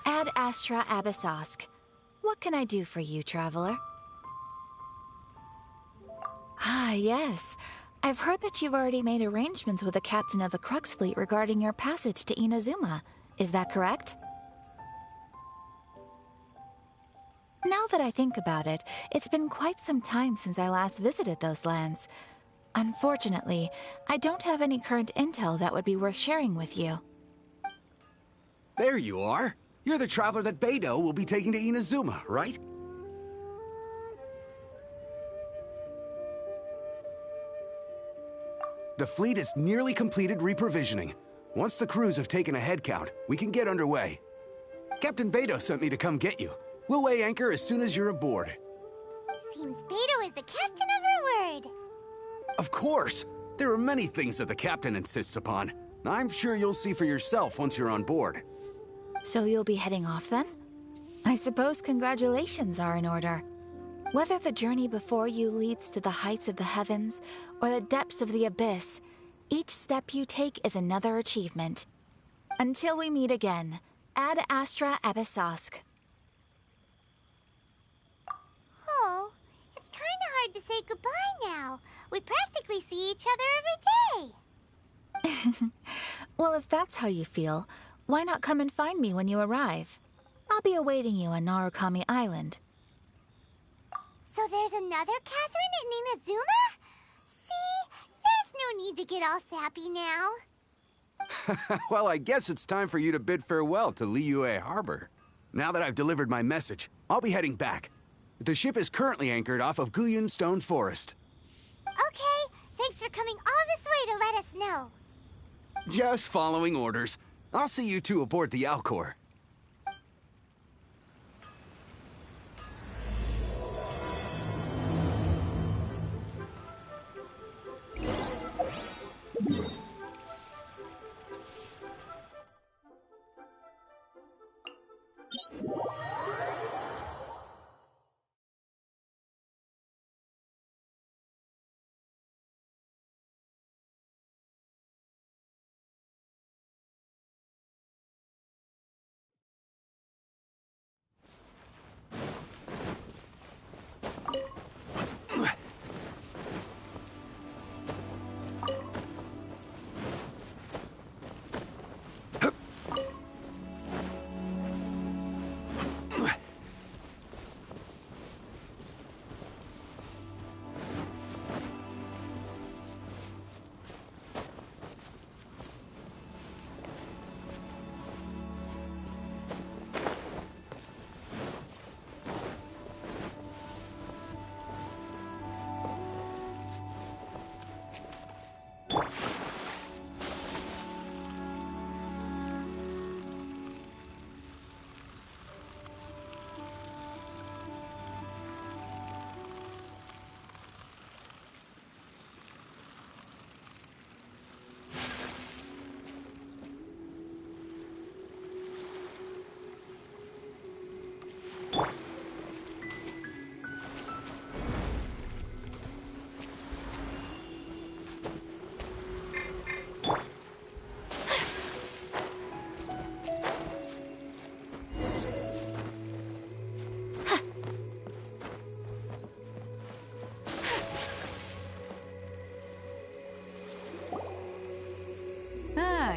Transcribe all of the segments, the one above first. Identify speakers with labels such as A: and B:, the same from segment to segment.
A: Ad Astra Abyssosk. What can I do for you, traveler? Ah, yes. I've heard that you've already made arrangements with the captain of the Crux fleet regarding your passage to Inazuma. Is that correct? Now that I think about it, it's been quite some time since I last visited those lands. Unfortunately, I don't have any current intel that would be worth sharing with you.
B: There you are. You're the traveler that Beidou will be taking to Inazuma, right? The fleet is nearly completed reprovisioning. Once the crews have taken a head count, we can get underway. Captain Beidou sent me to come get you. We'll weigh anchor as soon as you're aboard.
C: Seems Beidou is the captain of her word.
B: Of course! There are many things that the captain insists upon. I'm sure you'll see for yourself once you're on board.
A: So you'll be heading off then? I suppose congratulations are in order. Whether the journey before you leads to the heights of the heavens or the depths of the abyss, each step you take is another achievement. Until we meet again, Ad Astra Abyssosk.
C: Oh, it's kinda hard to say goodbye now. We practically see each other every day.
A: Well, if that's how you feel, why not come and find me when you arrive? I'll be awaiting you on Narukami Island.
C: So there's another Catherine in Inazuma? See, there's no need to get all sappy now.
B: Well, I guess it's time for you to bid farewell to Liyue Harbor. Now that I've delivered my message, I'll be heading back. The ship is currently anchored off of Guyun Stone Forest.
C: Okay, thanks for coming all this way to let us know.
B: Just following orders. I'll see you two aboard the Alcor.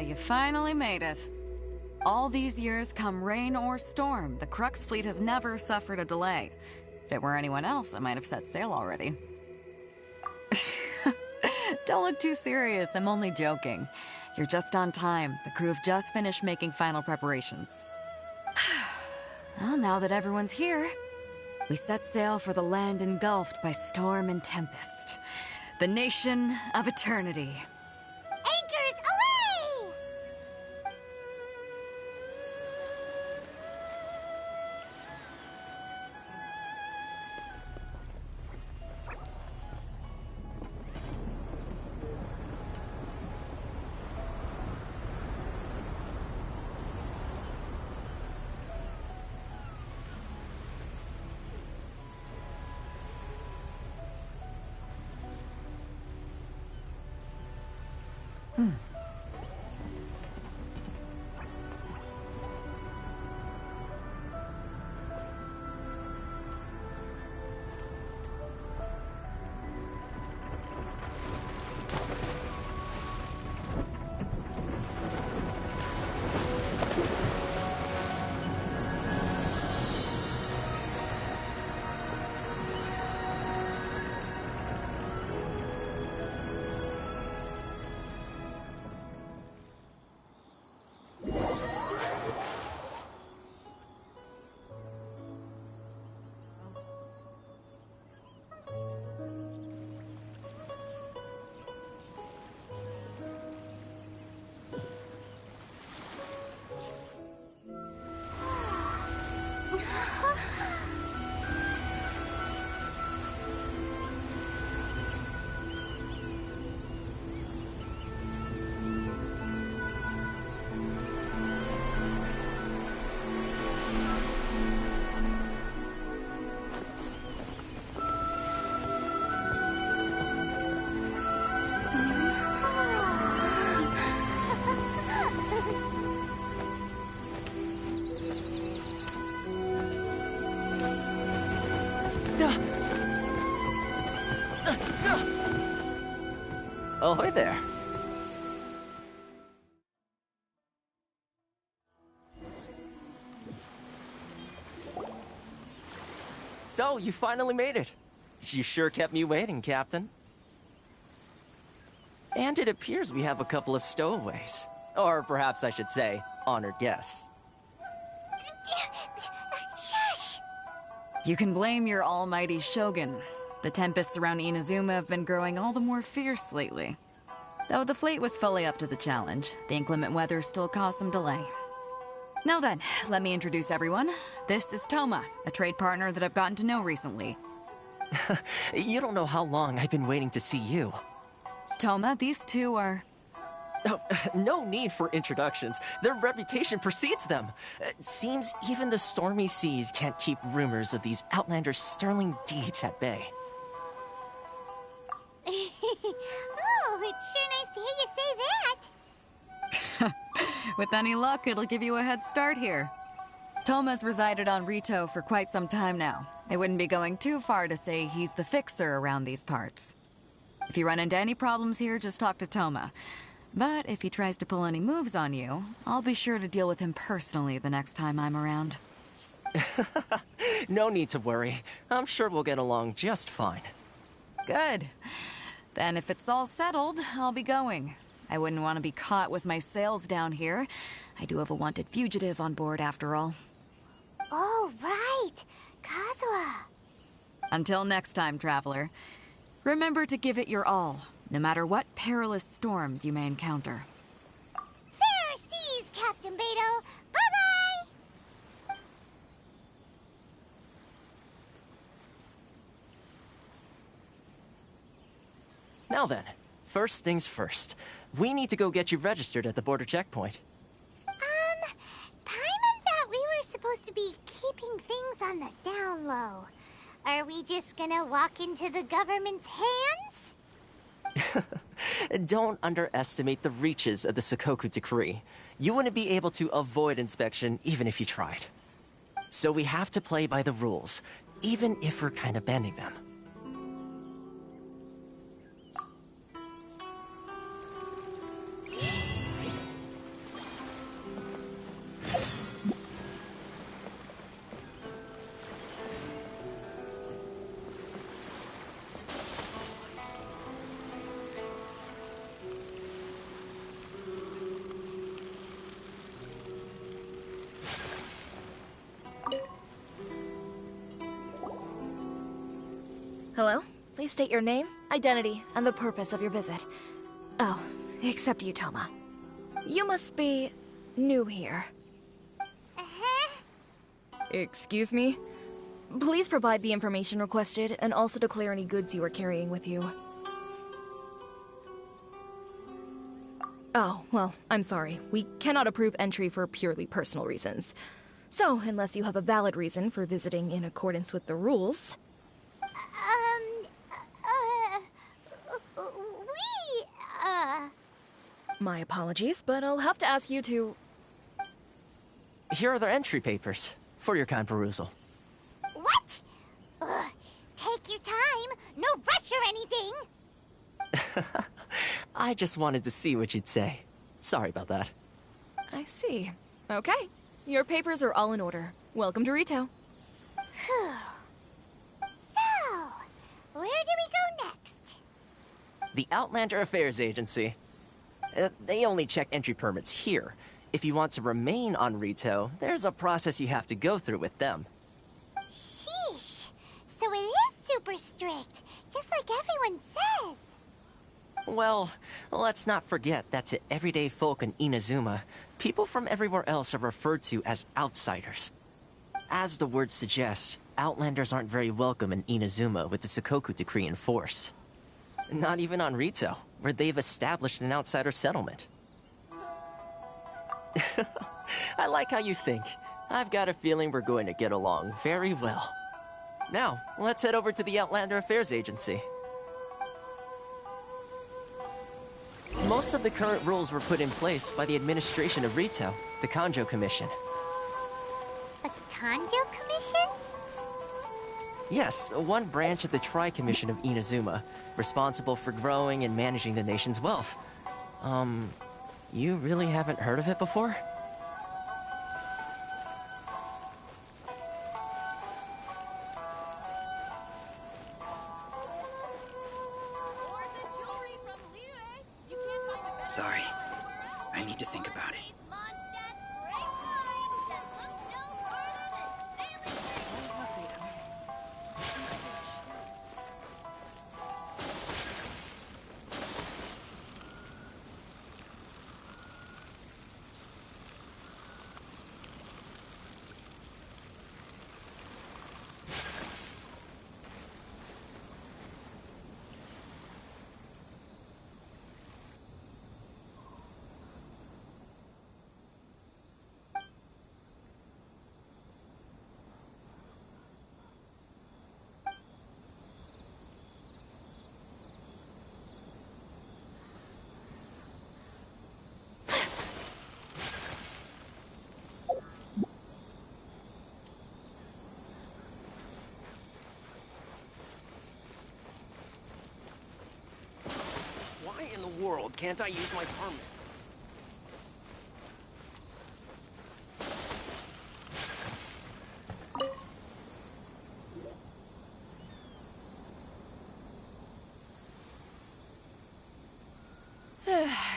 D: You finally made it. All these years, come rain or storm, the Crux fleet has never suffered a delay. If it were anyone else, I might have set sail already. Don't look too serious, I'm only joking. You're just on time. The crew have just finished making final preparations. Well, now that everyone's here, we set sail for the land engulfed by storm and tempest. The nation of eternity.
C: Anchors away!
E: Ahoy there. So, you finally made it. You sure kept me waiting, Captain. And it appears we have a couple of stowaways. Or perhaps I should say, honored guests.
C: Shush!
D: You can blame your almighty shogun. The tempests around Inazuma have been growing all the more fierce lately. Though the fleet was fully up to the challenge, the inclement weather still caused some delay. Now then, let me introduce everyone. This is Toma, a trade partner that I've gotten to know recently.
E: You don't know how long I've been waiting to see you.
D: Toma, these two are...
E: Oh, no need for introductions. Their reputation precedes them. Seems even the stormy seas can't keep rumors of these outlanders' sterling deeds at bay.
C: Oh, it's sure nice to hear you say that.
D: With any luck, it'll give you a head start here. Toma's resided on Rito for quite some time now. It wouldn't be going too far to say he's the fixer around these parts. If you run into any problems here, just talk to Toma. But if he tries to pull any moves on you, I'll be sure to deal with him personally the next time I'm around.
E: No need to worry. I'm sure we'll get along just fine.
D: Good. Then if it's all settled, I'll be going. I wouldn't want to be caught with my sails down here. I do have a wanted fugitive on board after all.
C: Oh, right. Kazuha.
D: Until next time, traveler. Remember to give it your all, no matter what perilous storms you may encounter.
C: Fair seas, Captain Beto. Bye-bye!
E: Now then, first things first. We need to go get you registered at the border checkpoint.
C: Paimon thought we were supposed to be keeping things on the down low. Are we just gonna walk into the government's hands?
E: Don't underestimate the reaches of the Sakoku Decree. You wouldn't be able to avoid inspection even if you tried. So we have to play by the rules, even if we're kind of bending them.
F: Hello? Please state your name, identity, and the purpose of your visit. Oh, except you, Toma. You must be new here.
C: Uh-huh.
F: Excuse me? Please provide the information requested, and also declare any goods you are carrying with you. Oh, well, I'm sorry. We cannot approve entry for purely personal reasons. So, unless you have a valid reason for visiting in accordance with the rules... My apologies, but I'll have to ask you to...
E: Here are their entry papers, for your kind perusal.
C: What? Ugh, take your time. No rush or anything.
E: I just wanted to see what you'd say. Sorry about that.
F: I see. Okay. Your papers are all in order. Welcome to Rito.
C: Whew. So, where do we go next?
E: The Outlander Affairs Agency. They only check entry permits here. If you want to remain on Rito, there's a process you have to go through with them.
C: Sheesh. So it is super strict, just like everyone says.
E: Well, let's not forget that to everyday folk in Inazuma, people from everywhere else are referred to as outsiders. As the word suggests, Outlanders aren't very welcome in Inazuma with the Sakoku Decree in force. Not even on Rito, where they've established an outsider settlement. I like how you think. I've got a feeling we're going to get along very well. Now, let's head over to the Outlander Affairs Agency. Most of the current rules were put in place by the administration of Rito, the Kanjo Commission.
C: The Kanjo Commission?
E: Yes, one branch of the Tri-Commission of Inazuma, responsible for growing and managing the nation's wealth. You really haven't heard of it before?
G: Sorry. I need to think about it.
E: Why in the world can't I use my permit?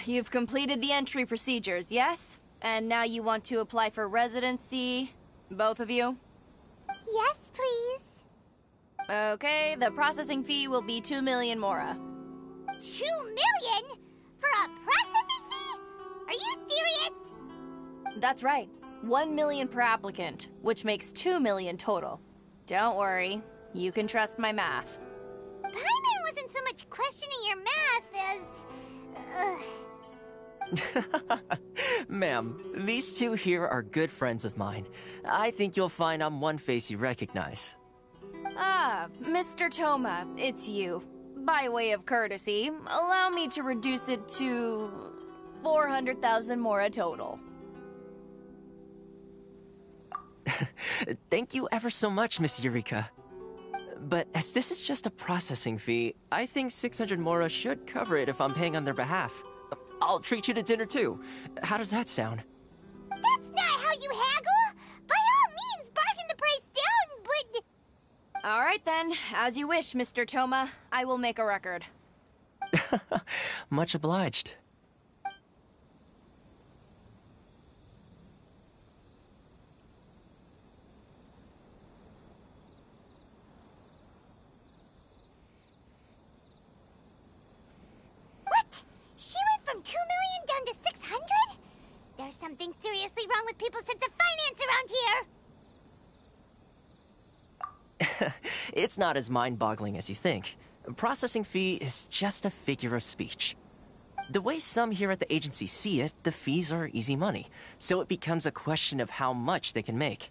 H: You've completed the entry procedures, yes? And now you want to apply for residency? Both of you?
C: Yes, please.
H: Okay, the processing fee will be 2 million mora.
C: 2 million? For a processing fee? Are you serious?
H: That's right. 1 million per applicant, which makes 2 million total. Don't worry, you can trust my math.
C: Paimon wasn't so much questioning your math as...
E: Ma'am, these two here are good friends of mine. I think you'll find I'm one face you recognize.
H: Ah, Mr. Toma, it's you. By way of courtesy, allow me to reduce it to 400,000 mora total.
E: Thank you ever so much, Miss Eureka. But as this is just a processing fee, I think 600 mora should cover it if I'm paying on their behalf. I'll treat you to dinner too. How does that sound?
C: That's not how you haggle! By all means, bargain the price down, but...
H: All right then, as you wish, Mr. Toma. I will make a record.
E: Much obliged.
C: seriously wrong with people's sense of finance around here!
E: It's not as mind-boggling as you think. Processing fee is just a figure of speech. The way some here at the agency see it, the fees are easy money, so it becomes a question of how much they can make.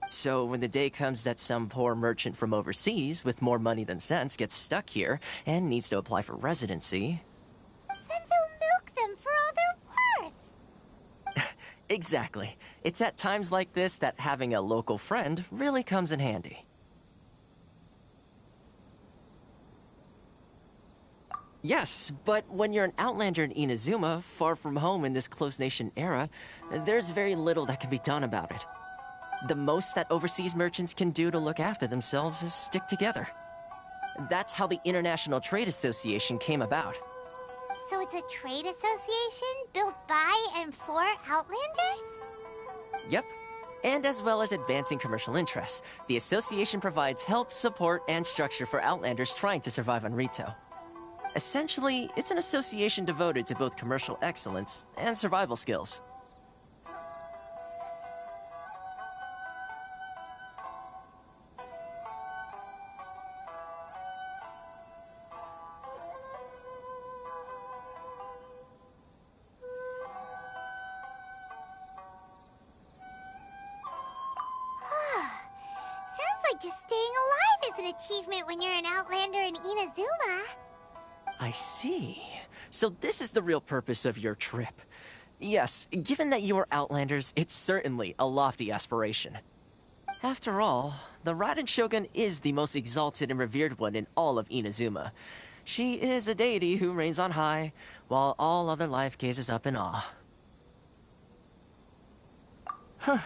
E: So when the day comes that some poor merchant from overseas with more money than sense gets stuck here and needs to apply for residency...
C: Then they'll milk them for all they're worth!
E: Exactly. It's at times like this that having a local friend really comes in handy. Yes, but when you're an outlander in Inazuma, far from home in this closed nation era, there's very little that can be done about it. The most that overseas merchants can do to look after themselves is stick together. That's how the International Trade Association came about.
C: So it's a trade association built by and for Outlanders?
E: Yep. And as well as advancing commercial interests, the association provides help, support, and structure for Outlanders trying to survive on Rito. Essentially, it's an association devoted to both commercial excellence and survival skills.
C: Sounds like just staying alive is an achievement when you're an Outlander in Inazuma.
E: I see. So this is the real purpose of your trip. Yes, given that you are Outlanders, it's certainly a lofty aspiration. After all, the Raiden Shogun is the most exalted and revered one in all of Inazuma. She is a deity who reigns on high, while all other life gazes up in awe. Huh.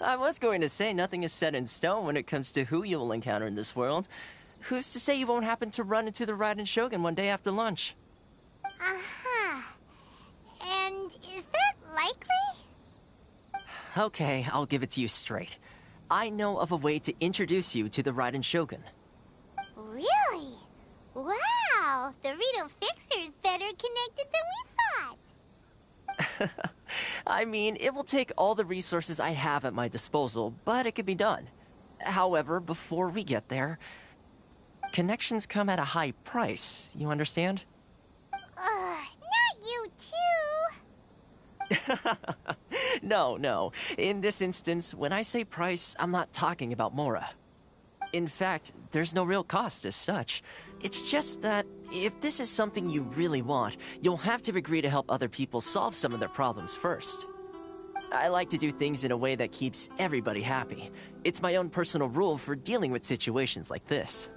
E: I was going to say nothing is set in stone when it comes to who you will encounter in this world. Who's to say you won't happen to run into the Raiden Shogun one day after lunch?
C: Uh-huh. And is that likely?
E: Okay, I'll give it to you straight. I know of a way to introduce you to the Raiden Shogun.
C: Really? Wow! The Rito Fixer is better connected than we thought!
E: I mean, it will take all the resources I have at my disposal, but it could be done. However, before we get there, connections come at a high price, you understand?
C: Not you too!
E: No. In this instance, when I say price, I'm not talking about Mora. In fact, there's no real cost as such. It's just that if this is something you really want, you'll have to agree to help other people solve some of their problems first. I like to do things in a way that keeps everybody happy. It's my own personal rule for dealing with situations like this.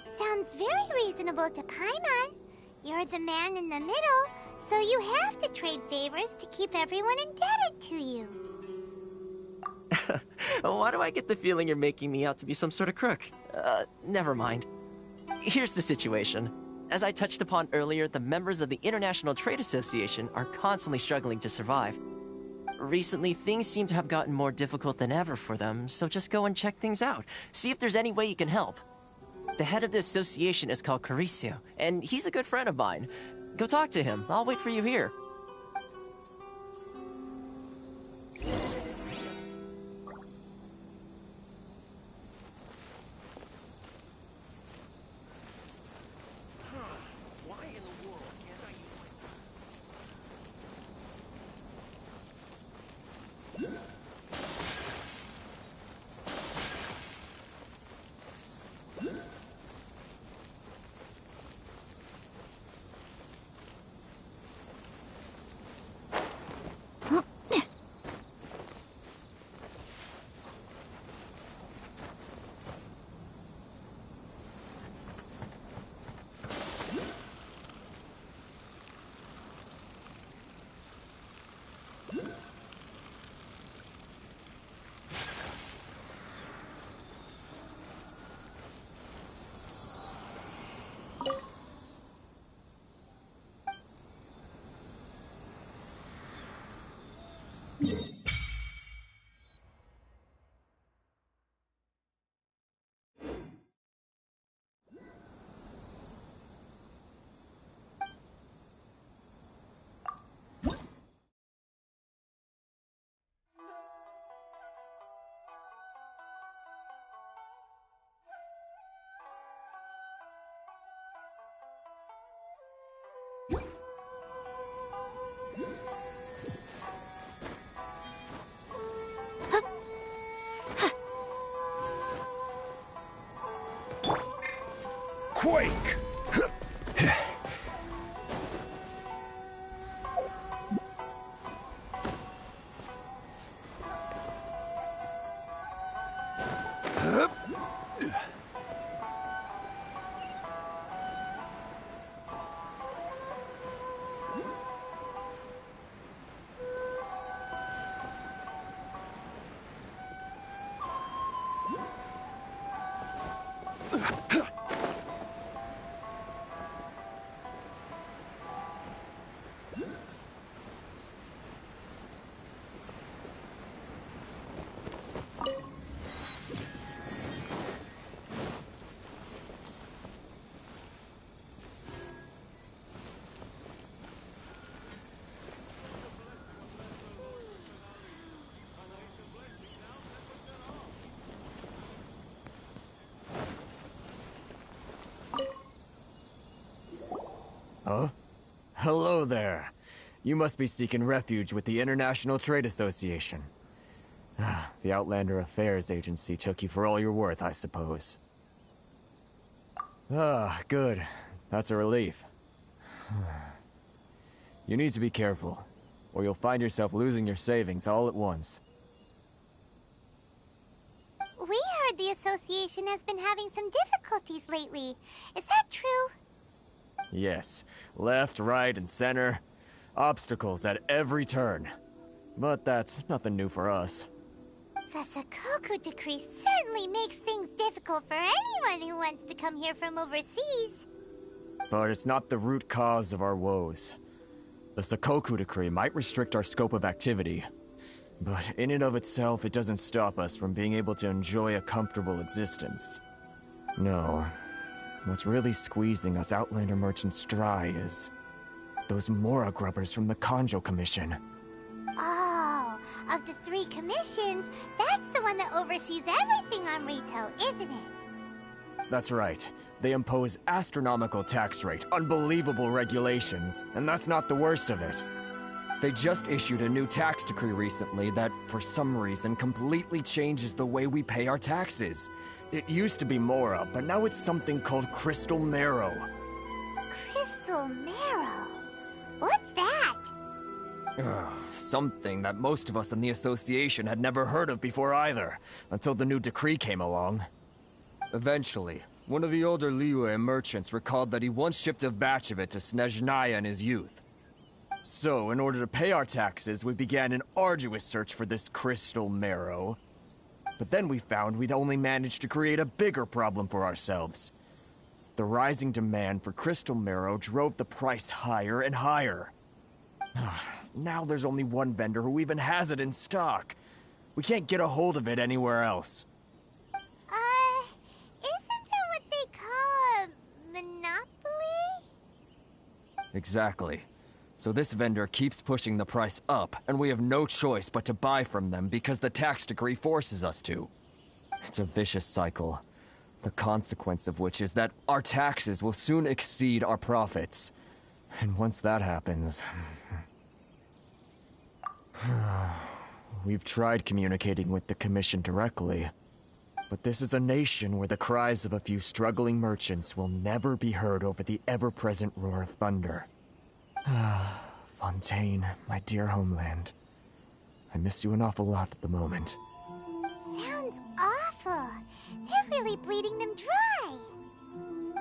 C: Sounds very reasonable to Paimon. You're the man in the middle, so you have to trade favors to keep everyone indebted to you.
E: Why do I get the feeling you're making me out to be some sort of crook? Never mind. Here's the situation. As I touched upon earlier, the members of the International Trade Association are constantly struggling to survive. Recently, things seem to have gotten more difficult than ever for them, so just go and check things out. See if there's any way you can help. The head of the association is called Caricio, and he's a good friend of mine. Go talk to him. I'll wait for you here.
I: quake!
J: Huh? Hello there. You must be seeking refuge with the International Trade Association. The Outlander Affairs Agency took you for all you're worth, I suppose. Good. That's a relief. You need to be careful, or you'll find yourself losing your savings all at once.
C: We heard the association has been having some difficulties lately. Is that true?
J: Yes. Left, right, and center. Obstacles at every turn. But that's nothing new for us.
C: The Sakoku Decree certainly makes things difficult for anyone who wants to come here from overseas.
J: But it's not the root cause of our woes. The Sakoku Decree might restrict our scope of activity, but in and of itself, it doesn't stop us from being able to enjoy a comfortable existence. No. What's really squeezing us Outlander merchants dry is those Mora grubbers from the Kanjo Commission.
C: Oh, of the 3 commissions, that's the one that oversees everything on Rito, isn't it?
J: That's right. They impose astronomical tax rate, unbelievable regulations, and that's not the worst of it. They just issued a new tax decree recently that, for some reason, completely changes the way we pay our taxes. It used to be Mora, but now it's something called Crystal Marrow.
C: Crystal Marrow? What's that?
J: Something that most of us in the association had never heard of before either, until the new decree came along. Eventually, one of the older Liyue merchants recalled that he once shipped a batch of it to Snezhnaya in his youth. So, in order to pay our taxes, we began an arduous search for this Crystal Marrow. But then we found we'd only managed to create a bigger problem for ourselves. The rising demand for Crystal Marrow drove the price higher and higher. Now there's only one vendor who even has it in stock. We can't get a hold of it anywhere else.
C: Isn't that what they call a monopoly?
J: Exactly. So this vendor keeps pushing the price up, and we have no choice but to buy from them because the tax decree forces us to. It's a vicious cycle, the consequence of which is that our taxes will soon exceed our profits. And once that happens... We've tried communicating with the Commission directly, but this is a nation where the cries of a few struggling merchants will never be heard over the ever-present roar of thunder. Fontaine, my dear homeland. I miss you an awful lot at the moment.
C: Sounds awful. They're really bleeding them dry.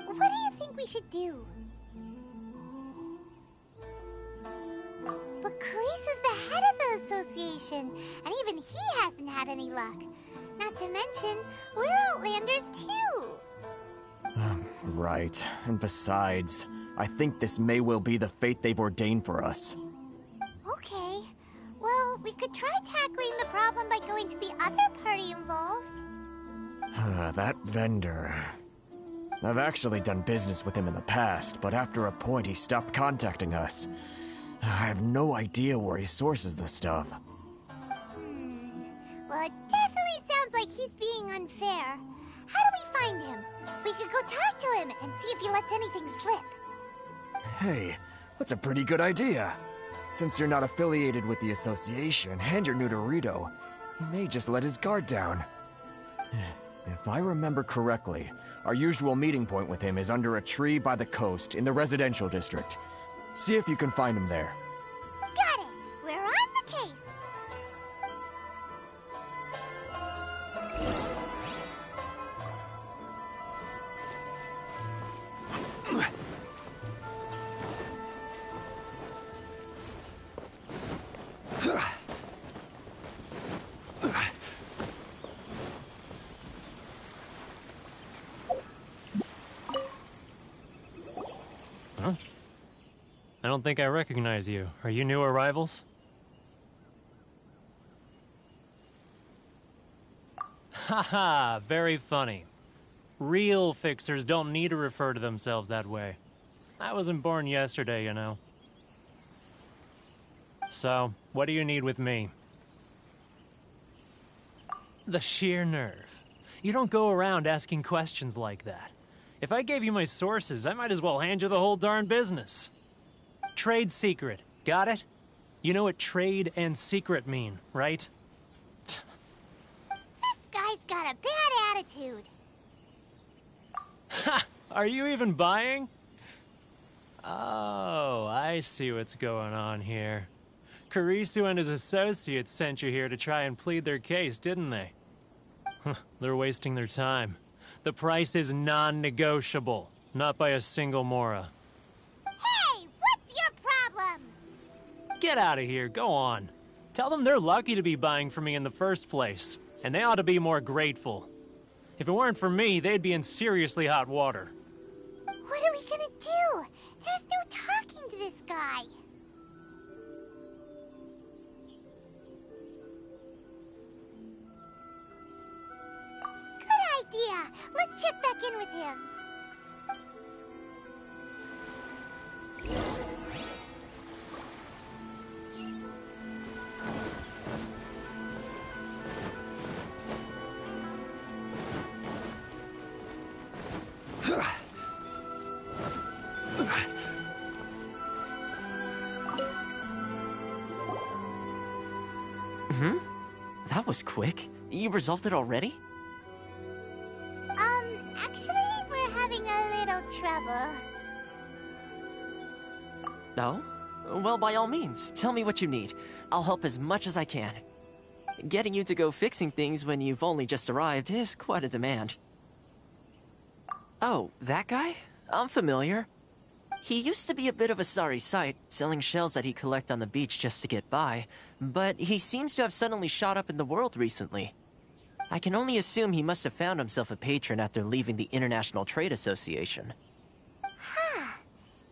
C: What do you think we should do? But Karisu's the head of the association, and even he hasn't had any luck. Not to mention, we're Outlanders too.
J: Right. And besides, I think this may well be the fate they've ordained for us.
C: Okay. Well, we could try tackling the problem by going to the other party involved.
J: That vendor... I've actually done business with him in the past, but after a point he stopped contacting us. I have no idea where he sources the stuff.
C: Well, it definitely sounds like he's being unfair. How do we find him? We could go talk to him and see if he lets anything slip.
J: Hey, that's a pretty good idea. Since you're not affiliated with the association and you're new to Rito, he may just let his guard down. If I remember correctly, our usual meeting point with him is under a tree by the coast in the residential district. See if you can find him there.
C: Got it! We're on the case!
I: I don't think I recognize you. Are you new arrivals? Haha, very funny. Real fixers don't need to refer to themselves that way. I wasn't born yesterday, you know. So, what do you need with me? The sheer nerve. You don't go around asking questions like that. If I gave you my sources, I might as well hand you the whole darn business. Trade secret. Got it? You know what trade and secret mean, right?
C: This guy's got a bad attitude.
I: Ha! Are you even buying? Oh, I see what's going on here. Kurisu and his associates sent you here to try and plead their case, didn't they? They're wasting their time. The price is non-negotiable, not by a single Mora.
C: Hey, what's your problem?
I: Get out of here, go on. Tell them they're lucky to be buying from me in the first place, and they ought to be more grateful. If it weren't for me, they'd be in seriously hot water.
C: What are we gonna do? There's no talking to this guy. Good idea. Let's check back in with him.
E: That was quick. You resolved it already?
C: Actually, we're having a little trouble.
E: No? Well, by all means, tell me what you need. I'll help as much as I can. Getting you to go fixing things when you've only just arrived is quite a demand. Oh, that guy? I'm familiar. He used to be a bit of a sorry sight, selling shells that he'd collect on the beach just to get by, but he seems to have suddenly shot up in the world recently. I can only assume he must have found himself a patron after leaving the International Trade Association.
C: Huh.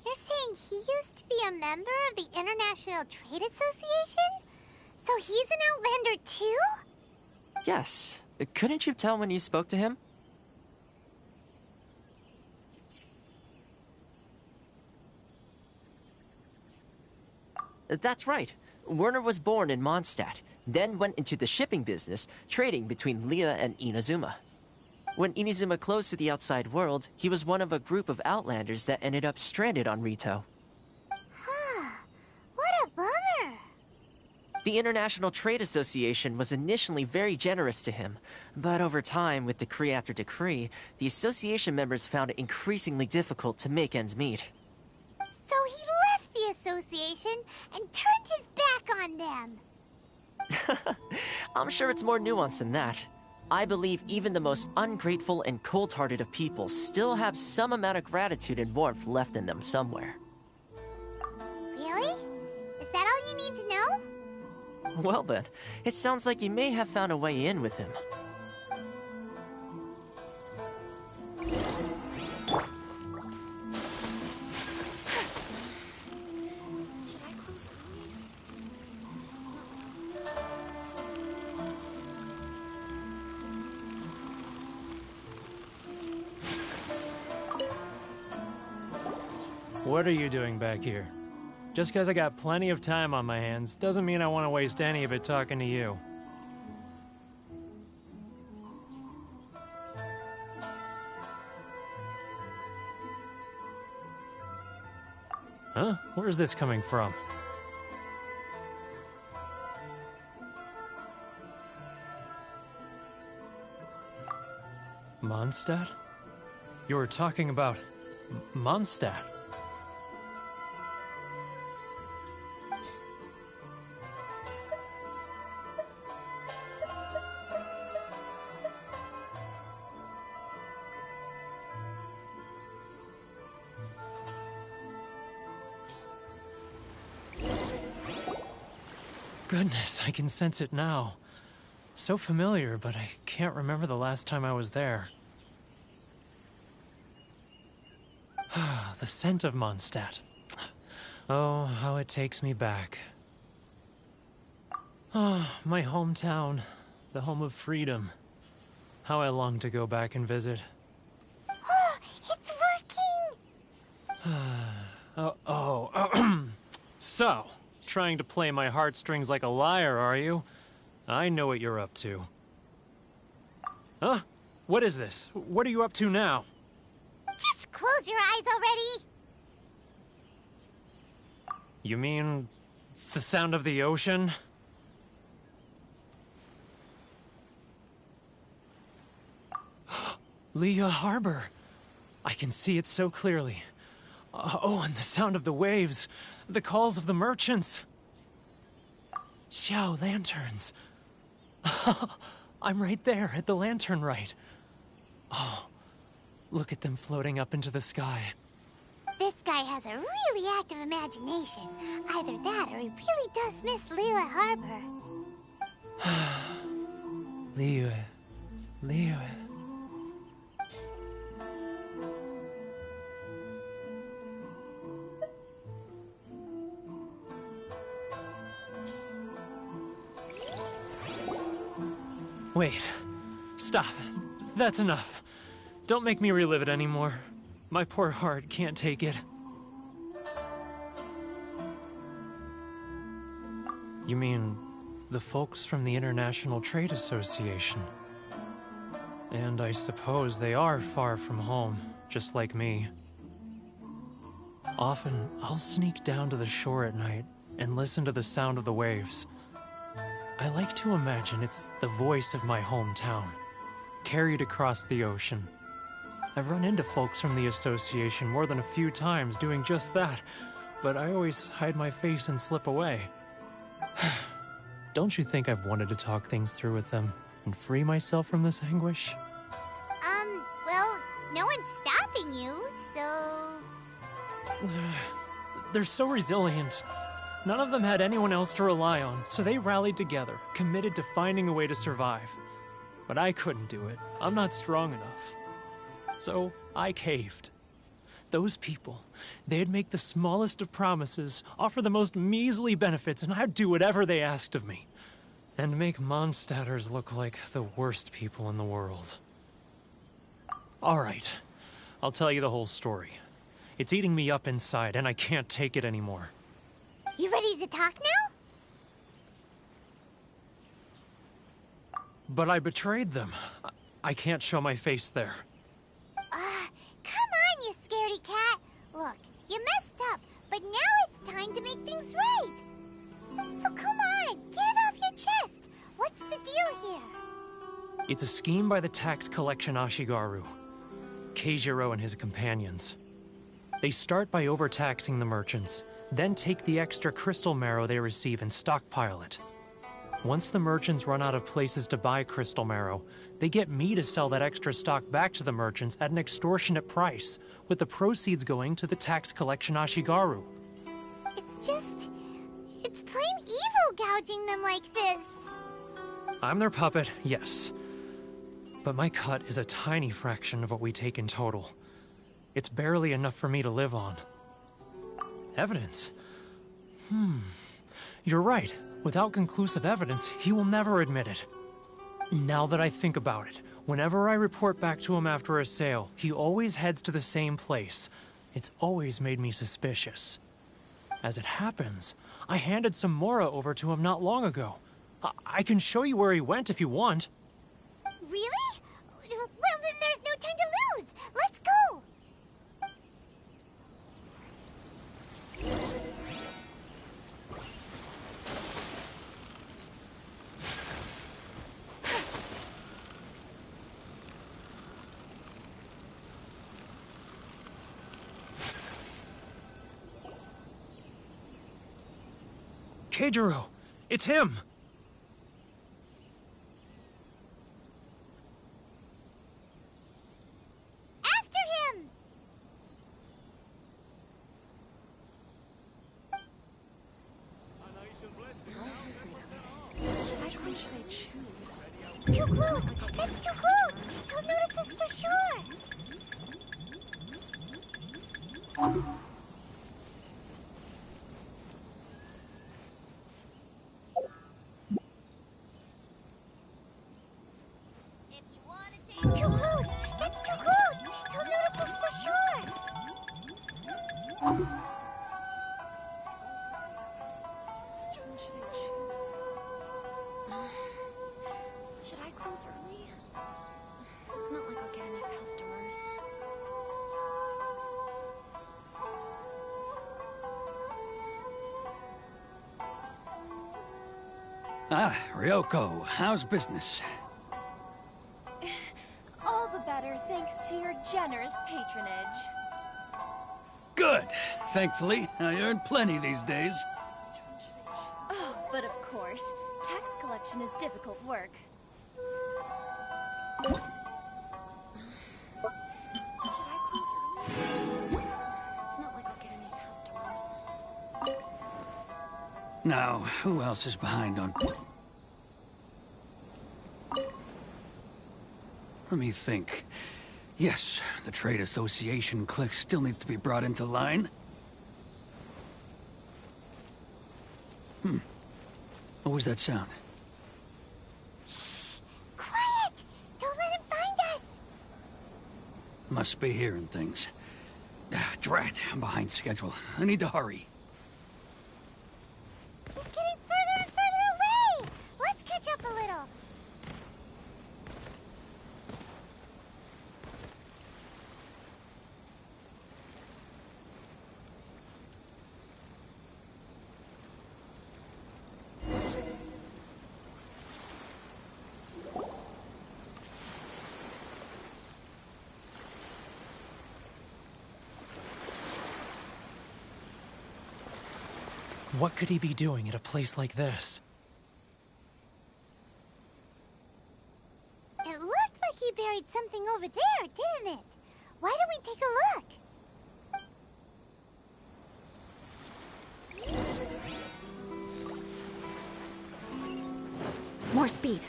C: You're saying he used to be a member of the International Trade Association? So he's an Outlander too?
E: Yes. Couldn't you tell when you spoke to him? That's right. Werner was born in Mondstadt, then went into the shipping business, trading between Leah and Inazuma. When Inazuma closed to the outside world, he was one of a group of Outlanders that ended up stranded on Rito.
C: Huh. What a bummer.
E: The International Trade Association was initially very generous to him, but over time, with decree after decree, the association members found it increasingly difficult to make ends meet.
C: So he left the association and turned his back on them.
E: I'm sure it's more nuanced than that. I believe even the most ungrateful and cold-hearted of people still have some amount of gratitude and warmth left in them somewhere.
C: Really? Is that all you need to know?
E: Well then, it sounds like you may have found a way in with him.
I: What are you doing back here? Just because I got plenty of time on my hands doesn't mean I want to waste any of it talking to you. Huh? Where's this coming from? Mondstadt? You were talking about Mondstadt. Goodness, I can sense it now. So familiar, but I can't remember the last time I was there. The scent of Mondstadt. Oh, how it takes me back. Oh, my hometown, the home of freedom. How I long to go back and visit.
C: Oh, it's working!
I: So, trying to play my heartstrings like a liar, are you? I know what you're up to. Huh? What is this? What are you up to now?
C: Just close your eyes already!
I: You mean the sound of the ocean? Leah Harbor. I can see it so clearly. Oh, and the sound of the waves. The calls of the merchants. Xiao lanterns. I'm right there at the lantern right. Oh, look at them floating up into the sky.
C: This guy has a really active imagination. Either that or he really does miss Liyue Harbor.
I: Liyue. Wait. Stop. That's enough. Don't make me relive it anymore. My poor heart can't take it. You mean the folks from the International Trade Association? And I suppose they are far from home, just like me. Often, I'll sneak down to the shore at night and listen to the sound of the waves. I like to imagine it's the voice of my hometown, carried across the ocean. I've run into folks from the association more than a few times doing just that, but I always hide my face and slip away. Don't you think I've wanted to talk things through with them and free myself from this anguish?
C: Well, no one's stopping you, so...
I: They're so resilient. None of them had anyone else to rely on, so they rallied together, committed to finding a way to survive. But I couldn't do it. I'm not strong enough. So I caved. Those people, they'd make the smallest of promises, offer the most measly benefits, and I'd do whatever they asked of me. And make Mondstadters look like the worst people in the world. All right, I'll tell you the whole story. It's eating me up inside, and I can't take it anymore.
C: You ready to talk now?
I: But I betrayed them. I can't show my face there.
C: Come on, you scaredy cat. Look, you messed up, but now it's time to make things right. So come on, get it off your chest. What's the deal here?
I: It's a scheme by the tax collection Ashigaru, Keijiro and his companions. They start by overtaxing the merchants, then take the extra crystal marrow they receive and stockpile it. Once the merchants run out of places to buy crystal marrow, they get me to sell that extra stock back to the merchants at an extortionate price, with the proceeds going to the tax collection Ashigaru.
C: It's plain evil gouging them like this.
I: I'm their puppet, yes. But my cut is a tiny fraction of what we take in total. It's barely enough for me to live on. Evidence? You're right. Without conclusive evidence, he will never admit it. Now that I think about it, whenever I report back to him after a sale, he always heads to the same place. It's always made me suspicious. As it happens, I handed some Mora over to him not long ago. I can show you where he went if you want.
C: Really? Well, then there's no time to lose. Let's go.
I: Keijiro! It's him!
C: After him!
F: Should I choose?
C: Too close! It's too close! He'll notice us for sure! Too close! It's too close! He'll notice us for sure!
F: Which one should I choose? Should I close early? It's not like I'll get any customers.
K: Ah, Ryoko, how's business?
H: All the better thanks to your generous patronage.
K: Good. Thankfully, I earn plenty these days.
H: Oh, but of course, tax collection is difficult work.
F: Should I close early? It's not like I'll get any customers.
K: Now, who else is behind on... Let me think. Yes, the trade association clique still needs to be brought into line. What was that sound?
C: Shh! Quiet! Don't let him find us!
K: Must be hearing things. Drat, I'm behind schedule. I need to hurry.
C: He's getting further and further away! Let's catch up a little.
I: What could he be doing at a place like this?
C: It looked like he buried something over there, didn't it? Why don't we take a look?
A: More speed.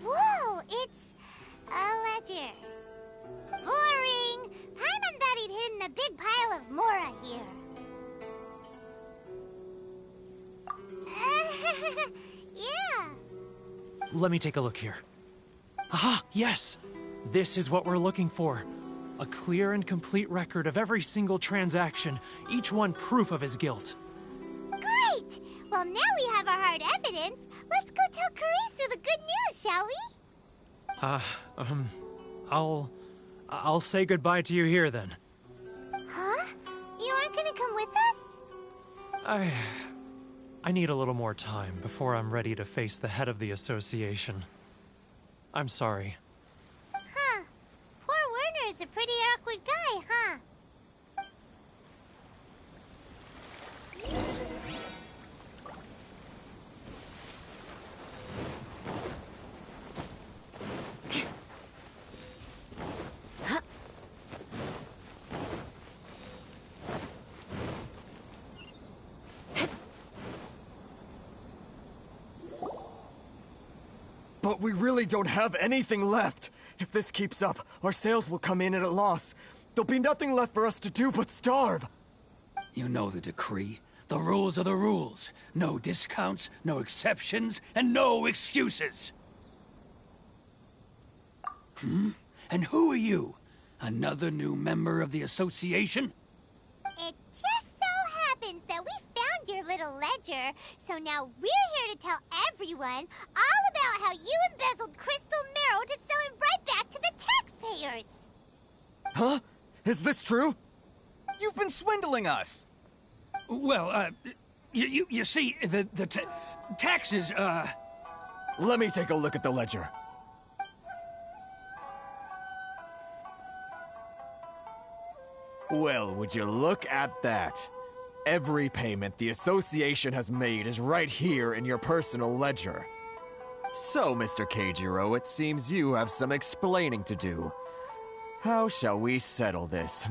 C: Whoa, it's a ledger. Boring! Paimon thought he'd hidden a big pile of Mora here. Yeah.
I: Let me take a look here. Aha! Yes! This is what we're looking for. A clear and complete record of every single transaction, each one proof of his guilt.
C: Great! Well, now we have our hard evidence. Let's go tell Karisu the good news, shall we?
I: I'll say goodbye to you here then.
C: Huh? You aren't gonna come with us?
I: I need a little more time before I'm ready to face the head of the association. I'm sorry.
C: Huh. Poor Werner's a pretty awkward guy, huh?
J: But we really don't have anything left. If this keeps up, our sales will come in at a loss. There'll be nothing left for us to do but starve.
K: You know the decree. The rules are the rules. No discounts, no exceptions, and no excuses. And who are you? Another new member of the association?
C: It just so happens that we found your little ledger, so now we're here to tell everyone all about how you embezzled crystal marrow to sell it right back to the taxpayers.
J: Huh? Is this true?
G: You've been swindling us!
K: Well, you see, the taxes,
J: Let me take a look at the ledger. Well, would you look at that? Every payment the association has made is right here in your personal ledger. So, Mr. Keijiro, it seems you have some explaining to do. How shall we settle this,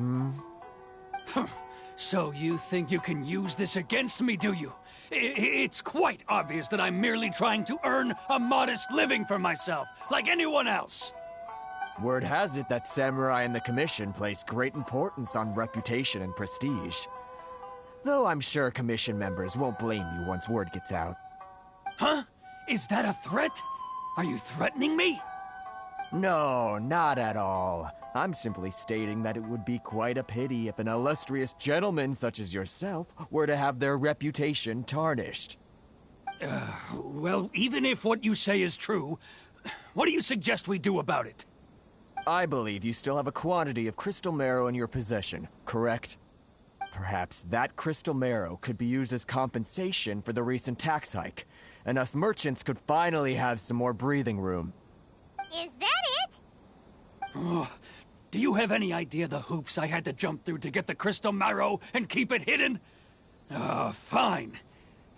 K: So you think you can use this against me, do you? It's quite obvious that I'm merely trying to earn a modest living for myself, like anyone else.
J: Word has it that Samurai and the Commission place great importance on reputation and prestige. Though I'm sure Commission members won't blame you once word gets out.
K: Huh? Is that a threat? Are you threatening me?
J: No, not at all. I'm simply stating that it would be quite a pity if an illustrious gentleman such as yourself were to have their reputation tarnished.
K: Well, even if what you say is true, what do you suggest we do about it?
J: I believe you still have a quantity of crystal marrow in your possession, correct? Perhaps that crystal marrow could be used as compensation for the recent tax hike, and us merchants could finally have some more breathing room.
C: Is that it?
K: Oh, do you have any idea the hoops I had to jump through to get the crystal marrow and keep it hidden? Fine.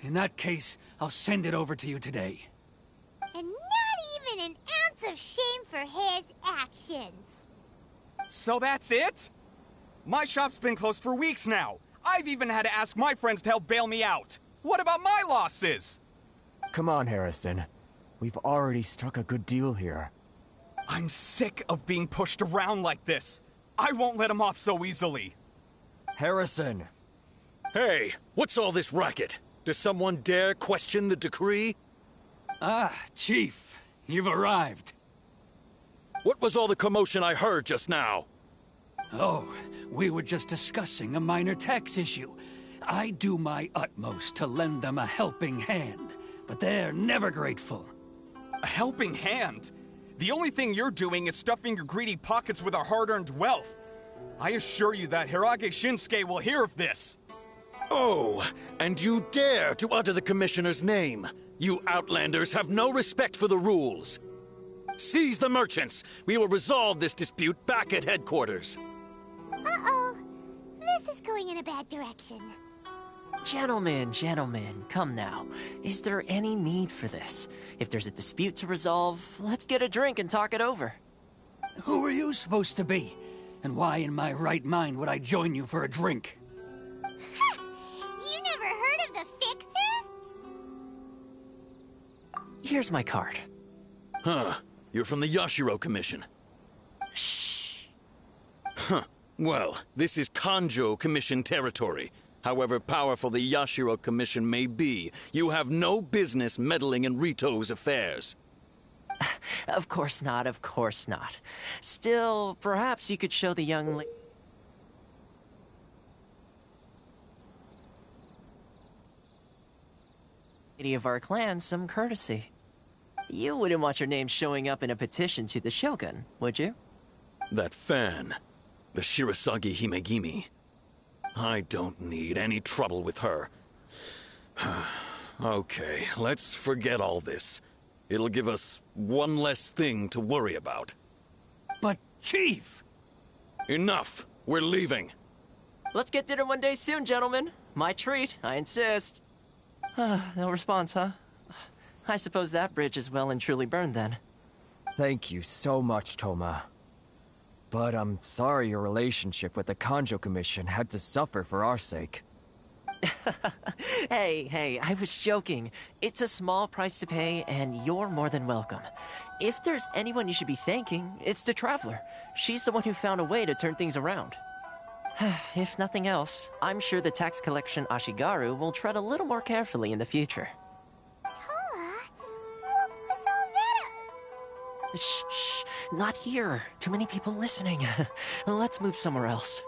K: In that case, I'll send it over to you today.
C: And not even an ounce of shame for his actions.
G: So that's it? My shop's been closed for weeks now. I've even had to ask my friends to help bail me out. What about my losses?
J: Come on, Harrison. We've already struck a good deal here.
G: I'm sick of being pushed around like this. I won't let him off so easily.
J: Harrison!
L: Hey, what's all this racket? Does someone dare question the decree?
K: Ah, Chief, you've arrived.
L: What was all the commotion I heard just now?
K: Oh, we were just discussing a minor tax issue. I do my utmost to lend them a helping hand, but they're never grateful.
G: A helping hand? The only thing you're doing is stuffing your greedy pockets with our hard-earned wealth. I assure you that Hirage Shinsuke will hear of this.
L: Oh, and you dare to utter the Commissioner's name. You Outlanders have no respect for the rules. Seize the merchants. We will resolve this dispute back at headquarters.
C: Uh-oh. This is going in a bad direction.
E: Gentlemen, come now. Is there any need for this? If there's a dispute to resolve, let's get a drink and talk it over.
K: Who are you supposed to be? And why in my right mind would I join you for a drink?
C: You never heard of the Fixer?
E: Here's my card.
L: Huh. You're from the Yashiro Commission.
E: Shh.
L: Huh. Well, this is Kanjo Commission territory. However powerful the Yashiro Commission may be, you have no business meddling in Rito's affairs.
E: Of course not, of course not. Still, perhaps you could show the young lady of our clan some courtesy. You wouldn't want your name showing up in a petition to the Shogun, would you?
L: That fan, the Shirasagi Himegimi. I don't need any trouble with her. Okay, let's forget all this. It'll give us one less thing to worry about.
K: But, Chief!
L: Enough! We're leaving.
E: Let's get dinner one day soon, gentlemen. My treat, I insist. No response, huh? I suppose that bridge is well and truly burned then.
J: Thank you so much, Toma. But I'm sorry your relationship with the Kanjo Commission had to suffer for our sake.
E: Hey, I was joking. It's a small price to pay, and you're more than welcome. If there's anyone you should be thanking, it's the Traveler. She's the one who found a way to turn things around. If nothing else, I'm sure the tax collection Ashigaru will tread a little more carefully in the future.
C: Toma? What was all that?
E: Shh, not here. Too many people listening. Let's move somewhere else.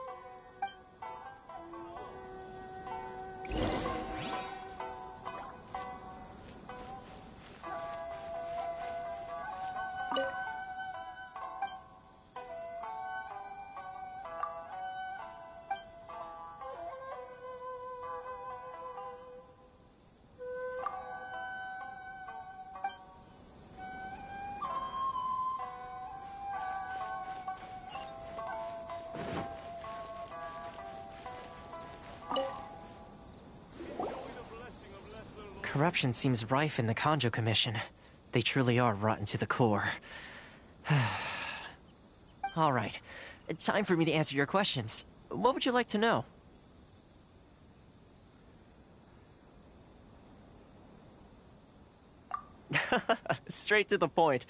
E: Corruption seems rife in the Kanjo Commission. They truly are rotten to the core. All right. Time for me to answer your questions. What would you like to know? Straight to the point.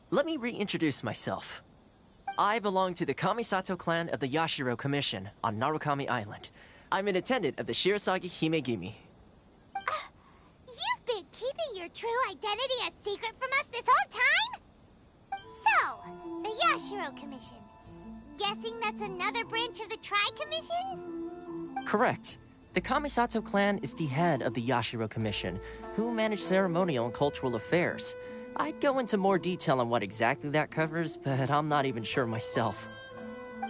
E: Let me reintroduce myself. I belong to the Kamisato clan of the Yashiro Commission on Narukami Island. I'm an attendant of the Shirasagi Himegimi.
C: You've been keeping your true identity a secret from us this whole time? So, the Yashiro Commission. Guessing that's another branch of the Tri-Commission?
E: Correct. The Kamisato clan is the head of the Yashiro Commission, who manage ceremonial and cultural affairs. I'd go into more detail on what exactly that covers, but I'm not even sure myself.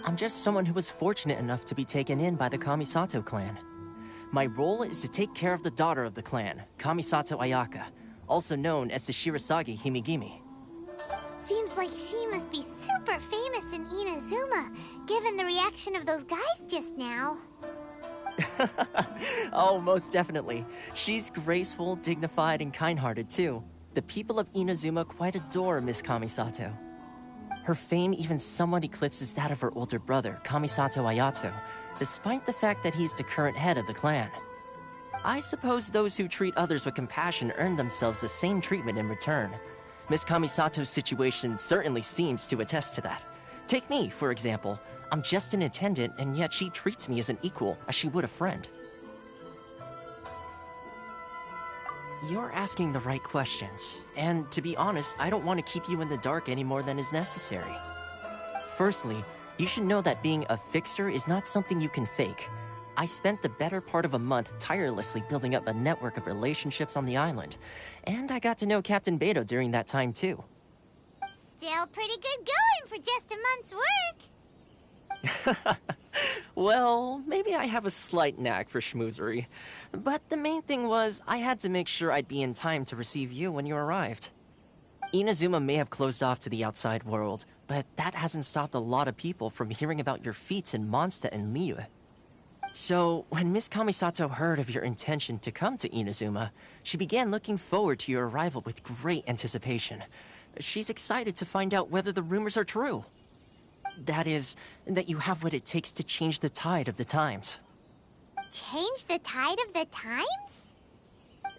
E: I'm just someone who was fortunate enough to be taken in by the Kamisato clan. My role is to take care of the daughter of the clan, Kamisato Ayaka, also known as the Shirasagi Himegimi.
C: Seems like she must be super famous in Inazuma, given the reaction of those guys just now.
E: Oh, most definitely. She's graceful, dignified, and kind-hearted too. The people of Inazuma quite adore Miss Kamisato. Her fame even somewhat eclipses that of her older brother, Kamisato Ayato, despite the fact that he's the current head of the clan. I suppose those who treat others with compassion earn themselves the same treatment in return. Miss Kamisato's situation certainly seems to attest to that. Take me, for example. I'm just an attendant, and yet she treats me as an equal, as she would a friend. You're asking the right questions, and to be honest, I don't want to keep you in the dark any more than is necessary. Firstly, you should know that being a fixer is not something you can fake. I spent the better part of a month tirelessly building up a network of relationships on the island, and I got to know Captain Beto during that time too.
C: Still pretty good going for just a month's work.
E: Well, maybe I have a slight knack for schmoozery. But the main thing was, I had to make sure I'd be in time to receive you when you arrived. Inazuma may have closed off to the outside world, but that hasn't stopped a lot of people from hearing about your feats in Mondstadt and Liyue. So, when Miss Kamisato heard of your intention to come to Inazuma, she began looking forward to your arrival with great anticipation. She's excited to find out whether the rumors are true. That is, that you have what it takes to change the tide of the times.
C: Change the tide of the times?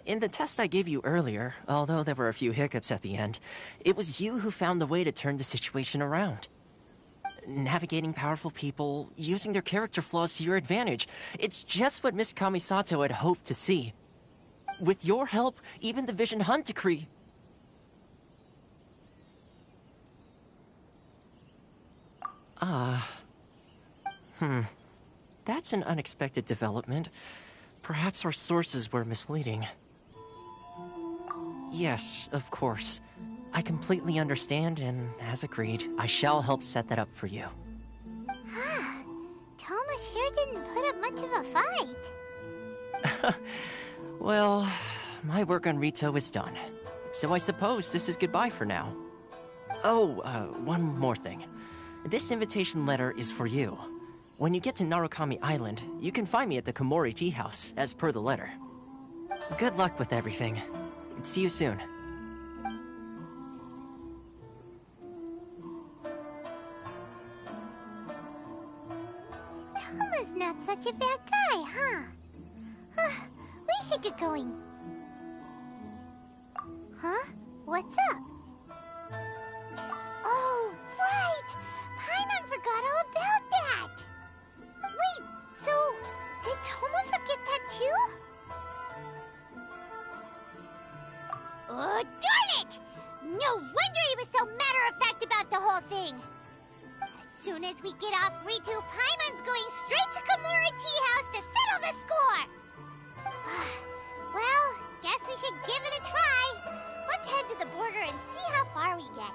E: In the test I gave you earlier, although there were a few hiccups at the end, it was you who found the way to turn the situation around. Navigating powerful people, using their character flaws to your advantage. It's just what Miss Kamisato had hoped to see. With your help, even the Vision Hunt decree... That's an unexpected development. Perhaps our sources were misleading. Yes, of course. I completely understand, and as agreed, I shall help set that up for you.
C: Toma sure didn't put up much of a fight.
E: Well, my work on Rito is done. So I suppose this is goodbye for now. Oh, one more thing. This invitation letter is for you. When you get to Narukami Island, you can find me at the Komori Tea House, as per the letter. Good luck with everything. See you soon.
C: Toma's not such a bad guy, huh? We should get going. Huh? What's up? Oh, right! Paimon forgot all about that! Wait, so did Toma forget that too? Oh, darn it! No wonder he was so matter-of-fact about the whole thing! As soon as we get off Ritu, Paimon's going straight to Komori Tea House to settle the score! Well, guess we should give it a try. Let's head to the border and see how far we get.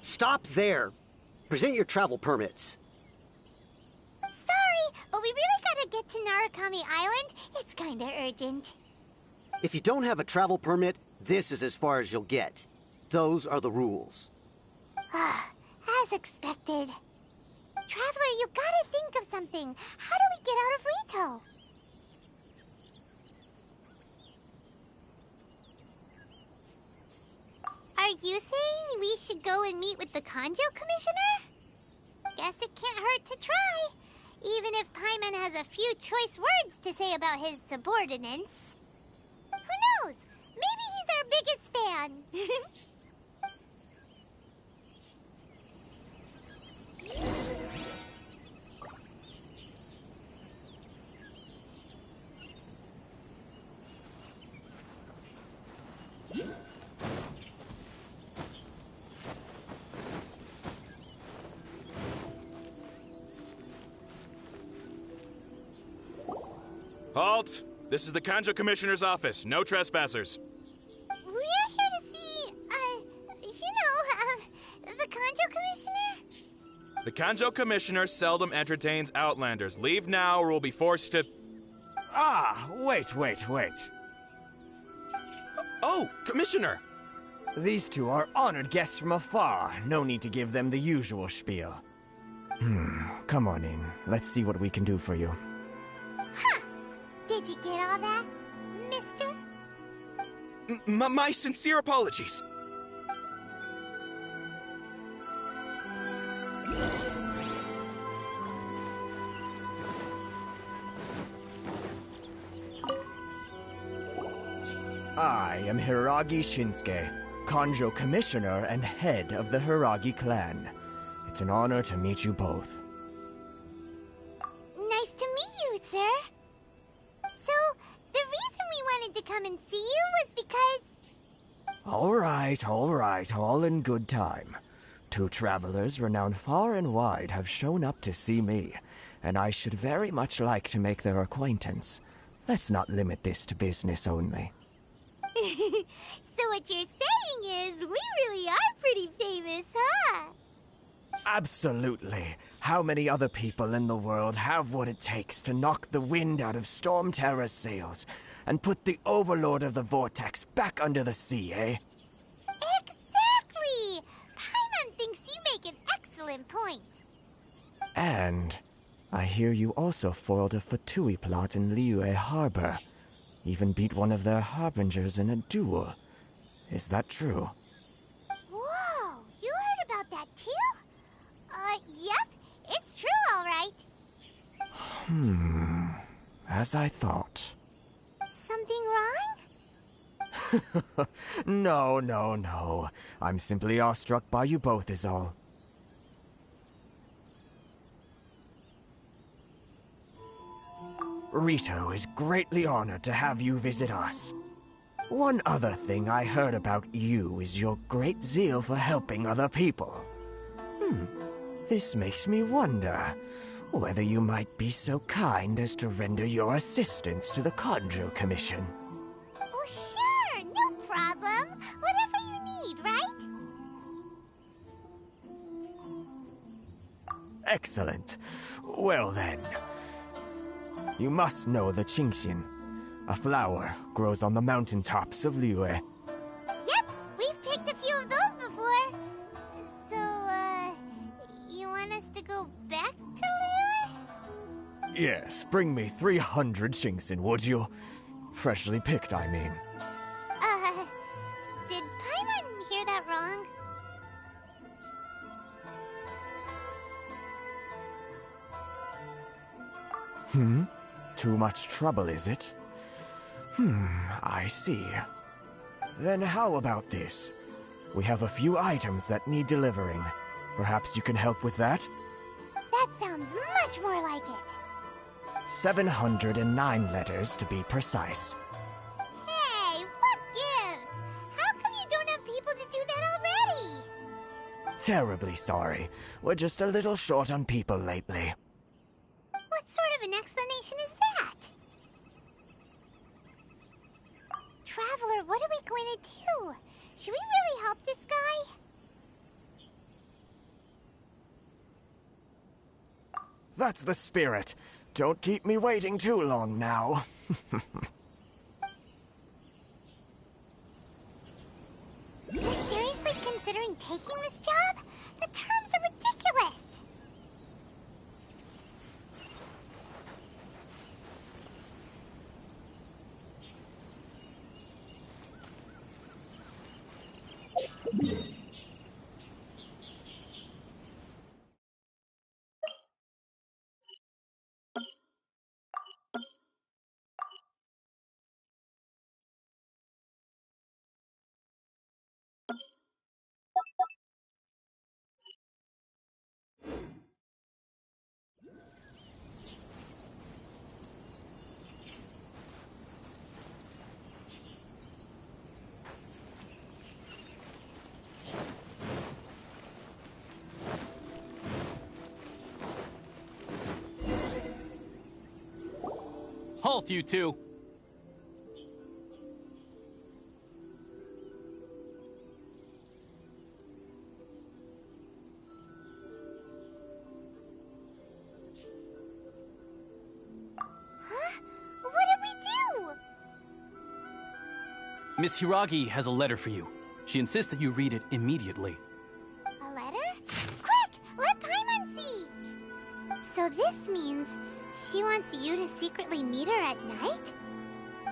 M: Stop there. Present your travel permits.
C: Sorry, but we really gotta get to Narukami Island, it's kinda urgent.
M: If you don't have a travel permit, this is as far as you'll get. Those are the rules.
C: As expected. Traveler, you gotta think of something. How do we get out of Rito? Are you saying we should go and meet with the Kanjo Commissioner? Guess it can't hurt to try. Even if Paimon has a few choice words to say about his subordinates. Who knows? Maybe he's our biggest fan.
N: Halt! This is the Kanjo Commissioner's office. No trespassers.
C: We're here to see, the Kanjo Commissioner?
N: The Kanjo Commissioner seldom entertains Outlanders. Leave now or we'll be forced to...
J: Ah, wait.
N: Oh, Commissioner!
J: These two are honored guests from afar. No need to give them the usual spiel. Come on in. Let's see what we can do for you.
C: Huh! Did you get all that, mister?
N: My sincere apologies.
J: I am Hiragi Shinsuke, Kanjo Commissioner and head of the Hiragi clan. It's an honor to meet you both.
C: Nice to meet you, sir. So, the reason we wanted to come and see you was because...
J: All right, all in good time. Two travelers renowned far and wide have shown up to see me, and I should very much like to make their acquaintance. Let's not limit this to business only.
C: So what you're saying is, we really are pretty famous, huh?
J: Absolutely. How many other people in the world have what it takes to knock the wind out of Storm Terror's sails and put the Overlord of the Vortex back under the sea, eh?
C: Exactly! Paimon thinks you make an excellent point.
J: And I hear you also foiled a Fatui plot in Liyue Harbor. Even beat one of their harbingers in a duel. Is that true?
C: Whoa, you heard about that too? Yep, it's true, all right.
J: As I thought.
C: Something wrong?
J: No. I'm simply awestruck by you both is all. Rito is greatly honored to have you visit us. One other thing I heard about you is your great zeal for helping other people. This makes me wonder whether you might be so kind as to render your assistance to the Kanjo Commission.
C: Oh, sure, no problem. Whatever you need, right?
J: Excellent. Well then. You must know the Qingxin. A flower grows on the mountaintops of Liyue.
C: Yep, we've picked a few of those before. So, you want us to go back to Liyue?
J: Yes, bring me 300 Qingxin, would you? Freshly picked, I mean.
C: Did Paimon hear that wrong?
J: Too much trouble, is it? I see. Then how about this? We have a few items that need delivering. Perhaps you can help with that?
C: That sounds much more like it.
J: 709 letters to be precise.
C: Hey, what gives? How come you don't have people to do that already?
J: Terribly sorry. We're just a little short on people lately.
C: What sort of an explanation is that? Traveler, what are we going to do? Should we really help this guy?
J: That's the spirit. Don't keep me waiting too long now.
C: You're seriously considering taking this job? The terms are ridiculous!
O: Halt, you two!
C: Huh? What did we do?
O: Miss Hiragi has a letter for you. She insists that you read it immediately.
C: A letter? Quick! Let Paimon see! So this means she wants you to secretly meet her at night?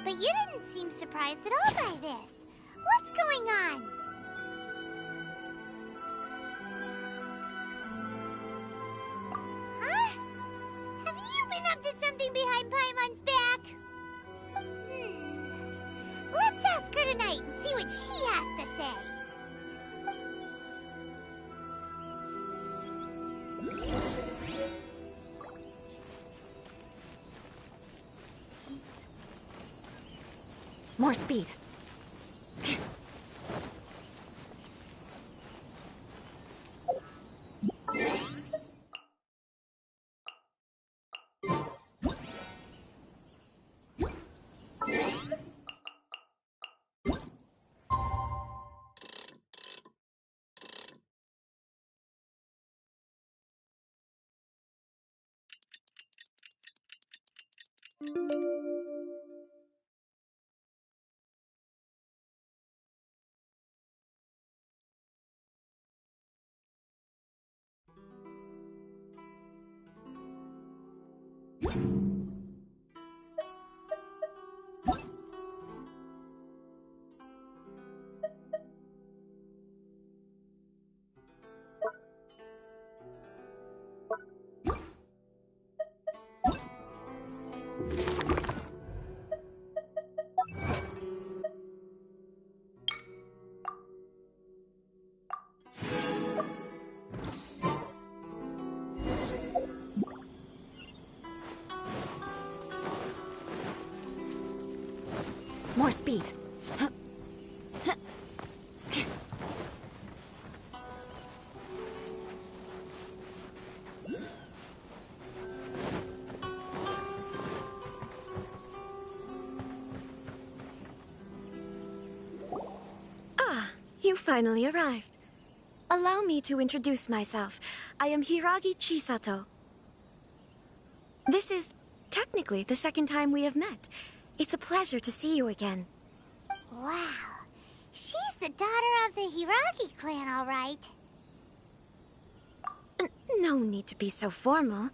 C: But you didn't seem surprised at all by this. What's going on? Huh? Have you been up to something behind Paimon's back? Let's ask her tonight and see what she has to say.
F: More speed. More speed. Ah, you finally arrived. Allow me to introduce myself. I am Hiragi Chisato. This is technically the second time we have met. It's a pleasure to see you again.
C: Wow. She's the daughter of the Hiragi clan, all right.
F: No need to be so formal.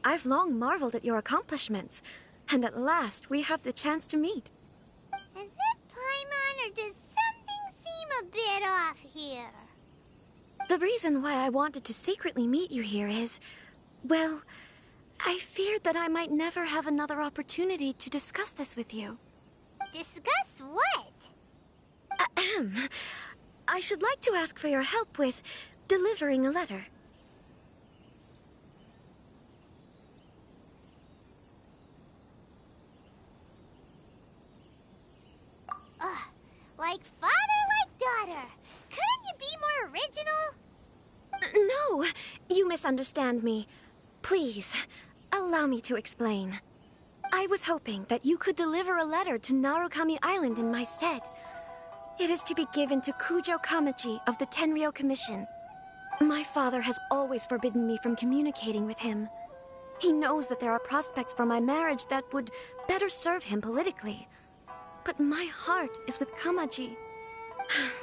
F: I've long marveled at your accomplishments. And at last, we have the chance to meet.
C: Is it Paimon, or does something seem a bit off here?
F: The reason why I wanted to secretly meet you here is, well, I feared that I might never have another opportunity to discuss this with you.
C: Discuss what?
F: Ahem. I should like to ask for your help with delivering a letter.
C: Like father, like daughter. Couldn't you be more original?
F: No, you misunderstand me. Please, allow me to explain. I was hoping that you could deliver a letter to Narukami Island in my stead. It is to be given to Kujo Kamachi of the Tenryou Commission. My father has always forbidden me from communicating with him. He knows that there are prospects for my marriage that would better serve him politically. But my heart is with Kamaji.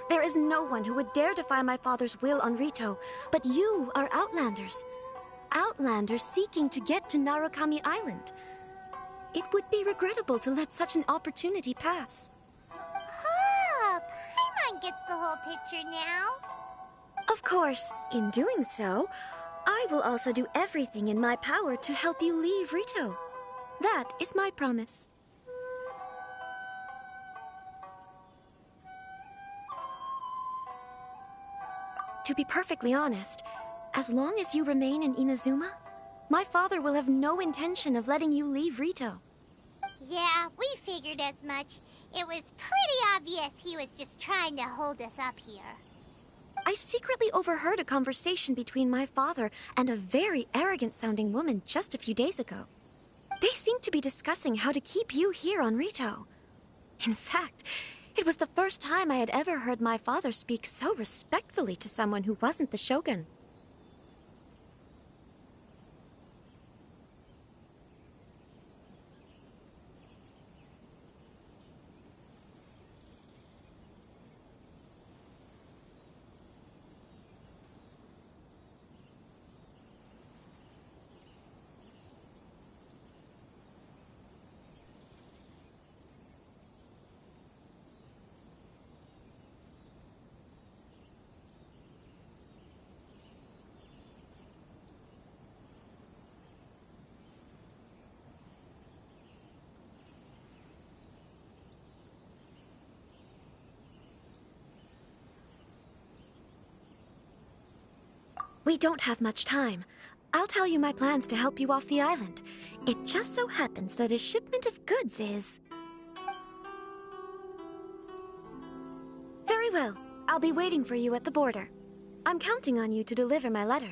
F: There is no one who would dare defy my father's will on Rito, but you are Outlanders. Outlanders seeking to get to Narukami Island. It would be regrettable to let such an opportunity pass.
C: Oh, Paimon gets the whole picture now.
F: Of course, in doing so, I will also do everything in my power to help you leave Rito. That is my promise. To be perfectly honest, as long as you remain in Inazuma, my father will have no intention of letting you leave Rito.
C: Yeah, we figured as much. It was pretty obvious he was just trying to hold us up here.
F: I secretly overheard a conversation between my father and a very arrogant-sounding woman just a few days ago. They seemed to be discussing how to keep you here on Rito. In fact, it was the first time I had ever heard my father speak so respectfully to someone who wasn't the Shogun. We don't have much time. I'll tell you my plans to help you off the island. It just so happens that a shipment of goods is... Very well. I'll be waiting for you at the border. I'm counting on you to deliver my letter.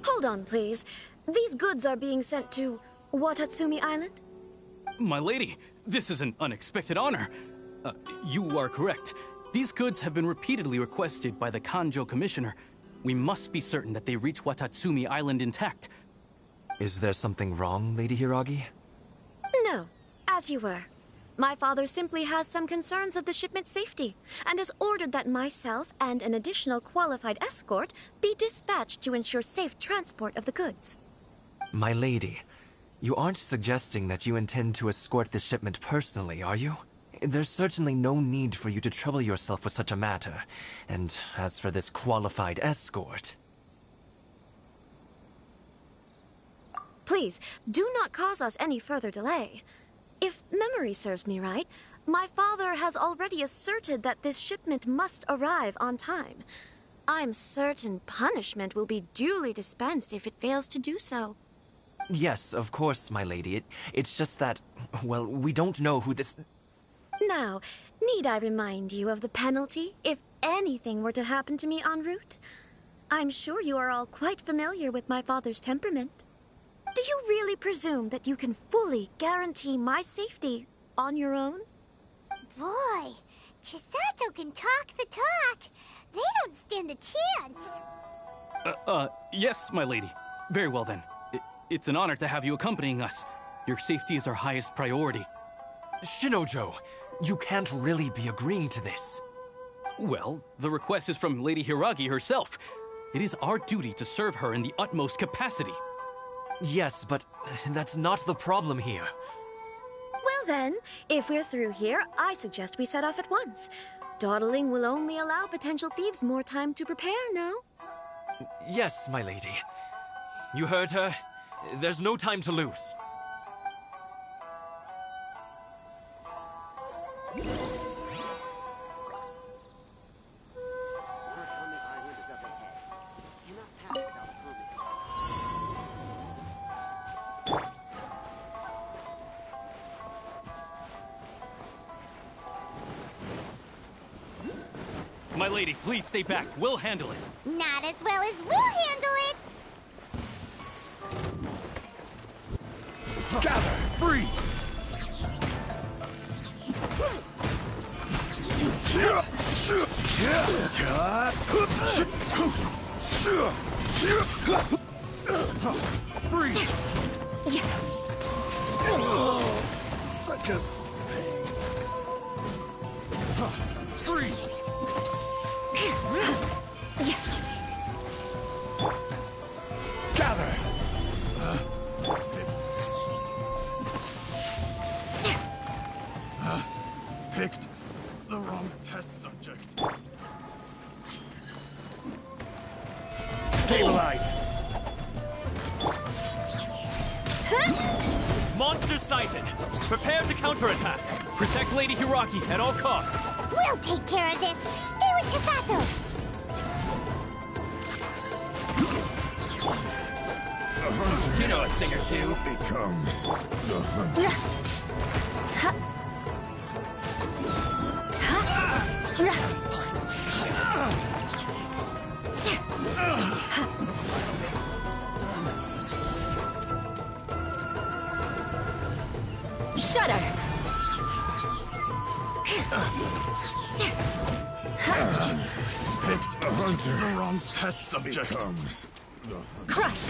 F: Hold on, please. These goods are being sent to Watatsumi Island?
O: My lady, this is an unexpected honor. You are correct. These goods have been repeatedly requested by the Kanjo Commissioner. We must be certain that they reach Watatsumi Island intact.
J: Is there something wrong, Lady Hiragi?
F: No, as you were. My father simply has some concerns of the shipment's safety, and has ordered that myself and an additional qualified escort be dispatched to ensure safe transport of the goods.
J: My lady, you aren't suggesting that you intend to escort this shipment personally, are you? There's certainly no need for you to trouble yourself with such a matter. And as for this qualified escort...
F: Please, do not cause us any further delay. If memory serves me right, my father has already asserted that this shipment must arrive on time. I'm certain punishment will be duly dispensed if it fails to do so.
J: Yes, of course, my lady. It's just that, well, we don't know who this...
F: Now, need I remind you of the penalty if anything were to happen to me en route? I'm sure you are all quite familiar with my father's temperament. Do you really presume that you can fully guarantee my safety on your own?
C: Boy, Chisato can talk the talk. They don't stand a chance.
O: Yes, my lady. Very well then. It's an honor to have you accompanying us. Your safety is our highest priority.
J: Shinojo, you can't really be agreeing to this.
O: Well, the request is from Lady Hiragi herself. It is our duty to serve her in the utmost capacity.
J: Yes, but that's not the problem here.
F: Well then, if we're through here, I suggest we set off at once. Dawdling will only allow potential thieves more time to prepare, no?
J: Yes, my lady. You heard her. There's no time to lose.
O: My lady, please stay back. We'll handle it.
C: Not as well as we'll handle it!
L: Gather! Freeze! Freeze! Such a pain. Freeze! Gather! Picked the wrong test subject. Stabilize!
O: Monster sighted! Prepare to counterattack! Protect Lady Hiraki at all costs!
C: We'll take care of this! Stay with Chisato!
L: You know a thing or two. Becomes the hunter.
F: Shudder!
L: Picked a hunter. The wrong test subject. Becomes the hunter.
F: Crush!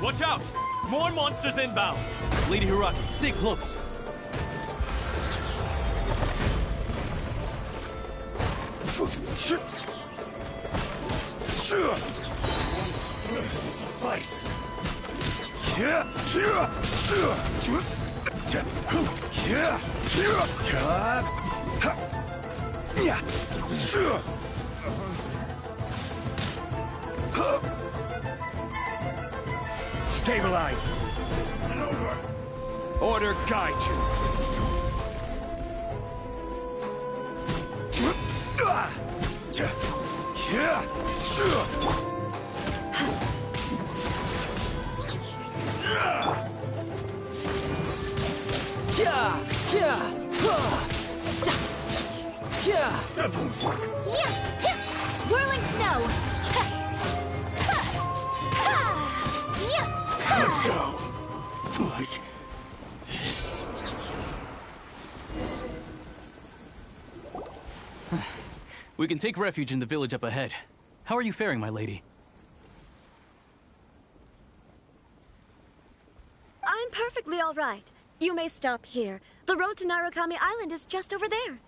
O: Watch out! More monsters inbound! Lady Hiraki, stay close.
L: Suffice. Stabilize. Order guide you.
F: Whirling snow!
L: Go. Like this.
O: We can take refuge in the village up ahead. How are you faring, my lady?
F: I'm perfectly all right. You may stop here. The road to Narukami Island is just over there.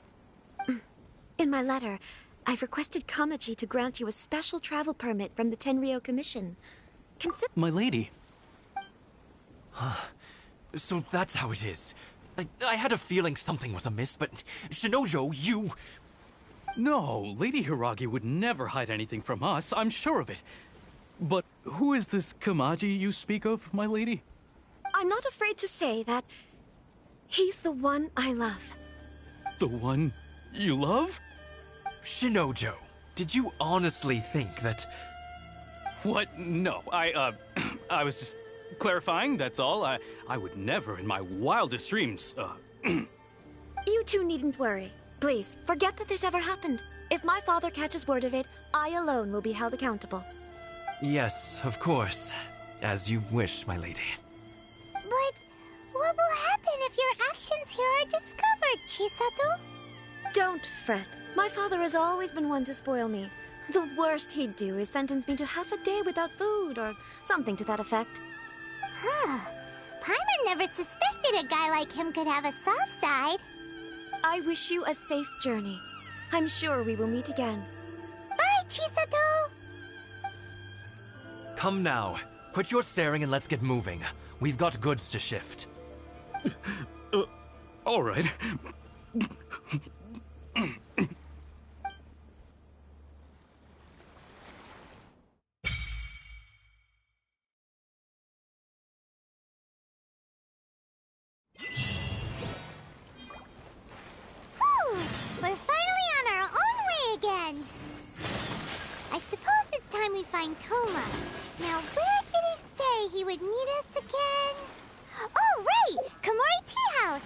F: In my letter, I've requested Kamaji to grant you a special travel permit from the Tenryou Commission.
O: My lady.
J: So that's how it is. I had a feeling something was amiss, but Shinojo, you...
O: No, Lady Hiragi would never hide anything from us, I'm sure of it. But who is this Kamaji you speak of, my lady?
F: I'm not afraid to say that he's the one I love.
O: The one you love?
J: Shinojo, did you honestly think that...
O: What? No, I was just clarifying, that's all. I would never in my wildest dreams,
F: You two needn't worry. Please, forget that this ever happened. If my father catches word of it, I alone will be held accountable.
J: Yes, of course. As you wish, my lady.
C: But what will happen if your actions here are discovered, Chisato?
F: Don't fret. My father has always been one to spoil me. The worst he'd do is sentence me to half a day without food, or something to that effect.
C: Huh. Paimon never suspected a guy like him could have a soft side.
F: I wish you a safe journey. I'm sure we will meet again.
C: Bye, Chisato!
J: Come now. Quit your staring and let's get moving. We've got goods to shift.
O: All right.
C: We're finally on our own way again! and Toma. Now, where did he say he would meet us again? Oh, right! Komori Tea House!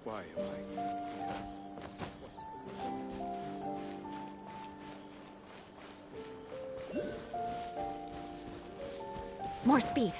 P: Why am I even here? What's the point?
A: More speed.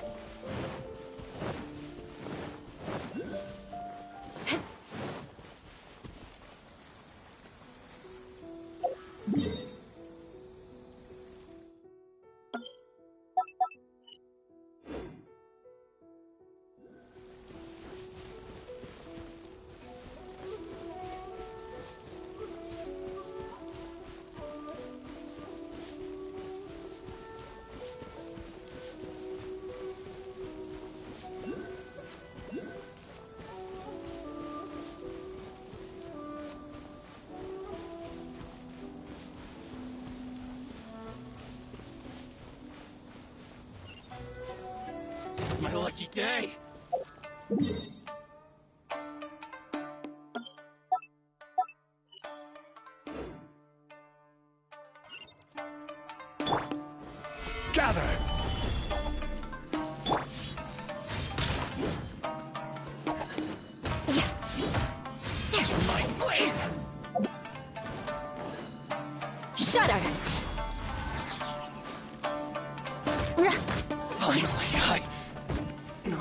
K: It's my lucky day!
P: Gather!
K: My blade!
A: Shudder!
K: Finally, No.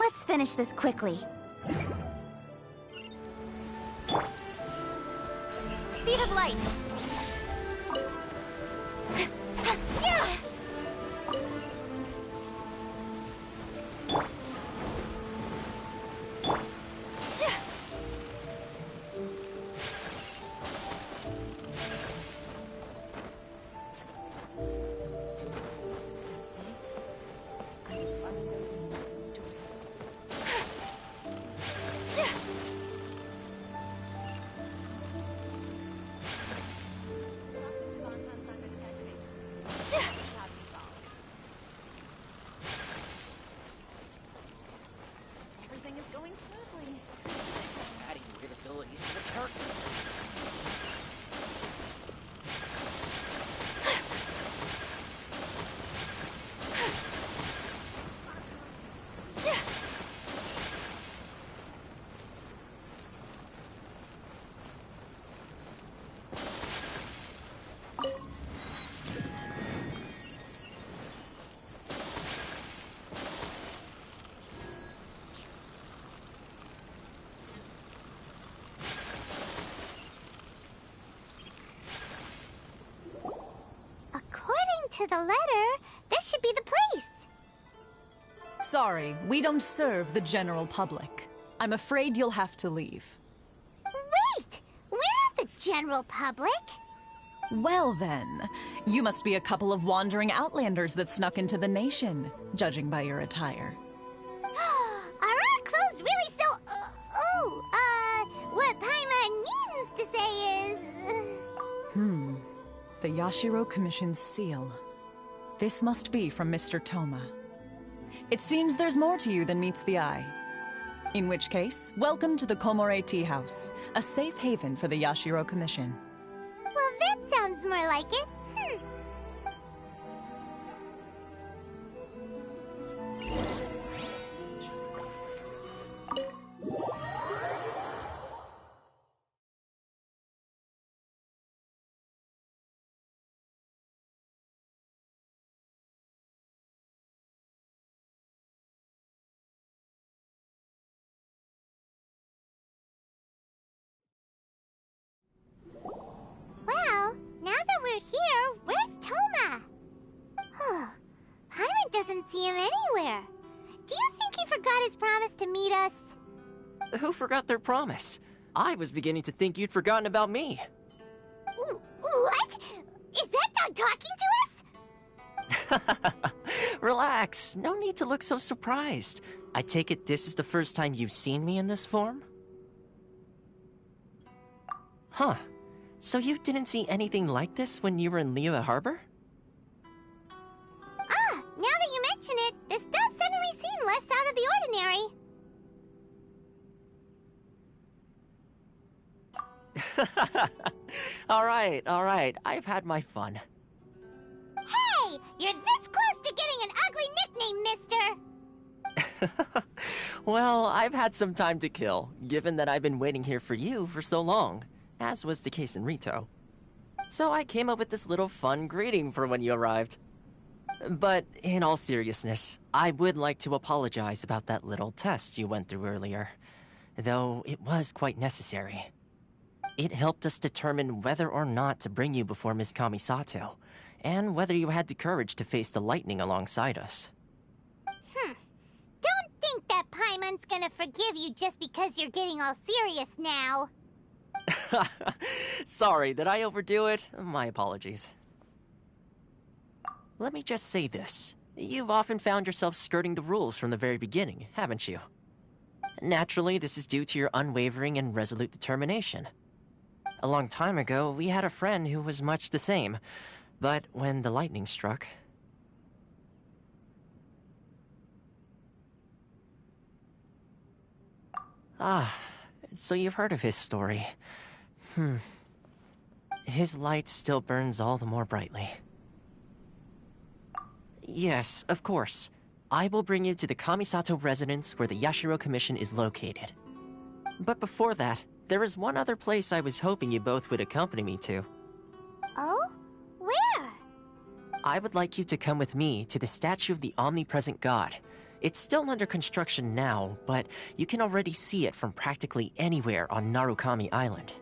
C: Let's finish this quickly. Speed of light!
Q: Everything is going smoothly.
E: Adding weird
C: to the letter, this should be the place.
Q: Sorry, we don't serve the general public. I'm afraid you'll have to leave.
C: Wait! We're not the general public.
Q: Well then, you must be a couple of wandering outlanders that snuck into the nation, judging by your attire.
C: Are our clothes really so... what Paimon means to say is...
Q: The Yashiro Commission's seal. This must be from Mr. Toma. It seems there's more to you than meets the eye. In which case, welcome to the Komore Tea House, a safe haven for the Yashiro Commission.
C: Well, that sounds more like it. Well, now that we're here, where's Toma? Paimon doesn't see him anywhere. Do you think he forgot his promise to meet us?
E: Who forgot their promise? I was beginning to think you'd forgotten about me.
C: What? Is that dog talking to us?
E: Relax. No need to look so surprised. I take it this is the first time you've seen me in this form? Huh. So you didn't see anything like this when you were in Liyue Harbor?
C: Now that you mention it, this does suddenly seem less out of the ordinary.
E: Alright. I've had my fun.
C: Hey! You're this close to getting an ugly nickname, mister!
E: Well, I've had some time to kill, given that I've been waiting here for you for so long, as was the case in Rito. So I came up with this little fun greeting for when you arrived. But in all seriousness, I would like to apologize about that little test you went through earlier, though it was quite necessary. It helped us determine whether or not to bring you before Ms. Kamisato, and whether you had the courage to face the lightning alongside us.
C: Don't think that Paimon's gonna forgive you just because you're getting all serious now.
E: Sorry, did I overdo it? My apologies. Let me just say this. You've often found yourself skirting the rules from the very beginning, haven't you? Naturally, this is due to your unwavering and resolute determination. A long time ago, we had a friend who was much the same, but when the lightning struck... so you've heard of his story. His light still burns all the more brightly. Yes, of course. I will bring you to the Kamisato residence where the Yashiro Commission is located. But before that, there is one other place I was hoping you both would accompany me to.
C: Oh? Where?
E: I would like you to come with me to the statue of the omnipresent god. It's still under construction now, but you can already see it from practically anywhere on Narukami Island.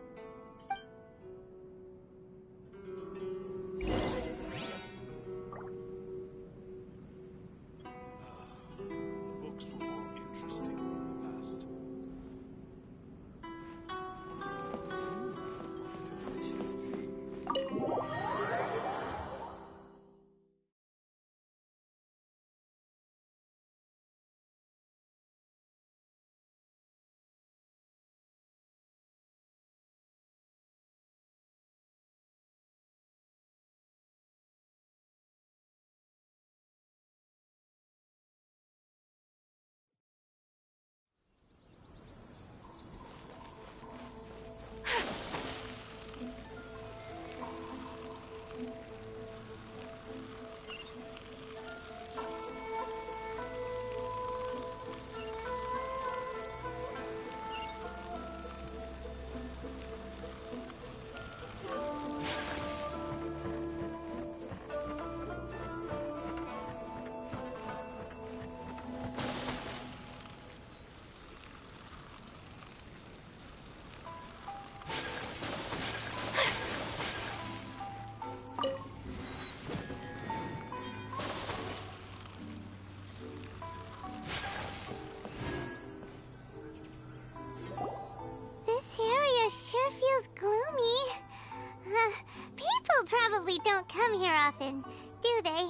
C: come here often, do they?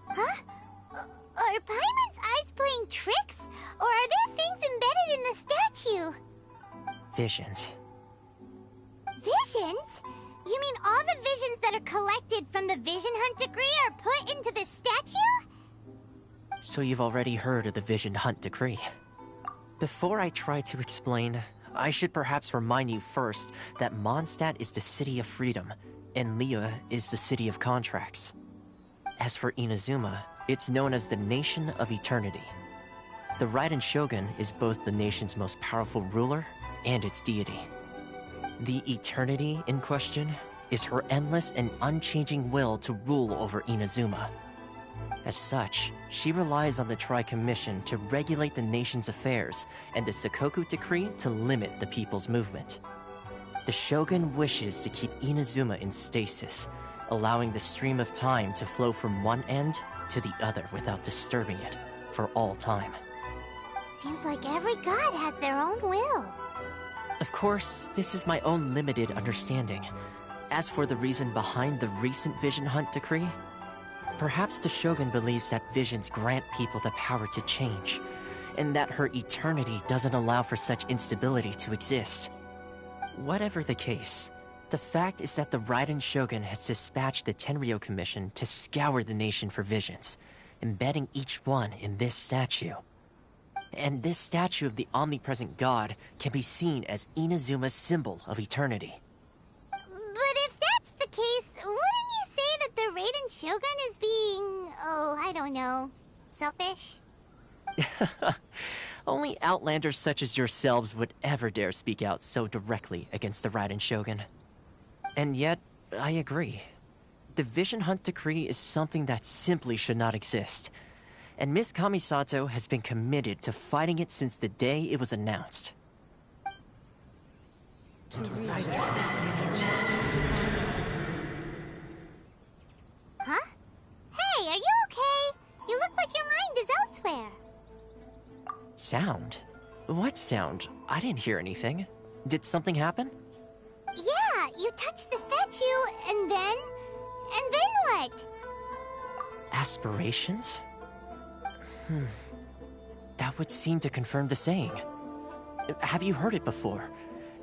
C: Huh? Are Paimon's eyes playing tricks? Or are there things embedded in the statue?
E: Visions.
C: Visions? You mean all the visions that are collected from the Vision Hunt decree are put into the statue?
E: So you've already heard of the Vision Hunt decree. Before I try to explain, I should perhaps remind you first that Mondstadt is the city of freedom, and Liyue is the city of contracts. As for Inazuma, it's known as the Nation of Eternity. The Raiden Shogun is both the nation's most powerful ruler and its deity. The Eternity in question is her endless and unchanging will to rule over Inazuma. As such, she relies on the Tri-Commission to regulate the nation's affairs and the Sakoku Decree to limit the people's movement. The Shogun wishes to keep Inazuma in stasis, allowing the stream of time to flow from one end to the other without disturbing it for all time.
C: Seems like every god has their own will.
E: Of course, this is my own limited understanding. As for the reason behind the recent Vision Hunt decree, perhaps the Shogun believes that visions grant people the power to change, and that her eternity doesn't allow for such instability to exist. Whatever the case, the fact is that the Raiden Shogun has dispatched the Tenryou Commission to scour the nation for visions, embedding each one in this statue. And this statue of the omnipresent god can be seen as Inazuma's symbol of eternity.
C: But if that's the case, wouldn't you say that the Raiden Shogun is being, I don't know, selfish?
E: Only outlanders such as yourselves would ever dare speak out so directly against the Raiden Shogun. And yet, I agree. The Vision Hunt decree is something that simply should not exist. And Miss Kamisato has been committed to fighting it since the day it was announced.
C: Huh? Hey, are you okay? You look like your mind is elsewhere.
E: Sound? What sound? I didn't hear anything. Did something happen?
C: Yeah, you touched the statue, and then what?
E: Aspirations? That would seem to confirm the saying. Have you heard it before?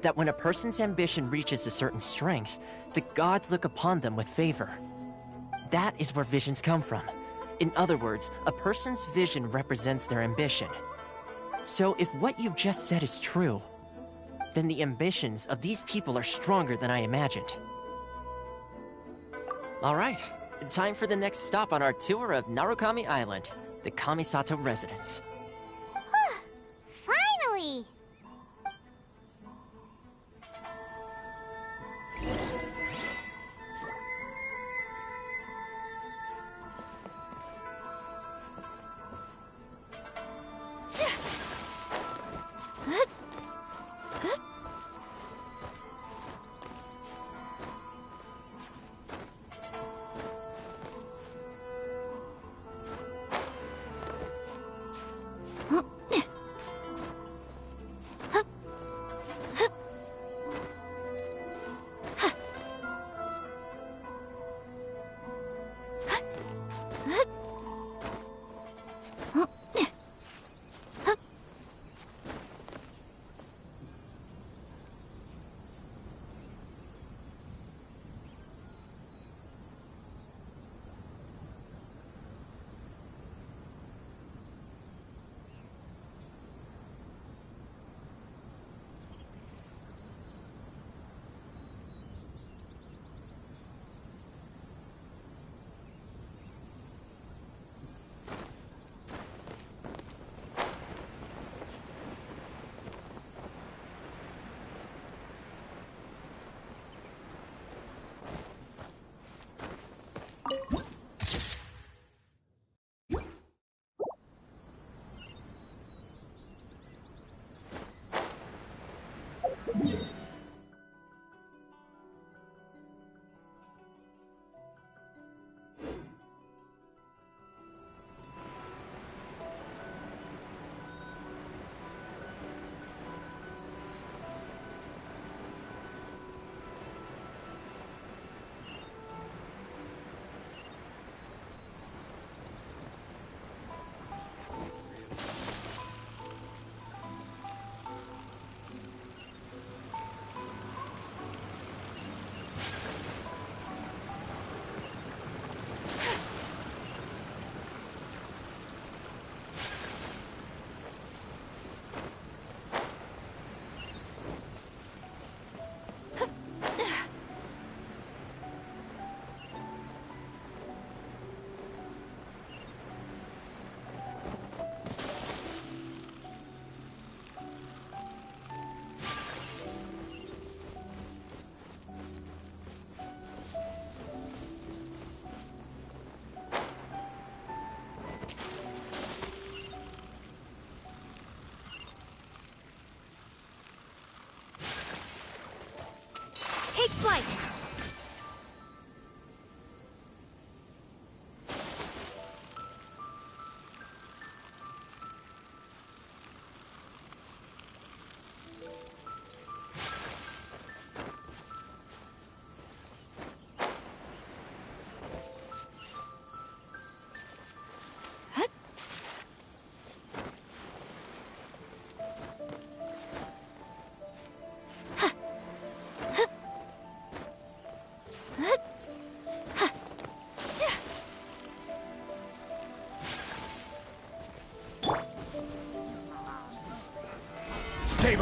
E: That when a person's ambition reaches a certain strength, the gods look upon them with favor. That is where visions come from. In other words, a person's vision represents their ambition. So if what you just said is true, then the ambitions of these people are stronger than I imagined. Alright, time for the next stop on our tour of Narukami Island, the Kamisato residence.
C: Finally!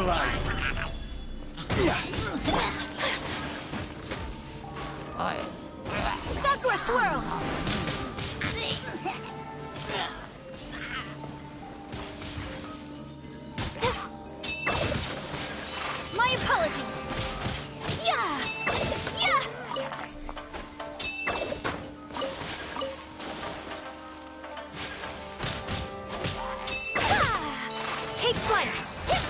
P: Stabilize!
C: Sakura Swirl! My apologies! Yeah! Yeah! Take flight! Yeah!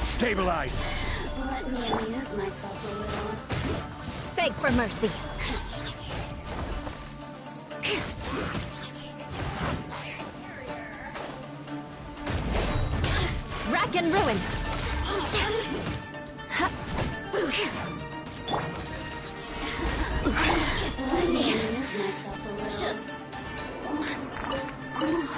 P: Stabilize!
C: Let me amuse myself a little. Beg for mercy. Rack and ruin. Let me amuse myself a little. Just once more.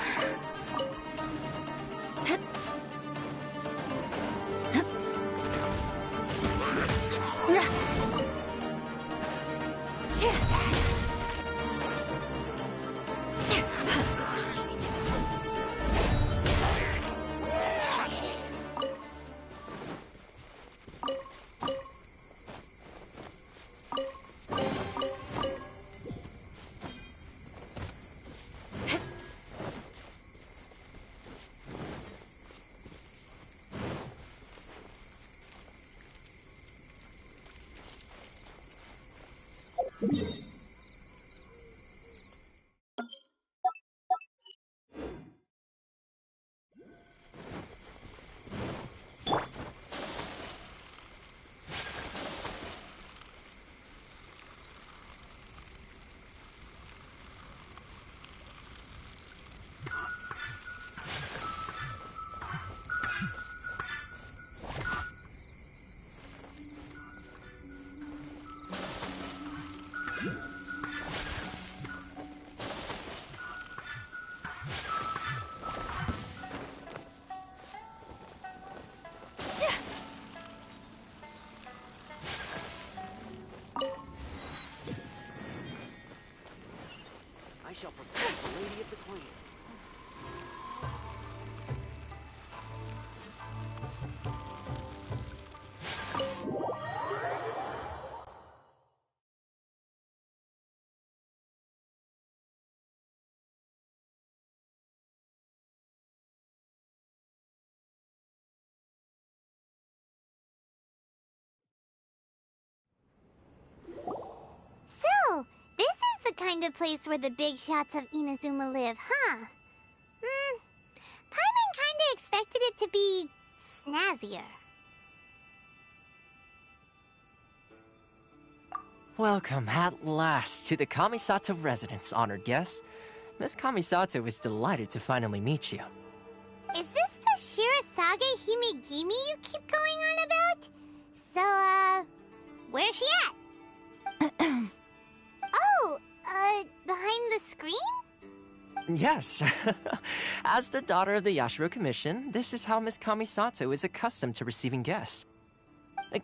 M: I shall protect the Lady of the Clan.
C: So, this is the kind of place where the big shots of Inazuma live, huh? Paimon kinda expected it to be snazzier.
E: Welcome at last to the Kamisato residence, honored guests. Miss Kamisato is delighted to finally meet you.
C: Is this the Shirazage Himegimi you keep going on about? So, where's she at? Behind the screen?
E: Yes. As the daughter of the Yashiro Commission, this is how Miss Kamisato is accustomed to receiving guests.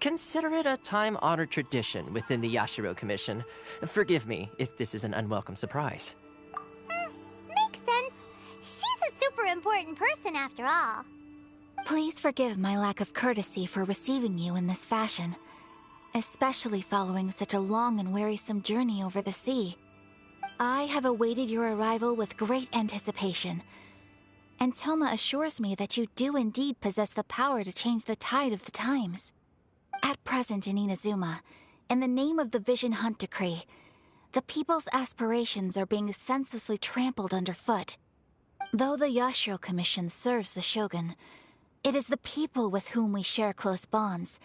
E: Consider it a time-honored tradition within the Yashiro Commission. Forgive me if this is an unwelcome surprise.
C: Makes sense. She's a super important person after all.
A: Please forgive my lack of courtesy for receiving you in this fashion, especially following such a long and wearisome journey over the sea. I have awaited your arrival with great anticipation. And Toma assures me that you do indeed possess the power to change the tide of the times. At present in Inazuma, in the name of the Vision Hunt Decree, the people's aspirations are being senselessly trampled underfoot. Though the Yashiro Commission serves the Shogun, it is the people with whom we share close bonds,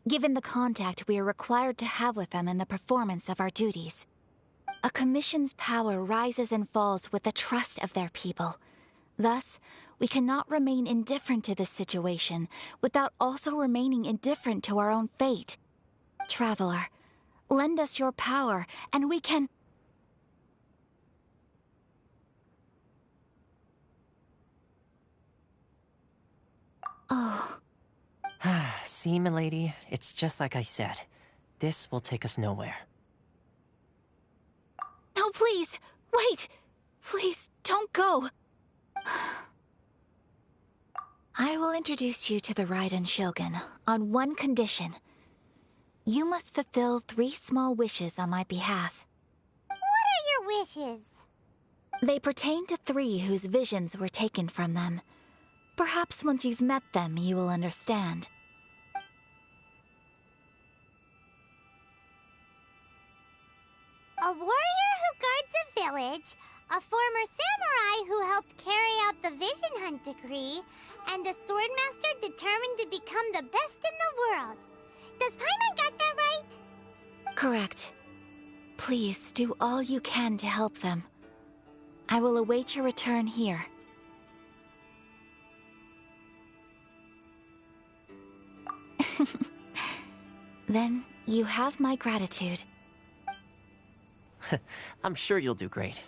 A: given the contact we are required to have with them in the performance of our duties. A commission's power rises and falls with the trust of their people. Thus, we cannot remain indifferent to this situation without also remaining indifferent to our own fate. Traveler, lend us your power, and we can... Oh.
E: See, milady, it's just like I said. This will take us nowhere.
A: No, please! Wait! Please, don't go! I will introduce you to the Raiden Shogun on one condition. You must fulfill 3 small wishes on my behalf.
C: What are your wishes?
A: They pertain to 3 whose visions were taken from them. Perhaps once you've met them, you will understand.
C: A warrior who guards a village, a former samurai who helped carry out the Vision Hunt Decree, and a swordmaster determined to become the best in the world. Does Paimon got that right?
A: Correct. Please do all you can to help them. I will await your return here. Then you have my gratitude.
E: I'm sure you'll do great.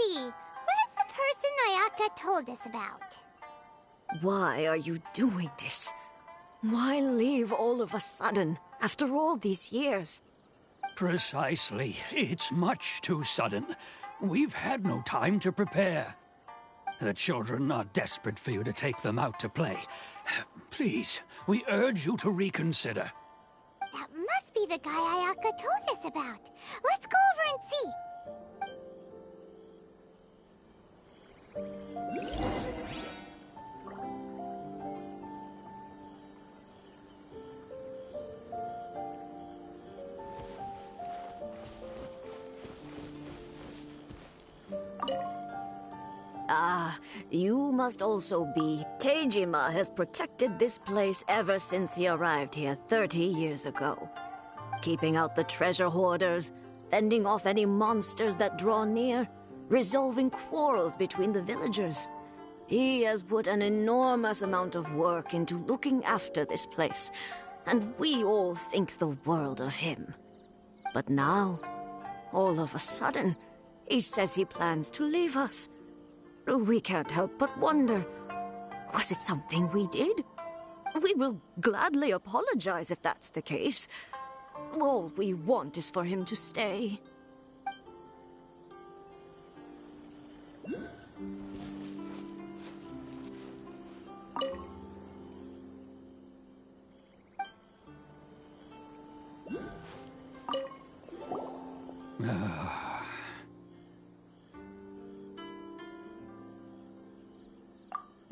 C: Where's the person Ayaka told us about?
F: Why are you doing this? Why leave all of a sudden, after all these years?
K: Precisely. It's much too sudden. We've had no time to prepare. The children are desperate for you to take them out to play. Please, we urge you to reconsider.
C: That must be the guy Ayaka told us about. Let's go over and see.
R: you must also be. Tejima has protected this place ever since he arrived here 30 years ago. Keeping out the treasure hoarders, fending off any monsters that draw near, resolving quarrels between the villagers. He has put an enormous amount of work into looking after this place, and we all think the world of him. But now, all of a sudden, he says he plans to leave us. We can't help but wonder, was it something we did? We will gladly apologize if that's the case. All we want is for him to stay.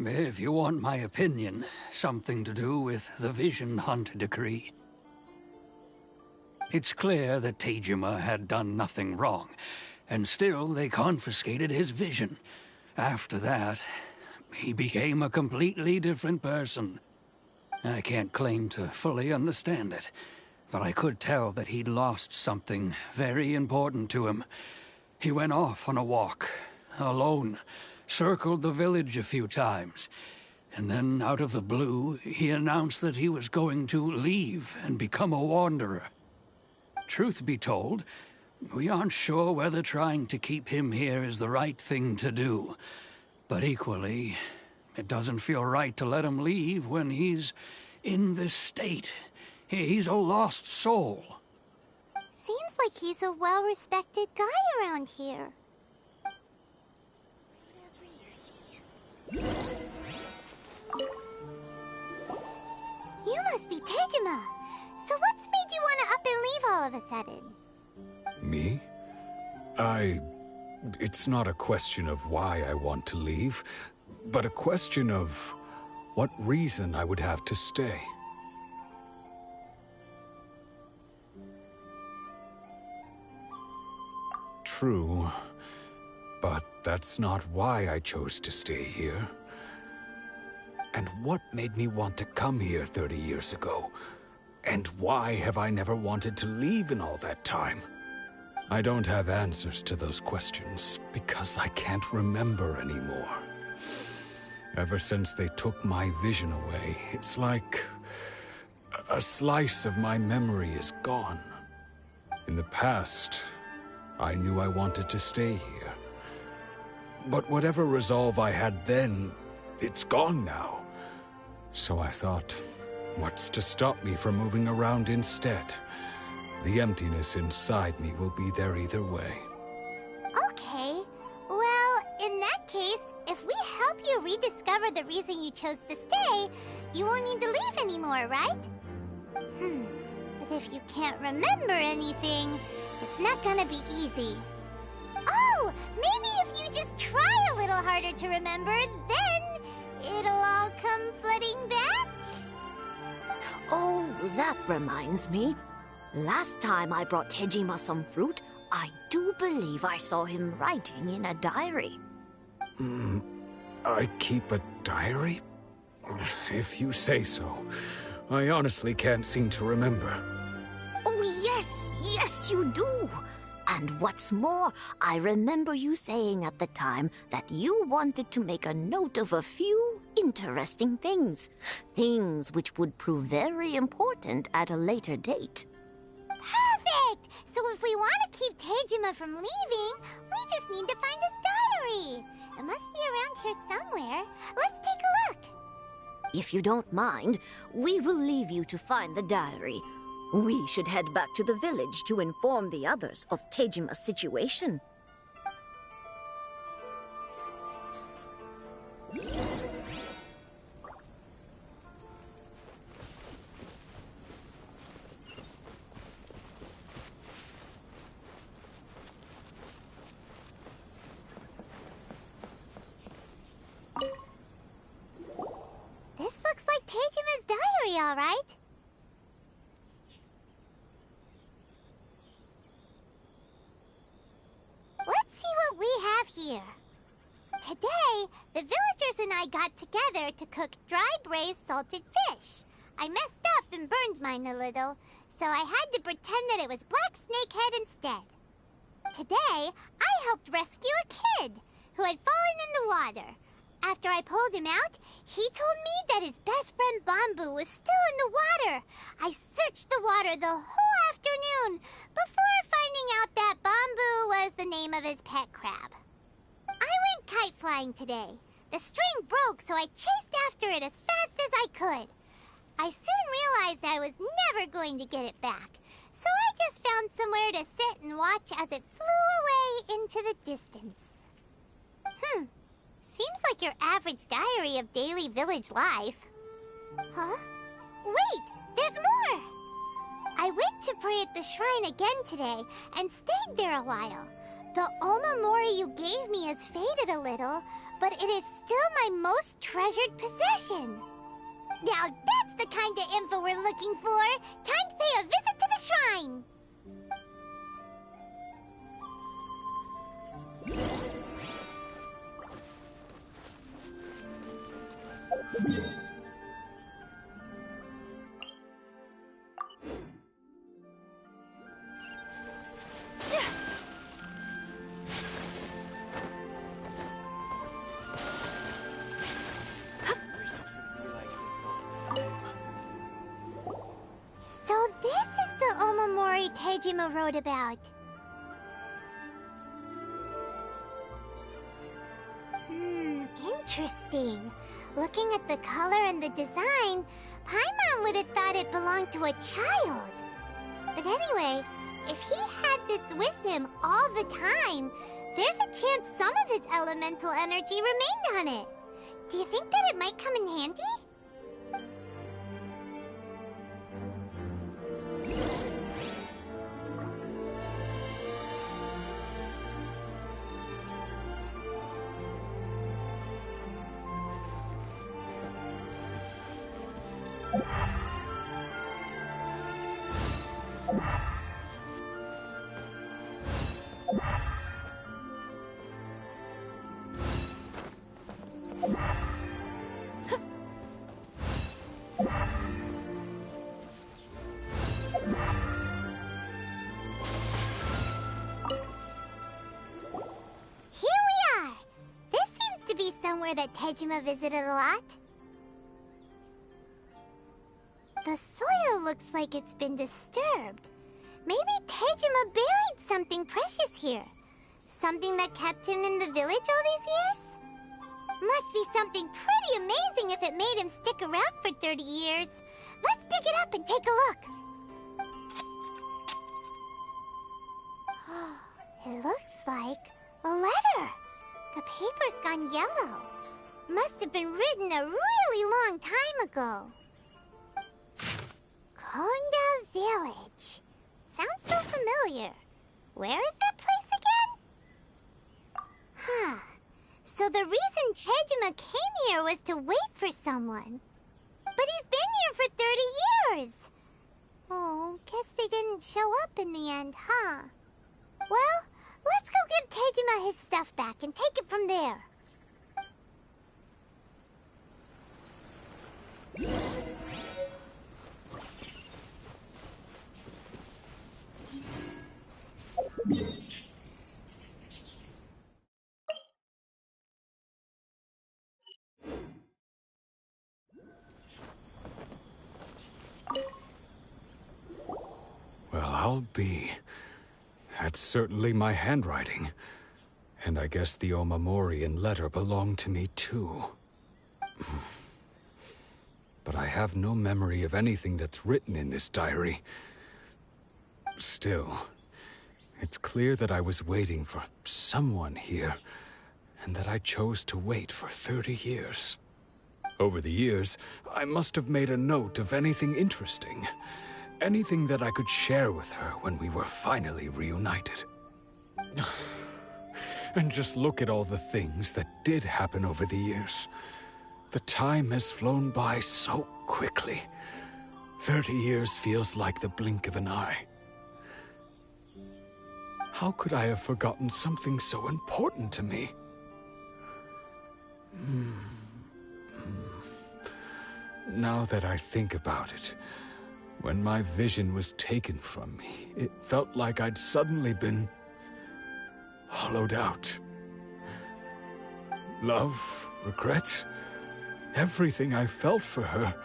K: If you want my opinion, something to do with the Vision Hunt decree. It's clear that Tejima had done nothing wrong, and still they confiscated his vision. After that, he became a completely different person. I can't claim to fully understand it, but I could tell that he'd lost something very important to him. He went off on a walk, alone, circled the village a few times, and then out of the blue, he announced that he was going to leave and become a wanderer. Truth be told, we aren't sure whether trying to keep him here is the right thing to do. But equally, it doesn't feel right to let him leave when he's in this state. He's a lost soul.
C: Seems like he's a well-respected guy around here. You must be Tejima. So what's made you want to up and leave all of a sudden?
S: Me? It's not a question of why I want to leave, but a question of what reason I would have to stay. True, but that's not why I chose to stay here. And what made me want to come here 30 years ago? And why have I never wanted to leave in all that time? I don't have answers to those questions because I can't remember anymore. Ever since they took my vision away, it's like a slice of my memory is gone. In the past, I knew I wanted to stay here. But whatever resolve I had then, it's gone now. So I thought, what's to stop me from moving around instead? The emptiness inside me will be there either way.
C: Okay. Well, in that case, if we help you rediscover the reason you chose to stay, you won't need to leave anymore, right? But if you can't remember anything, it's not gonna be easy. Oh, maybe if you just try a little harder to remember, then it'll all come flooding back?
R: Oh, that reminds me. Last time I brought Tejima some fruit, I do believe I saw him writing in a diary.
S: I keep a diary? If you say so. I honestly can't seem to remember.
R: Oh, yes, you do. And what's more, I remember you saying at the time that you wanted to make a note of a few interesting things. Things which would prove very important at a later date.
C: Perfect! So if we want to keep Tejima from leaving, we just need to find his diary. It must be around here somewhere. Let's take a look.
R: If you don't mind, we will leave you to find the diary. We should head back to the village to inform the others of Tejima's situation.
C: This looks like Tejima's diary, all right. Let's see what we have here. Today, The villagers and I got together to cook dry braised salted fish. I messed up and burned mine a little, so I had to pretend that it was black snakehead instead. Today, I helped rescue a kid who had fallen in the water. After I pulled him out, he told me that his best friend Bamboo was still in the water. I searched the water the whole afternoon before finding out that Bamboo was the name of his pet crab. I went kite flying today. The string broke, so I chased after it as fast as I could. I soon realized I was never going to get it back, so I just found somewhere to sit and watch as it flew away into the distance. Seems like your average diary of daily village life. Huh? Wait! There's more! I went to pray at the shrine again today and stayed there a while. The Omamori you gave me has faded a little, but it is still my most treasured possession. Now that's the kind of info we're looking for! Time to pay a visit to the shrine! So this is the Omamori Tejima wrote about. Interesting. Looking at the color and the design, Paimon would have thought it belonged to a child. But anyway, if he had this with him all the time, there's a chance some of his elemental energy remained on it. Do you think that it might come in handy? Somewhere that Tejima visited a lot. The soil looks like it's been disturbed. Maybe Tejima buried something precious here. Something that kept him in the village all these years? Must be something pretty amazing if it made him stick around for 30 years. Let's dig it up and take a look. It looks like a letter. The paper's gone yellow. Must have been written a really long time ago. Konda Village. Sounds so familiar. Where is that place again? Huh. So the reason Tejima came here was to wait for someone. But he's been here for 30 years. Oh, guess they didn't show up in the end, huh? Well, let's go give Tejima his stuff back and take it from there.
S: Well, I'll be. That's certainly my handwriting. And I guess the Omamorian letter belonged to me too. But I have no memory of anything that's written in this diary. Still, it's clear that I was waiting for someone here, and that I chose to wait for 30 years. Over the years, I must have made a note of anything interesting. Anything that I could share with her when we were finally reunited. And just look at all the things that did happen over the years. The time has flown by so quickly. 30 years feels like the blink of an eye. How could I have forgotten something so important to me? Now that I think about it, when my vision was taken from me, it felt like I'd suddenly been hollowed out. Love, regret, everything I felt for her,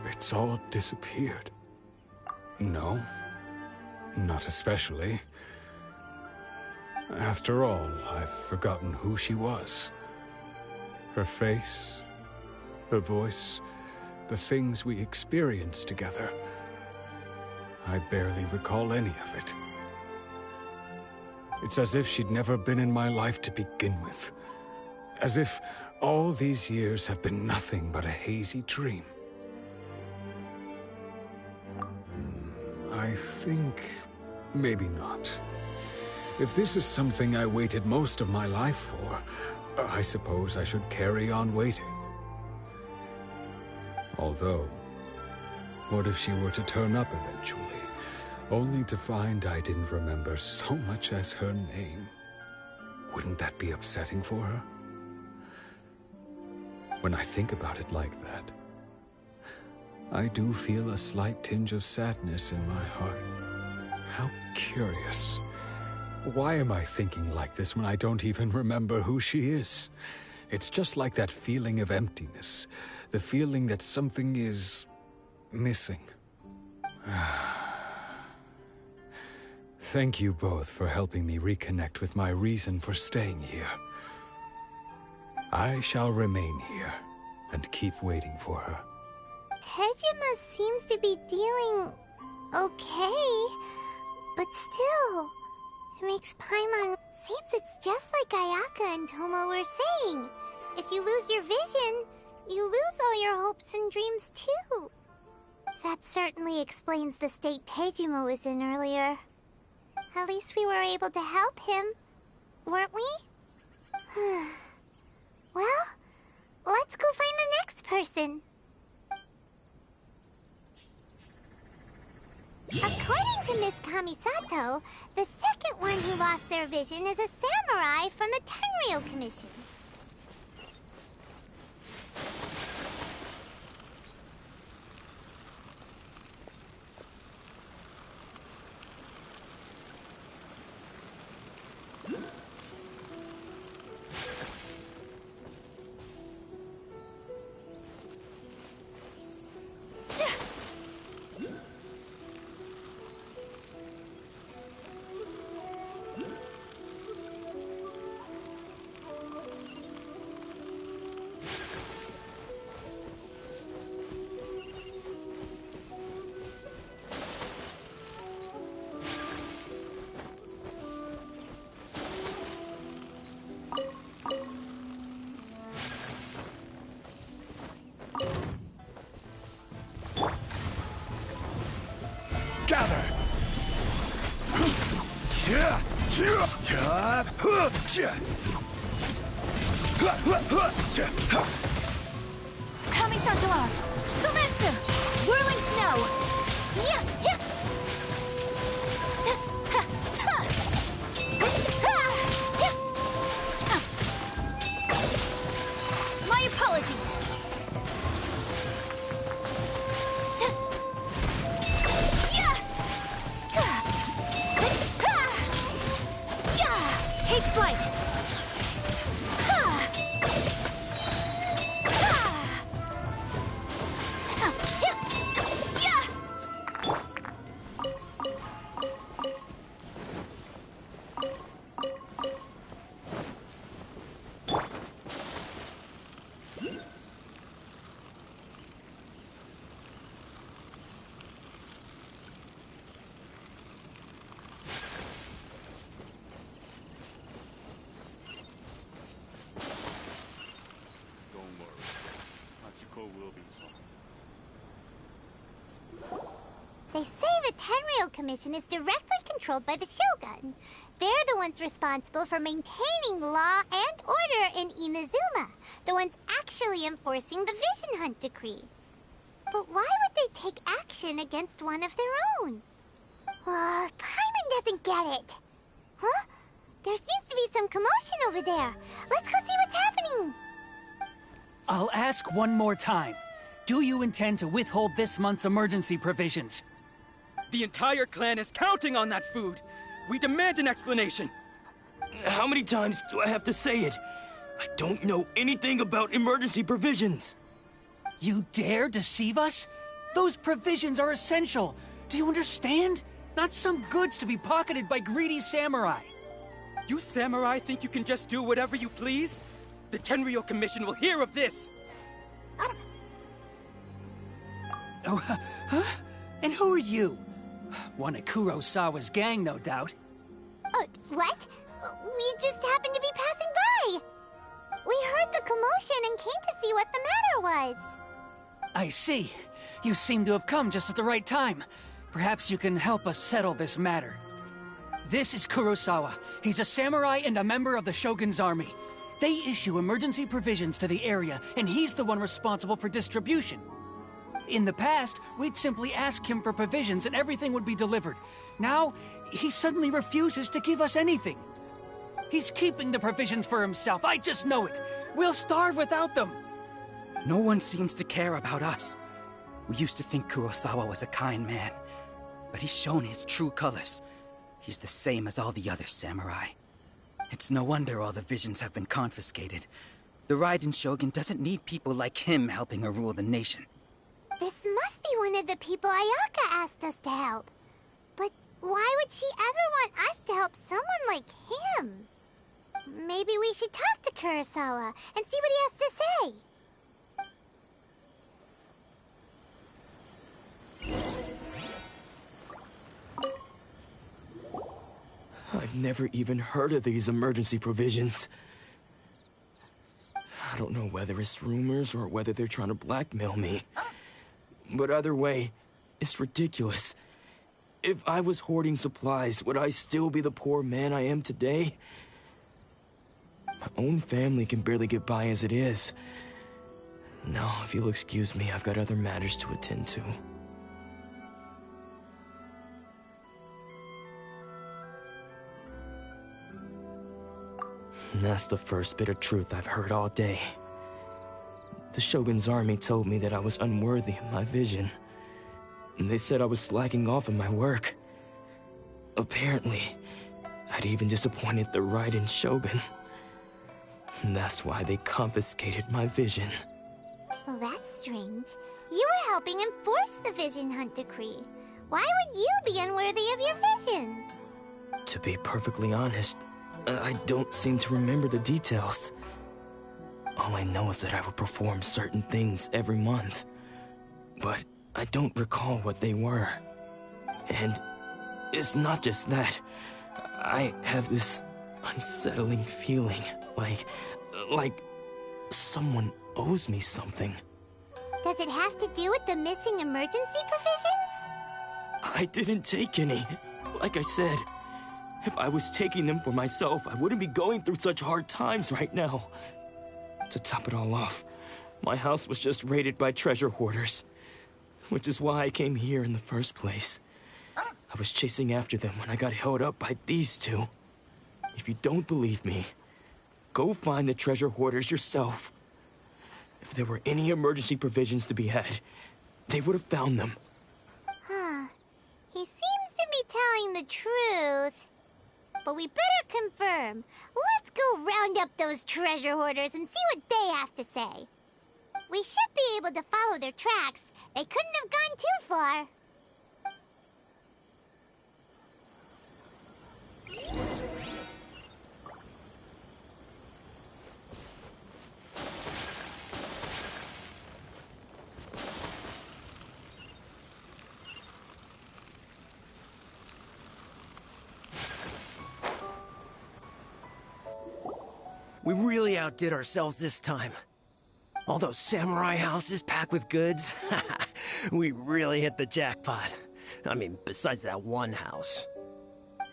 S: it's all disappeared. No, not especially. After all, I've forgotten who she was. Her face, her voice, the things we experienced together. I barely recall any of it. It's as if she'd never been in my life to begin with. As if all these years have been nothing but a hazy dream. I think maybe not. If this is something I waited most of my life for, I suppose I should carry on waiting. Although, what if she were to turn up eventually, only to find I didn't remember so much as her name? Wouldn't that be upsetting for her? When I think about it like that, I do feel a slight tinge of sadness in my heart. How curious. Why am I thinking like this when I don't even remember who she is? It's just like that feeling of emptiness. The feeling that something is missing. Thank you both for helping me reconnect with my reason for staying here. I shall remain here and keep waiting for her.
C: Tejima seems to be dealing okay, but still, it makes Paimon... Seems it's just like Ayaka and Toma were saying. If you lose your vision, you lose all your hopes and dreams too. That certainly explains the state Tejima was in earlier. At least we were able to help him, weren't we? Well, let's go find the next person. According to Miss Kamisato, the second one who lost their vision is a samurai from the Tenryou Commission.
A: Kamisato out! Sumetsu! Whirling snow! Yeah, yeah. My apologies! Take flight! They say the Tenryou Commission is directly controlled by the Shogun. They're the ones responsible for maintaining law and order in Inazuma. The ones actually enforcing the Vision Hunt decree. But why would they take action against one of their own? Paimon doesn't get it. Huh? There seems to be some commotion over there. Let's go see what's happening.
K: I'll ask one more time. Do you intend to withhold this month's emergency provisions?
T: The entire clan is counting on that food. We demand an explanation.
U: How many times do I have to say it? I don't know anything about emergency provisions.
K: You dare deceive us? Those provisions are essential. Do you understand? Not some goods to be pocketed by greedy samurai.
T: You samurai think you can just do whatever you please? The Tenryou Commission will hear of this!
K: Oh, huh? And who are you? One of Kurosawa's gang, no doubt.
C: What? We just happened to be passing by. We heard the commotion and came to see what the matter was.
K: I see. You seem to have come just at the right time. Perhaps you can help us settle this matter. This is Kurosawa. He's a samurai and a member of the Shogun's army. They issue emergency provisions to the area, and he's the one responsible for distribution. In the past, we'd simply ask him for provisions and everything would be delivered. Now, he suddenly refuses to give us anything. He's keeping the provisions for himself, I just know it. We'll starve without them.
T: No one seems to care about us. We used to think Kurosawa was a kind man, but he's shown his true colors. He's the same as all the other samurai. It's no wonder all the visions have been confiscated. The Raiden Shogun doesn't need people like him helping her rule the nation.
C: This must be one of the people Ayaka asked us to help. But why would she ever want us to help someone like him? Maybe we should talk to Kurosawa and see what he has to say.
U: I've never even heard of these emergency provisions. I don't know whether it's rumors or whether they're trying to blackmail me. But either way, it's ridiculous. If I was hoarding supplies, would I still be the poor man I am today? My own family can barely get by as it is. Now, if you'll excuse me, I've got other matters to attend to. And that's the first bit of truth I've heard all day. The Shogun's army told me that I was unworthy of my vision. And they said I was slacking off in my work. Apparently, I'd even disappointed the Raiden Shogun. And that's why they confiscated my vision.
C: Well, that's strange. You were helping enforce the Vision Hunt Decree. Why would you be unworthy of your vision?
U: To be perfectly honest, I don't seem to remember the details. All I know is that I would perform certain things every month. But I don't recall what they were. And it's not just that. I have this unsettling feeling, like someone owes me something.
C: Does it have to do with the missing emergency provisions?
U: I didn't take any. Like I said, if I was taking them for myself, I wouldn't be going through such hard times right now. To top it all off, my house was just raided by treasure hoarders. Which is why I came here in the first place. I was chasing after them when I got held up by these two. If you don't believe me, go find the treasure hoarders yourself. If there were any emergency provisions to be had, they would have found them.
C: Huh. He seems to be telling the truth. But we better confirm. Let's go round up those treasure hoarders and see what they have to say. We should be able to follow their tracks. They couldn't have gone too far.
V: We really outdid ourselves this time. All those samurai houses packed with goods. We really hit the jackpot. I mean, besides that one house.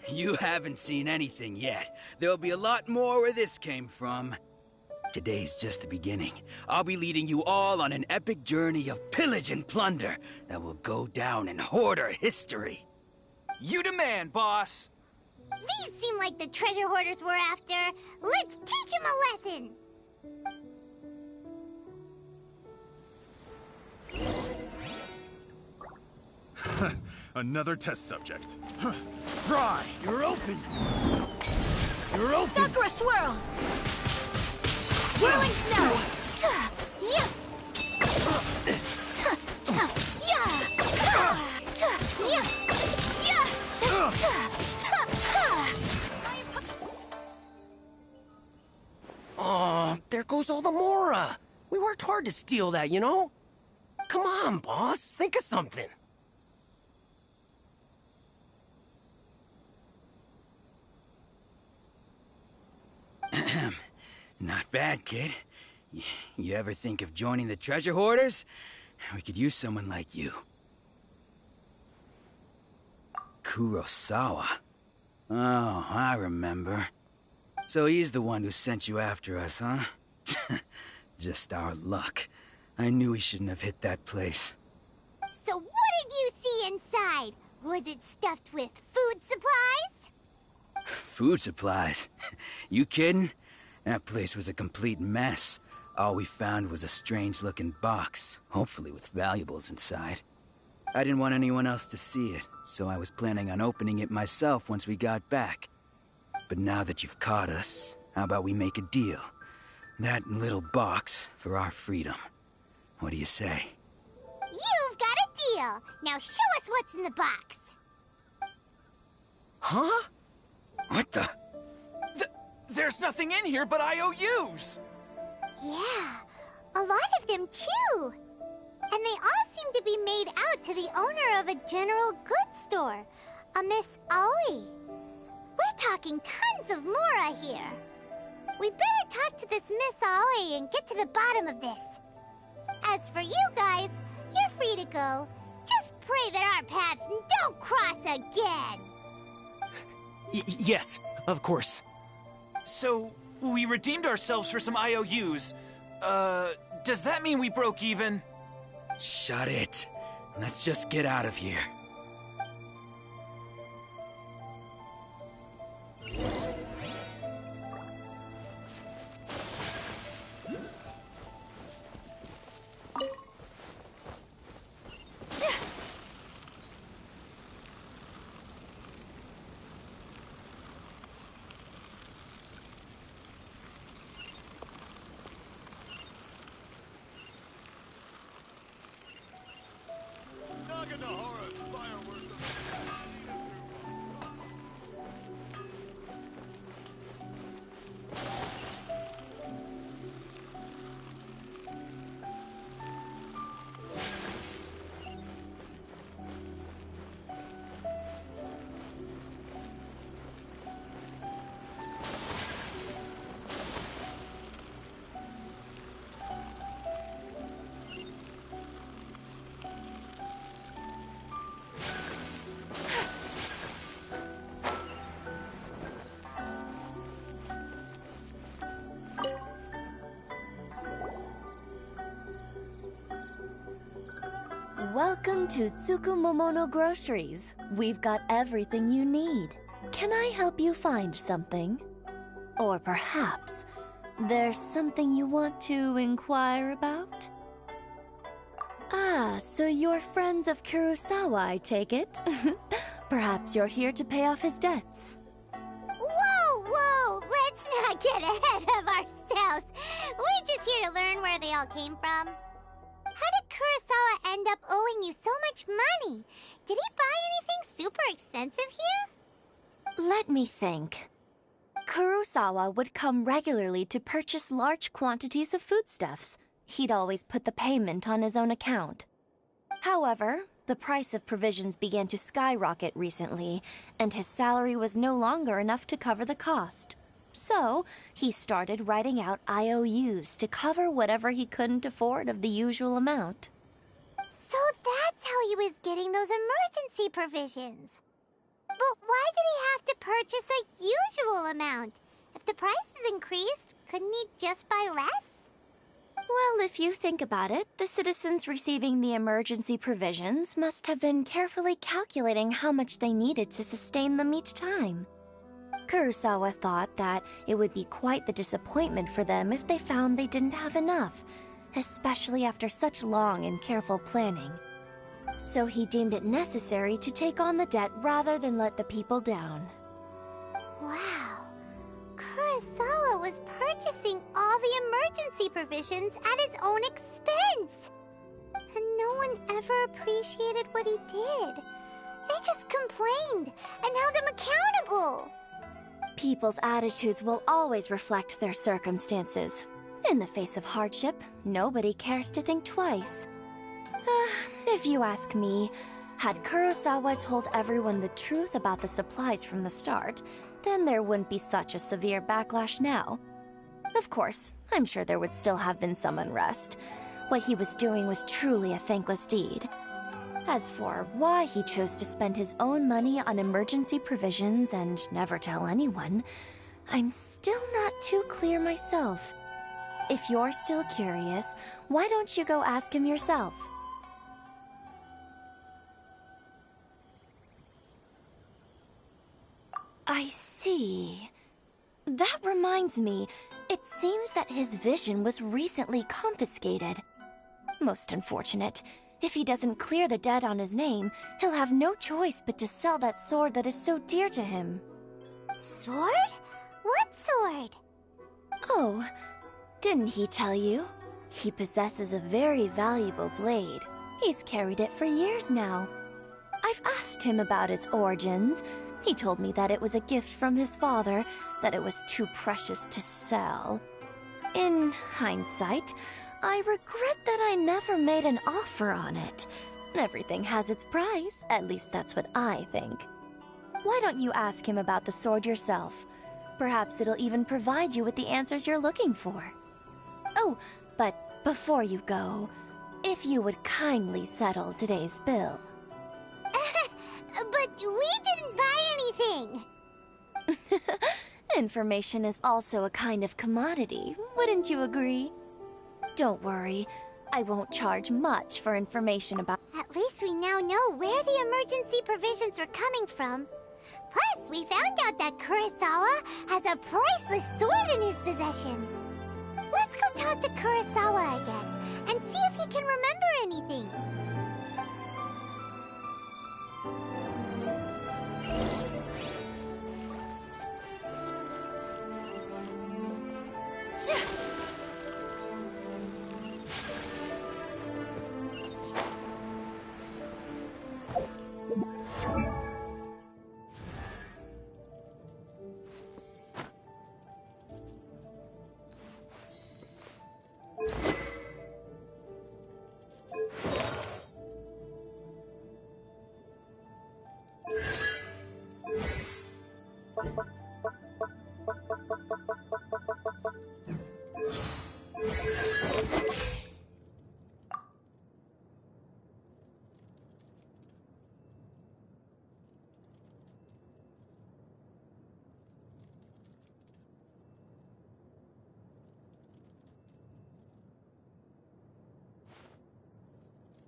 K: You haven't seen anything yet. There'll be a lot more where this came from. Today's just the beginning. I'll be leading you all on an epic journey of pillage and plunder that will go down in hoarder history.
T: You demand, boss!
C: These seem like the treasure hoarders we're after. Let's teach them a lesson!
B: Another test subject. Fry!
T: You're open! You're open!
A: Sakura swirl! Whirling snow! Yeah!
V: Oh, there goes all the Mora. We worked hard to steal that, you know? Come on, boss. Think of something.
T: Not bad, kid. You ever think of joining the treasure hoarders? We could use someone like you. Kurosawa. Oh, I remember. So he's the one who sent you after us, huh? Just our luck. I knew he shouldn't have hit that place.
C: So what did you see inside? Was it stuffed with food supplies?
T: Food supplies? You kidding? That place was a complete mess. All we found was a strange-looking box, hopefully with valuables inside. I didn't want anyone else to see it, so I was planning on opening it myself once we got back. But now that you've caught us, how about we make a deal? That little box for our freedom. What do you say?
C: You've got a deal! Now show us what's in the box!
V: Huh?
T: What the?
D: There's nothing in here but IOUs!
C: Yeah, a lot of them too! And they all seem to be made out to the owner of a general goods store, a Miss Aoi. We're talking tons of Mora here. We better talk to this Miss Aoi and get to the bottom of this. As for you guys, you're free to go. Just pray that our paths don't cross again.
D: Yes, of course. So, we redeemed ourselves for some IOUs. Does that mean we broke even?
T: Shut it. Let's just get out of here.
H: Welcome to Tsukumomono Groceries. We've got everything you need. Can I help you find something? Or perhaps there's something you want to inquire about? Ah, so you're friends of Kurosawa, I take it? Perhaps you're here to pay off his debts.
C: Whoa! Let's not get ahead of ourselves. We're just here to learn where they all came from. How did Kurosawa end up owing you so much money? Did he buy anything super expensive here?
H: Let me think. Kurosawa would come regularly to purchase large quantities of foodstuffs. He'd always put the payment on his own account. However, the price of provisions began to skyrocket recently, and his salary was no longer enough to cover the cost. So, he started writing out IOUs to cover whatever he couldn't afford of the usual amount.
C: So that's how he was getting those emergency provisions. But why did he have to purchase a usual amount? If the prices increased, couldn't he just buy less?
H: Well, if you think about it, the citizens receiving the emergency provisions must have been carefully calculating how much they needed to sustain them each time. Kurosawa thought that it would be quite the disappointment for them if they found they didn't have enough, especially after such long and careful planning. So he deemed it necessary to take on the debt rather than let the people down.
C: Wow. Kurosawa was purchasing all the emergency provisions at his own expense. And no one ever appreciated what he did. They just complained and held him accountable.
H: People's attitudes will always reflect their circumstances. In the face of hardship, nobody cares to think twice. If you ask me, had Kurosawa told everyone the truth about the supplies from the start, then there wouldn't be such a severe backlash now. Of course, I'm sure there would still have been some unrest. What he was doing was truly a thankless deed. As for why he chose to spend his own money on emergency provisions and never tell anyone, I'm still not too clear myself. If you're still curious, why don't you go ask him yourself? I see. That reminds me, it seems that his vision was recently confiscated. Most unfortunate. If he doesn't clear the debt on his name, he'll have no choice but to sell that sword that is so dear to him.
C: Sword? What sword?
H: Oh, didn't he tell you? He possesses a very valuable blade. He's carried it for years now. I've asked him about its origins. He told me that it was a gift from his father, that it was too precious to sell. In hindsight, I regret that I never made an offer on it. Everything has its price, at least that's what I think. Why don't you ask him about the sword yourself? Perhaps it'll even provide you with the answers you're looking for. Oh, but before you go, if you would kindly settle today's bill.
C: But we didn't buy anything!
H: Information is also a kind of commodity, wouldn't you agree? Don't worry, I won't charge much for information about—
C: At least we now know where the emergency provisions were coming from. Plus, we found out that Kurosawa has a priceless sword in his possession. Let's go talk to Kurosawa again, and see if he can remember anything.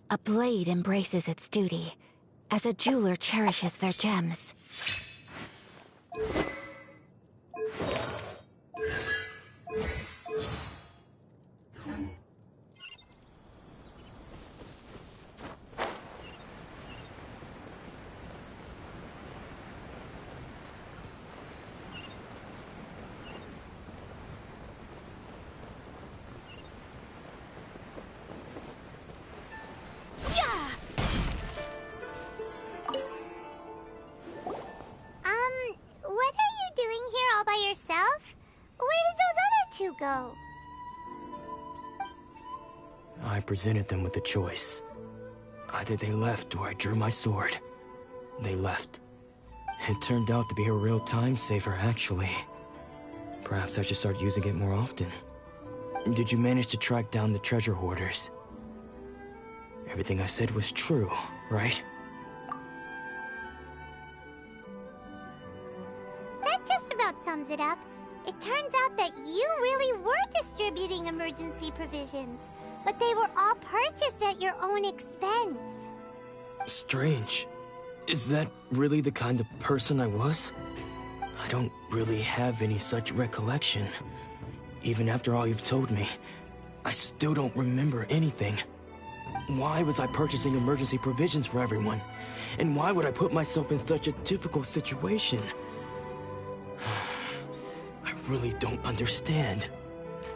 A: A blade embraces its duty, as a jeweler cherishes their gems.
C: What are you doing here all by yourself? Where did those other two go?
U: I presented them with a choice. Either they left or I drew my sword. They left. It turned out to be a real time saver, actually. Perhaps I should start using it more often. Did you manage to track down the treasure hoarders? Everything I said was true, right?
C: That just about sums it up. It turns out that you really were distributing emergency provisions, but they were all purchased at your own expense.
U: Strange. Is that really the kind of person I was? I don't really have any such recollection. Even after all you've told me, I still don't remember anything. Why was I purchasing emergency provisions for everyone? And why would I put myself in such a difficult situation? I really don't understand.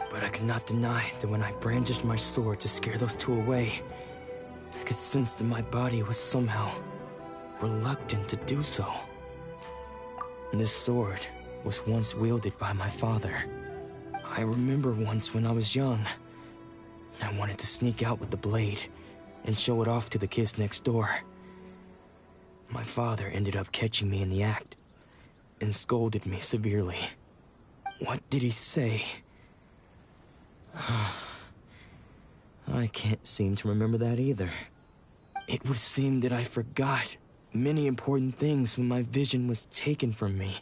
U: But I cannot deny that when I brandished my sword to scare those two away, I could sense that my body was somehow reluctant to do so. This sword was once wielded by my father. I remember once when I was young, I wanted to sneak out with the blade and show it off to the kids next door. My father ended up catching me in the act and scolded me severely. What did he say? I can't seem to remember that either. It would seem that I forgot many important things when my vision was taken from me.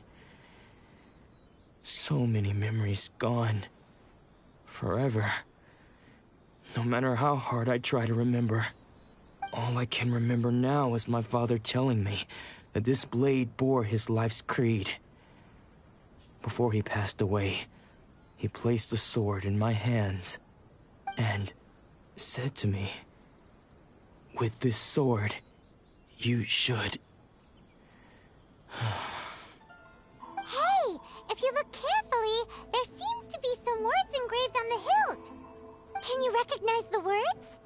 U: So many memories gone. Forever. No matter how hard I try to remember, all I can remember now is my father telling me that this blade bore his life's creed. Before he passed away, he placed the sword in my hands and said to me, "With this sword, you should..."
C: Hey! If you look carefully, there seems to be some words engraved on the hilt. Can you recognize the words?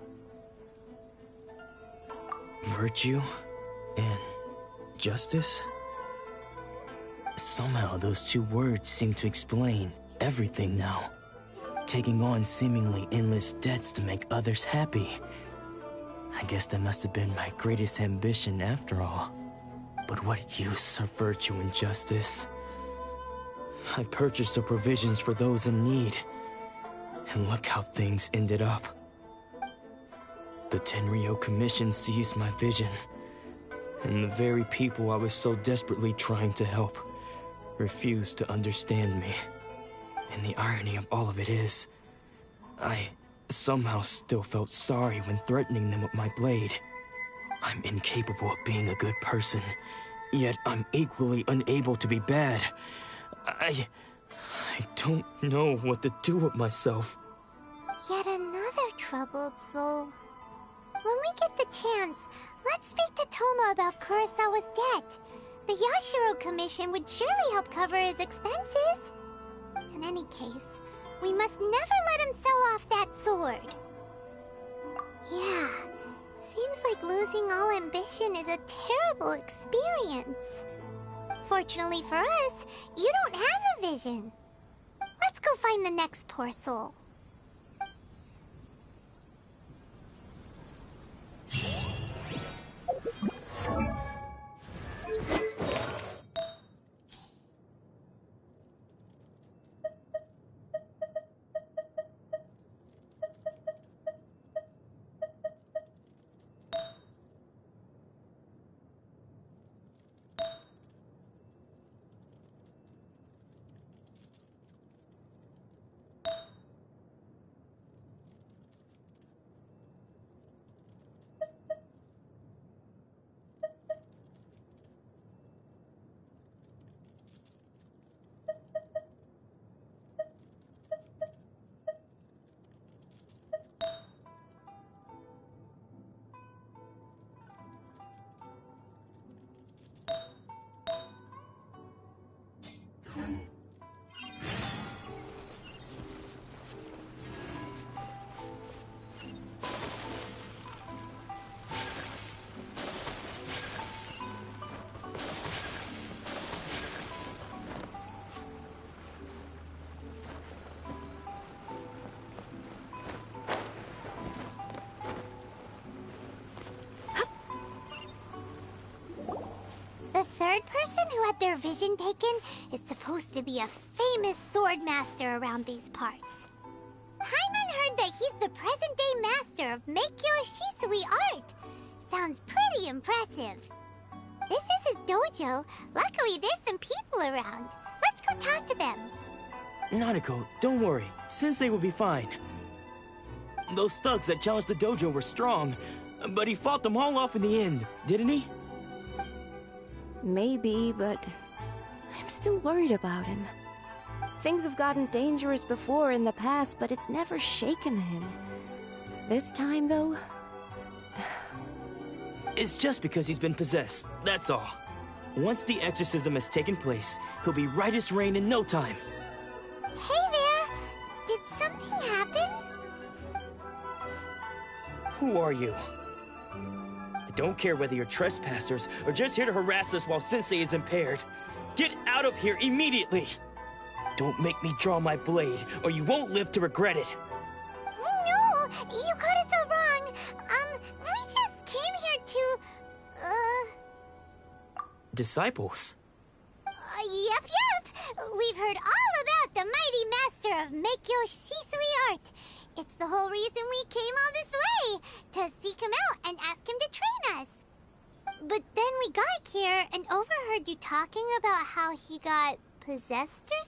U: Virtue and justice? Somehow those two words seem to explain everything now. Taking on seemingly endless debts to make others happy. I guess that must have been my greatest ambition after all. But what use are virtue and justice? I purchased the provisions for those in need. And look how things ended up. The Tenryo Commission seized my vision. And the very people I was so desperately trying to help refused to understand me. And the irony of all of it is, I somehow still felt sorry when threatening them with my blade. I'm incapable of being a good person, yet I'm equally unable to be bad. I don't know what to do with myself.
C: Yet another troubled soul. When we get the chance, let's speak to Toma about Kurosawa's debt. The Yashiro Commission would surely help cover his expenses. In any case, we must never let him sell off that sword. Yeah, seems like losing all ambition is a terrible experience. Fortunately for us, you don't have a vision. Let's go find the next poor soul. The third person who had their vision taken is supposed to be a famous sword master around these parts. Paimon heard that he's the present-day master of Meikyo Shisui art. Sounds pretty impressive. This is his dojo. Luckily, there's some people around. Let's go talk to them.
U: Nanako, don't worry. Sensei will be fine. Those thugs that challenged the dojo were strong, but he fought them all off in the end, didn't he?
H: Maybe, but I'm still worried about him. Things have gotten dangerous before in the past, but it's never shaken him. This time, though,
U: It's just because he's been possessed, that's all. Once the exorcism has taken place, he'll be right as rain in no time.
C: Hey there! Did something happen?
U: Who are you? I don't care whether you're trespassers or just here to harass us while Sensei is impaired. Get out of here immediately! Don't make me draw my blade, or you won't live to regret it.
C: No! You got it so wrong! We just came here to...
U: Disciples?
C: Yep! We've heard all about the mighty master of Meikyo Shisui art. It's the whole reason we came all this way, to seek him out and ask him to train us. But then we got here and overheard you talking about how he got possessed or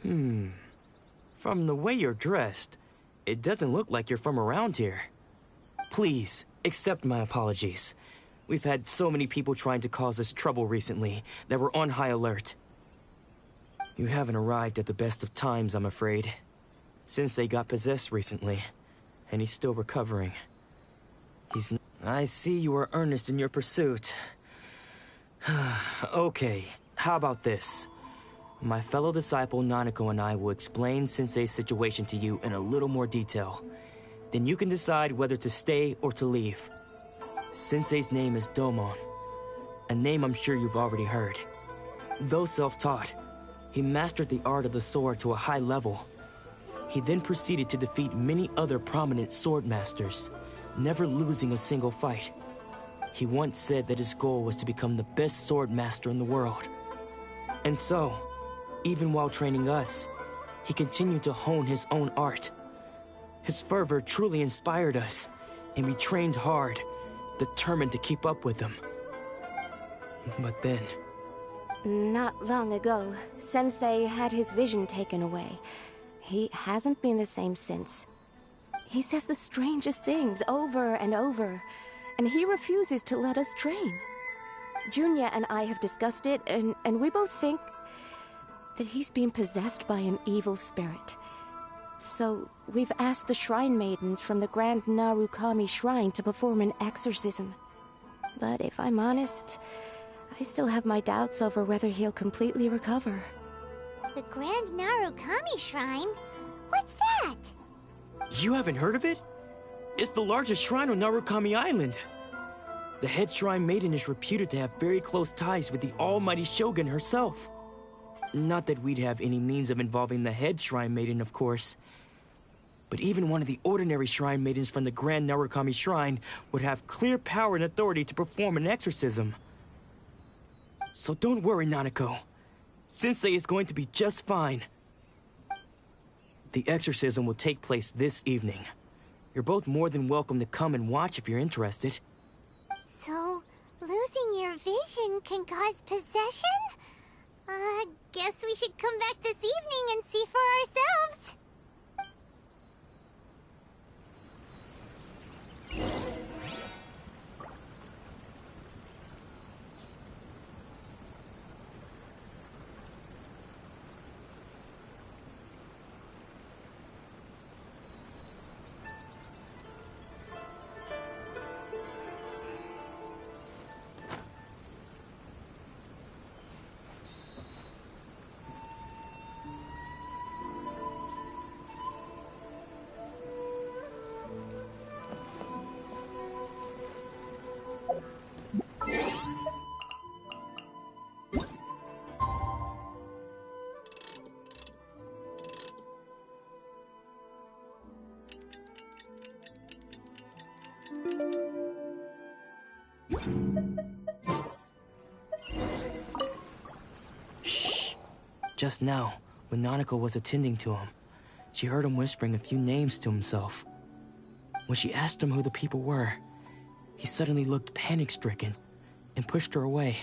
C: something?
U: From the way you're dressed, it doesn't look like you're from around here. Please, accept my apologies. We've had so many people trying to cause us trouble recently that we're on high alert. You haven't arrived at the best of times, I'm afraid. Sensei got possessed recently, and he's still recovering. I see you are earnest in your pursuit. Okay, how about this? My fellow disciple Nanako and I will explain Sensei's situation to you in a little more detail. Then you can decide whether to stay or to leave. Sensei's name is Domon, a name I'm sure you've already heard. Though self-taught, he mastered the art of the sword to a high level. He then proceeded to defeat many other prominent sword masters, never losing a single fight. He once said that his goal was to become the best sword master in the world. And so, even while training us, he continued to hone his own art. His fervor truly inspired us, and we trained hard, determined to keep up with him. But then...
H: Not long ago, Sensei had his vision taken away. He hasn't been the same since. He says the strangest things over and over, and he refuses to let us train. Junya and I have discussed it, and we both think that he's been possessed by an evil spirit. So, we've asked the shrine maidens from the Grand Narukami Shrine to perform an exorcism. But if I'm honest, I still have my doubts over whether he'll completely recover.
C: The Grand Narukami Shrine? What's that?
U: You haven't heard of it? It's the largest shrine on Narukami Island. The head shrine maiden is reputed to have very close ties with the almighty Shogun herself. Not that we'd have any means of involving the head shrine maiden, of course. But even one of the ordinary shrine maidens from the Grand Narukami Shrine would have clear power and authority to perform an exorcism. So don't worry, Nanako. Sensei is going to be just fine. The exorcism will take place this evening. You're both more than welcome to come and watch if you're interested.
C: So, losing your vision can cause possession? Guess we should come back this evening and see for ourselves.
U: Shh. Just now, when Nanako was attending to him, she heard him whispering a few names to himself. When she asked him who the people were, he suddenly looked panic-stricken and pushed her away.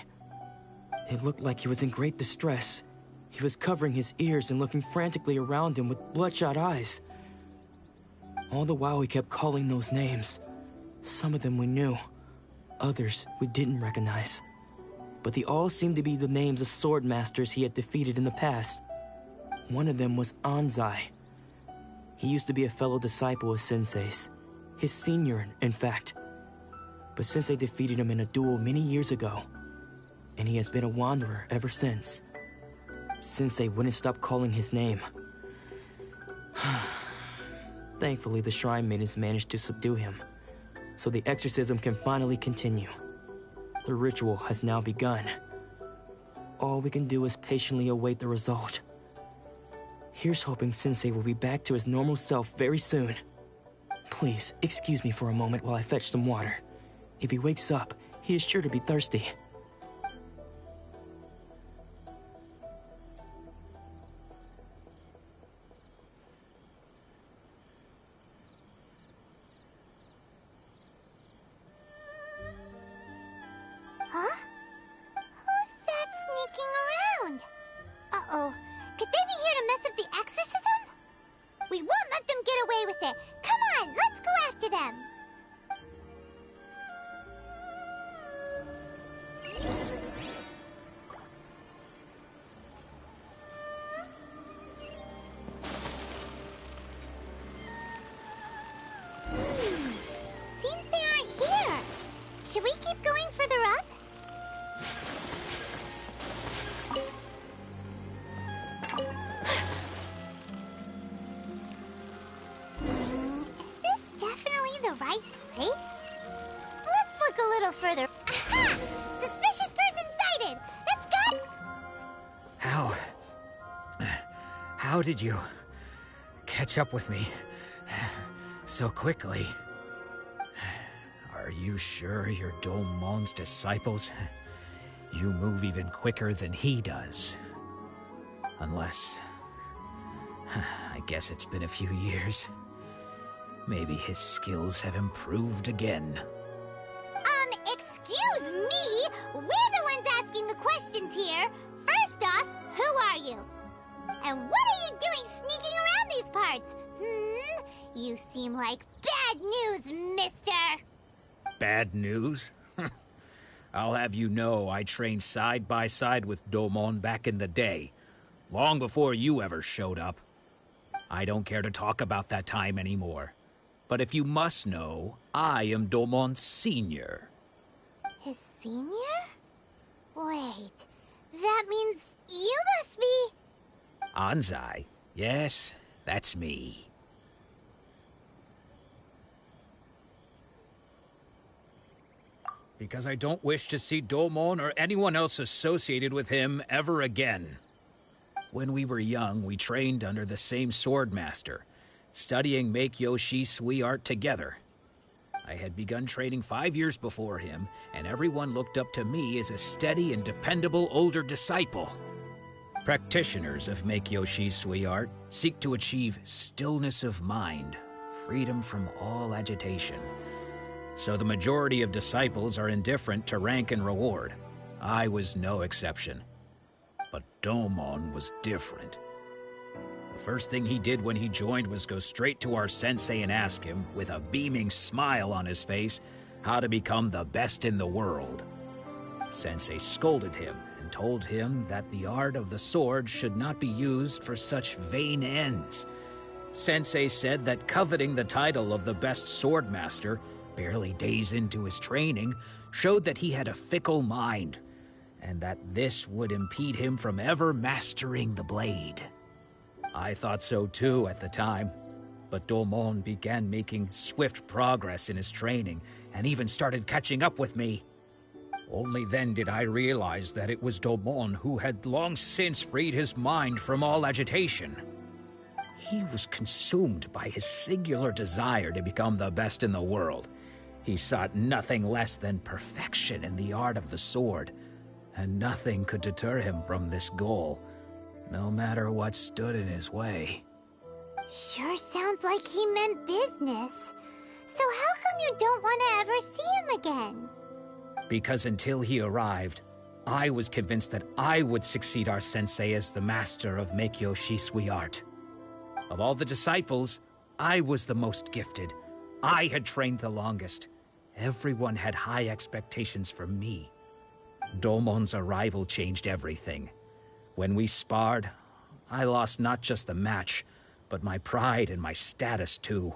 U: It looked like he was in great distress. He was covering his ears and looking frantically around him with bloodshot eyes. All the while he kept calling those names. Some of them we knew, others we didn't recognize. But they all seemed to be the names of sword masters he had defeated in the past. One of them was Anzai. He used to be a fellow disciple of Sensei's. His senior, in fact. But Sensei defeated him in a duel many years ago, and he has been a wanderer ever since. Sensei wouldn't stop calling his name. Thankfully, the Shrine Maidens managed to subdue him, so the exorcism can finally continue. The ritual has now begun. All we can do is patiently await the result. Here's hoping Sensei will be back to his normal self very soon. Please, excuse me for a moment while I fetch some water. If he wakes up, he is sure to be thirsty.
C: Huh? Who's that sneaking around? Uh-oh. Could they be here to mess up the exorcism? We won't let them get away with it. Come on, let's go after them. Seems they aren't here. Should we keep going further up? Is this definitely the right place? Let's look a little further. Aha! Suspicious person sighted! That's good!
G: How did you catch up with me so quickly? Are you sure you're Domon's disciples? You move even quicker than he does. Unless... I guess it's been a few years. Maybe his skills have improved again.
C: Excuse me? We're the ones asking the questions here. First off, who are you? And what are you doing sneaking around these parts? You seem like bad news, mister!
G: Bad news? I'll have you know I trained side by side with Domon back in the day, long before you ever showed up. I don't care to talk about that time anymore. But if you must know, I am Domon's senior.
C: His senior? Wait, that means you must be...
G: Anzai? Yes, that's me. Because I don't wish to see Domon or anyone else associated with him ever again. When we were young, we trained under the same swordmaster, studying Make-Yoshi Sui art together. I had begun training 5 years before him, and everyone looked up to me as a steady and dependable older disciple. Practitioners of Make-Yoshi Sui art seek to achieve stillness of mind, freedom from all agitation. So the majority of disciples are indifferent to rank and reward. I was no exception. But Domon was different. The first thing he did when he joined was go straight to our sensei and ask him, with a beaming smile on his face, how to become the best in the world. Sensei scolded him and told him that the art of the sword should not be used for such vain ends. Sensei said that coveting the title of the best swordmaster, barely days into his training, showed that he had a fickle mind, and that this would impede him from ever mastering the blade. I thought so too at the time, but Domon began making swift progress in his training, and even started catching up with me. Only then did I realize that it was Domon who had long since freed his mind from all agitation. He was consumed by his singular desire to become the best in the world. He sought nothing less than perfection in the art of the sword, and nothing could deter him from this goal, no matter what stood in his way.
C: Sure sounds like he meant business. So how come you don't want to ever see him again?
G: Because until he arrived, I was convinced that I would succeed our sensei as the master of Make-Yoshi Sui art. Of all the disciples, I was the most gifted. I had trained the longest. Everyone had high expectations from me. Domon's arrival changed everything. When we sparred, I lost not just the match, but my pride and my status too.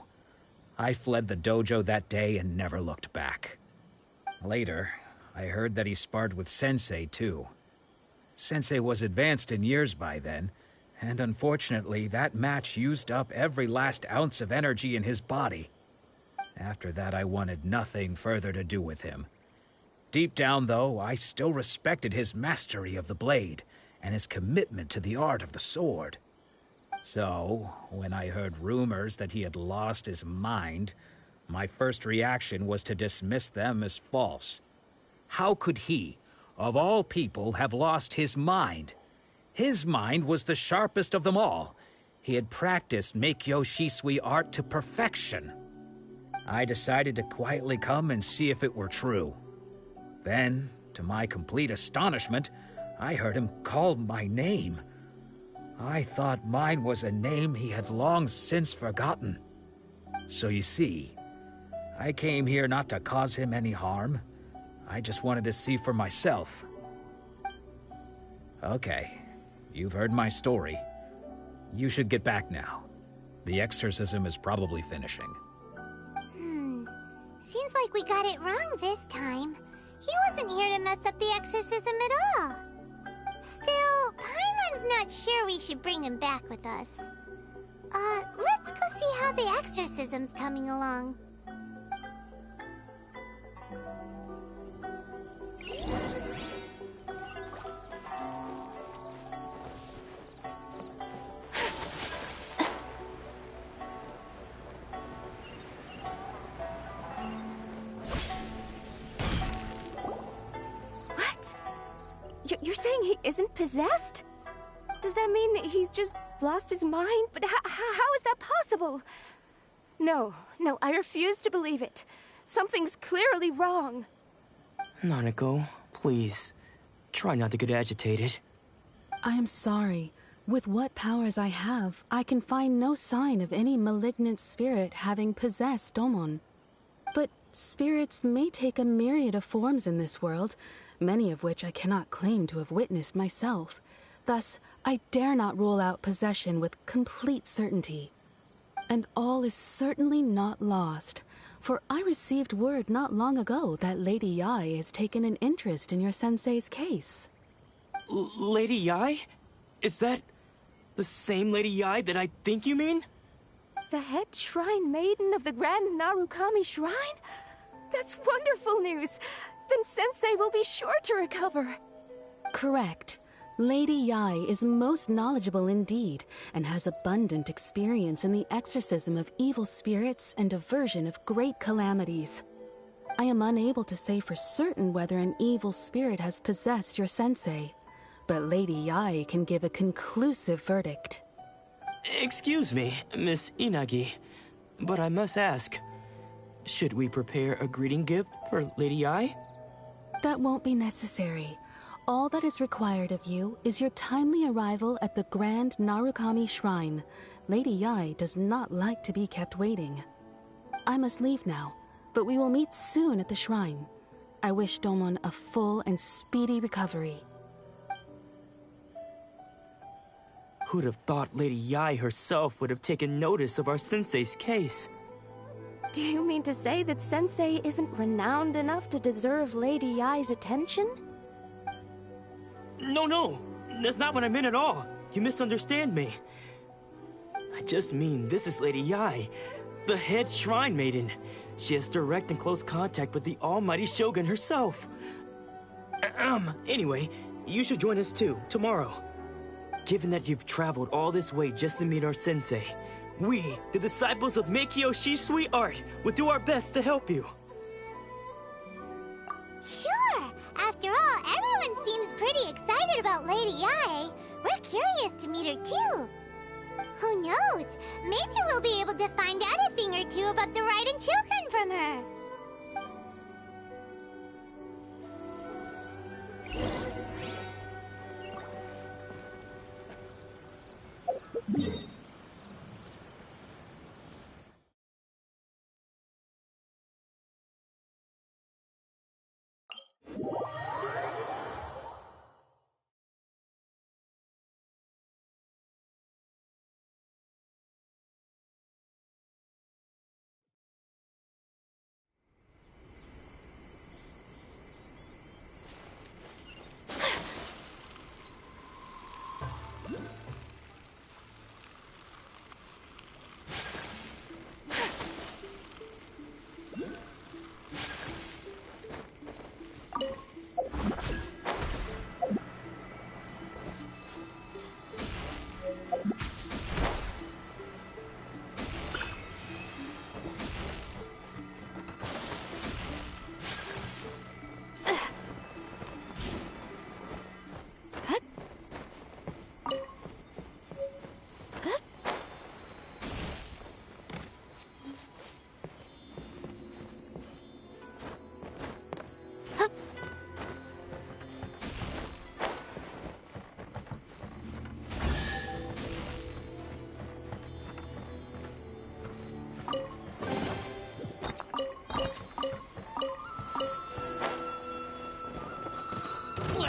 G: I fled the dojo that day and never looked back. Later, I heard that he sparred with Sensei, too. Sensei was advanced in years by then, and unfortunately, that match used up every last ounce of energy in his body. After that, I wanted nothing further to do with him. Deep down, though, I still respected his mastery of the blade and his commitment to the art of the sword. So, when I heard rumors that he had lost his mind, my first reaction was to dismiss them as false. How could he, of all people, have lost his mind? His mind was the sharpest of them all. He had practiced Meikyo Shisui art to perfection. I decided to quietly come and see if it were true. Then, to my complete astonishment, I heard him call my name. I thought mine was a name he had long since forgotten. So you see, I came here not to cause him any harm. I just wanted to see for myself. Okay, you've heard my story. You should get back now. The exorcism is probably finishing.
C: Seems like we got it wrong this time. He wasn't here to mess up the exorcism at all. Still, Paimon's not sure we should bring him back with us. Let's go see how the exorcism's coming along.
F: You're saying he isn't possessed? Does that mean he's just lost his mind? But how is that possible? No, I refuse to believe it. Something's clearly wrong.
U: Nanako, please. Try not to get agitated.
I: I am sorry. With what powers I have, I can find no sign of any malignant spirit having possessed Domon. But spirits may take a myriad of forms in this world, many of which I cannot claim to have witnessed myself. Thus, I dare not rule out possession with complete certainty. And all is certainly not lost, for I received word not long ago that Lady Yae has taken an interest in your sensei's case.
U: Lady Yae? Is that the same Lady Yae that I think you mean?
F: The head shrine maiden of the Grand Narukami Shrine? That's wonderful news! Then Sensei will be sure to recover.
I: Correct. Lady Yae is most knowledgeable indeed, and has abundant experience in the exorcism of evil spirits and aversion of great calamities. I am unable to say for certain whether an evil spirit has possessed your sensei, but Lady Yae can give a conclusive verdict.
U: Excuse me, Miss Inagi, but I must ask, should we prepare a greeting gift for Lady Yae?
I: That won't be necessary. All that is required of you is your timely arrival at the Grand Narukami Shrine. Lady Yae does not like to be kept waiting. I must leave now, but we will meet soon at the shrine. I wish Domon a full and speedy recovery.
U: Who'd have thought Lady Yae herself would have taken notice of our sensei's case?
F: Do you mean to say that Sensei isn't renowned enough to deserve Lady Yae's attention?
U: No, that's not what I meant at all. You misunderstand me. I just mean this is Lady Yae, the head shrine maiden. She has direct and close contact with the almighty Shogun herself. Anyway, you should join us too, tomorrow. Given that you've traveled all this way just to meet our sensei, we, the disciples of Meikyo Shisui art, will do our best to help you.
C: Sure! After all, everyone seems pretty excited about Lady Yae. We're curious to meet her too. Who knows? Maybe we'll be able to find out a thing or two about the Raiden children from her.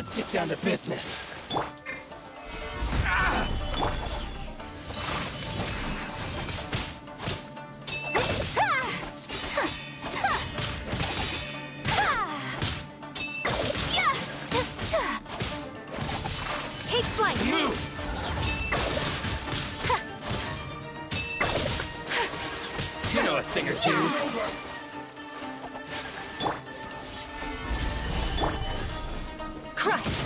K: Let's get down to business.
F: Take flight!
K: You know a thing or two.
F: Crush!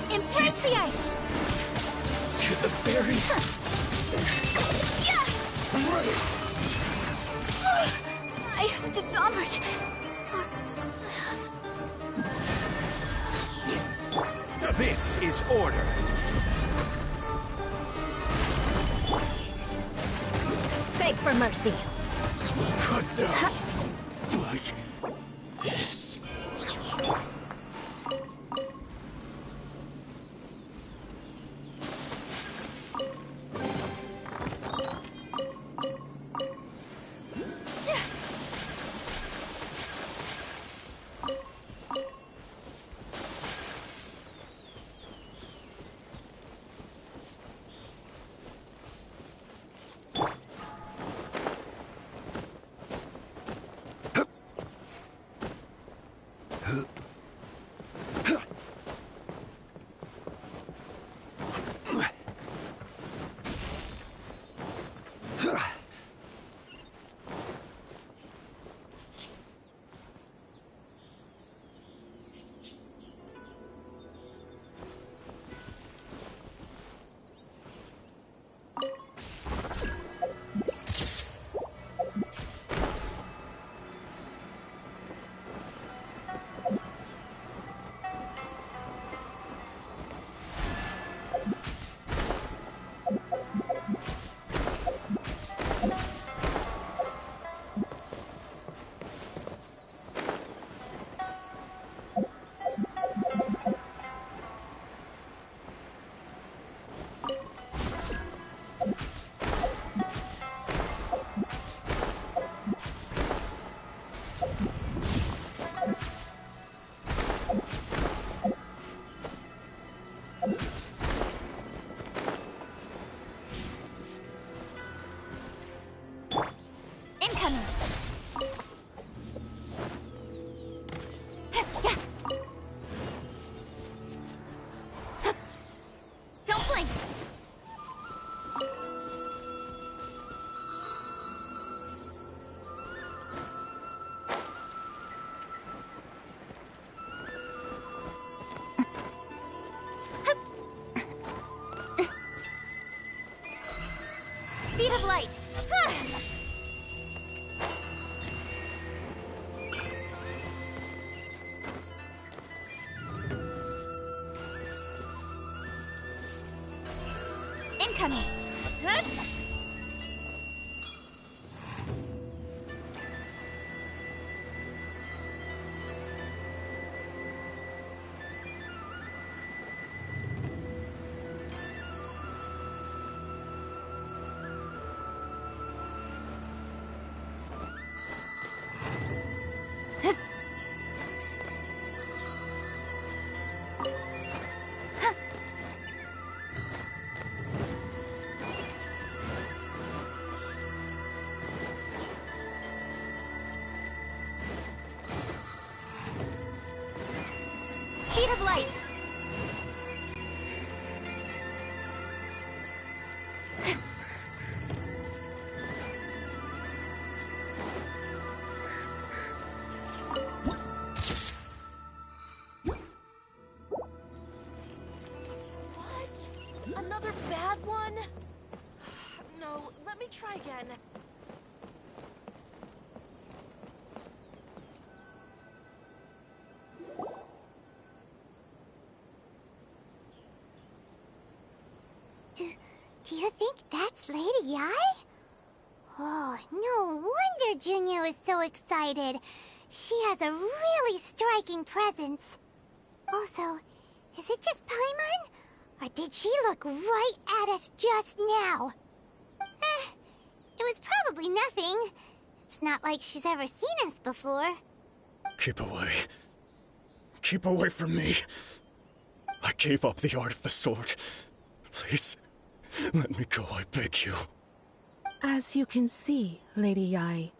C: Embrace the ice!
K: To the berry.
C: I have dishonored.
S: This is order.
F: Beg for mercy.
K: Like this.
C: Incoming! Don't blink! Speed of light! Incoming! Speed of light!
L: What? Another bad one? No, let me try again.
C: Do you think that's Lady Ai? Oh, no wonder Junior is so excited. She has a really striking presence. Also, Is it just Paimon? Or did she look right at us just now? It was probably nothing. It's not like she's ever seen us before.
B: Keep away. Keep away from me. I gave up the art of the sword. Please, let me go, I beg you.
I: As you can see, Lady Yae,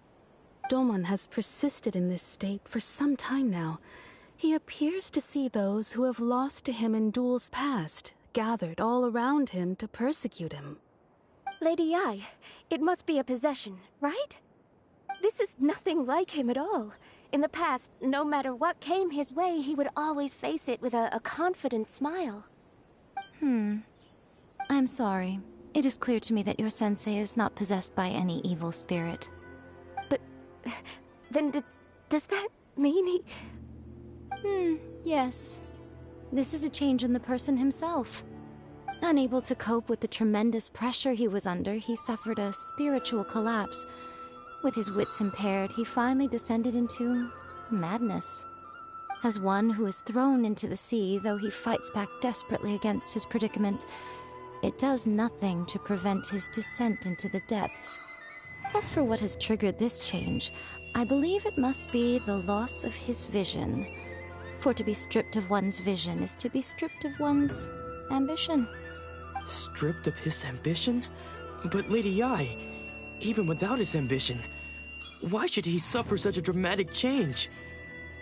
I: Domon has persisted in this state for some time now. He appears to see those who have lost to him in duels past, gathered all around him to persecute him.
F: Lady Yae, it must be a possession, right? This is nothing like him at all. In the past, no matter what came his way, he would always face it with a confident smile.
H: I'm sorry. It is clear to me that your sensei is not possessed by any evil spirit.
F: But then does that mean he...
H: Yes. This is a change in the person himself. Unable to cope with the tremendous pressure he was under, he suffered a spiritual collapse. With his wits impaired, he finally descended into madness. As one who is thrown into the sea, though he fights back desperately against his predicament, it does nothing to prevent his descent into the depths. As for what has triggered this change, I believe it must be the loss of his vision. For to be stripped of one's vision is to be stripped of one's ambition.
U: Stripped of his ambition? But Lady Yae, even without his ambition, why should he suffer such a dramatic change?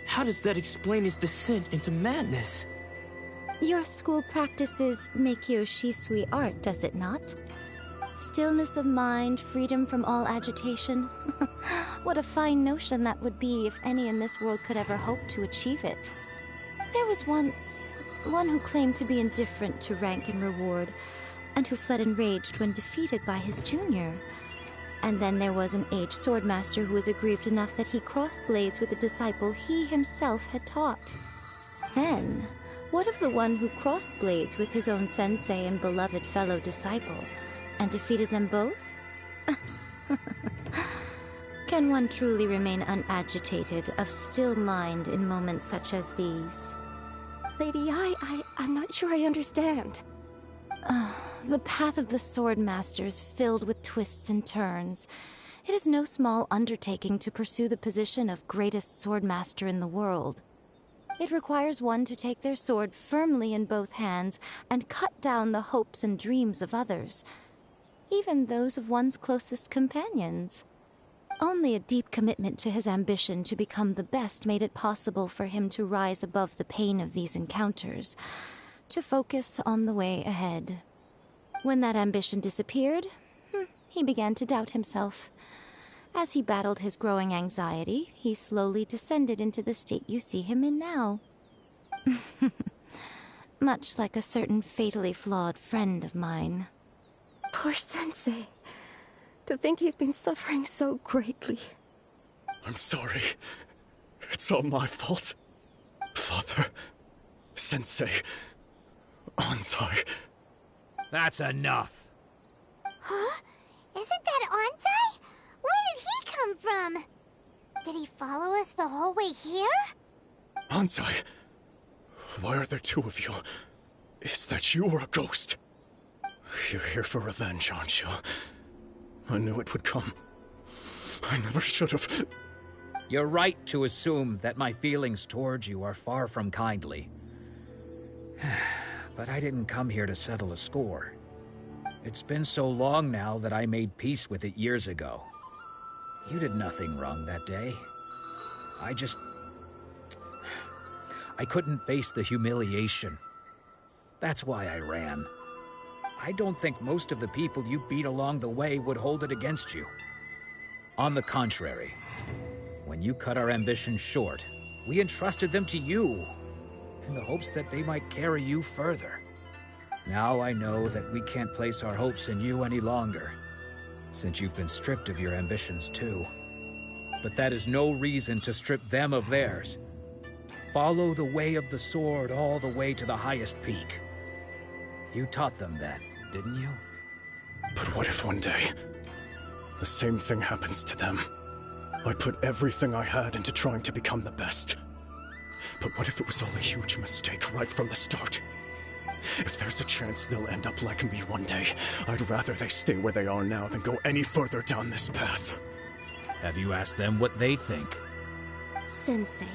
U: How does that explain his descent into madness?
H: Your school practices Meikyo Shisui art, does it not? Stillness of mind, freedom from all agitation. What a fine notion that would be if any in this world could ever hope to achieve it. There was once one who claimed to be indifferent to rank and reward, and who fled enraged when defeated by his junior. And then there was an aged swordmaster who was aggrieved enough that he crossed blades with a disciple he himself had taught. Then, what of the one who crossed blades with his own sensei and beloved fellow disciple, and defeated them both? Can one truly remain unagitated, of still mind in moments such as these?
F: Lady Yae, I'm not sure I understand.
H: The path of the Swordmaster is filled with twists and turns. It is no small undertaking to pursue the position of greatest Swordmaster in the world. It requires one to take their sword firmly in both hands and cut down the hopes and dreams of others, even those of one's closest companions. Only a deep commitment to his ambition to become the best made it possible for him to rise above the pain of these encounters, to focus on the way ahead. When that ambition disappeared, he began to doubt himself. As he battled his growing anxiety, he slowly descended into the state you see him in now. Much like a certain fatally flawed friend of mine.
F: Poor Sensei. To think he's been suffering so greatly.
B: I'm sorry. It's all my fault. Father, Sensei, Ansai.
G: That's enough.
C: Huh? Isn't that Ansai? Where did he come from? Did he follow us the whole way here?
B: Ansai, why are there two of you? Is that you or a ghost? You're here for revenge, aren't you? I knew it would come. I never should have.
G: You're right to assume that my feelings towards you are far from kindly. But I didn't come here to settle a score. It's been so long now that I made peace with it years ago. You did nothing wrong that day. I couldn't face the humiliation. That's why I ran. I don't think most of the people you beat along the way would hold it against you. On the contrary, when you cut our ambitions short, we entrusted them to you, in the hopes that they might carry you further. Now I know that we can't place our hopes in you any longer, since you've been stripped of your ambitions too. But that is no reason to strip them of theirs. Follow the way of the sword all the way to the highest peak. You taught them that, didn't you?
B: But what if one day, the same thing happens to them? I put everything I had into trying to become the best. But what if it was all a huge mistake right from the start? If there's a chance they'll end up like me one day, I'd rather they stay where they are now than go any further down this path.
G: Have you asked them what they think?
H: Sensei,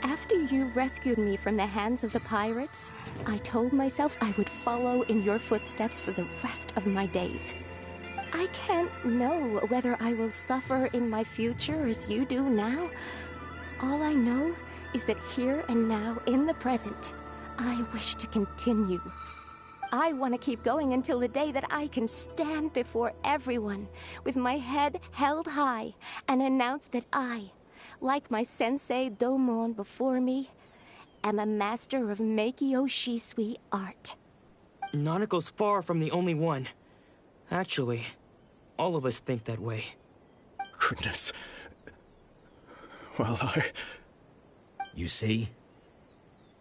H: after you rescued me from the hands of the pirates, I told myself I would follow in your footsteps for the rest of my days. I can't know whether I will suffer in my future as you do now. All I know is that here and now, in the present, I wish to continue. I want to keep going until the day that I can stand before everyone with my head held high and announce that I, like my sensei Domon before me, am a master of Meikyo Shisui art.
U: Nanako's far from the only one. Actually, all of us think that way.
B: Goodness. Well,
G: You see?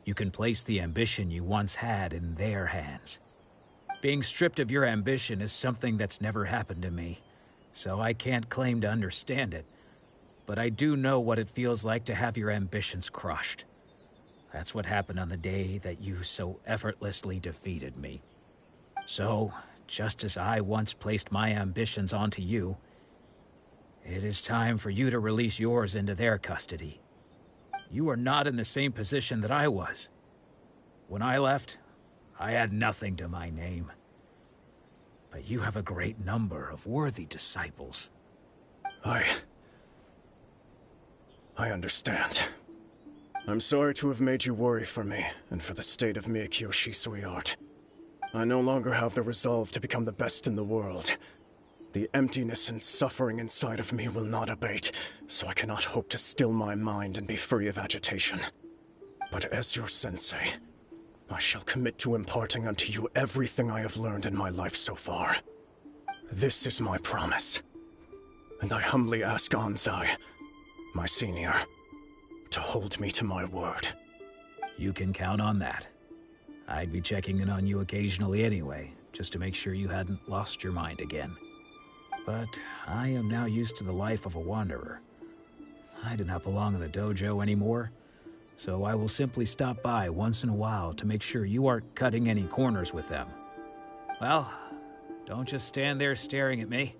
G: You can place the ambition you once had in their hands. Being stripped of your ambition is something that's never happened to me, so I can't claim to understand it. But I do know what it feels like to have your ambitions crushed. That's what happened on the day that you so effortlessly defeated me. So, just as I once placed my ambitions onto you, it is time for you to release yours into their custody. You are not in the same position that I was. When I left, I had nothing to my name. But you have a great number of worthy disciples.
B: I understand. I'm sorry to have made you worry for me, and for the state of Meikyo Shisui art. I no longer have the resolve to become the best in the world. The emptiness and suffering inside of me will not abate, so I cannot hope to still my mind and be free of agitation. But as your sensei, I shall commit to imparting unto you everything I have learned in my life so far. This is my promise. And I humbly ask Anzai, my senior, to hold me to my word.
G: You can count on that. I'd be checking in on you occasionally anyway, just to make sure you hadn't lost your mind again. But I am now used to the life of a wanderer. I do not belong in the dojo anymore, so I will simply stop by once in a while to make sure you aren't cutting any corners with them. Well, don't just stand there staring at me.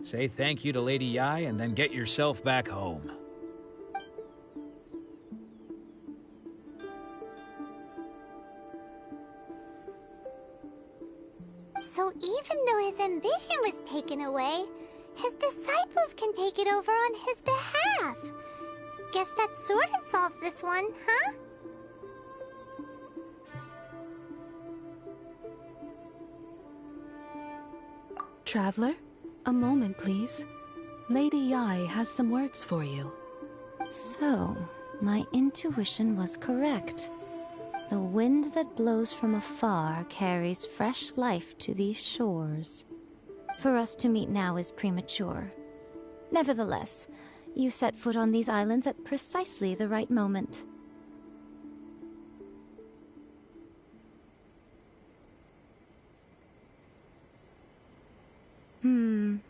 G: Say thank you to Lady Yai and then get yourself back home.
C: So even though his ambition was taken away, his disciples can take it over on his behalf. Guess that sort of solves this one, huh?
I: Traveler, a moment, please. Lady Yai has some words for you.
J: So, my intuition was correct. The wind that blows from afar carries fresh life to these shores. For us to meet now is premature. Nevertheless, you set foot on these islands at precisely the right moment.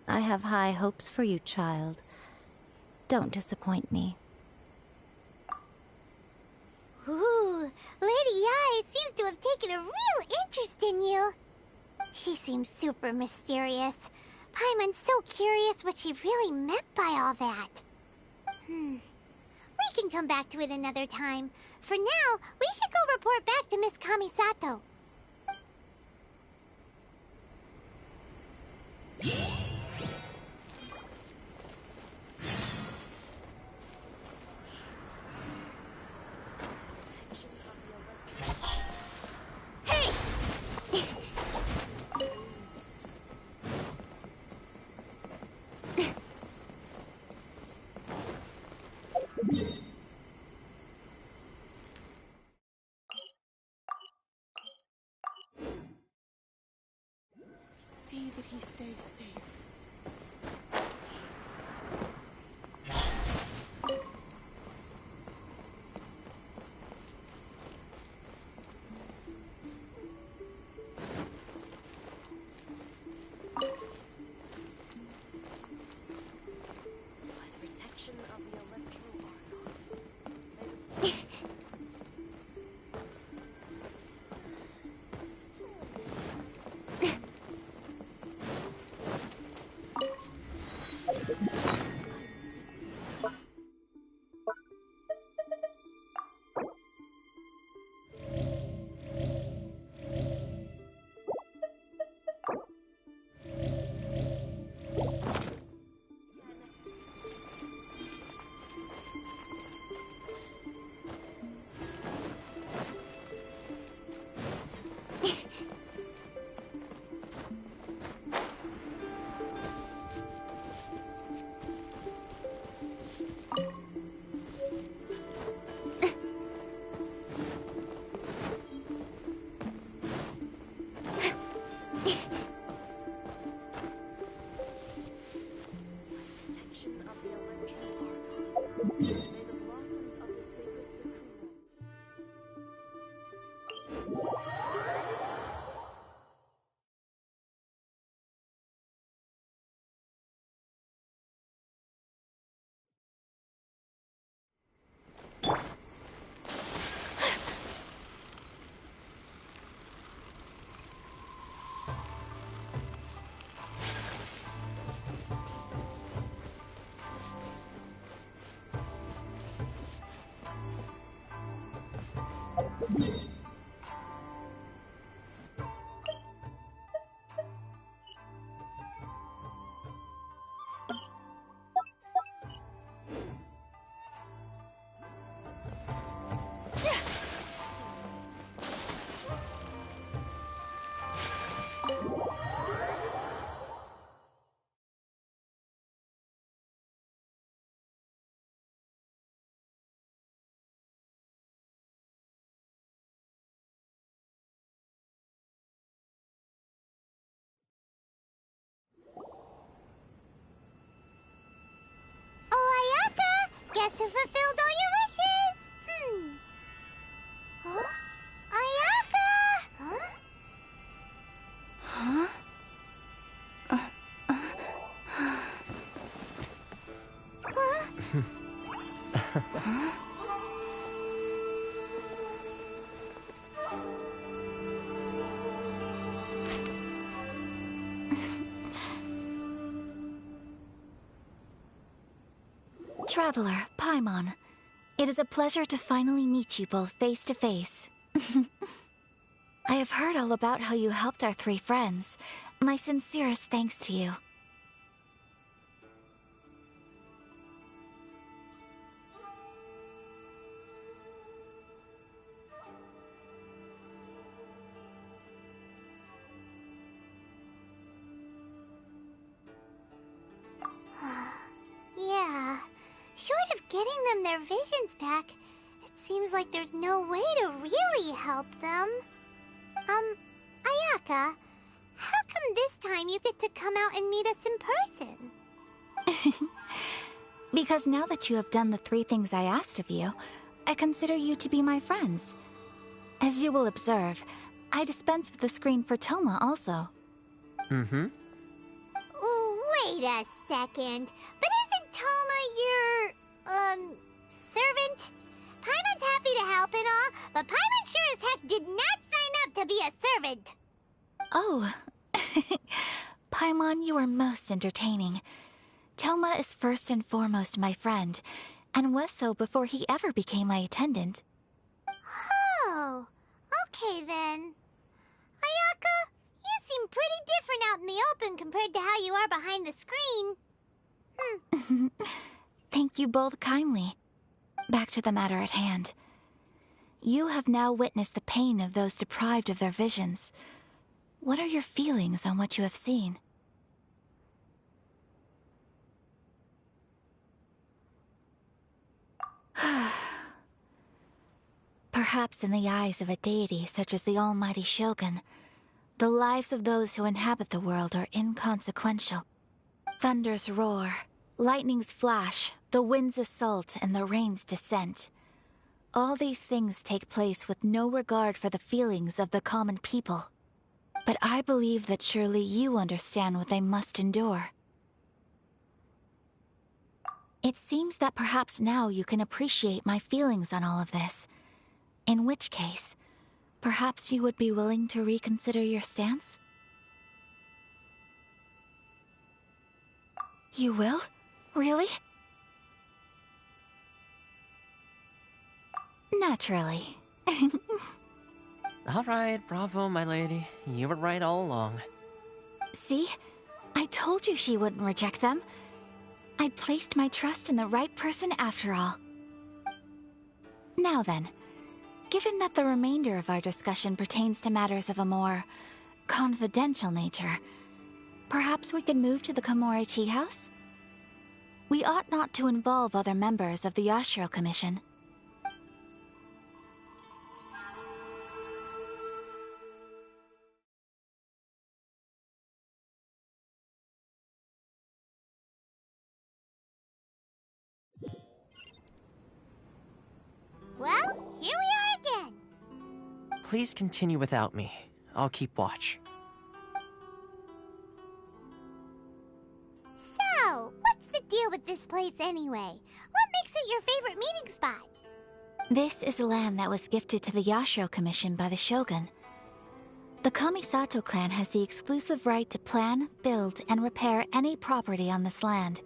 J: I have high hopes for you, child. Don't disappoint me.
C: Ooh, Lady Yai seems to have taken a real interest in you. She seems super mysterious. Paimon's so curious what she really meant by all that. We can come back to it another time. For now, we should go report back to Miss Kamisato.
L: See that he stays safe. By the protection of the electro archon.
C: Oh, Ayaka! Guess who fulfilled all your wishes? Huh? Ayaka! Huh?
J: Huh? Huh?
A: Traveler, Paimon. It is a pleasure to finally meet you both face to face. I have heard all about how you helped our three friends. My sincerest thanks to you.
C: Yeah. Short of getting them their visions back, it seems like there's no way to really help them. Ayaka, how come this time you get to come out and meet us in person?
A: Because now that you have done the three things I asked of you, I consider you to be my friends. As you will observe, I dispense with the screen for Toma also.
C: Wait a second. But isn't Toma your, servant? Paimon's happy to help and all, but Paimon sure as heck did not sign up to be a servant.
A: Oh. Paimon, you are most entertaining. Toma is first and foremost my friend, and was so before he ever became my attendant.
C: Oh, okay then. Ayaka, you seem pretty different out in the open compared to how you are behind the screen.
A: Thank you both kindly. Back to the matter at hand. You have now witnessed the pain of those deprived of their visions. What are your feelings on what you have seen? Perhaps in the eyes of a deity such as the almighty Shogun, the lives of those who inhabit the world are inconsequential. Thunders roar, lightnings flash, the winds assault, and the rains descent. All these things take place with no regard for the feelings of the common people. But I believe that surely you understand what they must endure. It seems that perhaps now you can appreciate my feelings on all of this. In which case, perhaps you would be willing to reconsider your stance? You will? Really? Naturally.
E: All right, bravo, my lady. You were right all along.
A: See? I told you she wouldn't reject them. I'd placed my trust in the right person after all. Now then, given that the remainder of our discussion pertains to matters of a more confidential nature, perhaps we could move to the Komore Tea House? We ought not to involve other members of the Yashiro Commission.
C: Well, here we are again.
E: Please continue without me. I'll keep watch.
C: So, what's the deal with this place anyway? What makes it your favorite meeting spot?
A: This is land that was gifted to the Yashiro Commission by the Shogun. The Kamisato clan has the exclusive right to plan, build, and repair any property on this land,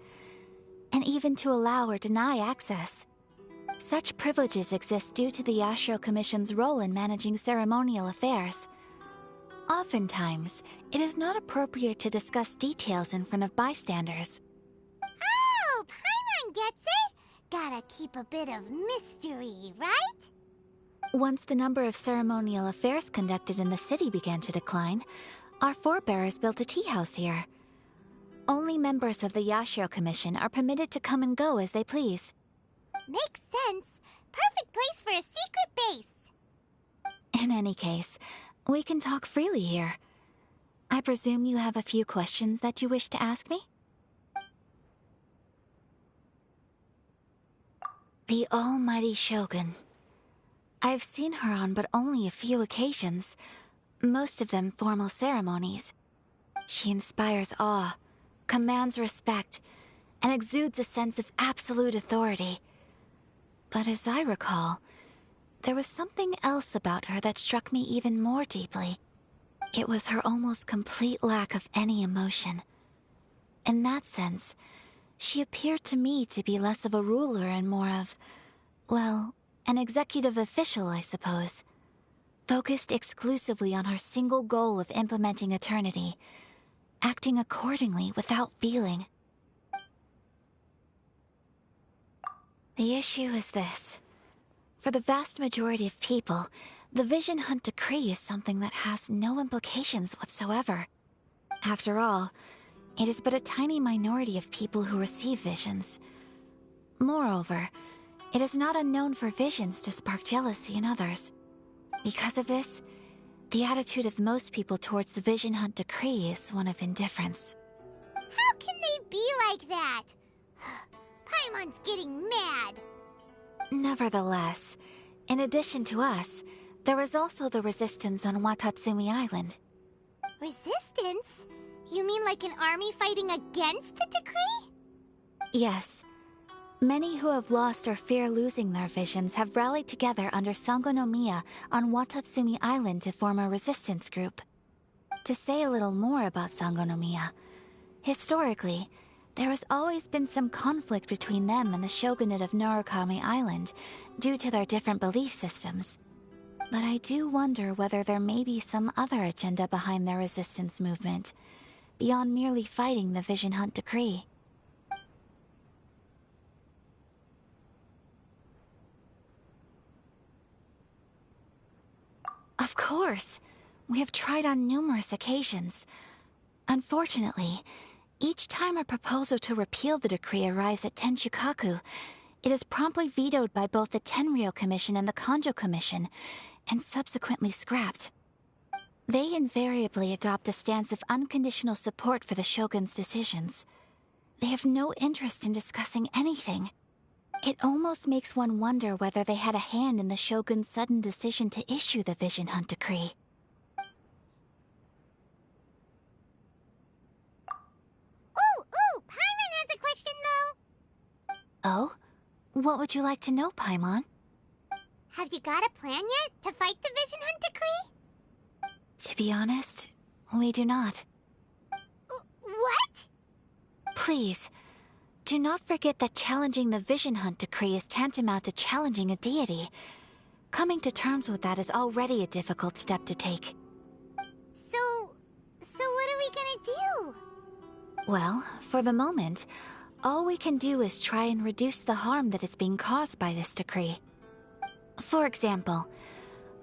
A: and even to allow or deny access. Such privileges exist due to the Yashiro Commission's role in managing ceremonial affairs. Oftentimes, it is not appropriate to discuss details in front of bystanders.
C: Oh, Paimon gets it! Gotta keep a bit of mystery, right?
A: Once the number of ceremonial affairs conducted in the city began to decline, our forebears built a tea house here. Only members of the Yashiro Commission are permitted to come and go as they please.
C: Makes sense. Perfect place for a secret base.
A: In any case, we can talk freely here. I presume you have a few questions that you wish to ask me? The almighty Shogun. I've seen her on but only a few occasions, most of them formal ceremonies. She inspires awe, commands respect, and exudes a sense of absolute authority. But as I recall, there was something else about her that struck me even more deeply. It was her almost complete lack of any emotion. In that sense, she appeared to me to be less of a ruler and more of, well, an executive official, I suppose. Focused exclusively on her single goal of implementing eternity, acting accordingly without feeling. The issue is this. For the vast majority of people, the Vision Hunt Decree is something that has no implications whatsoever. After all, it is but a tiny minority of people who receive visions. Moreover, it is not unknown for visions to spark jealousy in others. Because of this, the attitude of most people towards the Vision Hunt Decree is one of indifference.
C: How can they be like that? Paimon's getting mad.
A: Nevertheless, in addition to us, there is also the resistance on Watatsumi Island.
C: Resistance? You mean like an army fighting against the decree?
A: Yes. Many who have lost or fear losing their visions have rallied together under Sangonomiya on Watatsumi Island to form a resistance group. To say a little more about Sangonomiya, historically, there has always been some conflict between them and the shogunate of Narukami Island due to their different belief systems. But I do wonder whether there may be some other agenda behind their resistance movement, beyond merely fighting the Vision Hunt Decree. Of course! We have tried on numerous occasions. Unfortunately, each time a proposal to repeal the decree arrives at Tenshukaku, it is promptly vetoed by both the Tenryou Commission and the Kanjo Commission, and subsequently scrapped. They invariably adopt a stance of unconditional support for the Shogun's decisions. They have no interest in discussing anything. It almost makes one wonder whether they had a hand in the Shogun's sudden decision to issue the Vision Hunt Decree.
C: Ooh, Paimon has a question though!
A: What would you like to know, Paimon?
C: Have you got a plan yet to fight the Vision Hunt decree?
A: To be honest, we do not.
C: What?
A: Please, do not forget that challenging the Vision Hunt decree is tantamount to challenging a deity. Coming to terms with that is already a difficult step to take.
C: So what are we gonna do?
A: Well, for the moment, all we can do is try and reduce the harm that is being caused by this decree. For example,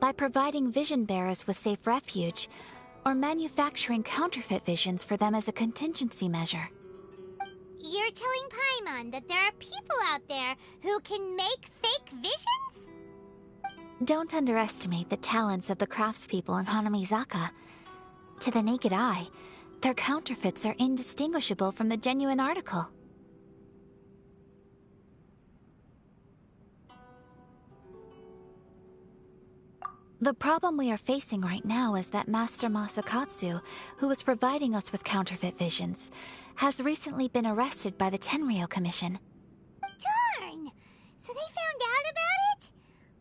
A: by providing vision bearers with safe refuge, or manufacturing counterfeit visions for them as a contingency measure.
C: You're telling Paimon that there are people out there who can make fake visions?
A: Don't underestimate the talents of the craftspeople in Hanamizaka. To the naked eye, their counterfeits are indistinguishable from the genuine article. The problem we are facing right now is that Master Masakatsu, who was providing us with counterfeit visions, has recently been arrested by the Tenryou Commission.
C: Darn! So they found out about it?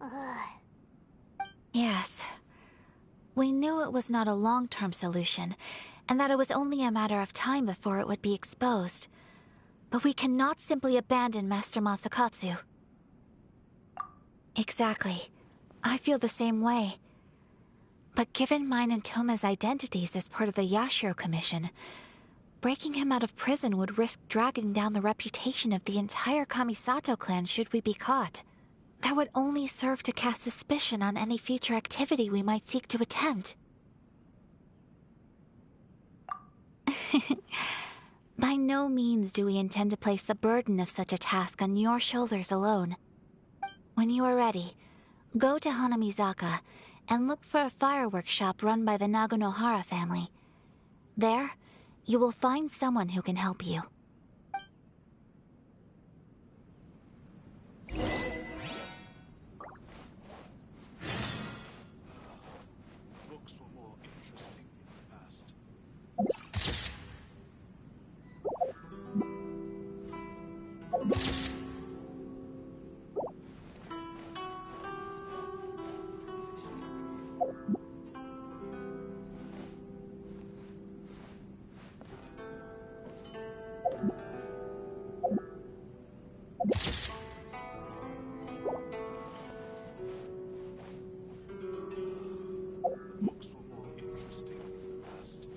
C: Ugh.
A: Yes. We knew it was not a long-term solution, and that it was only a matter of time before it would be exposed. But we cannot simply abandon Master Masakatsu. Exactly. I feel the same way. But given mine and Toma's identities as part of the Yashiro Commission, breaking him out of prison would risk dragging down the reputation of the entire Kamisato clan should we be caught. That would only serve to cast suspicion on any future activity we might seek to attempt. By no means do we intend to place the burden of such a task on your shoulders alone. When you are ready, go to Hanamizaka and look for a fireworks shop run by the Nagonohara family. There, you will find someone who can help you.
N: Books were more interesting in the past. Books were more interesting in the past.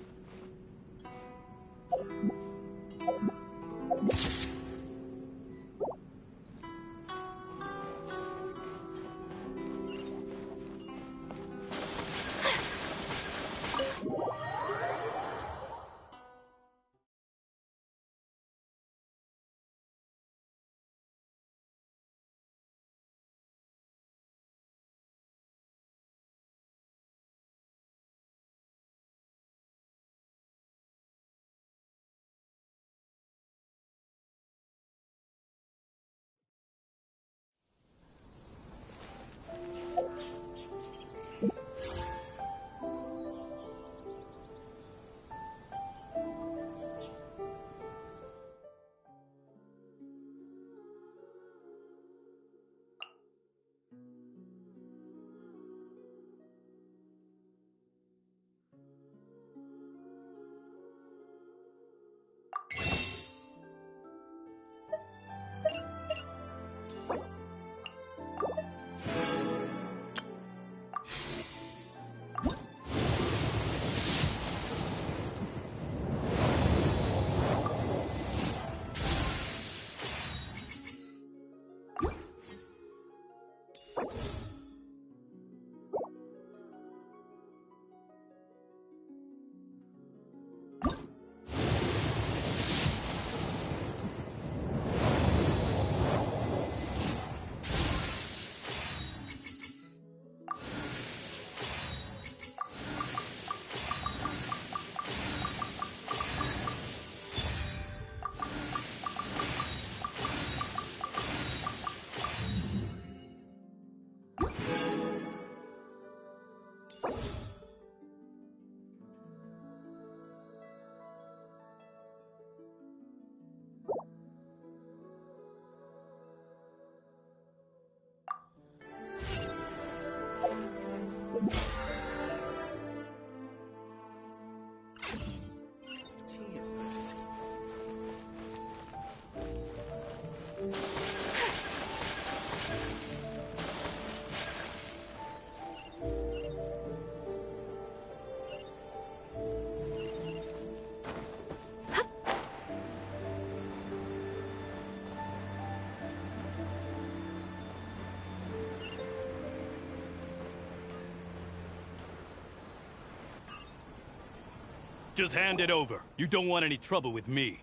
O: Just hand it over. You don't want any trouble with me.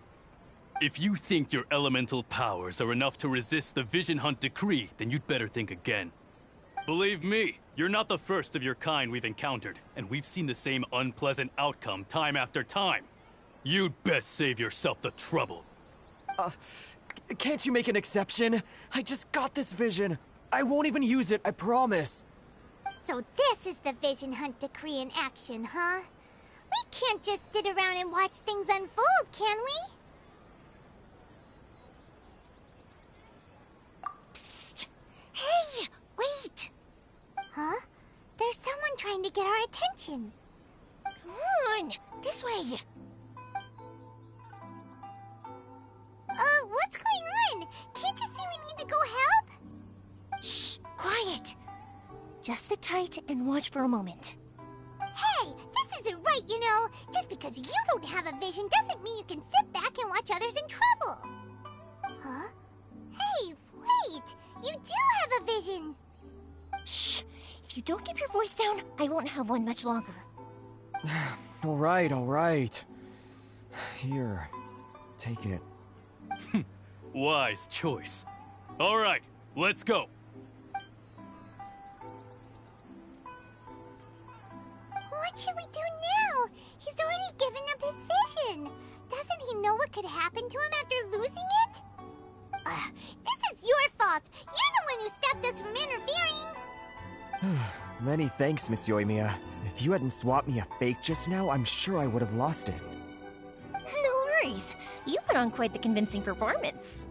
O: If you think your elemental powers are enough to resist the Vision Hunt decree, then you'd better think again. Believe me, you're not the first of your kind we've encountered, and we've seen the same unpleasant outcome time after time. You'd best save yourself the trouble.
Q: Can't you make an exception? I just got this vision. I won't even use it, I promise.
C: So this is the Vision Hunt decree in action, huh? We can't just sit around and watch things unfold, can we? Psst! Hey, wait! Huh? There's someone trying to get our attention. Come on, this way. What's going on? Can't you see we need to go help?
H: Shh, quiet. Just sit tight and watch for a moment.
C: Hey, this isn't right, you know. Just because you don't have a vision doesn't mean you can sit back and watch others in trouble. Huh? Hey, wait! You do have a vision!
H: Shh! If you don't keep your voice down, I won't have one much longer.
Q: All right. Here, take it.
O: Wise choice. All right, let's go.
C: What should we do now? He's already given up his vision. Doesn't he know what could happen to him after losing it? This is your fault. You're the one who stopped us from interfering.
Q: Many thanks, Miss Yoimiya. If you hadn't swapped me a fake just now, I'm sure I would have lost it.
H: No worries. You put on quite the convincing performance.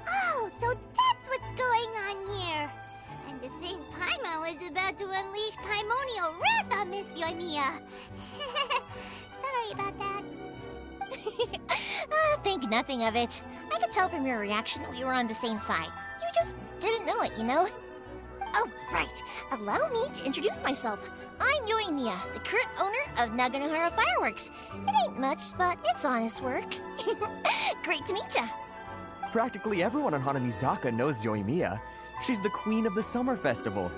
C: Oh, so that's what's going on here. And to think Paimon was about to unleash Paimonial wrath on Miss Yoimiya. Sorry about that.
H: Think nothing of it. I could tell from your reaction we were on the same side. You just didn't know it, you know? Oh, right. Allow me to introduce myself. I'm Yoimiya, the current owner of Naganohara Fireworks. It ain't much, but it's honest work. Great to meet ya.
Q: Practically everyone on Hanamizaka knows Yoimiya. She's the queen of the summer festival.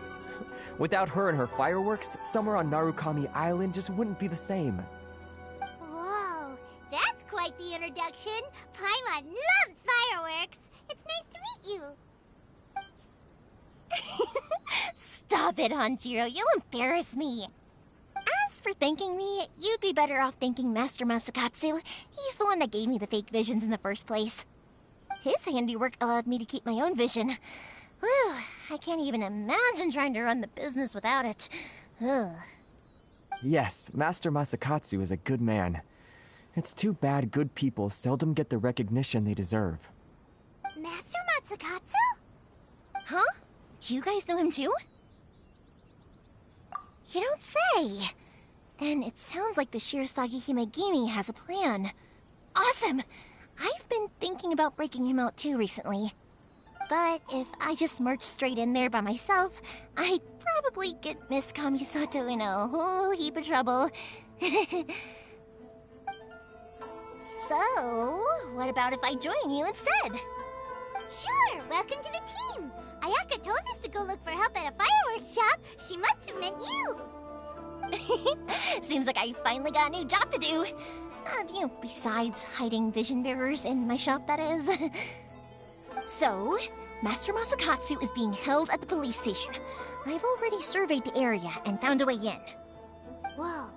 Q: Without her and her fireworks, summer on Narukami Island just wouldn't be the same.
C: Whoa, that's quite the introduction. Paimon loves fireworks. It's nice to meet you.
H: Stop it, Hanjiro. You'll embarrass me. As for thanking me, you'd be better off thanking Master Masakatsu. He's the one that gave me the fake visions in the first place. His handiwork allowed me to keep my own vision. Whew, I can't even imagine trying to run the business without it. Ugh.
Q: Yes, Master Masakatsu is a good man. It's too bad good people seldom get the recognition they deserve.
C: Master Masakatsu?
H: Huh? Do you guys know him too? You don't say! Then it sounds like the Shirasagi Himegimi has a plan. Awesome! I've been thinking about breaking him out too recently. But if I just marched straight in there by myself, I'd probably get Miss Kamisato in a whole heap of trouble. So, what about if I join you instead?
C: Sure, welcome to the team. Ayaka told us to go look for help at a fireworks shop. She must have meant you.
H: Seems like I finally got a new job to do. Besides hiding vision bearers in my shop, that is. So, Master Masakatsu is being held at the police station. I've already surveyed the area and found a way in.
C: Whoa,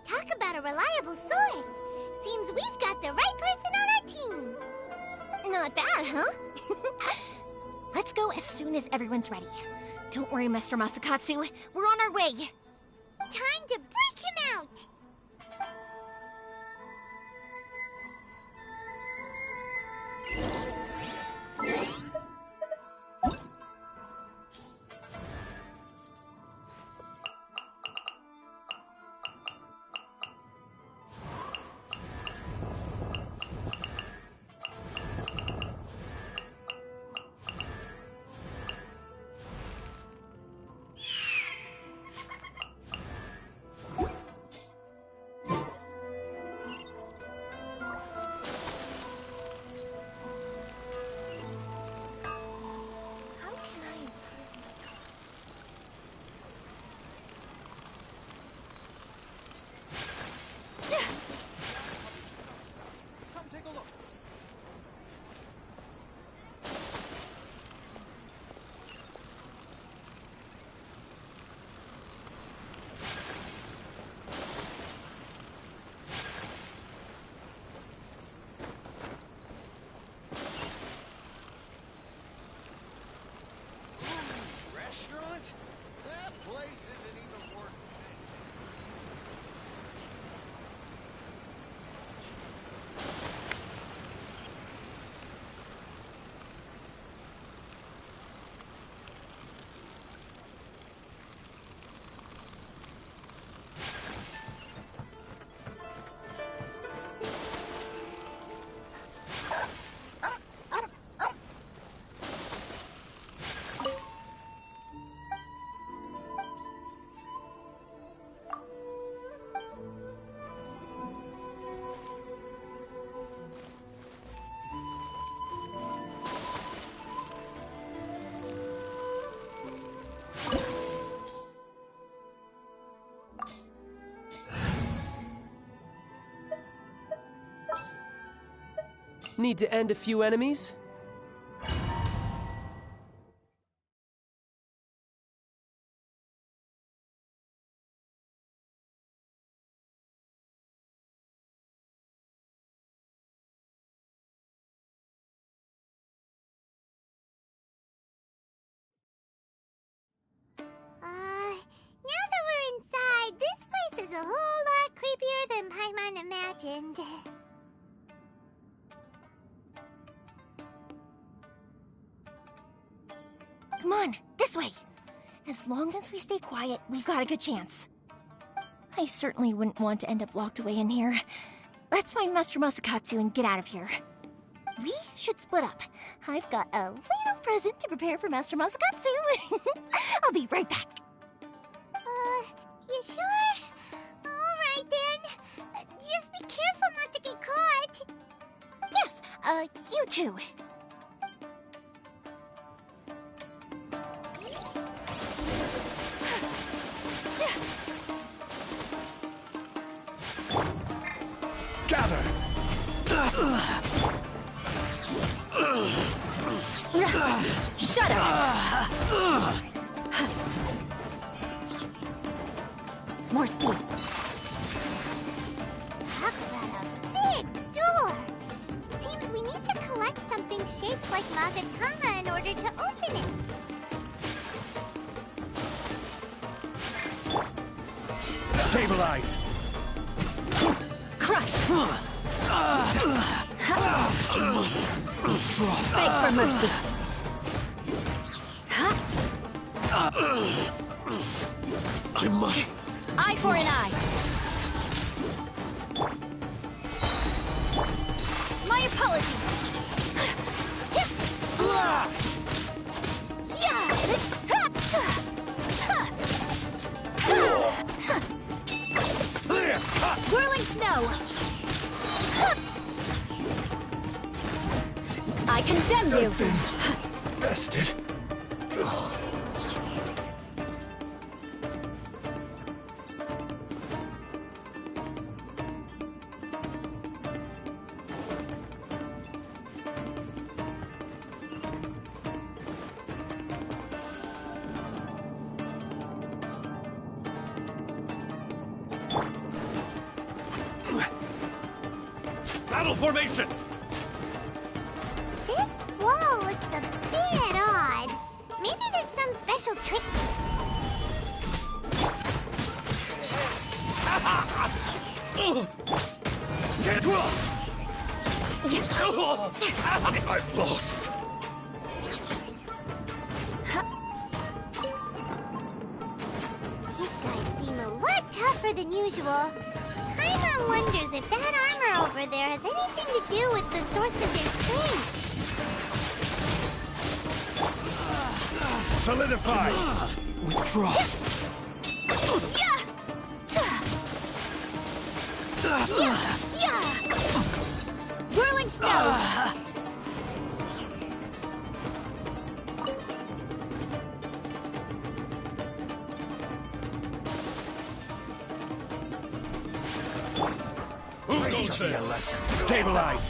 C: talk about a reliable source. Seems we've got the right person on our team.
H: Not bad, huh? Let's go as soon as everyone's ready. Don't worry, Master Masakatsu. We're on our way.
C: Time to break him out!
M: restaurant? That place isn't even worth
P: Need to end a few enemies?
C: Now that we're inside, this place is a whole lot creepier than Paimon imagined.
H: Come on, this way. As long as we stay quiet, we've got a good chance. I certainly wouldn't want to end up locked away in here. Let's find Master Masakatsu and get out of here. We should split up. I've got a little present to prepare for Master Masakatsu. I'll be right back.
C: You sure? Alright then. Just be careful not to get caught.
H: Yes, you too.
B: Gather!
H: Shut up! More speed.
C: Talk about a big door. Seems we need to collect something shaped like Magatama in order to open it.
B: Stabilize!
H: Crush! Beg for mercy.
B: I must...
H: Eye for an eye. My apologies. Whirling snow. I condemn you.
B: Bested.
M: Battle formation!
C: This wall looks a bit odd. Maybe there's some special trick.
B: I've lost.
C: These guys seem a lot tougher than usual. Paimon wonders if that armor over there has anything to do with the source of their strength.
B: Solidify!
M: Withdraw!
H: Whirling snow!
B: Who teach you a lesson? Stabilize!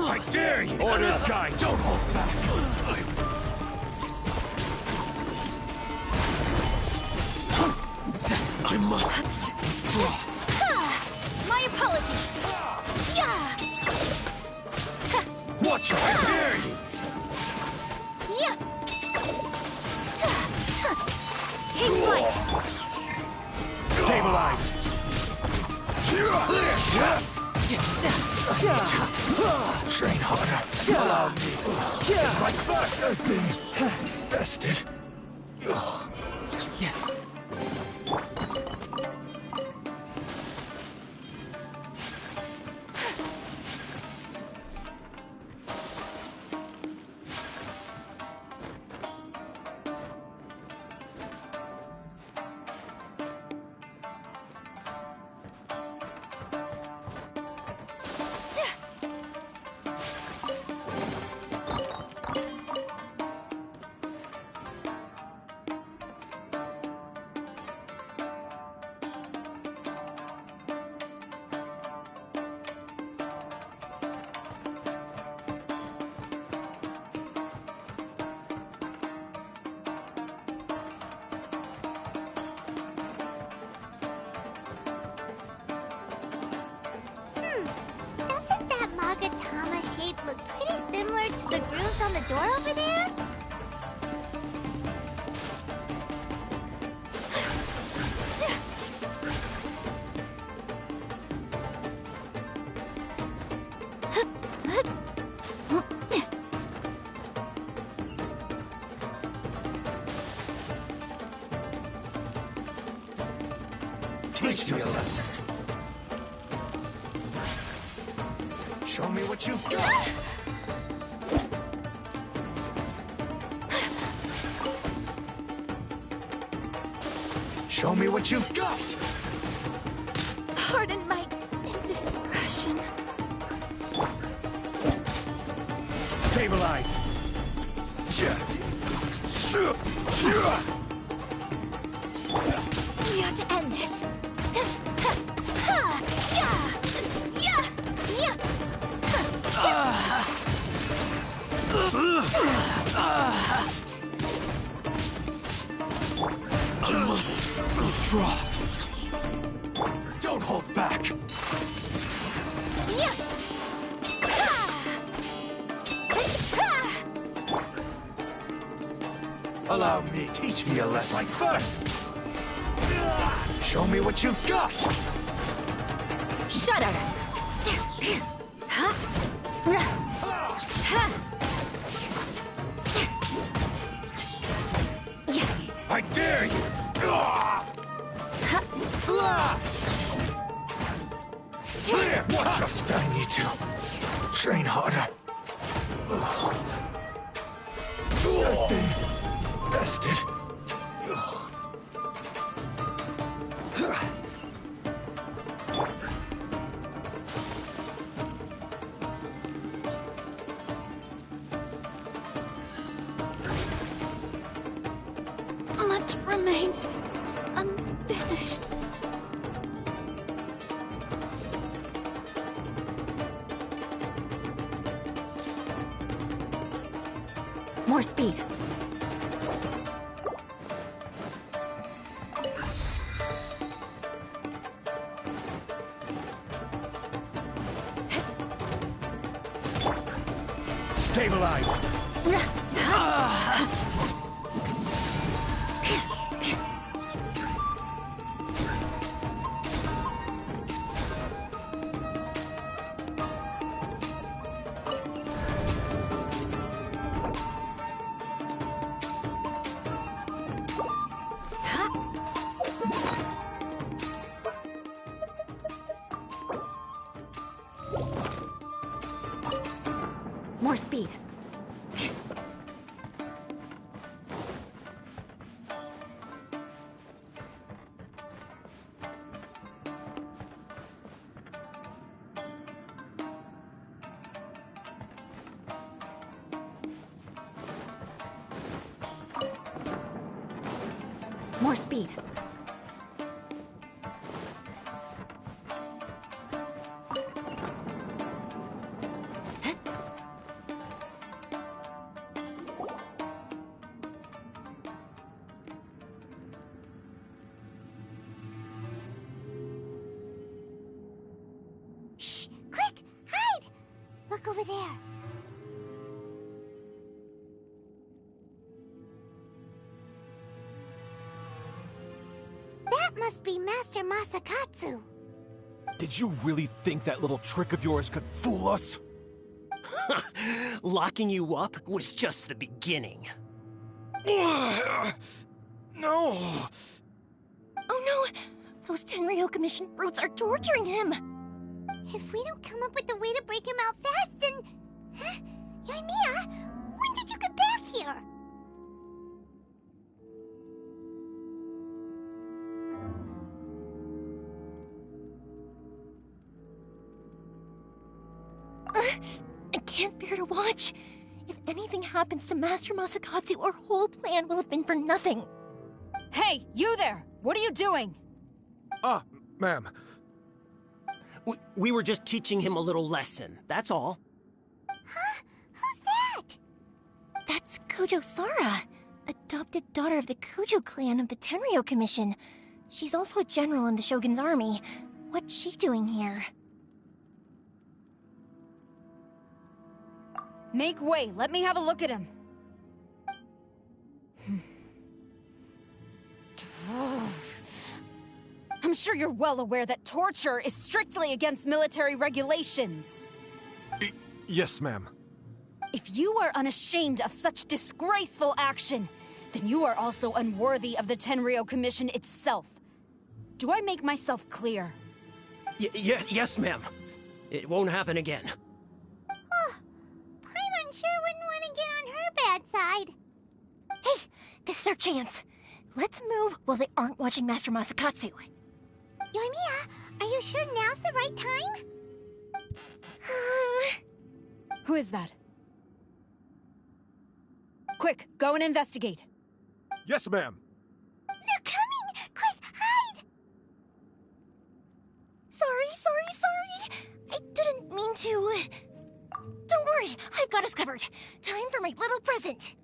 B: I dare you! Order, guy, don't hold back! I must withdraw.
H: My apologies.
B: Watch out! I dare you!
H: Yeah. Take flight.
B: Stabilize! Train harder. Allow me. Just like that. I've been bested.
C: Doesn't that Magatama shape look pretty similar to the grooves on the door over there?
B: Teach me a lesson. Show me what you've got! Show me what you've got!
H: Pardon my indiscretion.
B: Stabilize!
H: We ought to end this.
B: I must withdraw. Don't hold back. Allow me. Teach me a lesson. Like first. Show me what you've got.
H: Shudder.
B: I dare you. Flash. There. Just I need to train harder. I've been bested.
H: Much remains unfinished. More speed.
B: Stabilize.
H: More speed. More speed.
C: Shh! Quick! Hide! Look over there. That must be Master Masakatsu.
R: Did you really think that little trick of yours could fool us?
V: Locking you up was just the beginning.
R: No!
H: Oh no! Those Tenryou Commission brutes are torturing him!
C: If we don't come up with a way to break him out fast, then... Huh? Yoimiya, when did you get back here?
H: I can't bear to watch. If anything happens to Master Masakatsu, our whole plan will have been for nothing.
W: Hey, you there! What are you doing?
R: Ma'am.
V: We were just teaching him a little lesson, that's all.
C: Huh? Who's that?
H: That's Kujo Sara, adopted daughter of the Kujo clan of the Tenryou Commission. She's also a general in the Shogun's army. What's she doing here?
W: Make way, let me have a look at him. I'm sure you're well aware that torture is strictly against military regulations.
R: Yes, ma'am.
W: If you are unashamed of such disgraceful action, then you are also unworthy of the Tenryou Commission itself. Do I make myself clear?
V: Yes, ma'am. It won't happen again.
C: Paimon sure wouldn't want to get on her bad side.
H: Hey, this is our chance. Let's move while they aren't watching Master Masakatsu.
C: Yoimiya, are you sure now's the right time?
W: Who is that? Quick, go and investigate.
R: Yes, ma'am.
C: They're coming! Quick, hide!
H: Sorry. I didn't mean to. Don't worry, I've got us covered. Time for my little present.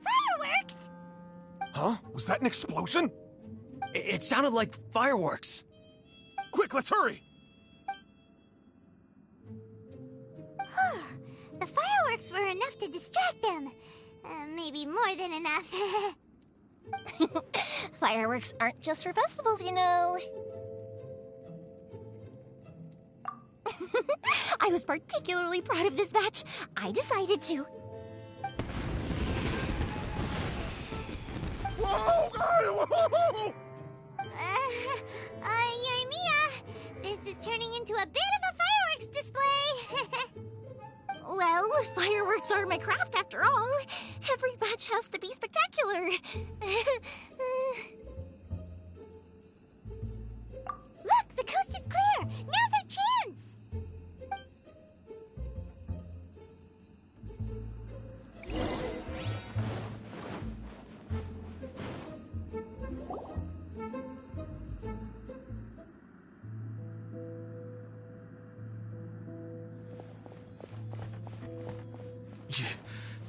C: Fireworks?
R: Huh? Was that an explosion?
V: It sounded like fireworks.
R: Quick, let's hurry!
C: The fireworks were enough to distract them. Maybe more than enough.
H: Fireworks aren't just for festivals, you know. I was particularly proud of this batch. I decided to.
R: Whoa!
C: Yoimiya, this is turning into a bit of a fireworks display.
H: Well, fireworks are my craft after all. Every batch has to be spectacular.
C: Look, the coast is clear. Now's our chance.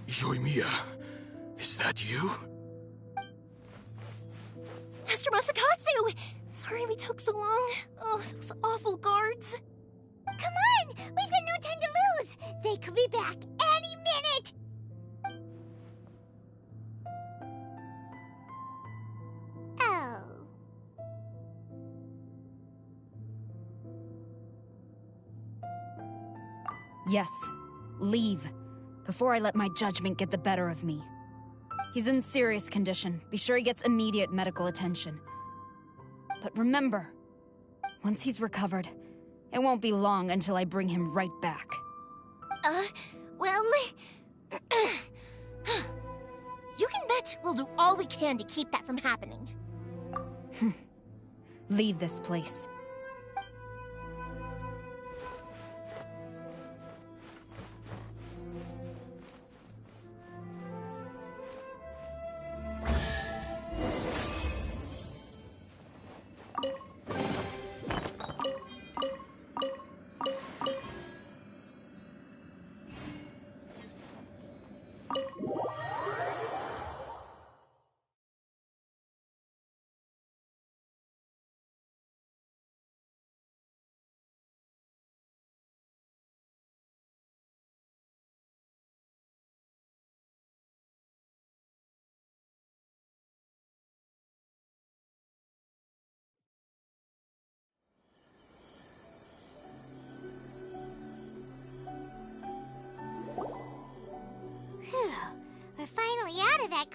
R: Yoimiya, is that you?
H: Master Masakatsu! Sorry we took so long. Oh, those awful guards.
C: Come on! We've got no time to lose! They could be back any minute! Oh.
W: Yes, leave. Before I let my judgment get the better of me. He's in serious condition. Be sure he gets immediate medical attention. But remember, once he's recovered, it won't be long until I bring him right back.
H: Well... You can bet we'll do all we can to keep that from happening.
W: Leave this place.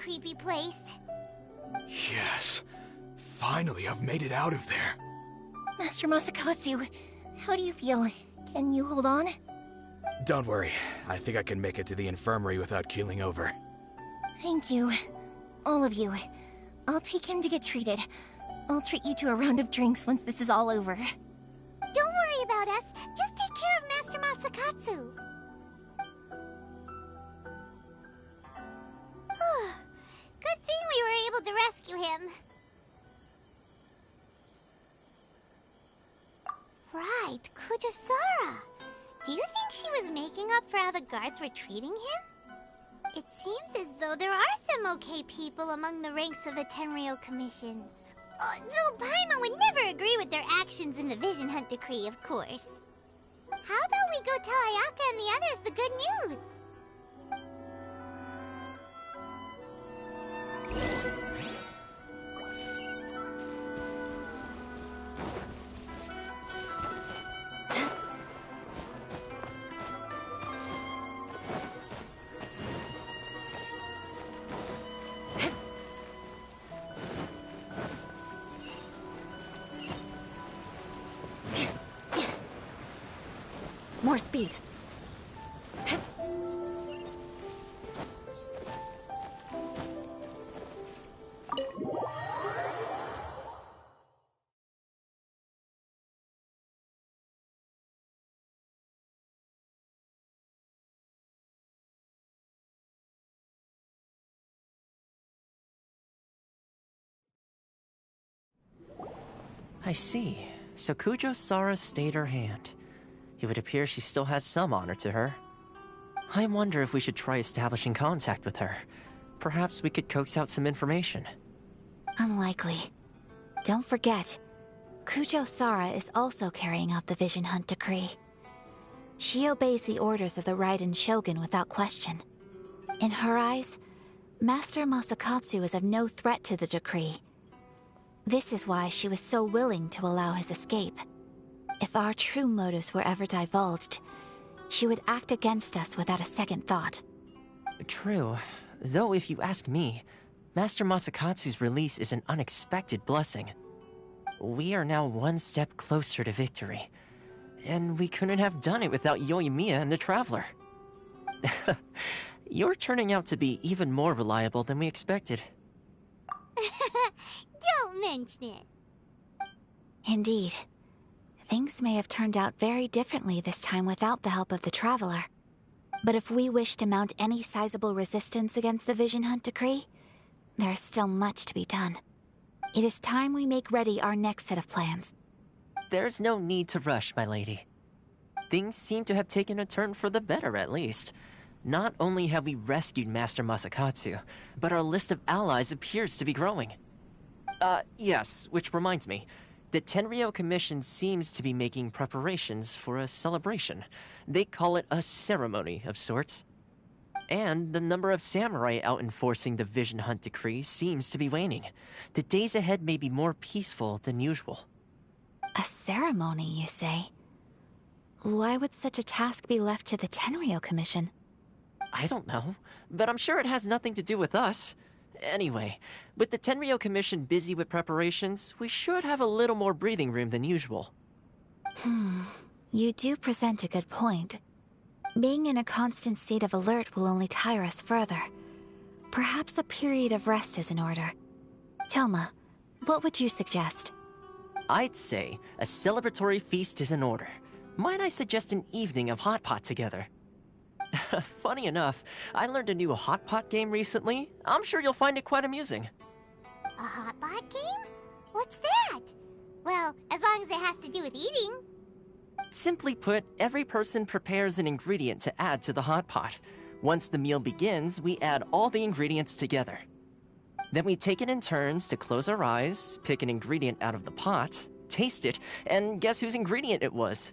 C: creepy place.
R: Yes. Finally, I've made it out of there.
H: Master Masakatsu, how do you feel? Can you hold on?
R: Don't worry. I think I can make it to the infirmary without keeling over.
H: Thank you. All of you. I'll take him to get treated. I'll treat you to a round of drinks once this is all over.
C: Don't worry about us. Just take care of Master Masakatsu. Good thing we were able to rescue him. Right, Kujosara. Do you think she was making up for how the guards were treating him? It seems as though there are some okay people among the ranks of the Tenryou Commission. Though Paimon would never agree with their actions in the Vision Hunt Decree, of course. How about we go tell Ayaka and the others the good news?
A: More speed.
E: I see. So Kujosara stayed her hand. It would appear she still has some honor to her. I wonder if we should try establishing contact with her. Perhaps we could coax out some information.
A: Unlikely. Don't forget, Kujosara is also carrying out the Vision Hunt Decree. She obeys the orders of the Raiden Shogun without question. In her eyes, Master Masakatsu is of no threat to the decree. This is why she was so willing to allow his escape. If our true motives were ever divulged, she would act against us without a second thought.
E: True. Though if you ask me, Master Masakatsu's release is an unexpected blessing. We are now one step closer to victory. And we couldn't have done it without Yoimiya and the Traveler. You're turning out to be even more reliable than we expected.
C: Don't mention it.
A: Indeed. Things may have turned out very differently this time without the help of the Traveler. But if we wish to mount any sizable resistance against the Vision Hunt Decree, there is still much to be done. It is time we make ready our next set of plans.
E: There's no need to rush, my lady. Things seem to have taken a turn for the better, at least. Not only have we rescued Master Masakatsu, but our list of allies appears to be growing. Yes, which reminds me. The Tenryou Commission seems to be making preparations for a celebration. They call it a ceremony of sorts. And the number of samurai out enforcing the Vision Hunt Decree seems to be waning. The days ahead may be more peaceful than usual.
A: A ceremony, you say? Why would such a task be left to the Tenryou Commission?
E: I don't know, but I'm sure it has nothing to do with us. Anyway, with the Tenryou Commission busy with preparations, we should have a little more breathing room than usual.
A: You do present a good point. Being in a constant state of alert will only tire us further. Perhaps a period of rest is in order. Toma, what would you suggest?
E: I'd say a celebratory feast is in order. Might I suggest an evening of hot pot together? Funny enough, I learned a new hot pot game recently. I'm sure you'll find it quite amusing.
C: A hot pot game? What's that? Well, as long as it has to do with eating.
E: Simply put, every person prepares an ingredient to add to the hot pot. Once the meal begins, we add all the ingredients together. Then we take it in turns to close our eyes, pick an ingredient out of the pot, taste it, and guess whose ingredient it was.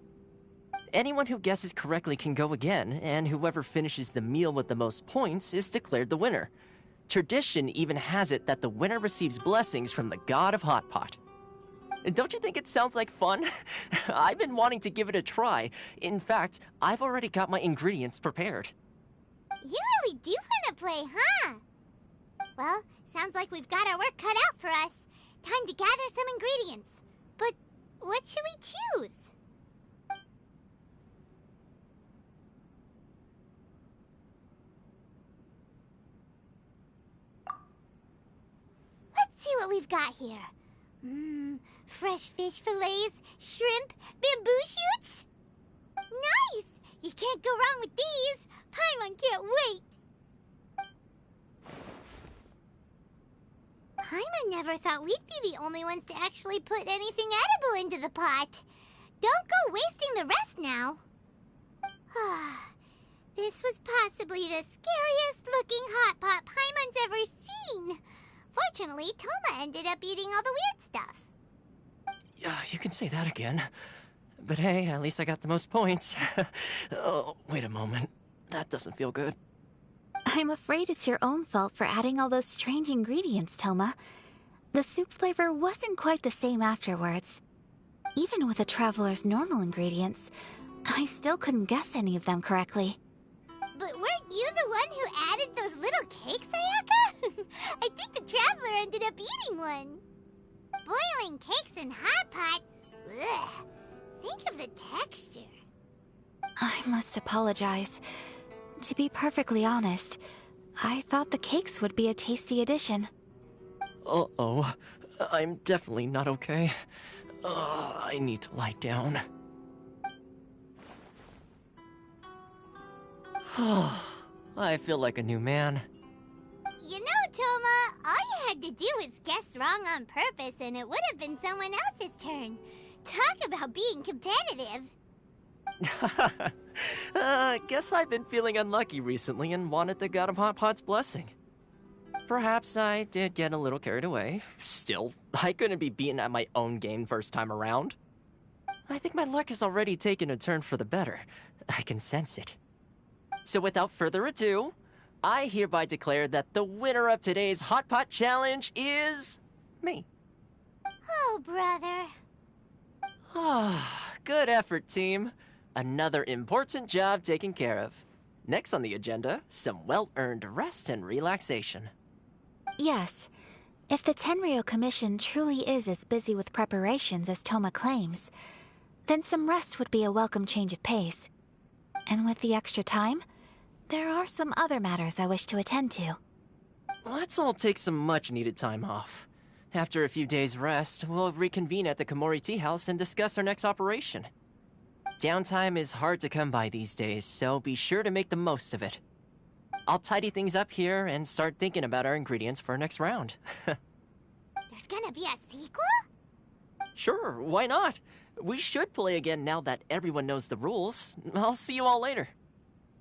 E: Anyone who guesses correctly can go again, and whoever finishes the meal with the most points is declared the winner. Tradition even has it that the winner receives blessings from the god of Hot Pot. Don't you think it sounds like fun? I've been wanting to give it a try. In fact, I've already got my ingredients prepared.
C: You really do want to play, huh? Well, sounds like we've got our work cut out for us. Time to gather some ingredients. But what should we choose? Let's see what we've got here. Fresh fish fillets, shrimp, bamboo shoots. Nice! You can't go wrong with these. Paimon can't wait. Paimon never thought we'd be the only ones to actually put anything edible into the pot. Don't go wasting the rest now. This was possibly the scariest looking hot pot Paimon's ever seen. Fortunately, Toma ended up eating all the weird stuff.
E: You can say that again. But hey, at least I got the most points. Oh, wait a moment. That doesn't feel good.
A: I'm afraid it's your own fault for adding all those strange ingredients, Toma. The soup flavor wasn't quite the same afterwards. Even with the Traveler's normal ingredients, I still couldn't guess any of them correctly.
C: But weren't you the one who added those little cakes, Ayaka? I think the Traveler ended up eating one. Boiling cakes in hot pot? Ugh. Think of the texture.
A: I must apologize. To be perfectly honest, I thought the cakes would be a tasty addition.
E: Uh-oh. I'm definitely not okay. I need to lie down. I feel like a new man.
C: You know, Toma, all you had to do was guess wrong on purpose and it would have been someone else's turn. Talk about being competitive.
E: Guess I've been feeling unlucky recently and wanted the God of Hot Pot's blessing. Perhaps I did get a little carried away. Still, I couldn't be beaten at my own game first time around. I think my luck has already taken a turn for the better. I can sense it. So without further ado, I hereby declare that the winner of today's Hot Pot Challenge is... me.
C: Oh, brother.
E: Good effort, team. Another important job taken care of. Next on the agenda, some well-earned rest and relaxation.
A: Yes. If the Tenryou Commission truly is as busy with preparations as Toma claims, then some rest would be a welcome change of pace. And with the extra time, there are some other matters I wish to attend to.
E: Let's all take some much-needed time off. After a few days' rest, we'll reconvene at the Komori Tea House and discuss our next operation. Downtime is hard to come by these days, so be sure to make the most of it. I'll tidy things up here and start thinking about our ingredients for our next round.
C: There's gonna be a sequel?
E: Sure, why not? We should play again now that everyone knows the rules. I'll see you all later.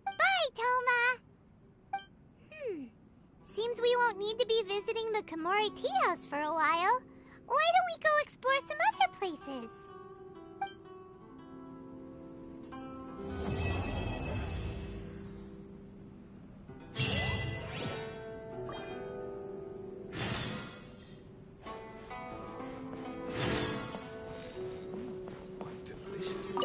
C: Bye, Toma! Seems we won't need to be visiting the Komori Tea House for a while. Why don't we go explore some other places?
N: What delicious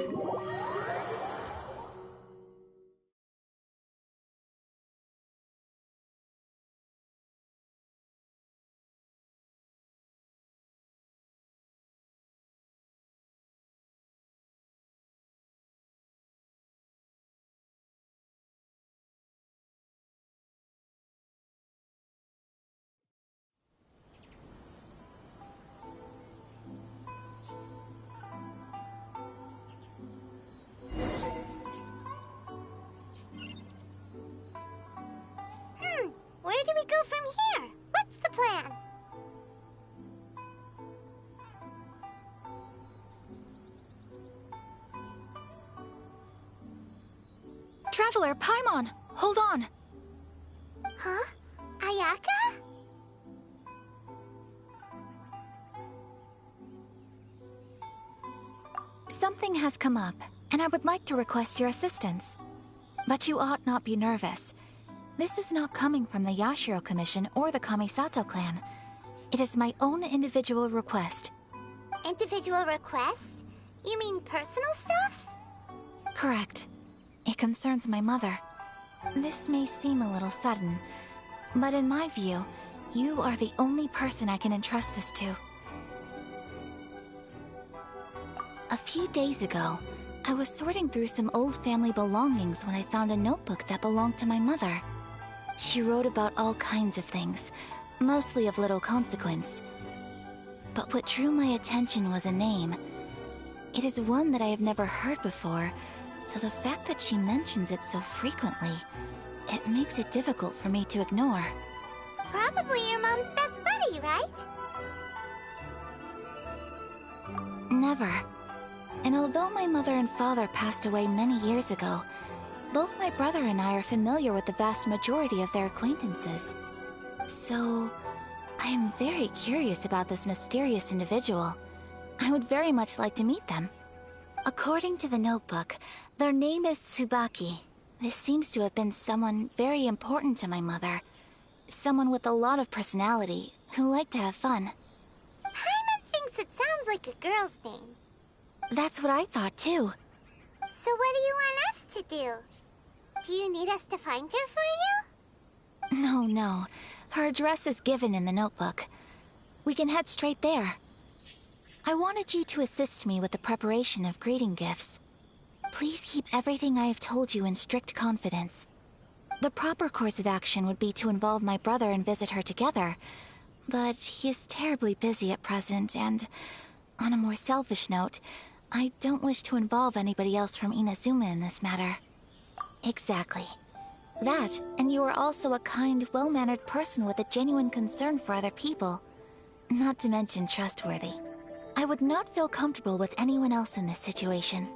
C: Where do we go from here? What's the plan?
A: Traveler, Paimon! Hold on!
C: Huh? Ayaka?
A: Something has come up, and I would like to request your assistance. But you ought not be nervous. This is not coming from the Yashiro Commission or the Kamisato clan. It is my own individual request.
C: Individual request? You mean personal stuff?
A: Correct. It concerns my mother. This may seem a little sudden, but in my view, You are the only person I can entrust this to. A few days ago, I was sorting through some old family belongings when I found a notebook that belonged to my mother. She wrote about all kinds of things, mostly of little consequence. But what drew my attention was a name. It is one that I have never heard before, so the fact that she mentions it so frequently, it makes it difficult for me to ignore.
C: Probably your mom's best buddy, right?
A: Never. And although my mother and father passed away many years ago, both my brother and I are familiar with the vast majority of their acquaintances. So, I am very curious about this mysterious individual. I would very much like to meet them. According to the notebook, their name is Tsubaki. This seems to have been someone very important to my mother. Someone with a lot of personality, who liked to have fun.
C: Paimon thinks it sounds like a girl's name.
A: That's what I thought too.
C: So what do you want us to do? Do you need us to find her for you?
A: No. Her address is given in the notebook. We can head straight there. I wanted you to assist me with the preparation of greeting gifts. Please keep everything I have told you in strict confidence. The proper course of action would be to involve my brother and visit her together, but he is terribly busy at present, and on a more selfish note, I don't wish to involve anybody else from Inazuma in this matter. Exactly. That, and you are also a kind, well-mannered person with a genuine concern for other people. Not to mention trustworthy. I would not feel comfortable with anyone else in this situation.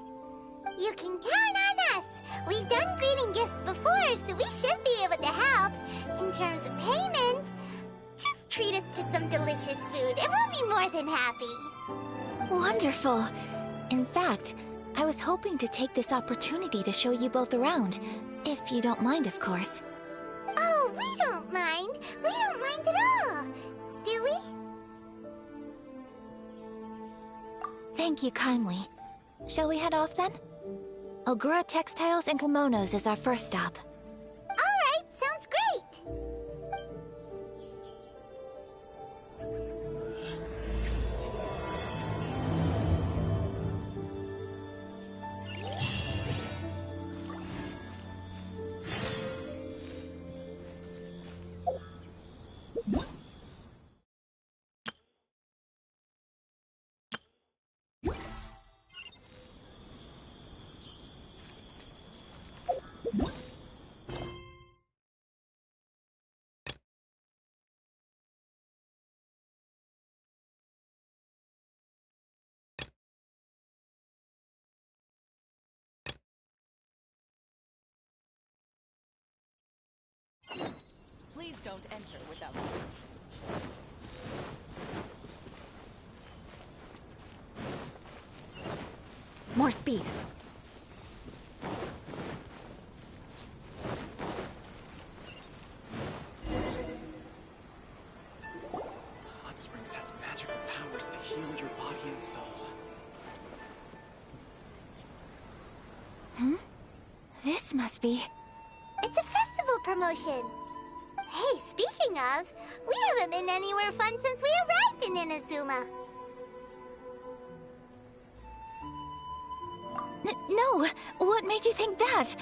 C: You can count on us! We've done greeting gifts before, so we should be able to help. In terms of payment, just treat us to some delicious food and we'll be more than happy.
A: Wonderful! In fact, I was hoping to take this opportunity to show you both around, if you don't mind, of course.
C: Oh, we don't mind. We don't mind at all. Do we?
A: Thank you kindly. Shall we head off then? Ogura Textiles and Kimonos is our first stop.
C: Alright, sounds great!
D: Please don't enter without...
F: More speed.
Q: Hot Springs has magical powers to heal your body and soul.
A: This must be...
C: It's a festival promotion. Hey, speaking of, we haven't been anywhere fun since we arrived in Inazuma.
A: No! What made you think that?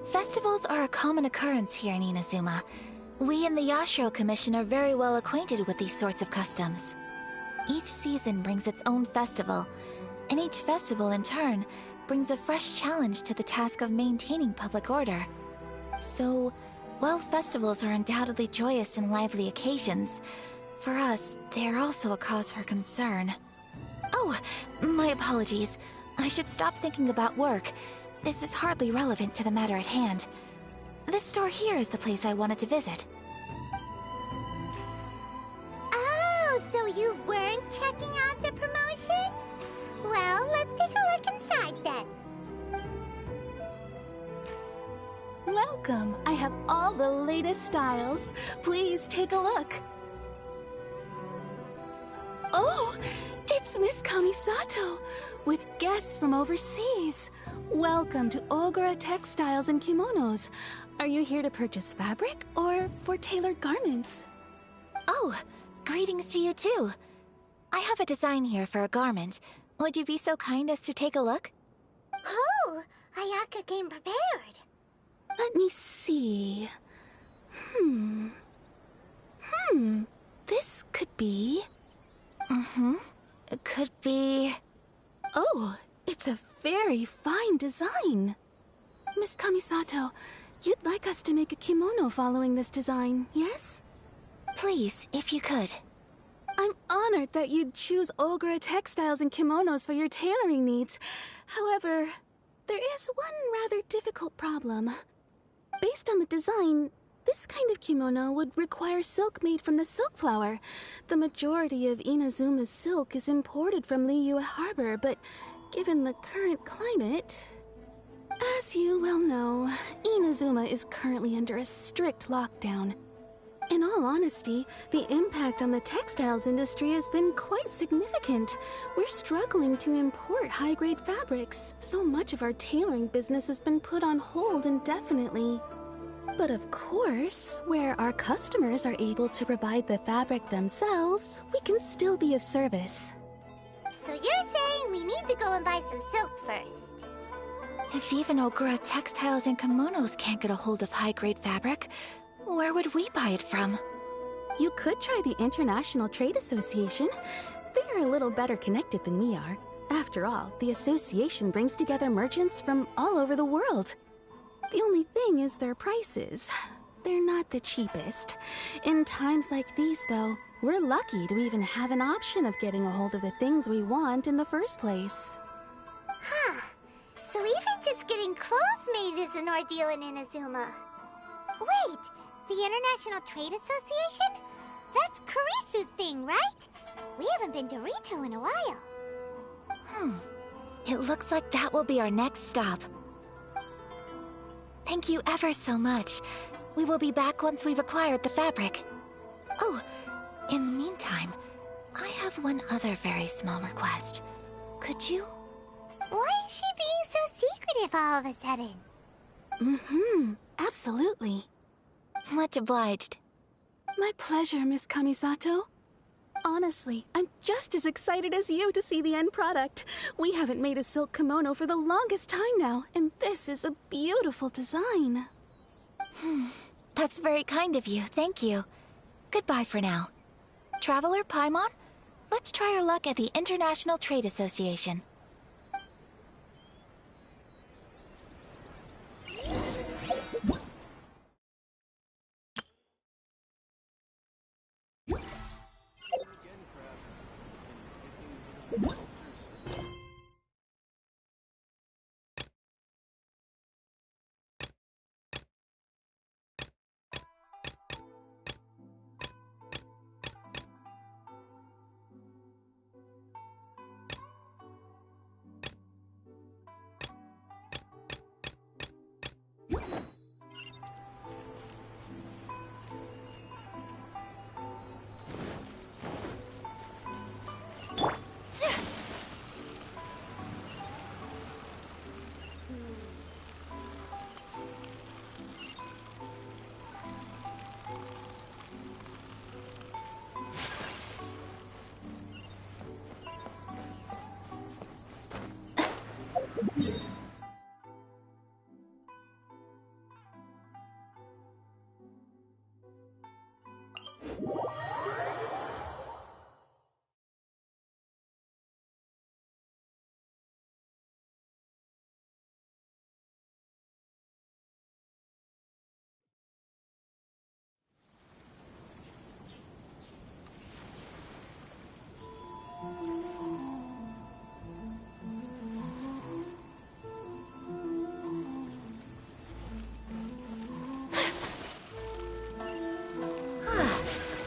A: Festivals are a common occurrence here in Inazuma. We in the Yashiro Commission are very well acquainted with these sorts of customs. Each season brings its own festival, and each festival in turn brings a fresh challenge to the task of maintaining public order. So, while festivals are undoubtedly joyous and lively occasions, for us, they are also a cause for concern. Oh, my apologies. I should stop thinking about work. This is hardly relevant to the matter at hand. This store here is the place I wanted to visit.
C: Oh, so you weren't checking out the promotion? Well, let's take a look inside then.
I: Welcome. I have all the latest styles. Please take a look.
A: Oh!
I: Oh, it's Miss Kamisato, with guests from overseas. Welcome to Ogura Textiles and Kimonos. Are you here to purchase fabric or for tailored garments?
A: Oh, greetings to you too. I have a design here for a garment. Would you be so kind as to take a look?
C: Oh, Ayaka came prepared.
I: Let me see. This could be...
A: It could be...
I: Oh, it's a very fine design. Miss Kamisato, you'd like us to make a kimono following this design, yes?
A: Please, if you could.
I: I'm honored that you'd choose Ogura Textiles and Kimonos for your tailoring needs. However, there is one rather difficult problem. Based on the design, this kind of kimono would require silk made from the silk flower. The majority of Inazuma's silk is imported from Liyue Harbor, but given the current climate... As you well know, Inazuma is currently under a strict lockdown. In all honesty, the impact on the textiles industry has been quite significant. We're struggling to import high-grade fabrics. So much of our tailoring business has been put on hold indefinitely. But of course, where our customers are able to provide the fabric themselves, we can still be of service.
C: So you're saying we need to go and buy some silk first?
A: If even Ogura Textiles and Kimonos can't get a hold of high-grade fabric, where would we buy it from?
I: You could try the International Trade Association. They are a little better connected than we are. After all, the association brings together merchants from all over the world. The only thing is their prices. They're not the cheapest. In times like these, though, we're lucky to even have an option of getting a hold of the things we want in the first place.
C: Huh. So even just getting clothes made is an ordeal in Inazuma. Wait! The International Trade Association? That's Kurisu's thing, right? We haven't been to Rito in a while.
A: It looks like that will be our next stop. Thank you ever so much. We will be back once we've acquired the fabric. Oh, in the meantime, I have one other very small request. Could you?
C: Why is she being so secretive all of a sudden?
I: Absolutely.
A: Much obliged.
I: My pleasure, Miss Kamisato. Honestly, I'm just as excited as you to see the end product. We haven't made a silk kimono for the longest time now, and this is a beautiful design.
A: That's very kind of you, thank you. Goodbye for now. Traveler Paimon, let's try our luck at the International Trade Association.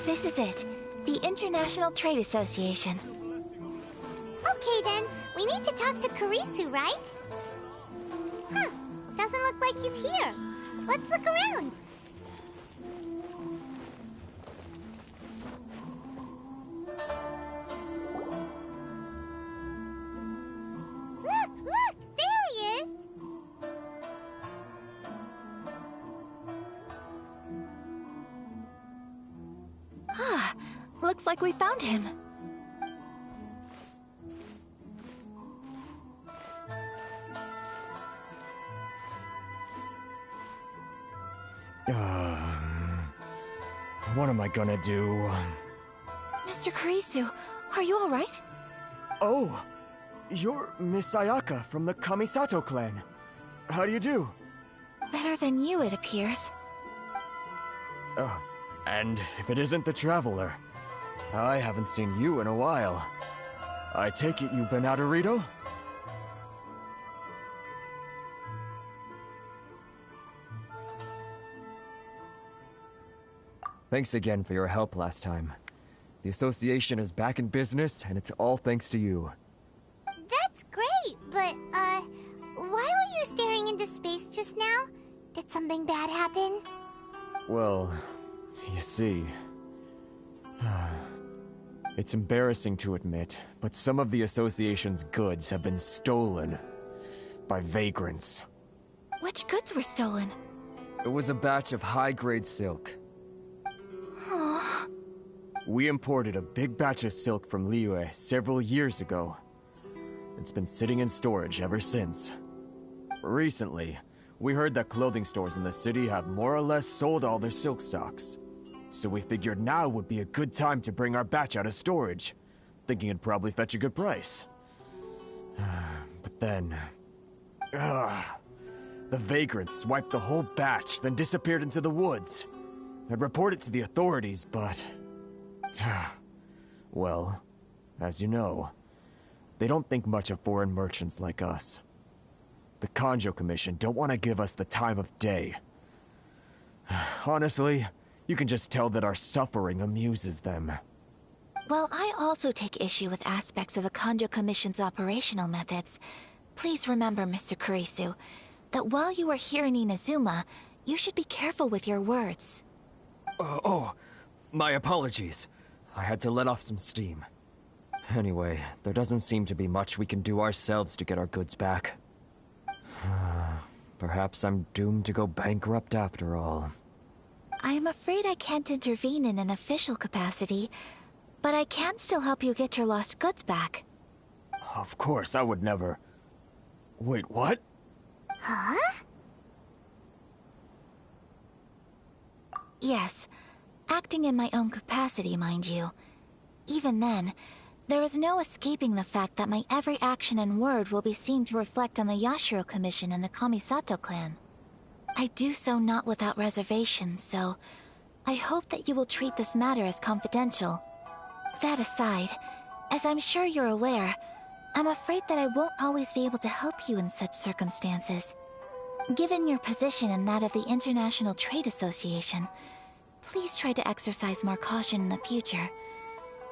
A: This is it. The International Trade Association.
C: Okay then, we need to talk to Kurisu, right? Huh, doesn't look like he's here. Let's look around.
A: Looks like we found him.
Q: What am I gonna do?
A: Mr. Kurisu, are you alright?
Q: Oh, you're Miss Ayaka from the Kamisato clan. How do you do?
A: Better than you, it appears.
Q: And if it isn't the Traveler, I haven't seen you in a while. I take it you've been out of Rito? Thanks again for your help last time. The association is back in business, and it's all thanks to you.
C: That's great, but, why were you staring into space just now? Did something bad happen?
Q: Well, you see... It's embarrassing to admit, but some of the association's goods have been stolen by vagrants.
A: Which goods were stolen?
Q: It was a batch of high-grade silk. We imported a big batch of silk from Liyue several years ago. It's been sitting in storage ever since. Recently, we heard that clothing stores in the city have more or less sold all their silk stocks. So we figured now would be a good time to bring our batch out of storage, thinking it'd probably fetch a good price. But then... the vagrants swiped the whole batch, then disappeared into the woods. I'd report it to the authorities, but... well, as you know, they don't think much of foreign merchants like us. The Kanjo Commission don't want to give us the time of day. Honestly, you can just tell that our suffering amuses them.
A: Well, I also take issue with aspects of the Kanjo Commission's operational methods. Please remember, Mr. Kurisu, that while you are here in Inazuma, you should be careful with your words.
Q: My apologies. I had to let off some steam. Anyway, there doesn't seem to be much we can do ourselves to get our goods back. Perhaps I'm doomed to go bankrupt after all.
A: I am afraid I can't intervene in an official capacity, but I can still help you get your lost goods back.
Q: Of course, I would never... Wait, what?
C: Huh?
A: Yes, acting in my own capacity, mind you. Even then, there is no escaping the fact that my every action and word will be seen to reflect on the Yashiro Commission and the Kamisato clan. I do so not without reservation, so I hope that you will treat this matter as confidential. That aside, as I'm sure you're aware, I'm afraid that I won't always be able to help you in such circumstances. Given your position and that of the International Trade Association, please try to exercise more caution in the future.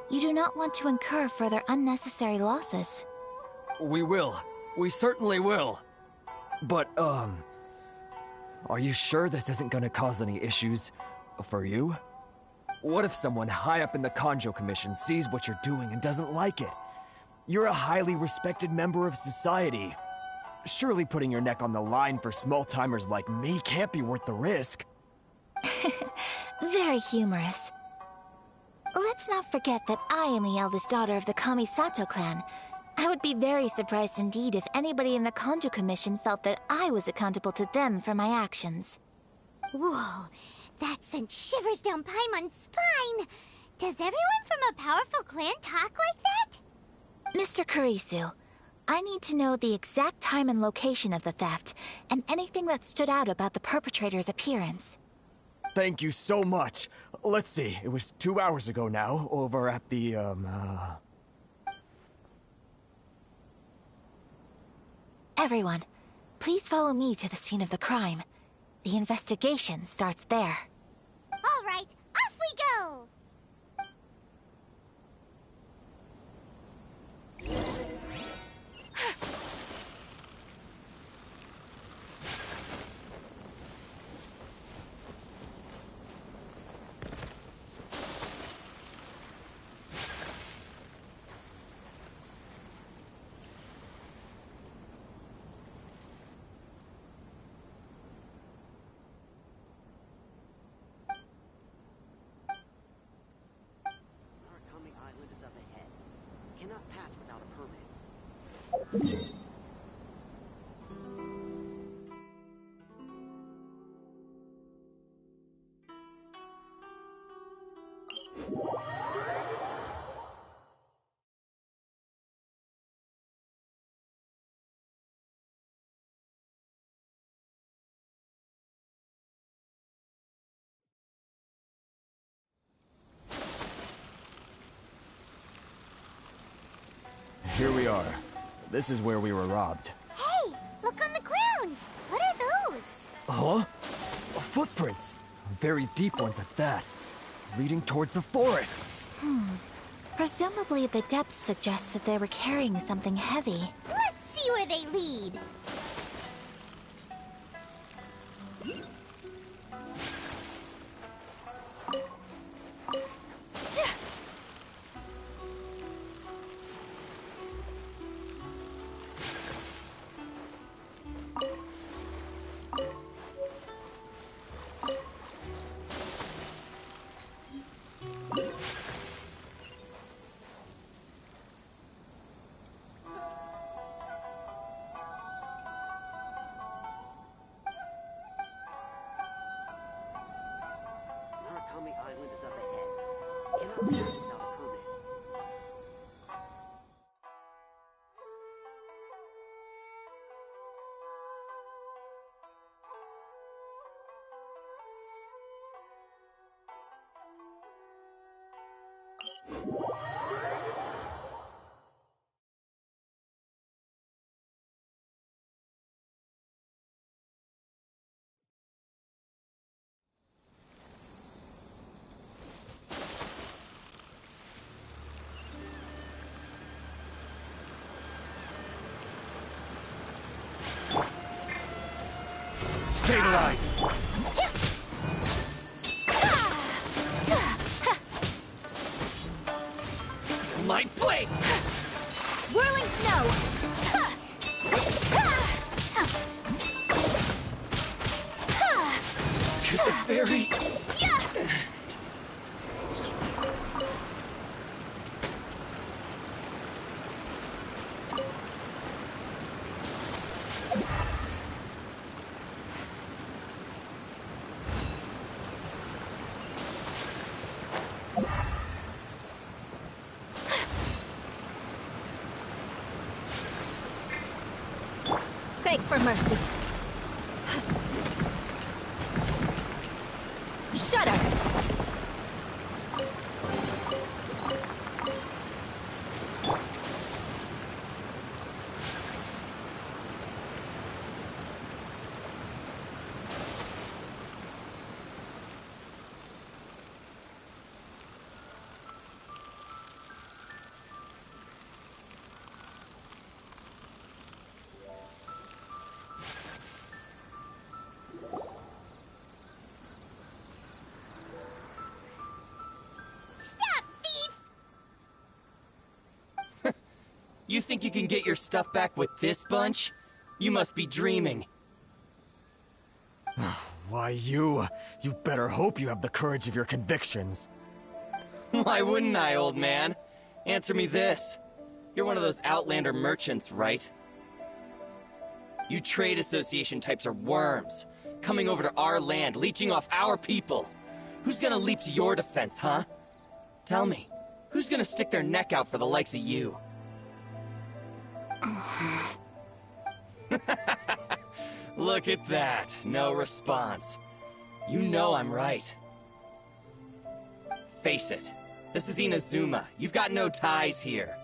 A: You do not want to incur further unnecessary losses.
Q: We will. We certainly will. But, are you sure this isn't gonna cause any issues for you? What if someone high up in the Kanjo Commission sees what you're doing and doesn't like it? You're a highly respected member of society. Surely putting your neck on the line for small-timers like me can't be worth the risk.
A: Very humorous. Let's not forget that I am the eldest daughter of the Kamisato clan. I would be very surprised indeed if anybody in the Kanjo Commission felt that I was accountable to them for my actions.
C: Whoa, that sent shivers down Paimon's spine! Does everyone from a powerful clan talk like that?
A: Mr. Kurisu, I need to know the exact time and location of the theft, and anything that stood out about the perpetrator's appearance.
Q: Thank you so much. Let's see, it was 2 hours ago now, over at the,
A: Everyone, please follow me to the scene of the crime. The investigation starts there.
C: All right, off we go!
Q: Here we are. This is where we were robbed.
C: Hey, look on the ground. What are those?
Q: Huh? Footprints. Very deep ones at that. Leading towards the forest.
A: Presumably the depth suggests that they were carrying something heavy.
C: Let's see where they lead.
K: Narukami Island is up ahead. Cannot pass without a permit.
Q: Stabilize!
E: My blade!
A: Whirling snow!
E: To the very...
A: Beg for mercy. Shudder!
E: You think you can get your stuff back with this bunch? You must be dreaming.
Q: Why, you better hope you have the courage of your convictions.
E: Why wouldn't I, old man? Answer me this. You're one of those Outlander merchants, right? You trade association types are worms, coming over to our land, leeching off our people. Who's gonna leap to your defense, huh? Tell me, who's gonna stick their neck out for the likes of you? Look at that, no response. You know I'm right. Face it, this is Inazuma. You've got no ties here.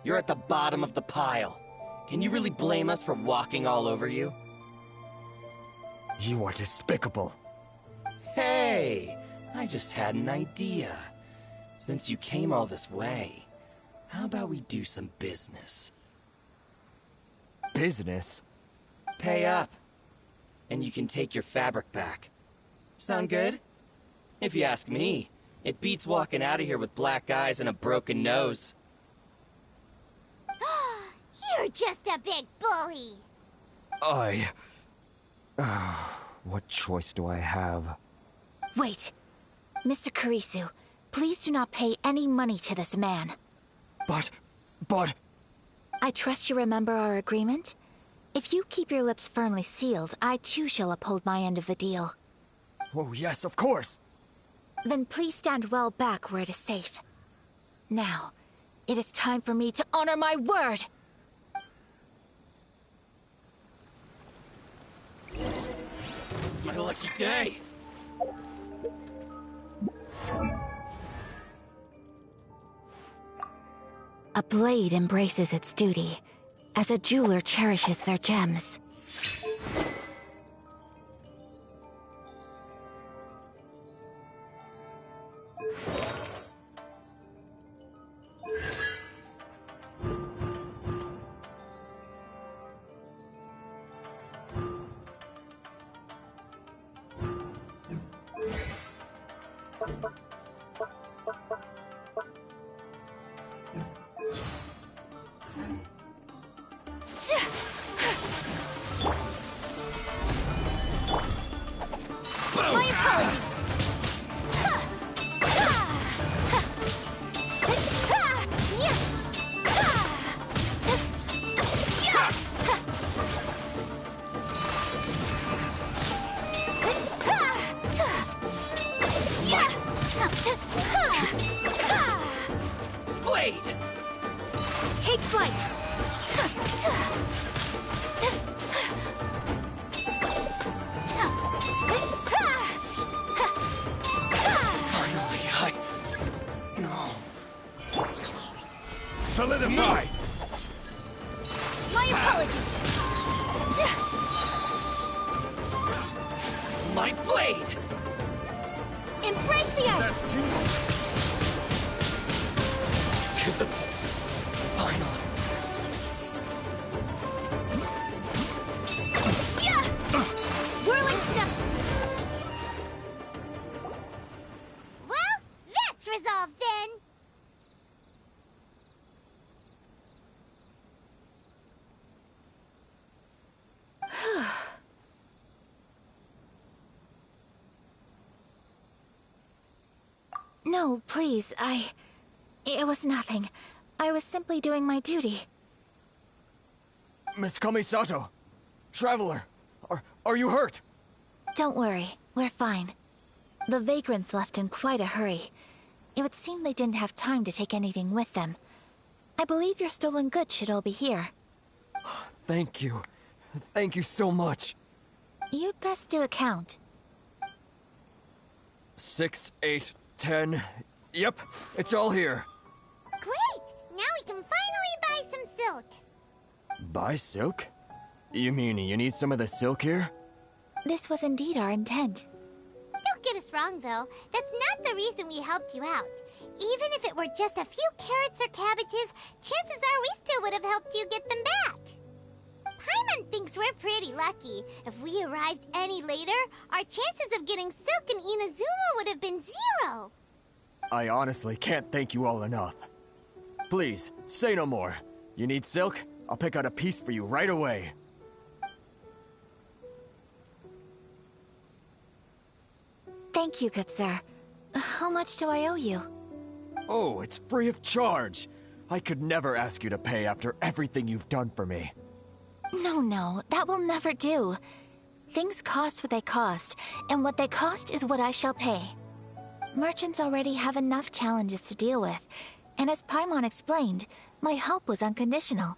E: You're at the bottom of the pile. Can you really blame us for walking all over you?
Q: You are despicable.
E: Hey, I just had an idea. Since you came all this way, how about we do some business?
Q: Business?
E: Pay up, and you can take your fabric back. Sound good? If you ask me, it beats walking out of here with black eyes and a broken nose.
C: You're just a big bully.
Q: What choice do I have?
A: Wait. Mr. Kurisu, please do not pay any money to this man.
Q: But...
A: I trust you remember our agreement? If you keep your lips firmly sealed, I too shall uphold my end of the deal.
Q: Oh, yes, of course.
A: Then please stand well back where it is safe. Now, it is time for me to honor my word!
V: It's my lucky day!
A: A blade embraces its duty, as a jeweler cherishes their gems.
L: My apologies!
V: Blade!
L: Take flight!
V: Finally, No.
M: Solidify!
L: My apologies!
V: My blade!
L: Embrace the ice!
V: To the final.
L: Whirling snap!
C: Well, that's resolved then.
A: No, please, It was nothing. I was simply doing my duty.
Q: Miss Kamisato! Traveler! Are you hurt?
A: Don't worry, we're fine. The vagrants left in quite a hurry. It would seem they didn't have time to take anything with them. I believe your stolen goods should all be here.
Q: Thank you. Thank you so much.
A: You'd best do a count.
Q: 6, 8, 10. Yep, it's all here.
C: Great! Now we can finally buy some silk.
Q: Buy silk? You mean you need some of the silk here?
A: This was indeed our intent.
C: Don't get us wrong, though. That's not the reason we helped you out. Even if it were just a few carrots or cabbages, chances are we still would have helped you get them back. Paimon thinks we're pretty lucky. If we arrived any later, our chances of getting silk in Inazuma would have been 0.
Q: I honestly can't thank you all enough. Please, say no more. You need silk? I'll pick out a piece for you right away.
A: Thank you, good sir. How much do I owe you?
Q: Oh, it's free of charge. I could never ask you to pay after everything you've done for me.
A: No, that will never do. Things cost what they cost, and what they cost is what I shall pay. Merchants already have enough challenges to deal with, and as Paimon explained, my help was unconditional.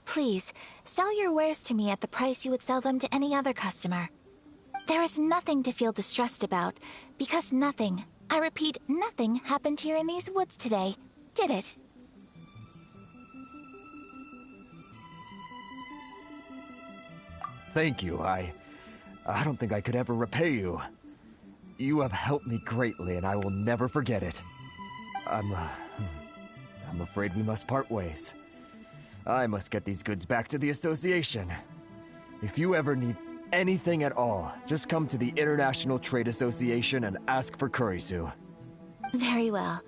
A: Please, sell your wares to me at the price you would sell them to any other customer. There is nothing to feel distressed about, because nothing, I repeat, nothing happened here in these woods today, did it?
Q: Thank you. I don't think I could ever repay you. You have helped me greatly, and I will never forget it. I'm afraid we must part ways. I must get these goods back to the association. If you ever need anything at all, just come to the International Trade Association and ask for Kurisu.
A: Very well.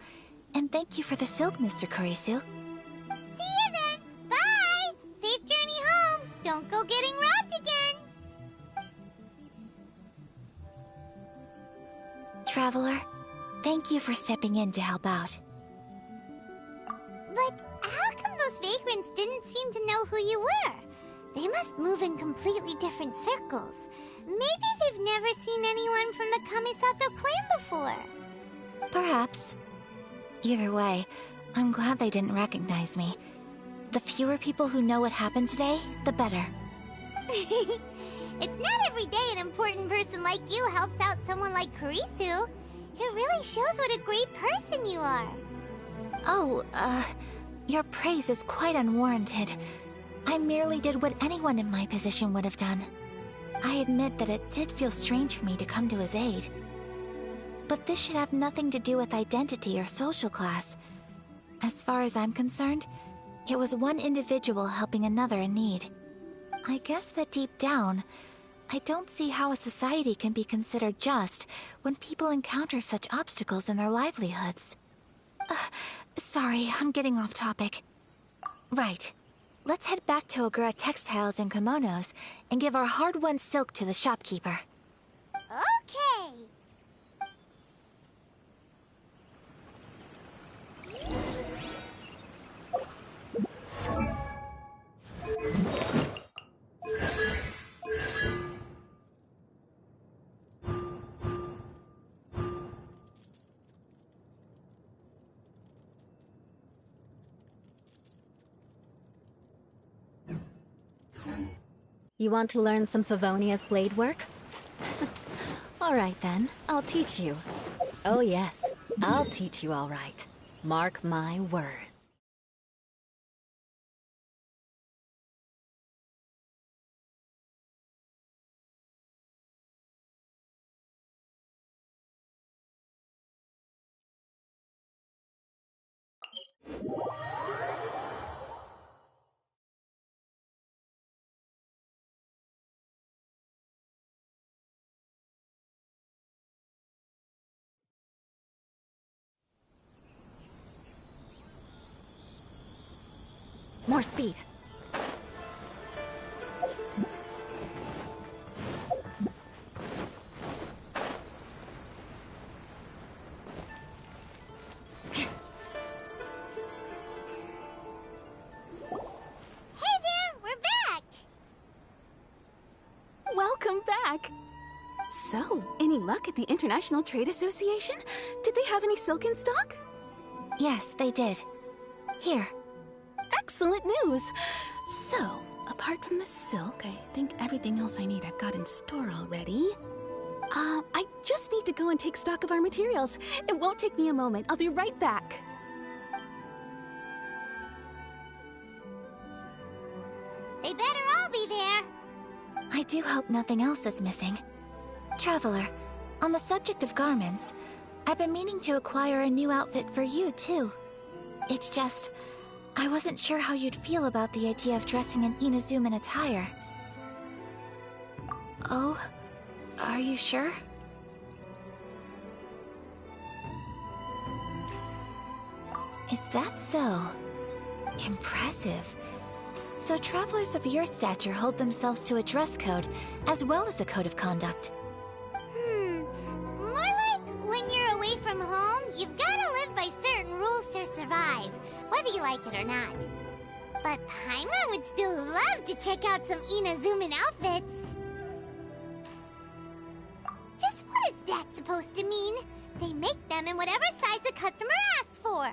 A: And thank you for the silk, Mr. Kurisu.
C: See you then! Bye! Safe journey home! Don't go getting robbed again!
A: Traveler, thank you for stepping in to help out.
C: But how come those vagrants didn't seem to know who you were. They must move in completely different circles. Maybe they've never seen anyone from the Kamisato clan before.
A: Perhaps. Either way, I'm glad they didn't recognize me. The fewer people who know what happened today, the better.
C: It's not every day an important person like you helps out someone like Kurisu. It really shows what a great person you are.
A: Oh, your praise is quite unwarranted. I merely did what anyone in my position would have done. I admit that it did feel strange for me to come to his aid. But this should have nothing to do with identity or social class. As far as I'm concerned, it was one individual helping another in need. I guess that deep down, I don't see how a society can be considered just when people encounter such obstacles in their livelihoods. Sorry, I'm getting off topic. Right. Let's head back to Ogura Textiles and Kimonos and give our hard-won silk to the shopkeeper.
C: Okay!
S: You want to learn some Favonia's blade work? All right then, I'll teach you. Oh yes, I'll teach you all right. Mark my words. More speed.
I: Welcome back! So, any luck at the International Trade Association? Did they have any silk in stock?
A: Yes, they did. Here.
I: Excellent news! So, apart from the silk, I think everything else I need I've got in store already. I just need to go and take stock of our materials. It won't take me a moment. I'll be right back.
C: They better all be there.
A: I do hope nothing else is missing. Traveler, on the subject of garments, I've been meaning to acquire a new outfit for you, too. It's just, I wasn't sure how you'd feel about the idea of dressing in Inazuman attire. Oh? Are you sure? Is that so? Impressive. So travelers of your stature hold themselves to a dress code, as well as a code of conduct.
C: More like when you're away from home, you've gotta live by certain rules to survive, whether you like it or not. But Paimon would still love to check out some Inazuman outfits. Just what is that supposed to mean? They make them in whatever size the customer asks for.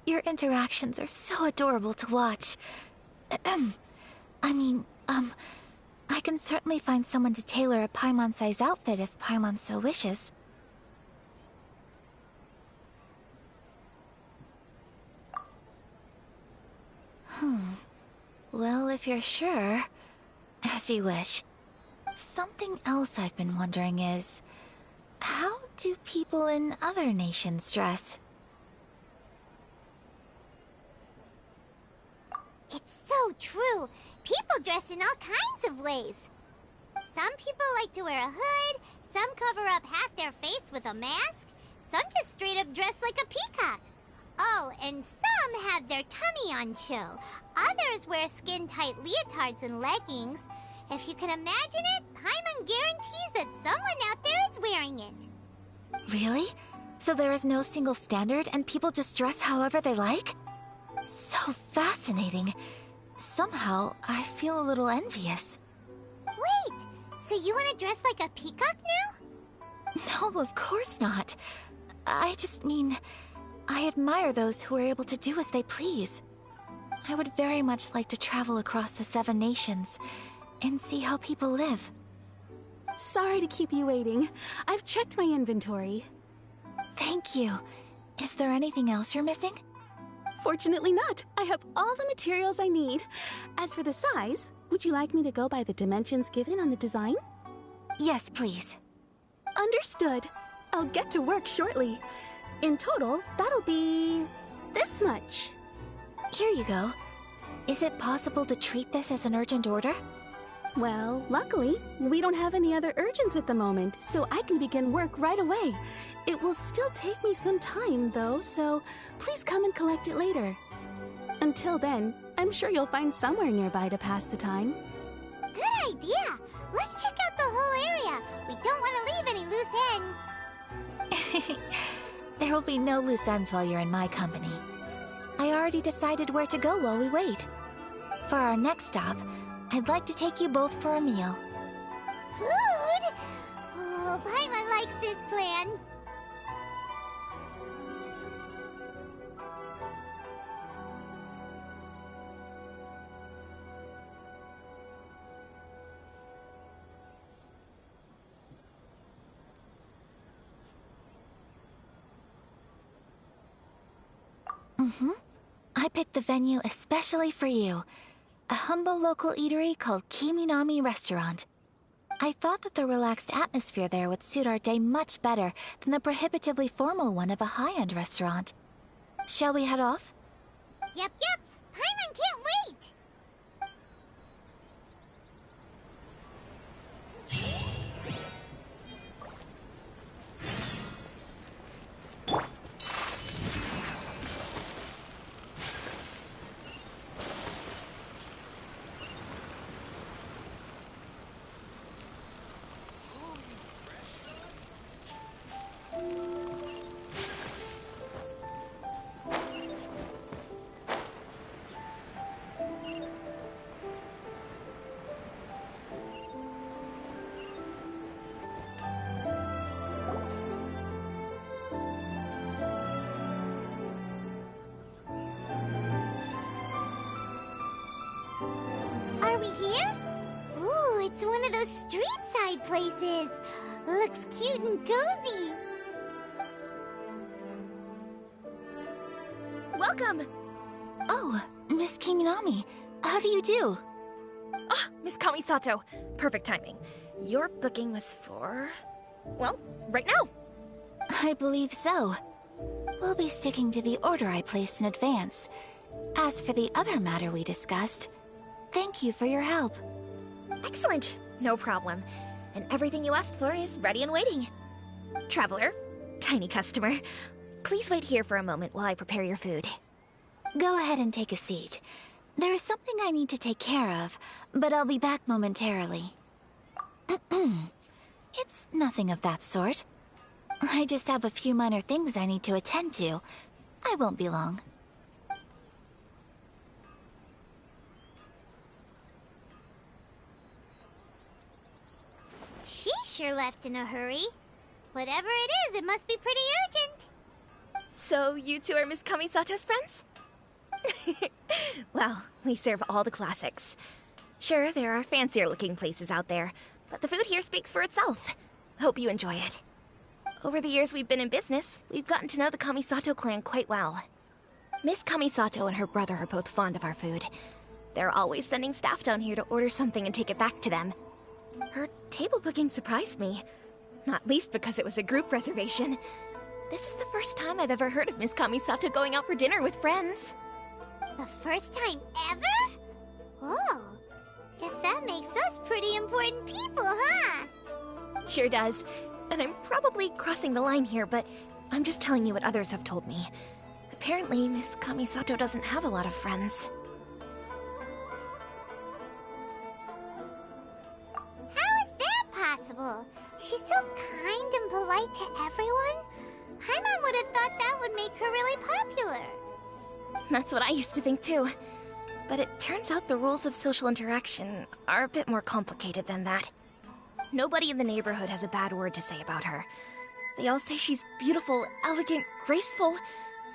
A: Your interactions are so adorable to watch. I can certainly find someone to tailor a Paimon-size outfit if Paimon so wishes. Well, if you're sure, as you wish. Something else I've been wondering is, how do people in other nations dress?
C: It's so true. People dress in all kinds of ways. Some people like to wear a hood, some cover up half their face with a mask, some just straight up dress like a peacock. Oh, and some have their tummy on show. Others wear skin-tight leotards and leggings. If you can imagine it, Paimon guarantees that someone out there is wearing it.
A: Really? So there is no single standard and people just dress however they like? So fascinating. Somehow, I feel a little envious.
C: Wait! So you want to dress like a peacock now?
A: No, of course not. I just mean, I admire those who are able to do as they please. I would very much like to travel across the 7 nations and see how people live.
I: Sorry to keep you waiting. I've checked my inventory.
A: Thank you. Is there anything else you're missing?
I: Fortunately not. I have all the materials I need. As for the size, would you like me to go by the dimensions given on the design?
A: Yes, please.
I: Understood. I'll get to work shortly. In total, that'll be this much.
A: Here you go. Is it possible to treat this as an urgent order?
I: Well, luckily, we don't have any other urgents at the moment, so I can begin work right away. It will still take me some time, though, so please come and collect it later. Until then, I'm sure you'll find somewhere nearby to pass the time.
C: Good idea! Let's check out the whole area. We don't want to leave any loose ends.
A: There will be no loose ends while you're in my company. I already decided where to go while we wait. For our next stop, I'd like to take you both for a meal.
C: Food? Oh, Paimon likes this plan.
A: I picked the venue especially for you. A humble local eatery called Kiminami Restaurant. I thought that the relaxed atmosphere there would suit our day much better than the prohibitively formal one of a high-end restaurant. Shall we head off?
C: Yep. Paimon can't wait! Are we here? Ooh, it's one of those street-side places. Looks cute and cozy.
H: Welcome!
A: Oh, Miss Kiminami, how do you do?
H: Ah, Miss Kamisato. Perfect timing. Your booking was for... well, right now.
A: I believe so. We'll be sticking to the order I placed in advance. As for the other matter we discussed, thank you for your help.
H: Excellent. No problem. And everything you asked for is ready and waiting. Traveler, tiny customer, please wait here for a moment while I prepare your food.
A: Go ahead and take a seat. There is something I need to take care of, but I'll be back momentarily. It's nothing of that sort. I just have a few minor things I need to attend to. I won't be long.
C: She sure left in a hurry. Whatever it is, it must be pretty urgent.
H: So you two are Miss Kamisato's friends? Well, we serve all the classics. Sure, there are fancier looking places out there, but the food here speaks for itself. Hope you enjoy it. Over the years we've been in business, we've gotten to know the Kamisato clan quite well. Miss Kamisato and her brother are both fond of our food. They're always sending staff down here to order something and take it back to them. Her table booking surprised me, not least because it was a group reservation. This is the first time I've ever heard of Miss Kamisato going out for dinner with friends.
C: The first time ever? Oh, guess that makes us pretty important people, huh?
H: Sure does. And I'm probably crossing the line here, but I'm just telling you what others have told me. Apparently, Miss Kamisato doesn't have a lot of friends.
C: How is that possible? She's so kind and polite to everyone. Paimon make her really popular.
H: That's what I used to think too. But it turns out the rules of social interaction are a bit more complicated than that. Nobody in the neighborhood has a bad word to say about her. They all say she's beautiful, elegant, graceful,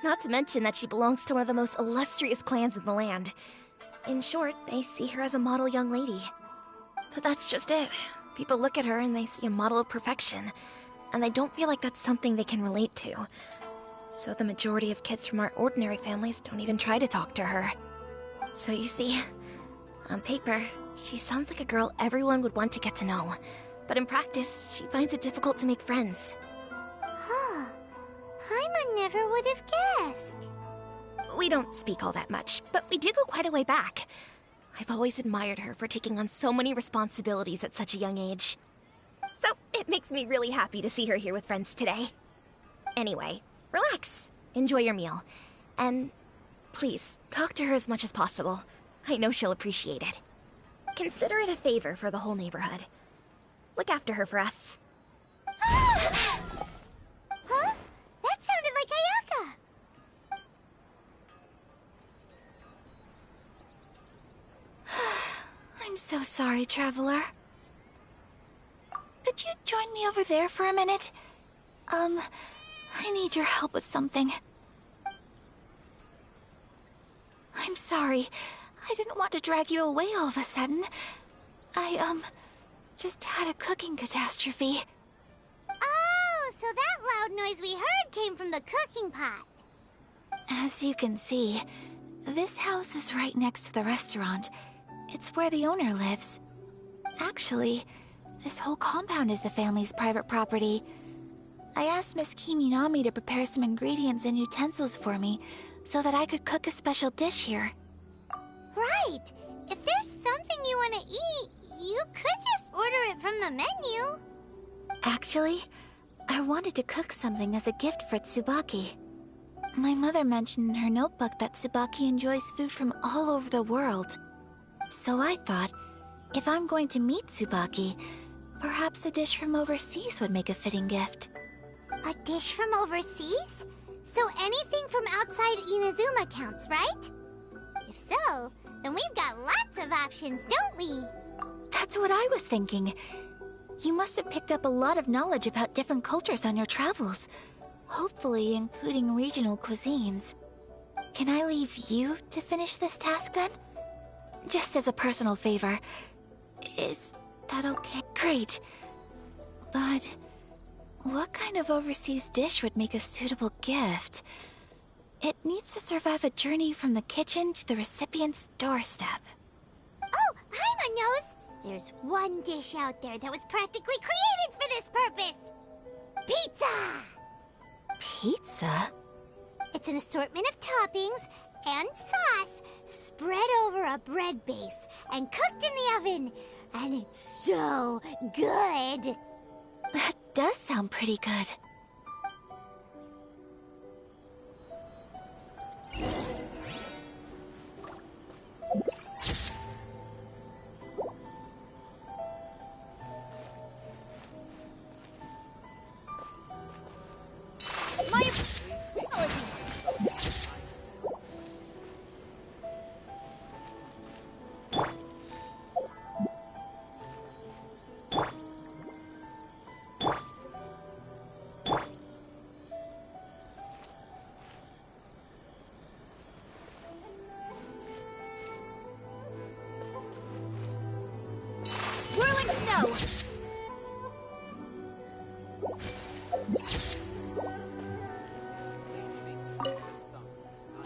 H: not to mention that she belongs to one of the most illustrious clans in the land. In short, they see her as a model young lady. But that's just it. People look at her and they see a model of perfection, and they don't feel like that's something they can relate to. So the majority of kids from our ordinary families don't even try to talk to her. So you see, on paper, she sounds like a girl everyone would want to get to know. But in practice, she finds it difficult to make friends.
C: Huh. Paimon never would have guessed.
H: We don't speak all that much, but we do go quite a way back. I've always admired her for taking on so many responsibilities at such a young age. So it makes me really happy to see her here with friends today. Anyway, relax, enjoy your meal, and please, talk to her as much as possible. I know she'll appreciate it. Consider it a favor for the whole neighborhood. Look after her for us.
C: Huh? That sounded like Ayaka!
A: I'm so sorry, Traveler. Could you join me over there for a minute? I need your help with something. I'm sorry. I didn't want to drag you away all of a sudden. I, just had a cooking catastrophe.
C: Oh, so that loud noise we heard came from the cooking pot.
A: As you can see, this house is right next to the restaurant. It's where the owner lives. Actually, this whole compound is the family's private property. I asked Miss Kiminami to prepare some ingredients and utensils for me so that I could cook a special dish here.
C: Right! If there's something you want to eat, you could just order it from the menu.
A: Actually, I wanted to cook something as a gift for Tsubaki. My mother mentioned in her notebook that Tsubaki enjoys food from all over the world. So I thought, if I'm going to meet Tsubaki, perhaps a dish from overseas would make a fitting gift.
C: A dish from overseas? So anything from outside Inazuma counts, right? If so, then we've got lots of options, don't we?
A: That's what I was thinking. You must have picked up a lot of knowledge about different cultures on your travels, hopefully including regional cuisines. Can I leave you to finish this task then? Just as a personal favor. Is that okay? Great. But what kind of overseas dish would make a suitable gift? It needs to survive a journey from the kitchen to the recipient's doorstep.
C: Oh, Paimon knows! There's one dish out there that was practically created for this purpose! Pizza!
A: Pizza?
C: It's an assortment of toppings and sauce spread over a bread base and cooked in the oven. And it's so good!
A: That does sound pretty good.
L: My apologies. Whirling snow.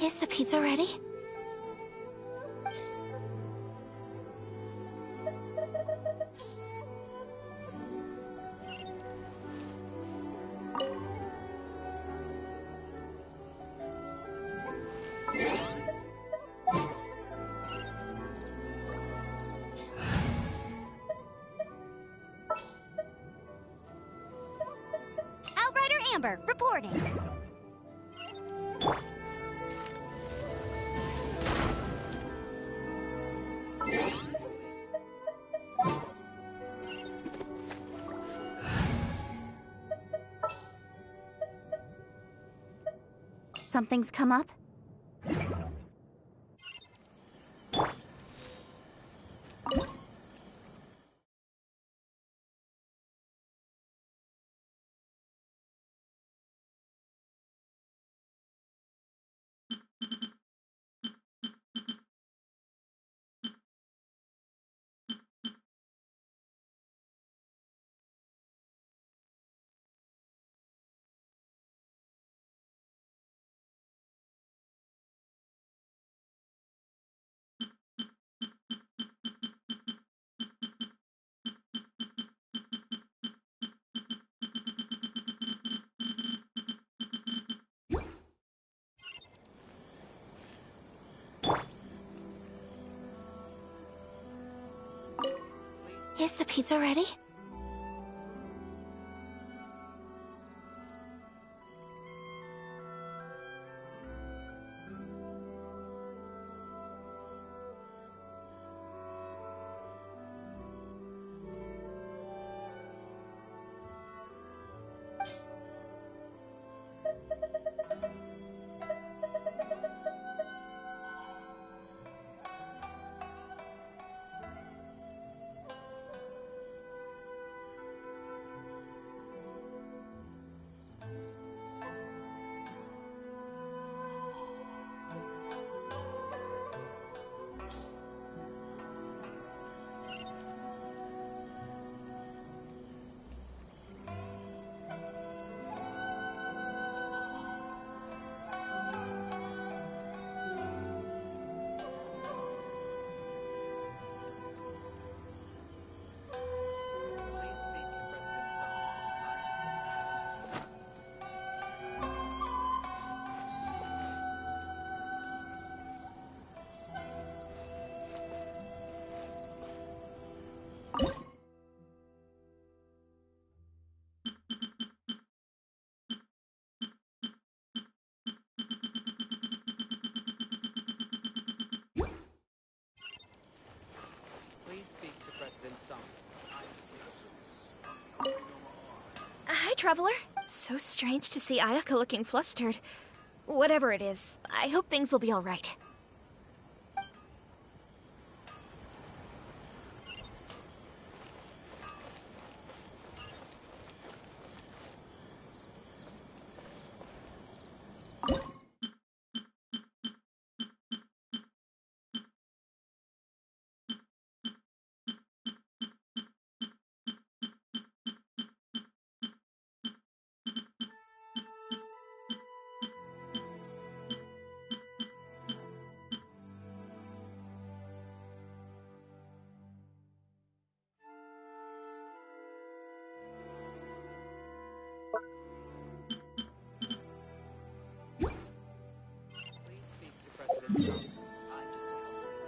A: Is the pizza ready?
L: Outrider Amber, reporting.
C: something's come up?
A: Is the pizza ready?
K: Please speak to President Song.
F: Hi, Traveler. So strange to see Ayaka looking flustered. Whatever it is, I hope things will be alright.
K: Please speak to President Song. I'm just a helper.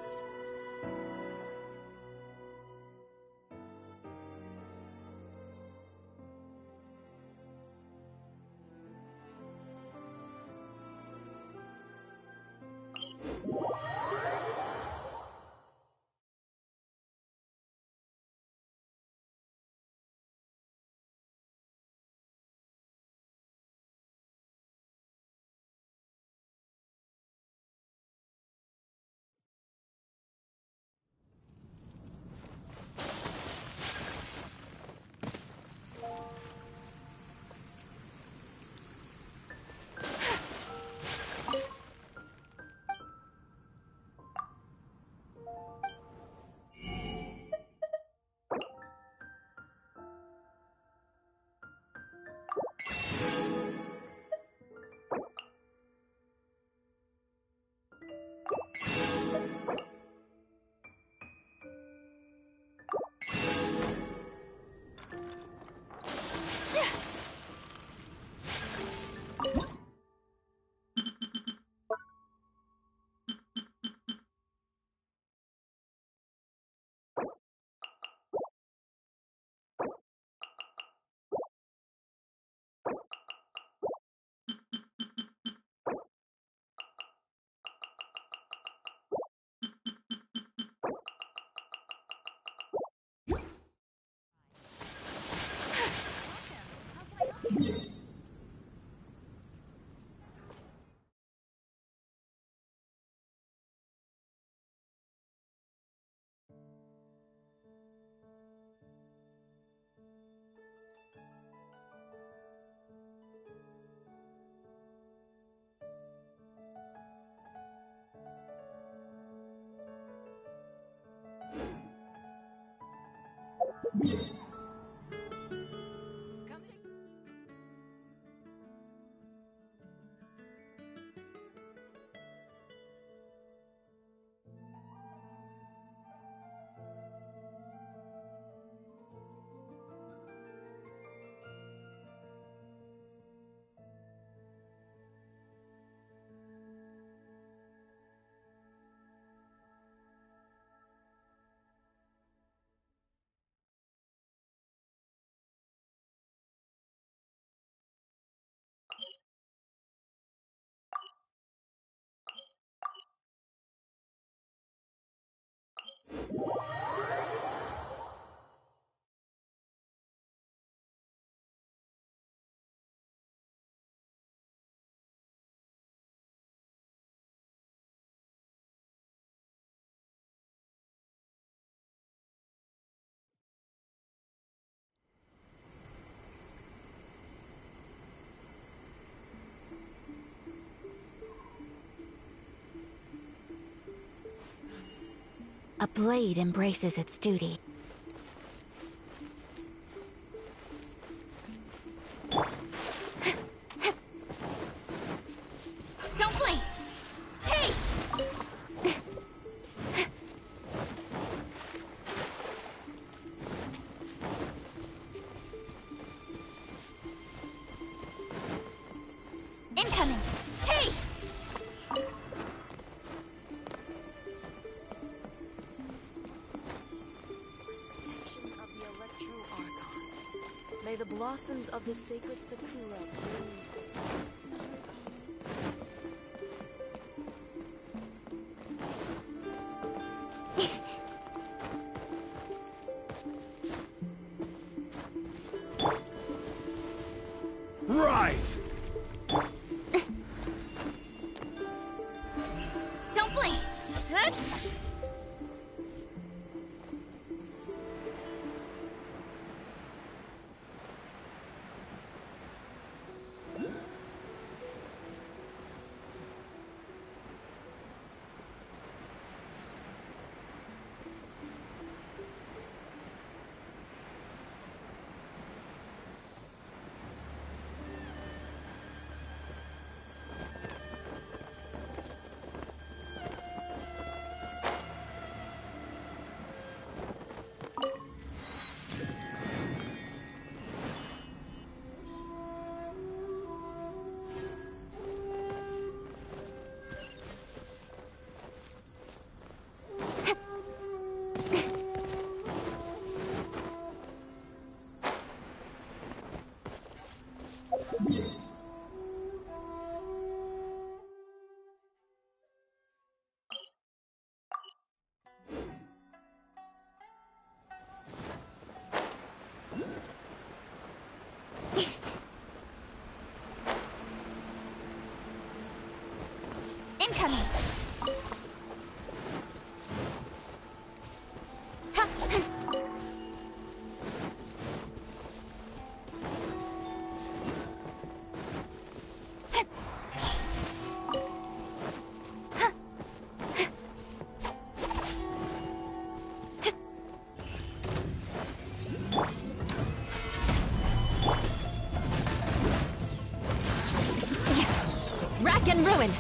A: A blade embraces its duty.
C: Don't blink! Hey! Incoming! Hey!
L: May the blossoms of the sacred Sakura bloom.
R: Rise!
C: Don't blink! Incoming!
H: Rack and ruin!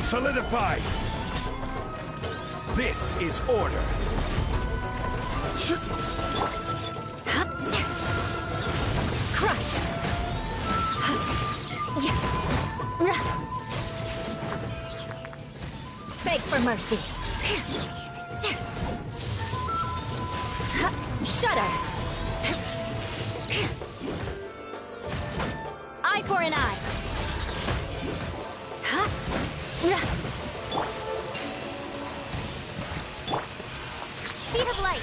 G: Solidify! This is order.
S: Crush! Beg for mercy. Shudder! Eye for an eye! Speed of light!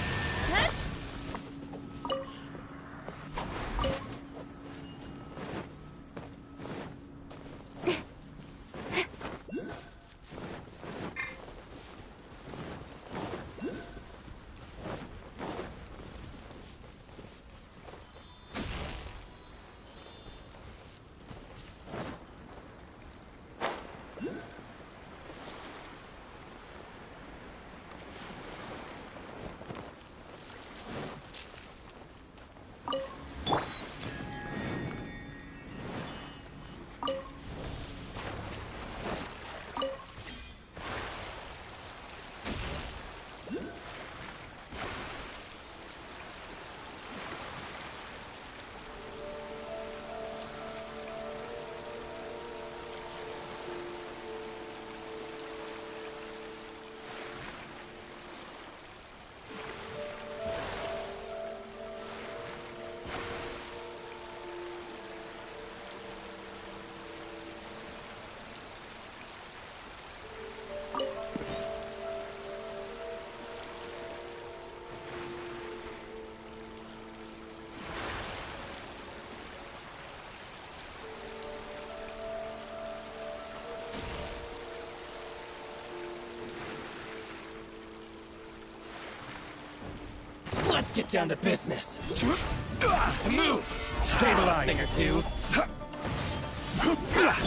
P: Let's get down to business. To move.
G: Stabilize.
P: Thing or two.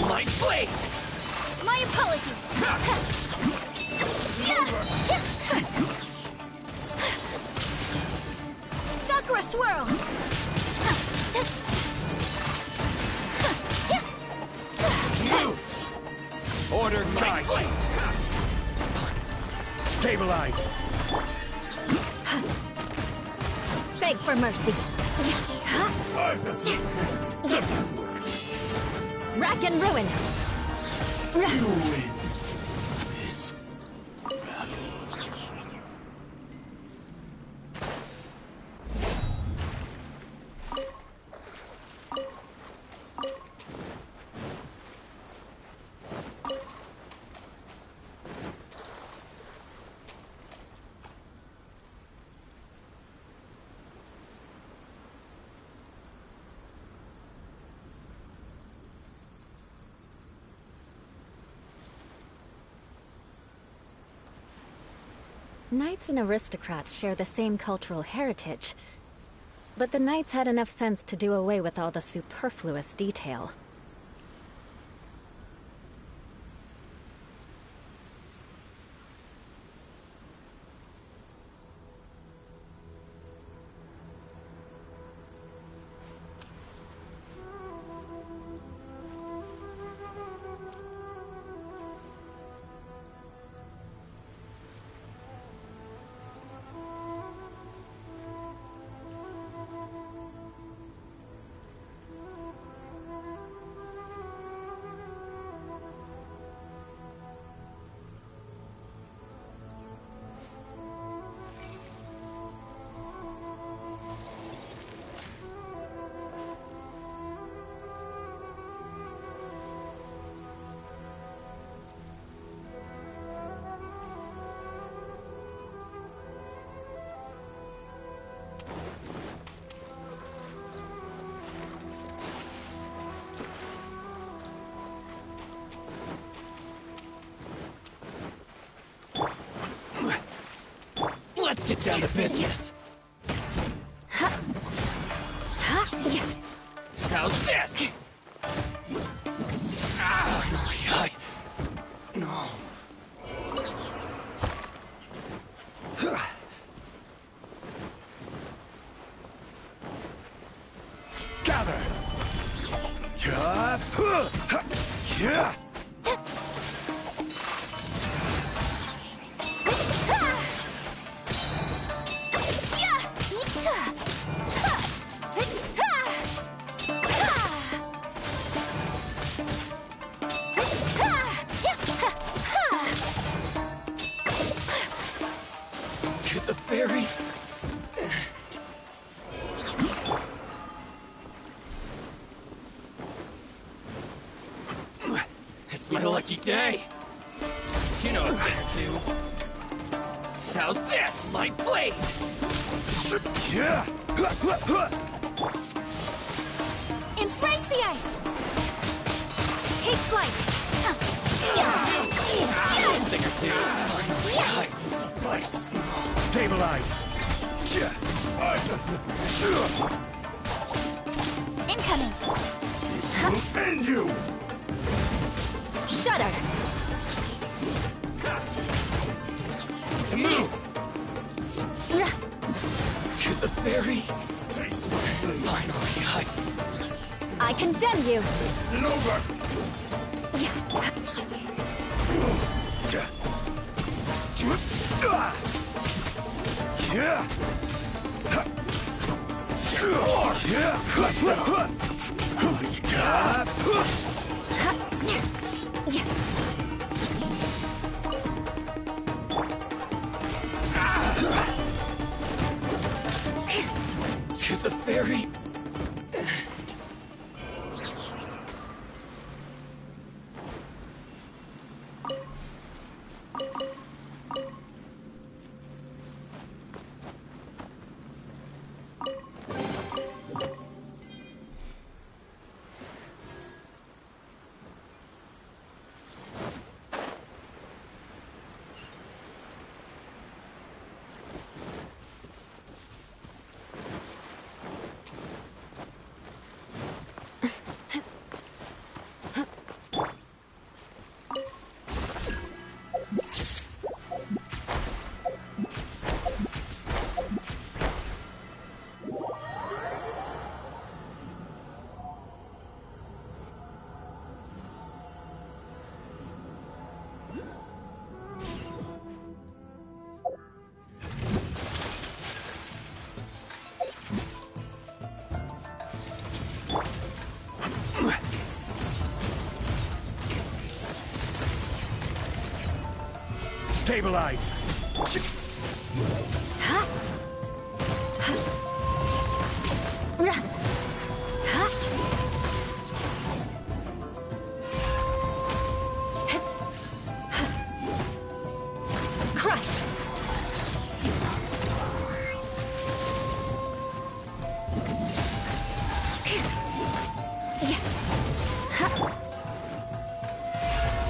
P: My blade.
S: My apologies. Sakura swirl.
G: Move. Order guide. Stabilize.
S: Beg for mercy. Rack and ruin.
G: This
S: Knights and aristocrats share the same cultural heritage, but the knights had enough sense to do away with all the superfluous detail.
P: Let's get down to business. How's this? No.
G: gather.
E: To the ferry. It's my lucky day. You know what better do. How's this? My blade!
H: Embrace the ice! Take flight!
E: Thing or two.
G: Slice. Stabilize.
H: Incoming!
G: Will end you!
H: Shudder!
E: To move! To the ferry. Finally,
H: I condemn you!
G: It's over!
E: To the ferry.
G: Stabilize!
H: Crush!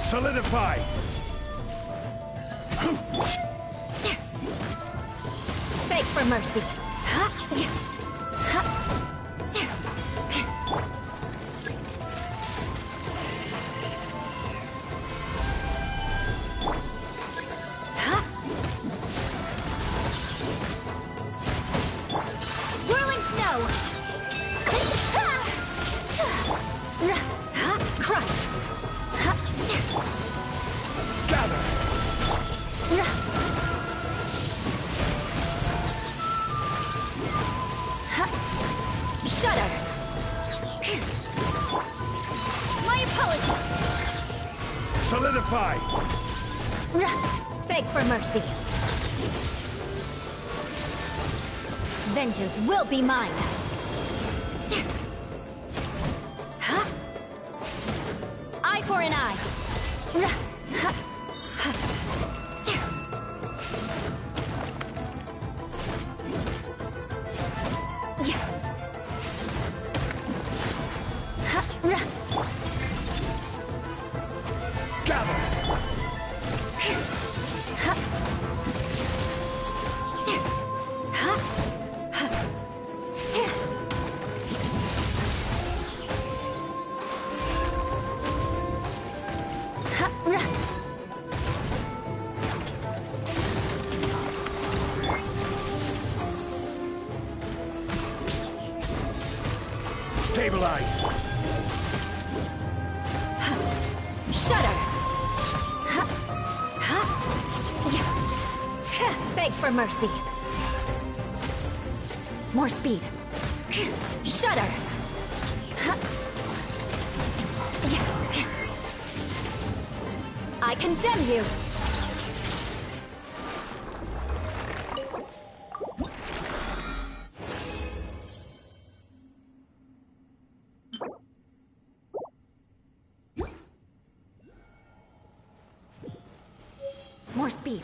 G: Solidify!
H: Beg for mercy! Whirling snow! Crush!
G: Gather!
H: Shudder! My apologies!
G: Solidify!
H: Beg for mercy! Vengeance will be mine! Eye for an eye!
G: Stabilize!
F: Shudder! Beg for mercy. More speed. Shudder! I condemn you! More speed.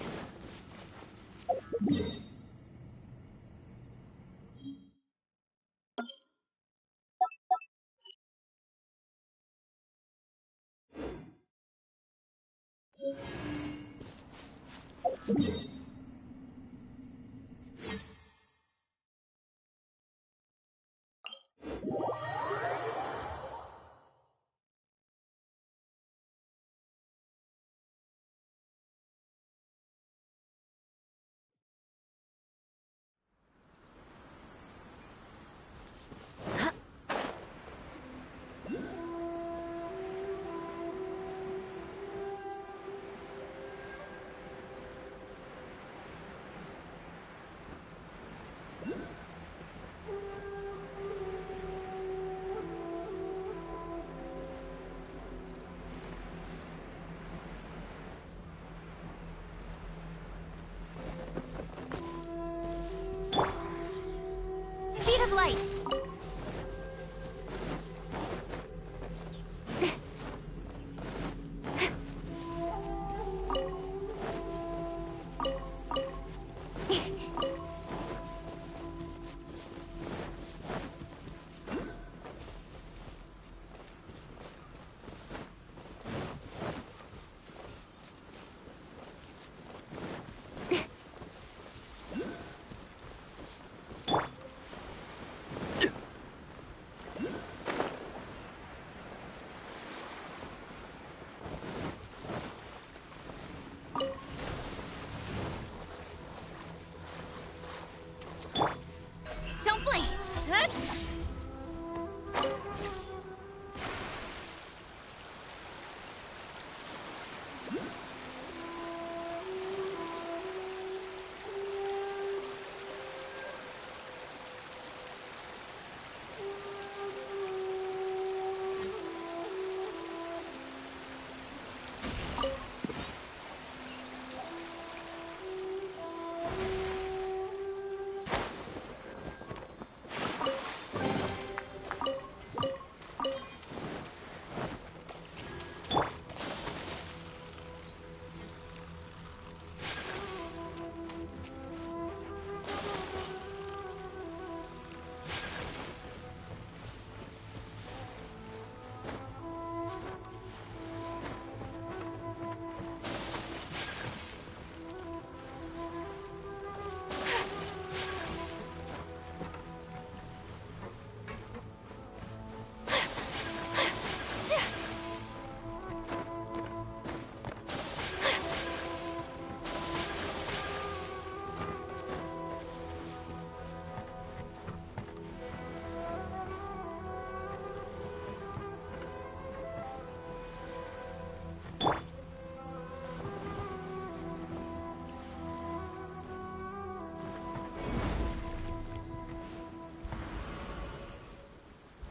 F: Speed of light! Don't blink!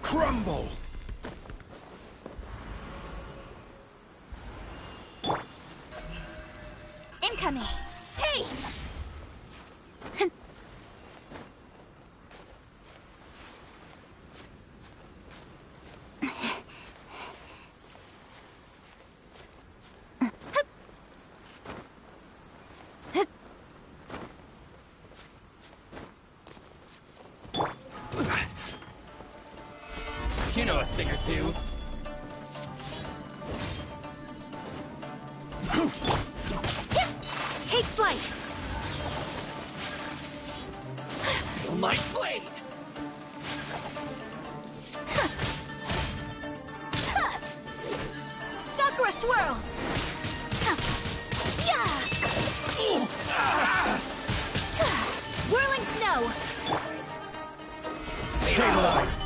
G: Crumble!
C: Incoming! Hey!
V: You know a thing or two.
F: Take flight!
V: My blade!
F: Sakura swirl! Whirling snow!
G: Stabilize!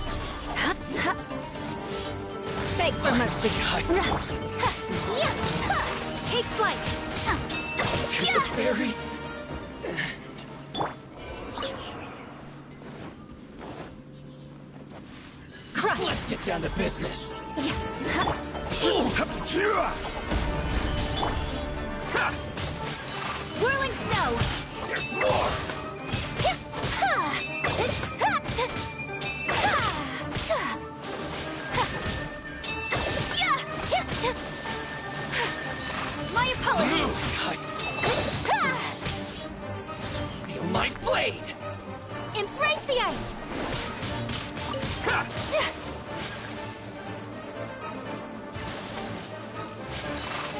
F: beg for mercy. Take flight.
M: To the very
F: Crush.
P: Let's get down to business.
F: Whirling snow.
M: There's more.
F: My apologies.
P: Feel my blade.
F: Embrace the ice.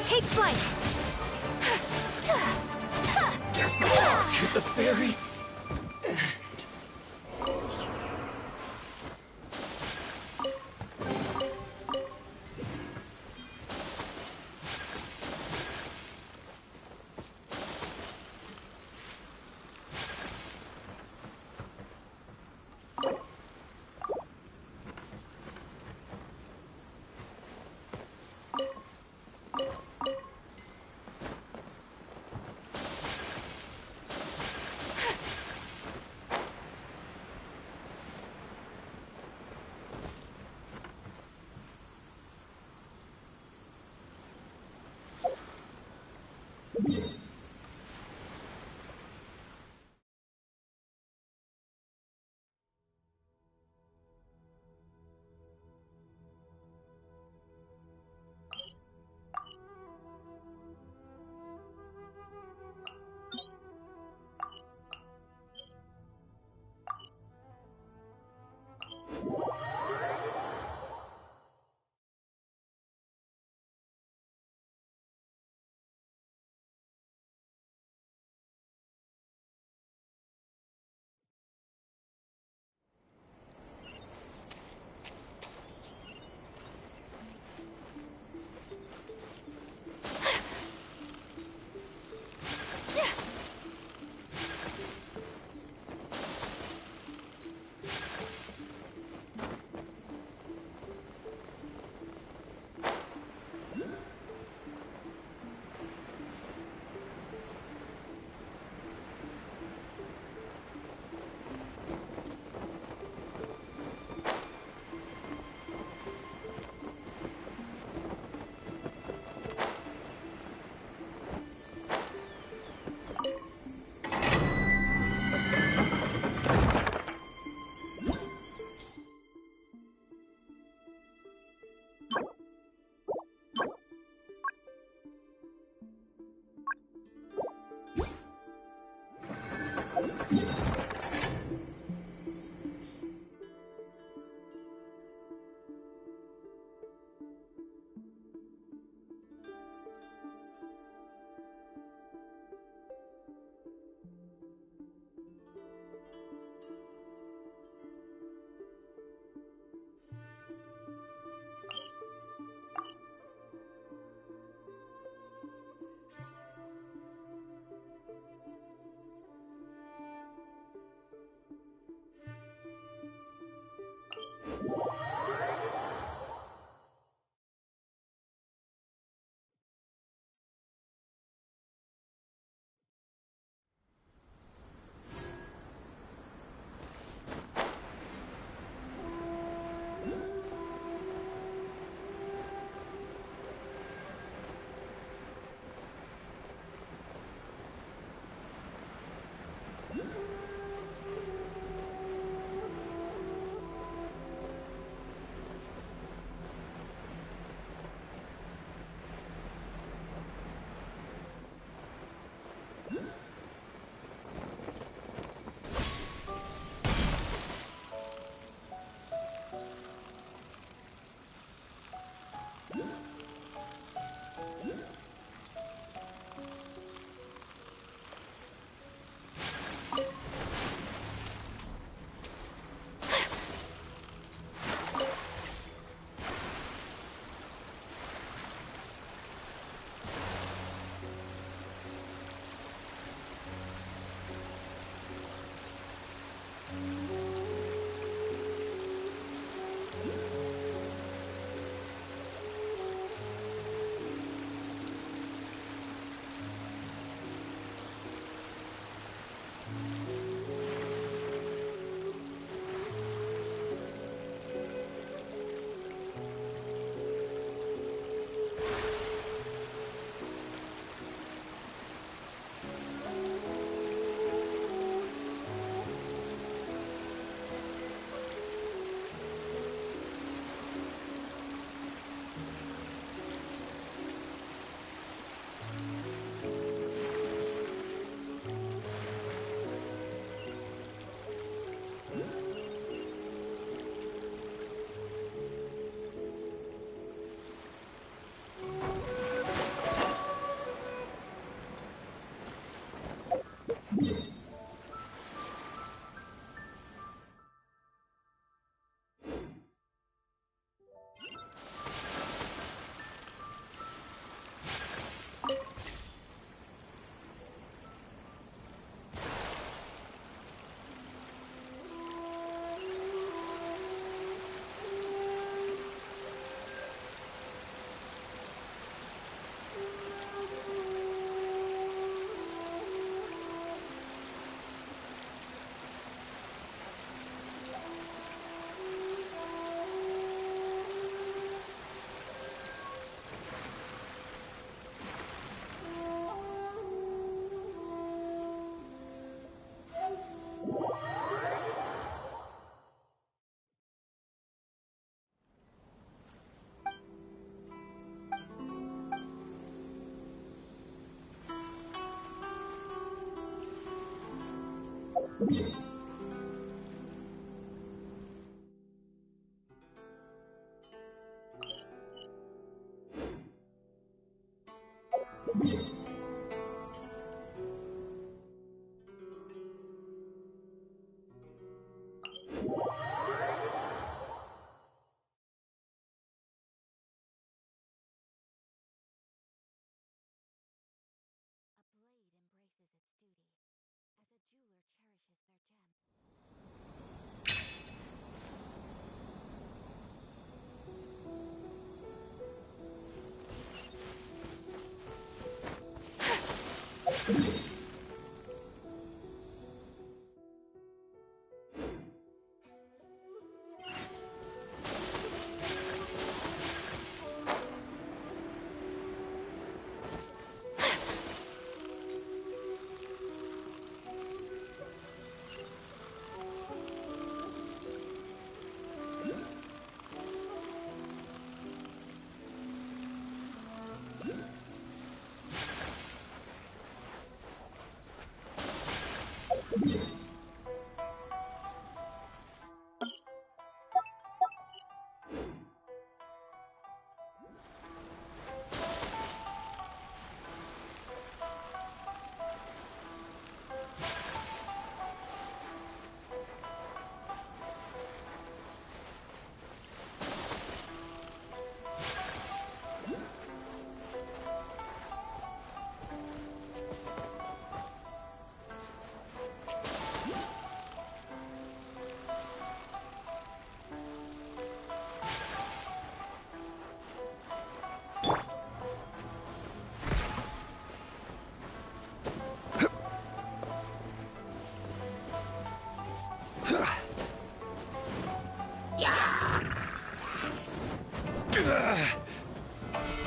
F: Take flight.
M: There's more. To the very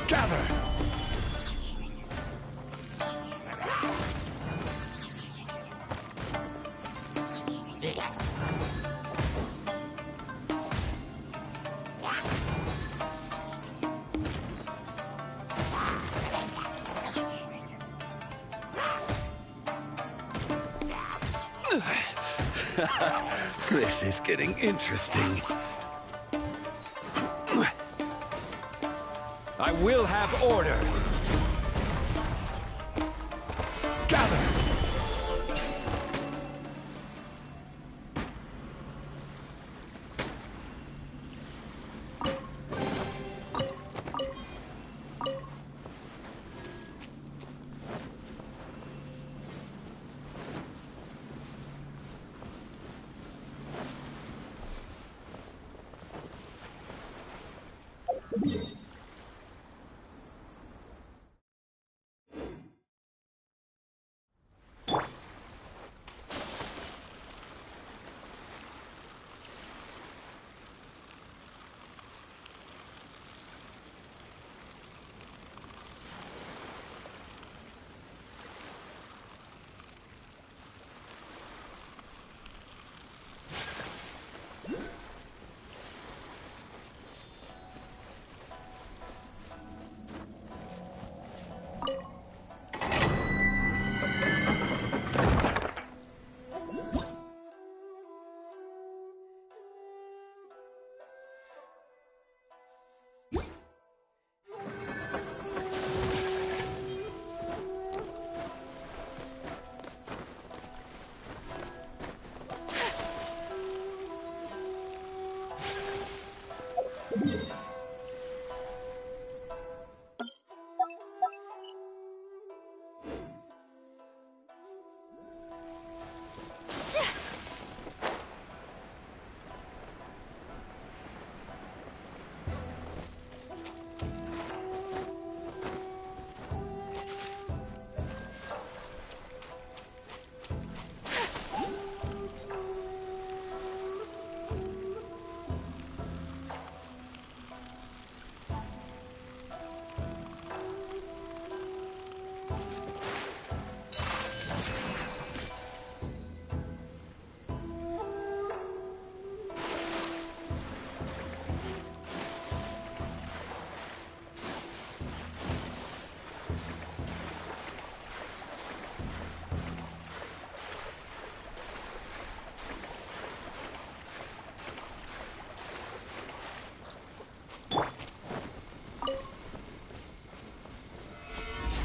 G: Gather! This is getting interesting. I will have order. Gather!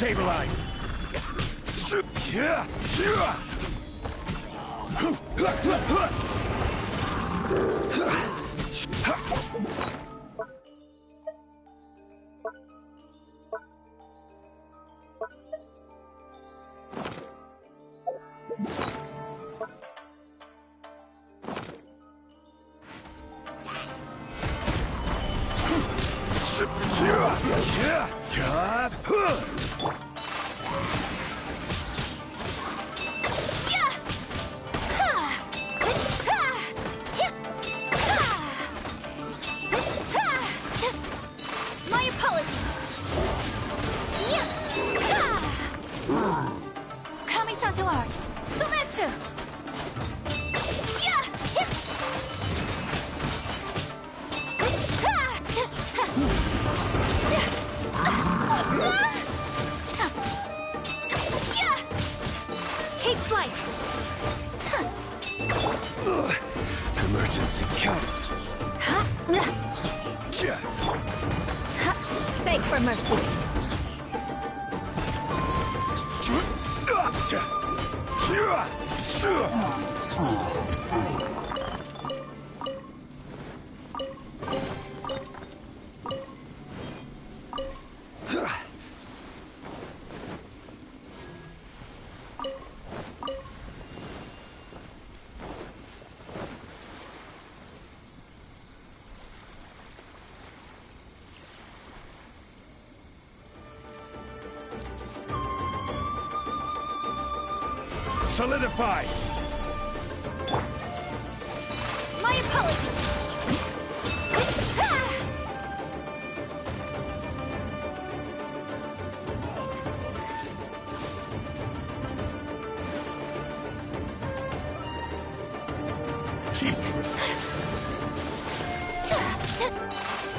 G: Stabilize!
C: My apologies. Kamisato art. Sumetsu.
F: Take flight.
G: Emergency count.
S: Beg for mercy.
G: Solidify!
C: My apologies.
G: Keep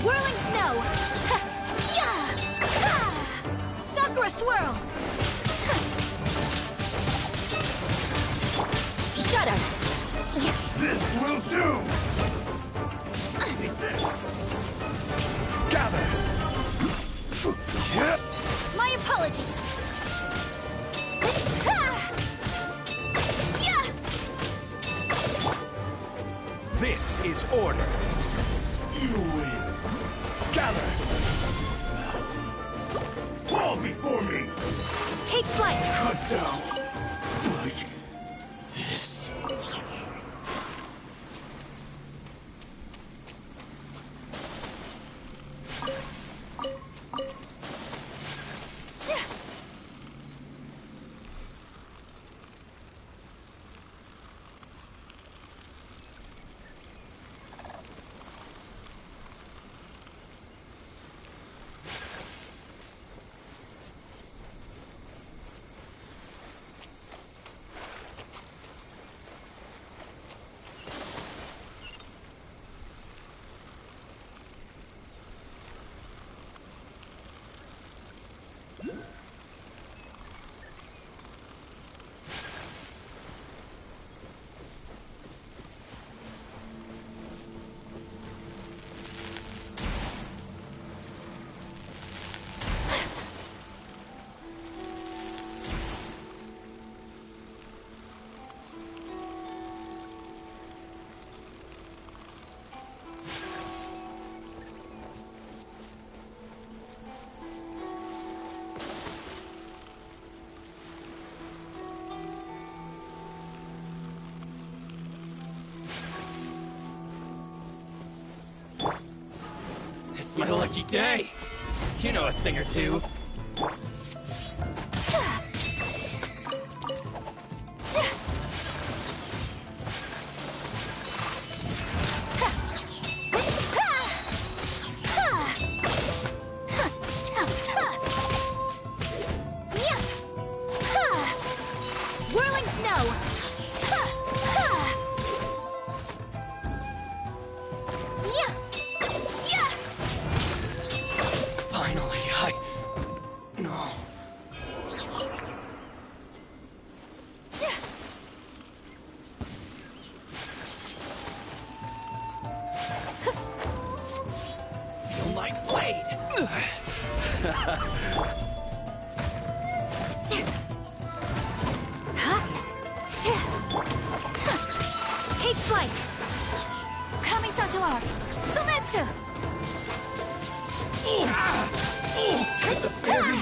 C: Whirling snow. Sakura swirl. Shudder.
G: This will do! Take this! Gather!
C: My apologies.
G: This is order! You win! Gather! Now, fall before me!
F: Take flight.
G: Cut down! Like this.
V: It's my lucky day. You know a thing or two.
C: Whirling snow.
V: Finally, No. Feel my blade!
A: Such art! Sumetsu!
M: Get the fairy!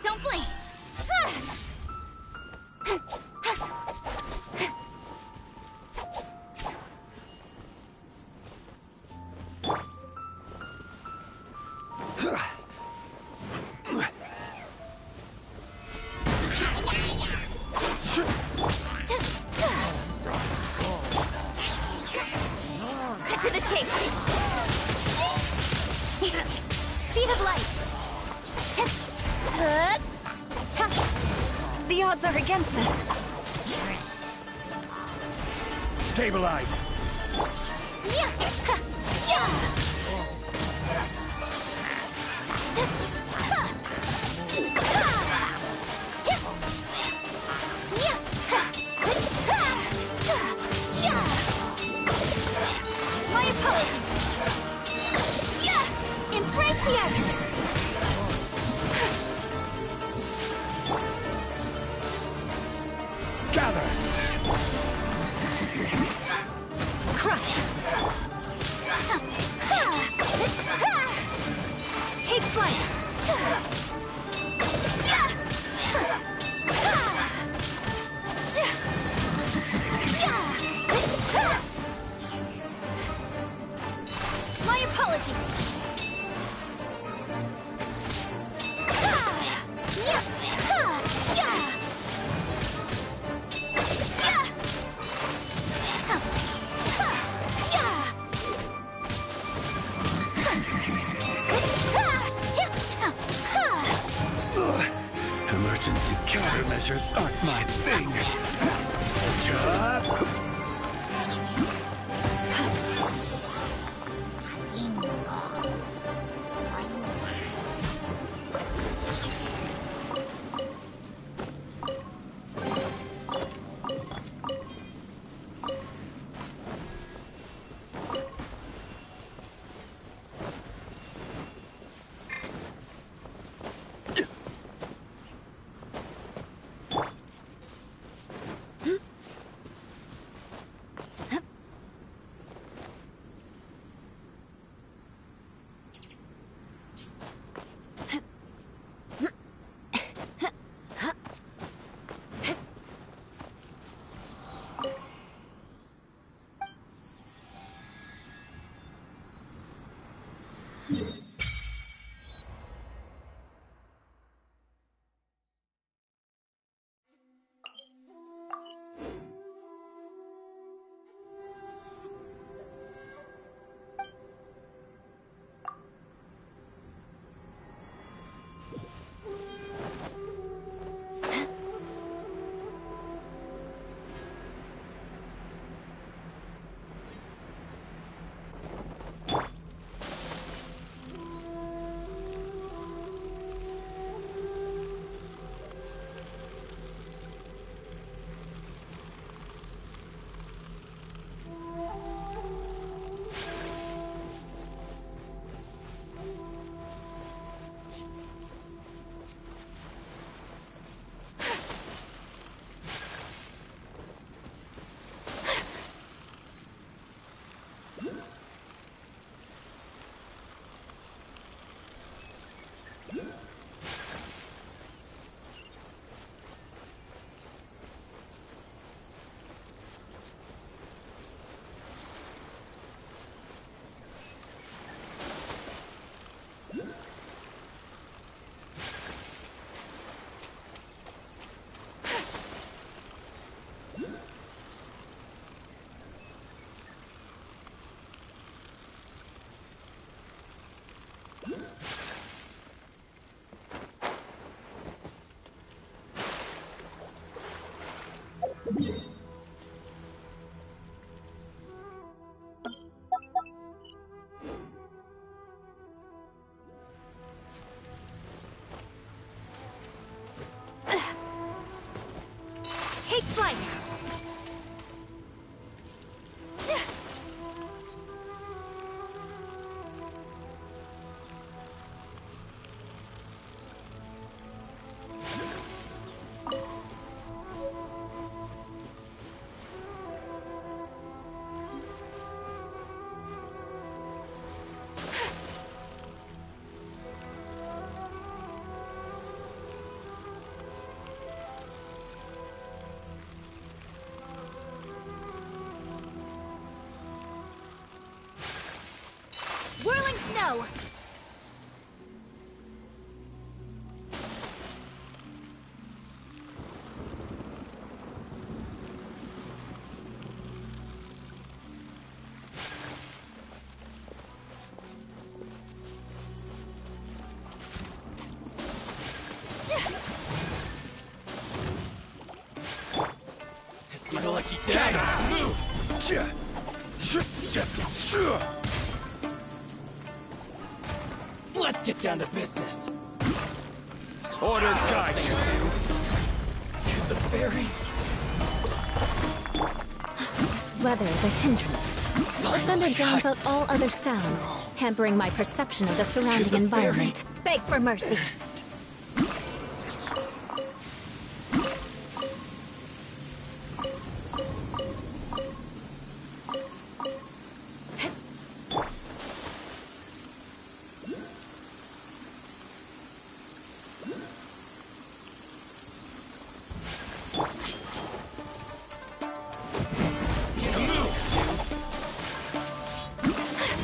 A: Don't blink! Cut to the chase! Speed of light! The odds are against us.
G: Stabilize!
A: My apologies. Embrace the ice.
G: Gather!
A: Crush! Take flight! My apologies!
G: Emergency countermeasures aren't my thing.
F: flight! Whirling snow!
V: It's my lucky day! Move! Let's get down to business.
G: Order guide you.
V: The ferry.
S: This weather is a hindrance. The thunder drowns out all other sounds, hampering my perception of the surrounding environment. Beg for mercy.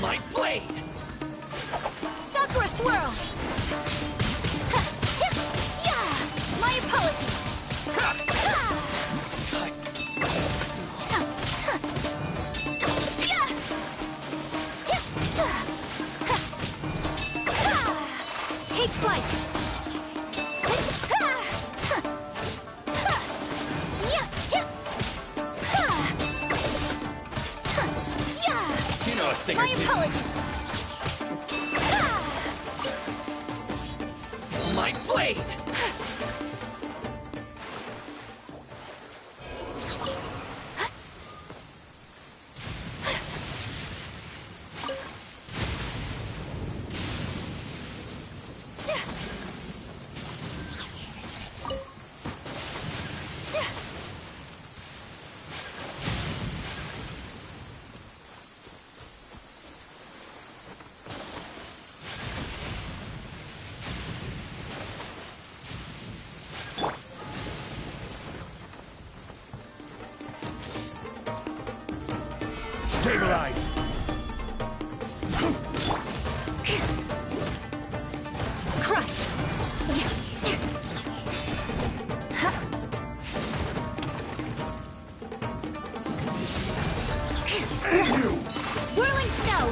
V: My blade!
F: Sakura swirl! My apologies! Take flight!
V: You know a thing
F: My
V: or two.
F: apologies!
V: My blade!
G: Stabilize!
F: Crush! Whirling snow!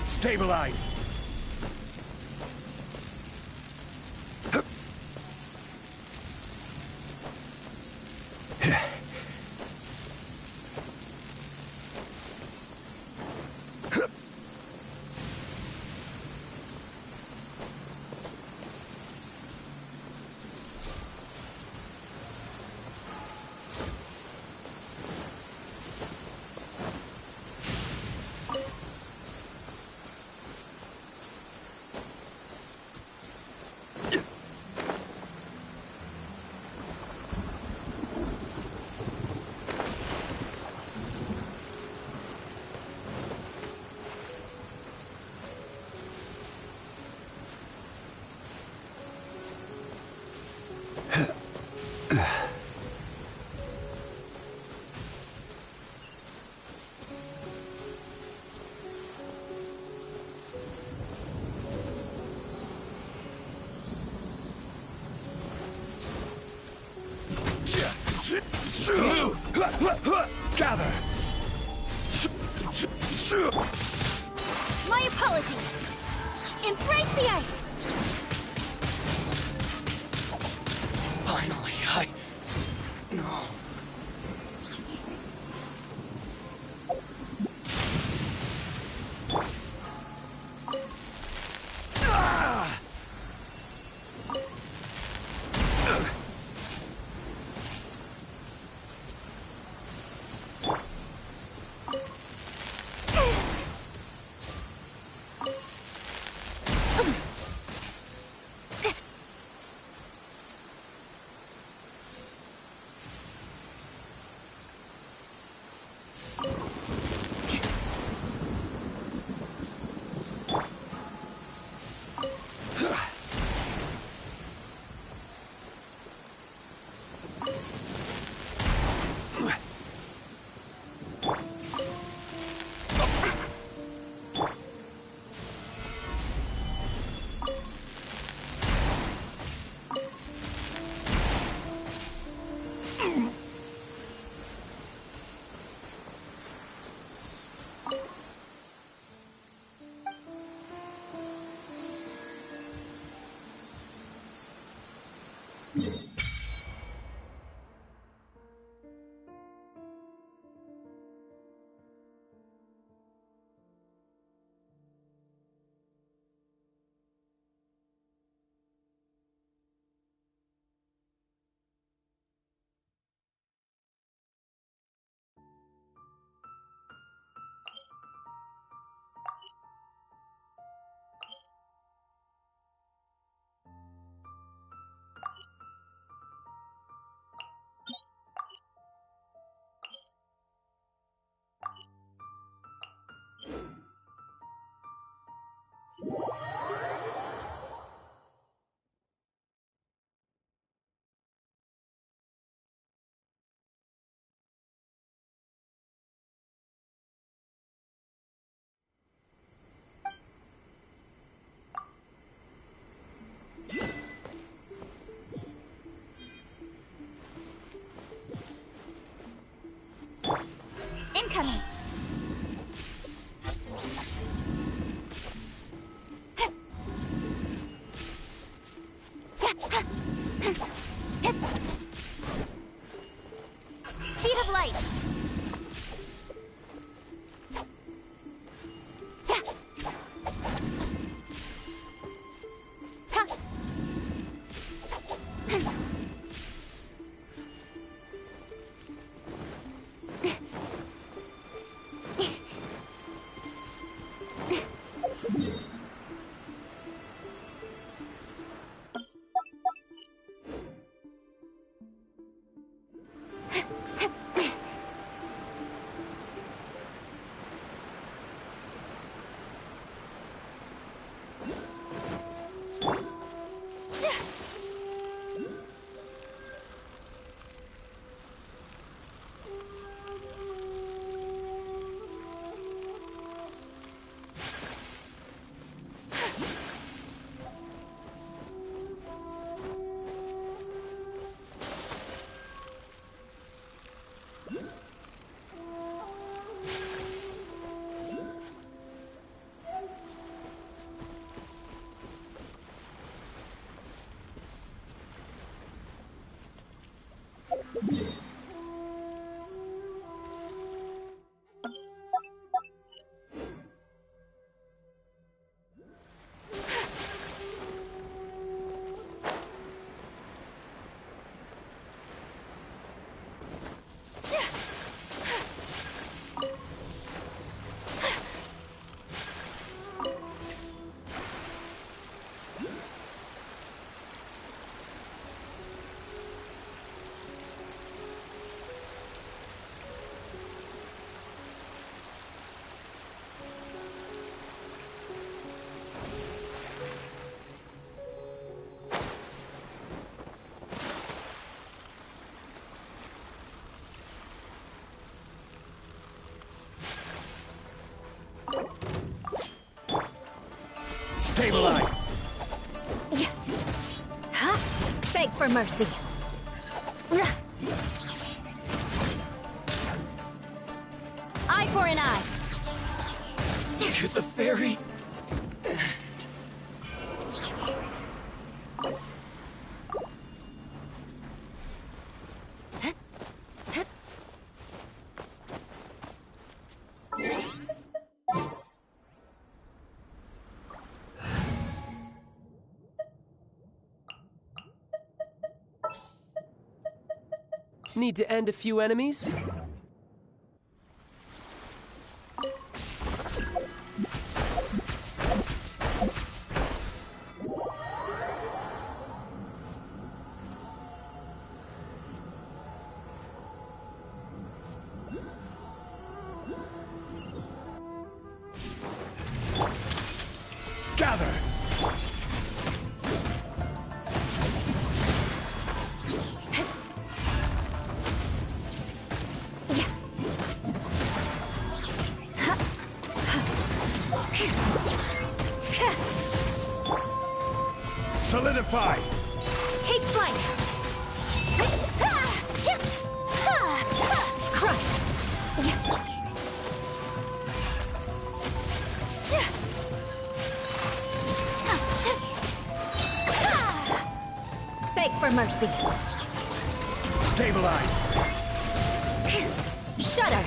G: Stabilize!
V: to move!
G: Gather!
H: My apologies! Embrace the ice!
B: Finally, No.
H: Incoming! Speed of light!
G: Stabilize!
H: Yeah. Huh? Beg for mercy.
S: Eye for an eye.
B: To the ferry.
P: Need to end a few enemies?
G: Gather! Solidify!
S: Take flight! Crush! Beg for mercy!
G: Stabilize!
S: Shudder!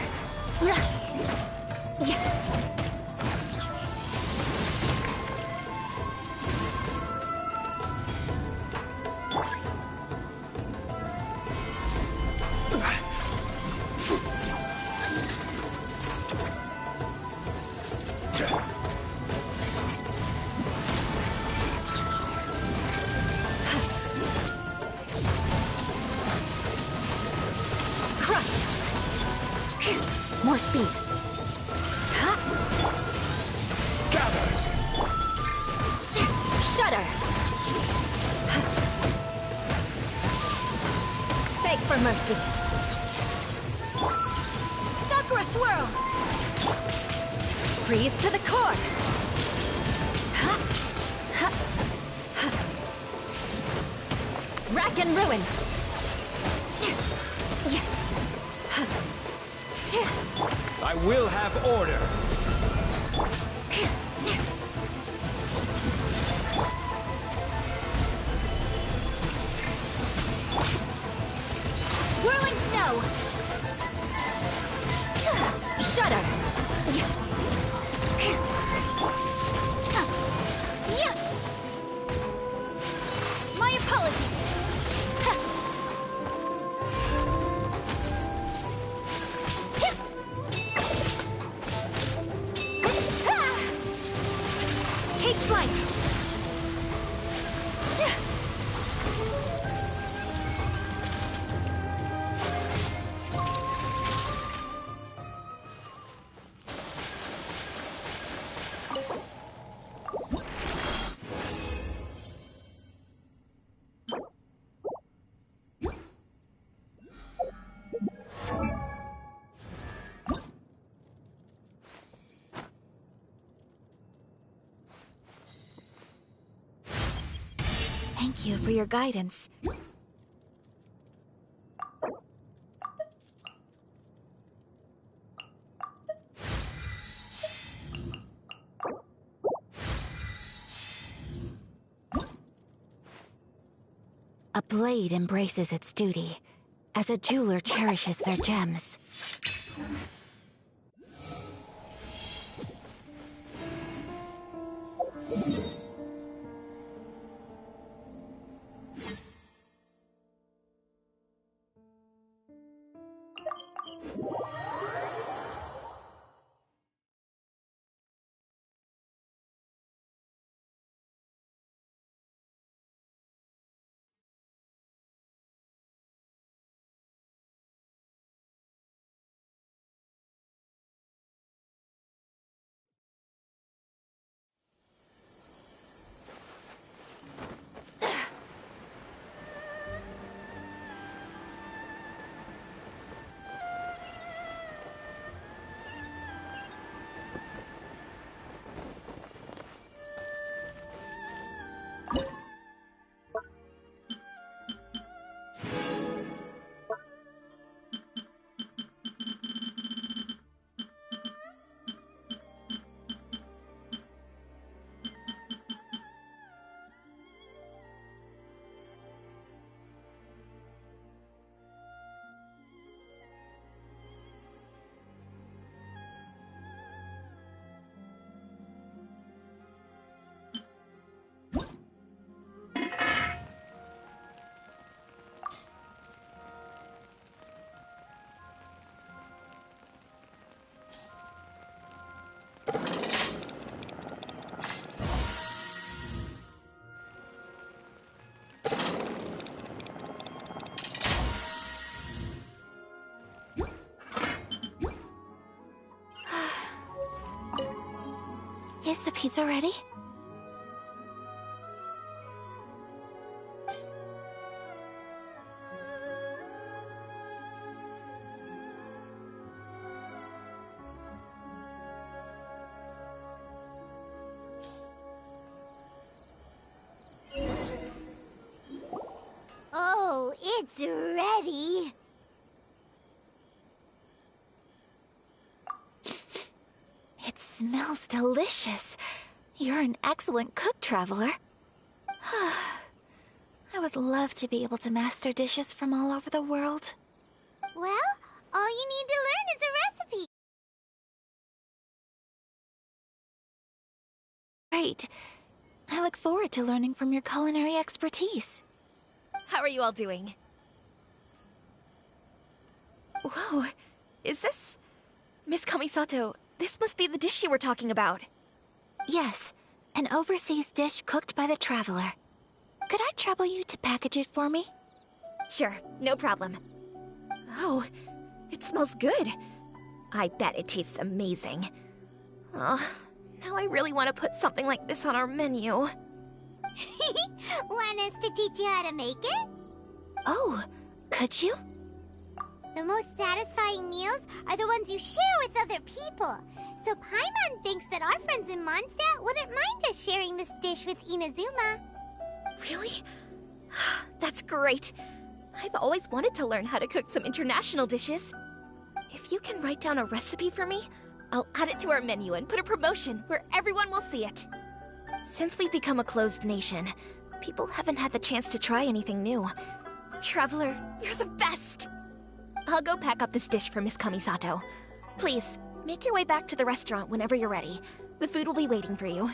S: Crush! More speed!
G: Gather!
S: Shudder! Beg for mercy! Sakura swirl! Freeze to the core! Rack and ruin!
G: I will have order!
S: Whirling snow! Shudder! My apologies! Take flight!
A: Thank you for your guidance. A blade embraces its duty, as a jeweler cherishes their gems. Is the pizza ready?
C: Oh, it's ready.
A: It smells delicious. You're an excellent cook, Traveler. I would love to be able to master dishes from all over the world.
C: Well, all you need to learn is a recipe.
A: Great. I look forward to learning from your culinary expertise.
H: How are you all doing? Whoa, is this... Miss Kamisato, this must be the dish you were talking about.
A: Yes, an overseas dish cooked by the Traveler. Could I trouble you to package it for me?
H: Sure, no problem. Oh, it smells good. I bet it tastes amazing. Oh, now I really want to put something like this on our menu.
C: Want us to teach you how to make it?
A: Oh, could you?
C: The most satisfying meals are the ones you share with other people. So Paimon thinks that our friends in Mondstadt wouldn't mind us sharing this dish with Inazuma.
H: Really? That's great. I've always wanted to learn how to cook some international dishes. If you can write down a recipe for me, I'll add it to our menu and put a promotion where everyone will see it. Since we've become a closed nation, people haven't had the chance to try anything new. Traveler, you're the best! I'll go pack up this dish for Miss Kamisato. Please, make your way back to the restaurant whenever you're ready. The food will be waiting for you.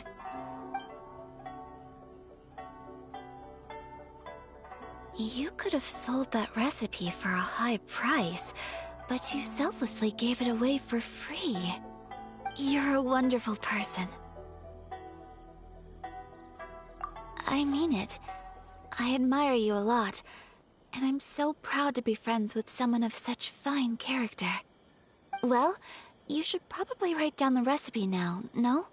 A: You could have sold that recipe for a high price, but you selflessly gave it away for free. You're a wonderful person. I mean it. I admire you a lot, and I'm so proud to be friends with someone of such fine character. Well, you should probably write down the recipe now, no?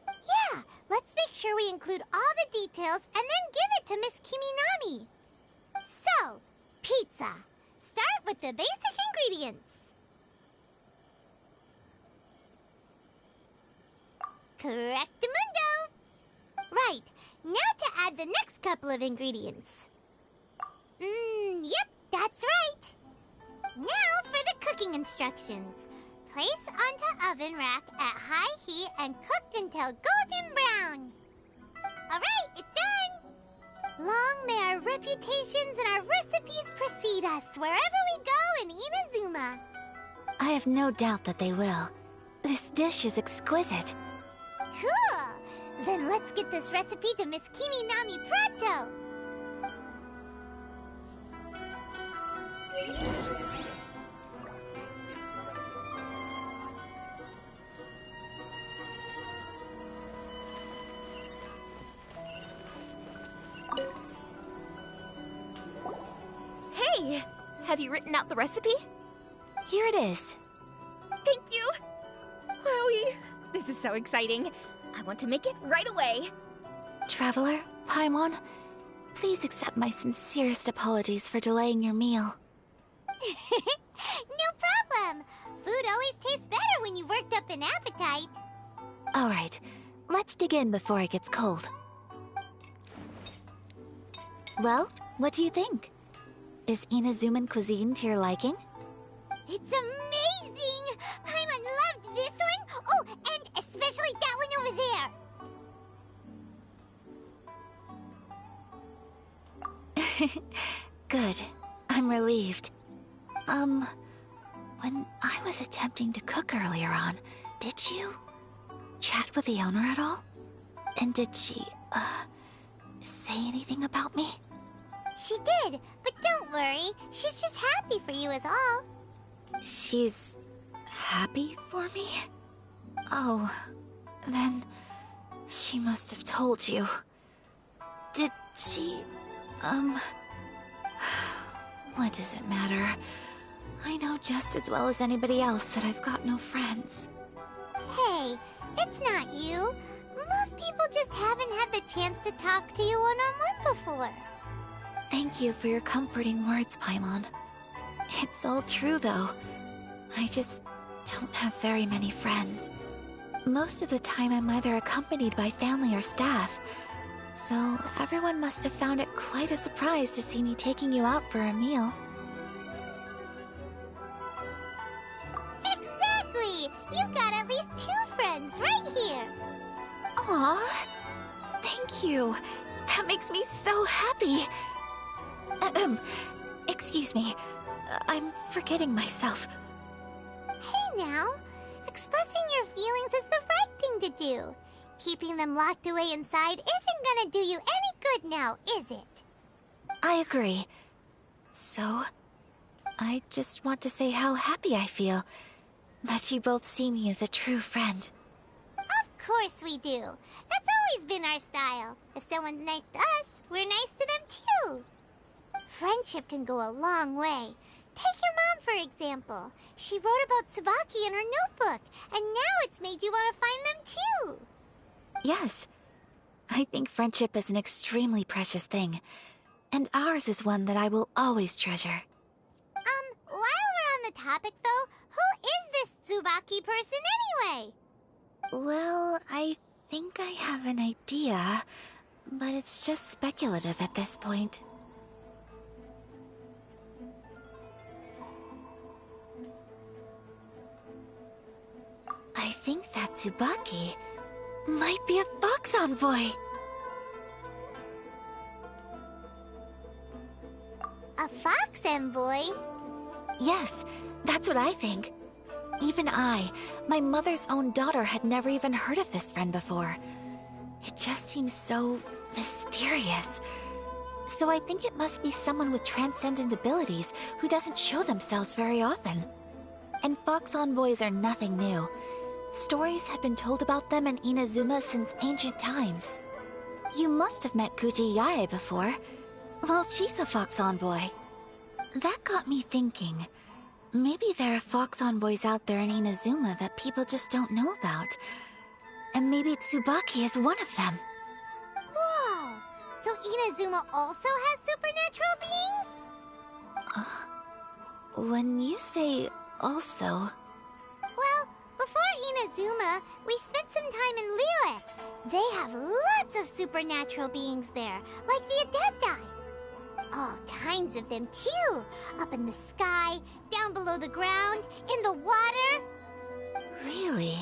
C: Yeah, let's make sure we include all the details and then give it to Miss Kiminami. So, pizza. Start with the basic ingredients. Correctamundo! Right, now to add the next couple of ingredients. Yep, that's right. Now for the cooking instructions. Place onto oven rack at high heat and cooked until golden brown. Alright, it's done! Long may our reputations and our recipes precede us wherever we go in Inazuma.
A: I have no doubt that they will. This dish is exquisite.
C: Cool! Then let's get this recipe to Miss Kiminami pronto!
H: Hey! Have you written out the recipe?
A: Here it is.
H: Thank you! Wowie! This is so exciting. I want to make it right away.
A: Traveler, Paimon, please accept my sincerest apologies for delaying your meal.
C: No problem! Food always tastes better when you've worked up an appetite.
A: Alright, let's dig in before it gets cold. Well, what do you think? Is Inazuman cuisine to your liking?
C: It's amazing! Paimon loved this one! Oh, and especially that one over there!
A: Good. I'm relieved. When I was attempting to cook earlier on, did you chat with the owner at all? And did she, say anything about me?
C: She did, but don't worry. She's just happy for you is all.
A: She's happy for me? Oh, then she must have told you. Did she, what does it matter? I know just as well as anybody else that I've got no friends.
C: Hey, it's not you. Most people just haven't had the chance to talk to you one-on-one before.
A: Thank you for your comforting words, Paimon. It's all true, though. I just don't have very many friends. Most of the time I'm either accompanied by family or staff, so everyone must have found it quite a surprise to see me taking you out for a meal.
C: Exactly! You've got at least 2 friends right here!
A: Aw, thank you. That makes me so happy. Excuse me. I'm forgetting myself.
C: Hey now! Expressing your feelings is the right thing to do. Keeping them locked away inside isn't gonna do you any good now, is it?
A: I agree. So, I just want to say how happy I feel that you both see me as a true friend.
C: Of course we do. That's always been our style. If someone's nice to us, we're nice to them too. Friendship can go a long way. Take your mom, for example. She wrote about Tsubaki in her notebook, and now it's made you want to find them too.
A: Yes. I think friendship is an extremely precious thing, and ours is one that I will always treasure.
C: While we're on the topic though, who is this Tsubaki person anyway?
A: Well, I think I have an idea, but it's just speculative at this point. I think that Tsubaki might be a fox envoy.
C: A fox envoy?
A: Yes, that's what I think. Even I, my mother's own daughter, had never even heard of this friend before. It just seems so mysterious. So I think it must be someone with transcendent abilities who doesn't show themselves very often. And fox envoys are nothing new. Stories have been told about them in Inazuma since ancient times. You must have met Kuji Yae before. Well, she's a fox envoy. That got me thinking. Maybe there are fox envoys out there in Inazuma that people just don't know about. And maybe Tsubaki is one of them.
C: Whoa! So Inazuma also has supernatural beings?
A: When you say also...
C: Well, before Inazuma, we spent some time in Liyue. They have lots of supernatural beings there, like the Adepti. All kinds of them too. Up in the sky, down below the ground, in the water.
A: Really?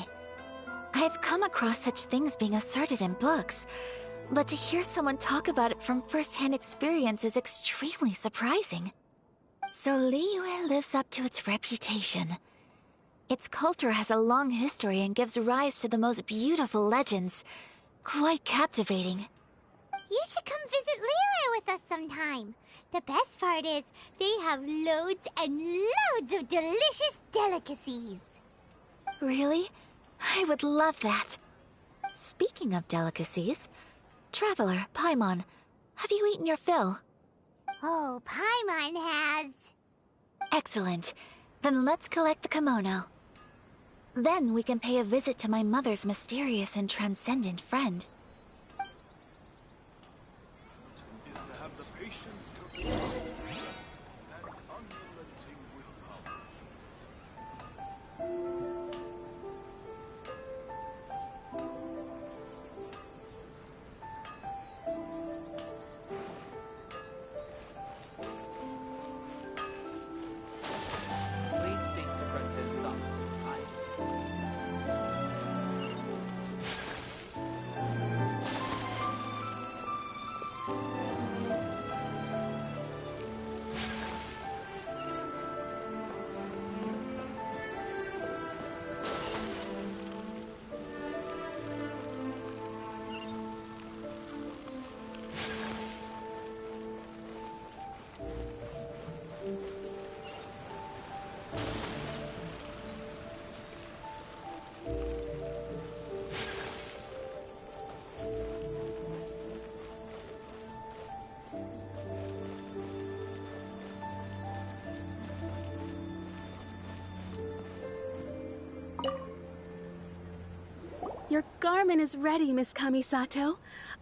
A: I've come across such things being asserted in books, but to hear someone talk about it from first-hand experience is extremely surprising. So Liyue lives up to its reputation. Its culture has a long history and gives rise to the most beautiful legends. Quite captivating.
C: You should come visit Liyue with us sometime. The best part is, they have loads and loads of delicious delicacies.
A: Really? I would love that. Speaking of delicacies, Traveler, Paimon, have you eaten your fill?
C: Oh, Paimon has.
A: Excellent. Then let's collect the kimono. Then we can pay a visit to my mother's mysterious and transcendent friend.
N: Is to have the patience to listen and unrelenting willpower.
E: Please speak to President Sop.
I: Your garment is ready, Miss Kamisato.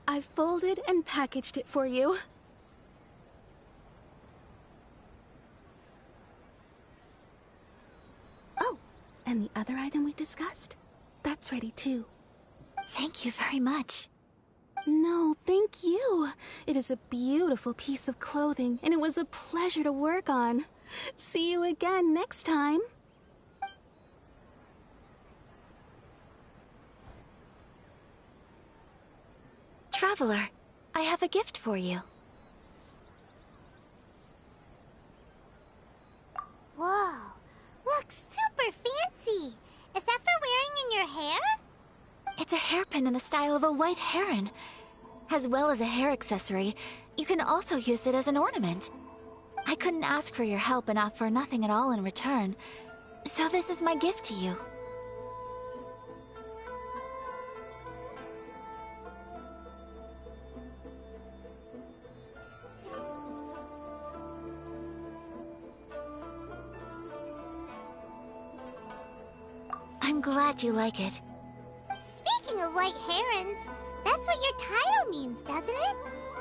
I: I've folded and packaged it for you. Oh, and the other item we discussed? That's ready too.
A: Thank you very much.
I: No, thank you. It is a beautiful piece of clothing, and it was a pleasure to work on. See you again next time.
A: Traveler, I have a gift for you.
C: Whoa, looks super fancy. Is that for wearing in your hair?
A: It's a hairpin in the style of a white heron. As well as a hair accessory, you can also use it as an ornament. I couldn't ask for your help and offer nothing at all in return, so this is my gift to you. I'm glad you like it.
C: Speaking of white herons, that's what your title means, doesn't it?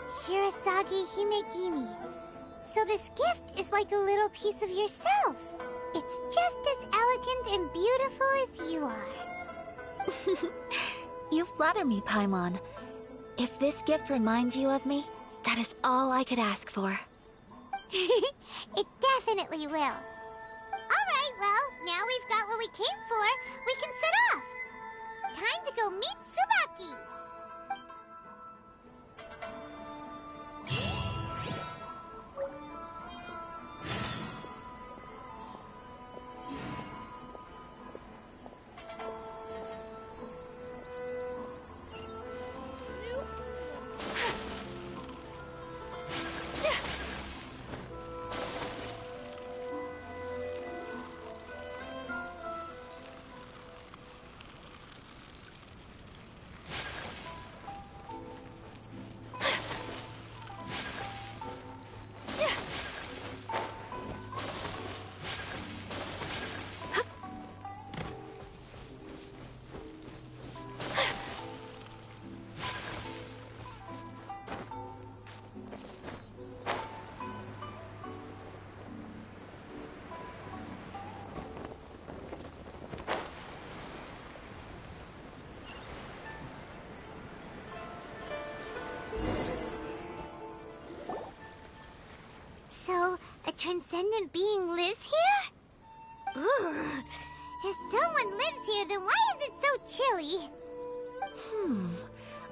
C: Shirasagi Himegimi. So this gift is like a little piece of yourself. It's just as elegant and beautiful as you are.
A: You flatter me, Paimon. If this gift reminds you of me, that is all I could ask for.
C: It definitely will. Alright, well, now we've got what we came for. We can set off. Time to go meet Tsubaki. So, a transcendent being lives here? Ugh. If someone lives here, then why is it so chilly?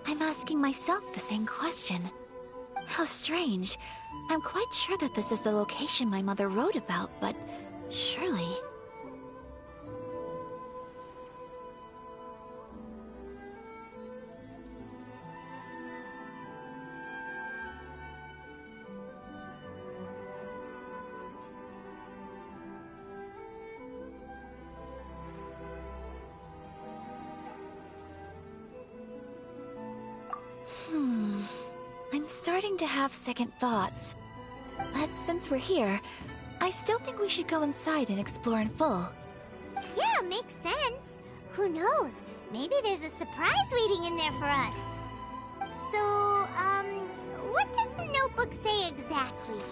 A: I'm asking myself the same question. How strange. I'm quite sure that this is the location my mother wrote about, but surely... I'm starting to have second thoughts. But since we're here, I still think we should go inside and explore in full.
C: Yeah, makes sense. Who knows? Maybe there's a surprise waiting in there for us. So, what does the notebook say exactly?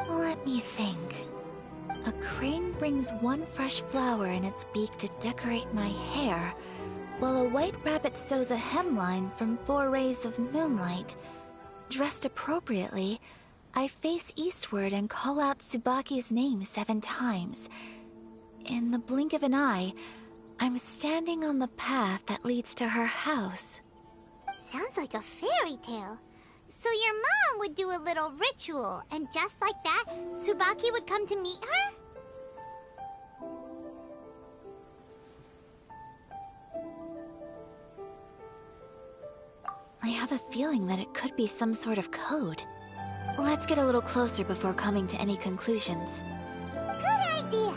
A: Let me think. A crane brings one fresh flower in its beak to decorate my hair, while a white rabbit sews a hemline from 4 rays of moonlight. Dressed appropriately, I face eastward and call out Tsubaki's name 7 times. In the blink of an eye, I'm standing on the path that leads to her house.
C: Sounds like a fairy tale. So your mom would do a little ritual, and just like that, Tsubaki would come to meet her?
A: I have a feeling that it could be some sort of code. Let's get a little closer before coming to any conclusions.
C: Good idea.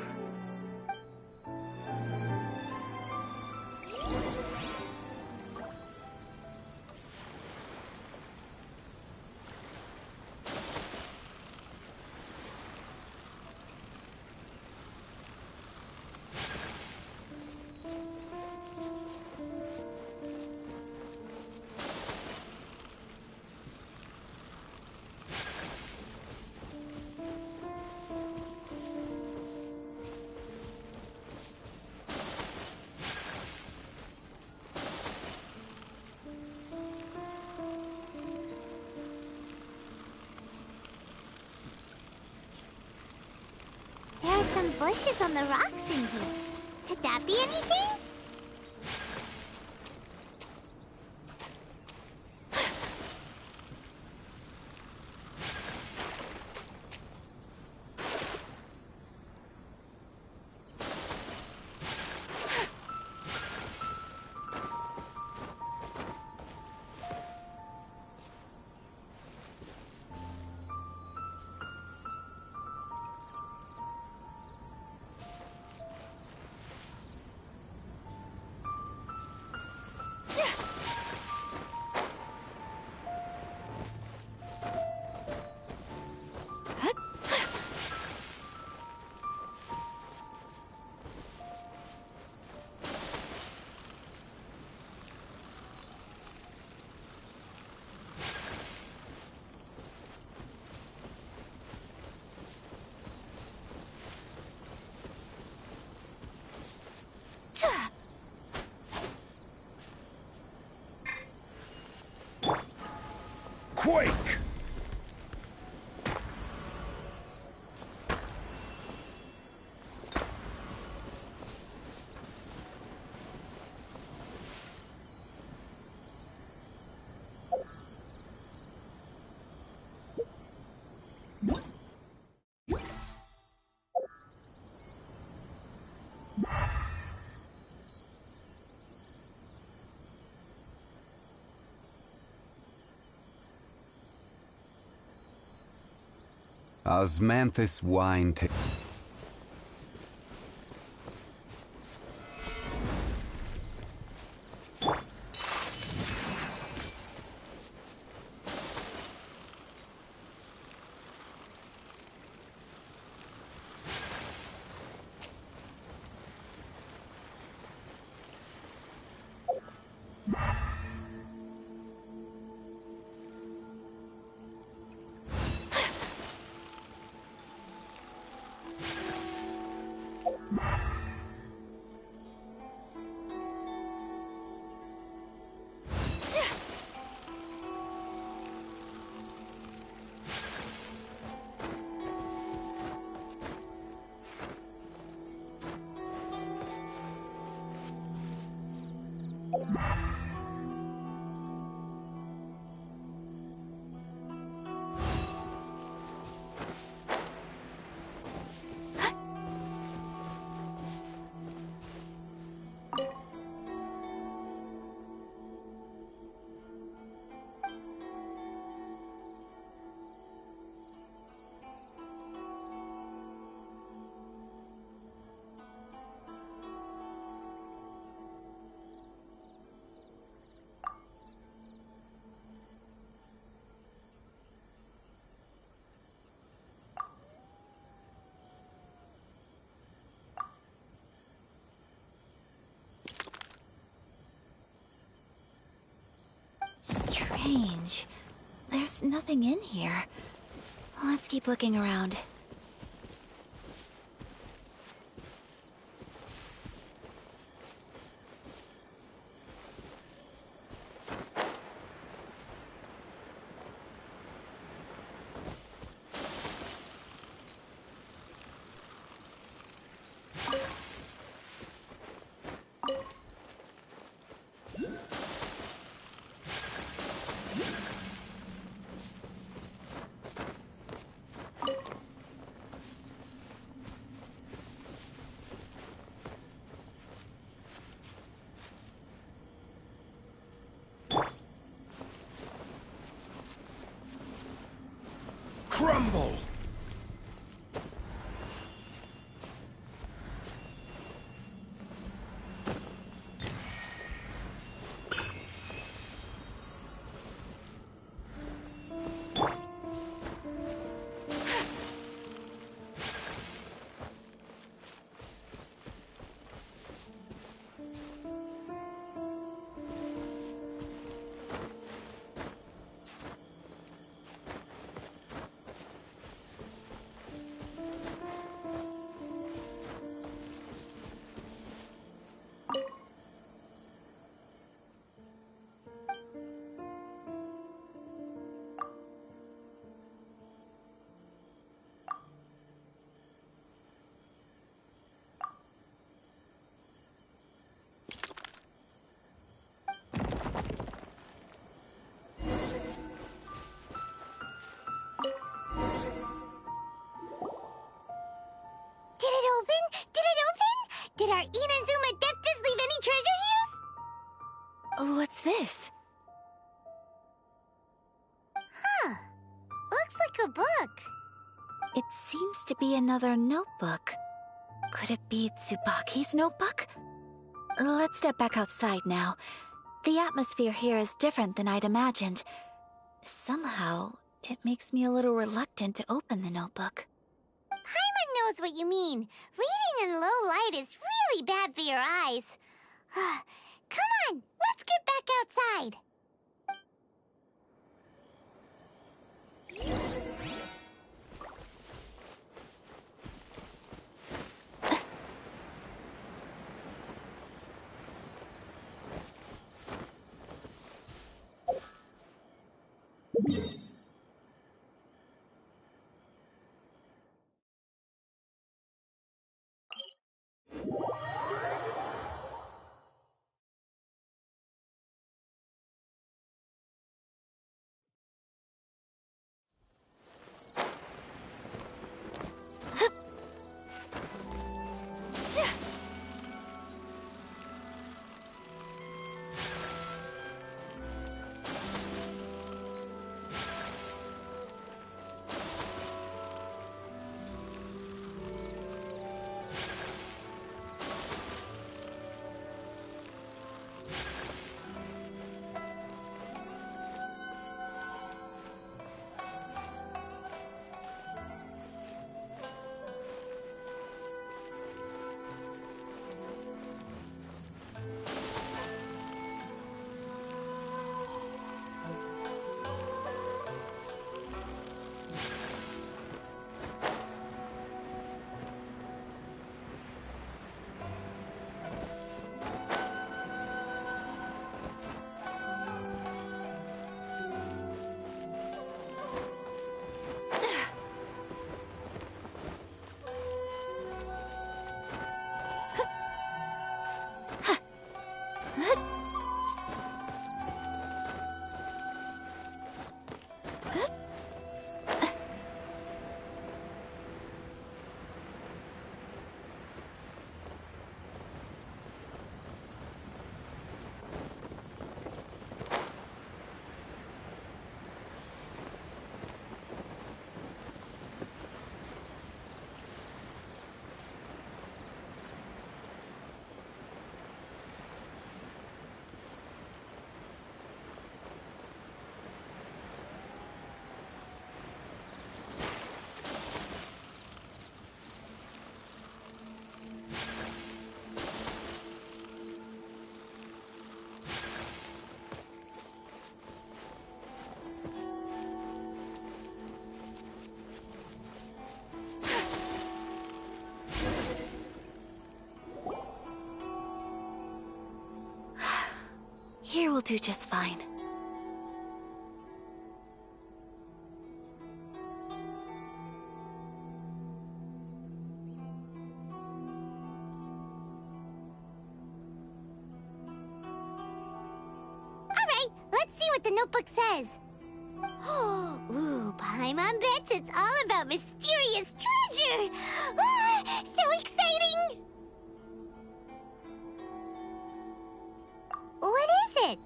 C: bushes on the rocks in here. Could that be anything?
G: Quake!
J: Osmanthus wine.
A: Strange. There's nothing in here. Let's keep looking around.
G: Crumble!
C: Did our Inazuma Deptas leave any treasure here?
A: What's this?
C: Huh. Looks like a book.
A: It seems to be another notebook. Could it be Tsubaki's notebook? Let's step back outside now. The atmosphere here is different than I'd imagined. Somehow, it makes me a little reluctant to open the notebook.
C: Paimon knows what you mean. Reading in low light is really bad for your eyes. Come on, let's get back outside.
A: Here will do just fine.
C: Alright, let's see what the notebook says. Ooh, Paimon bets it's all about mysterious treasure! Ah, so exciting! What is it?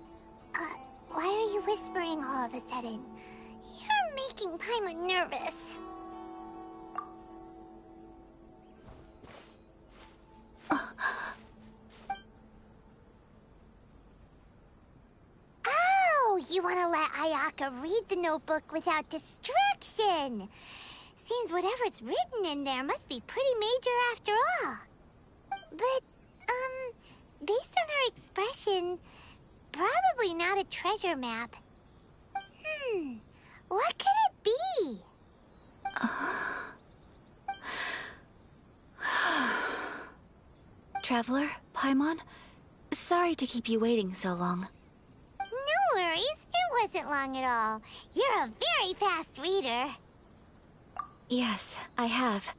C: Why are you whispering all of a sudden? You're making Paimon nervous. Oh, you want to let Ayaka read the notebook without distraction. Seems whatever's written in there must be pretty major after all. But, based on her expression, probably not a treasure map. What could it be?
A: Traveler, Paimon, sorry to keep you waiting so long.
C: No worries, it wasn't long at all. You're a very fast reader.
A: Yes, I have.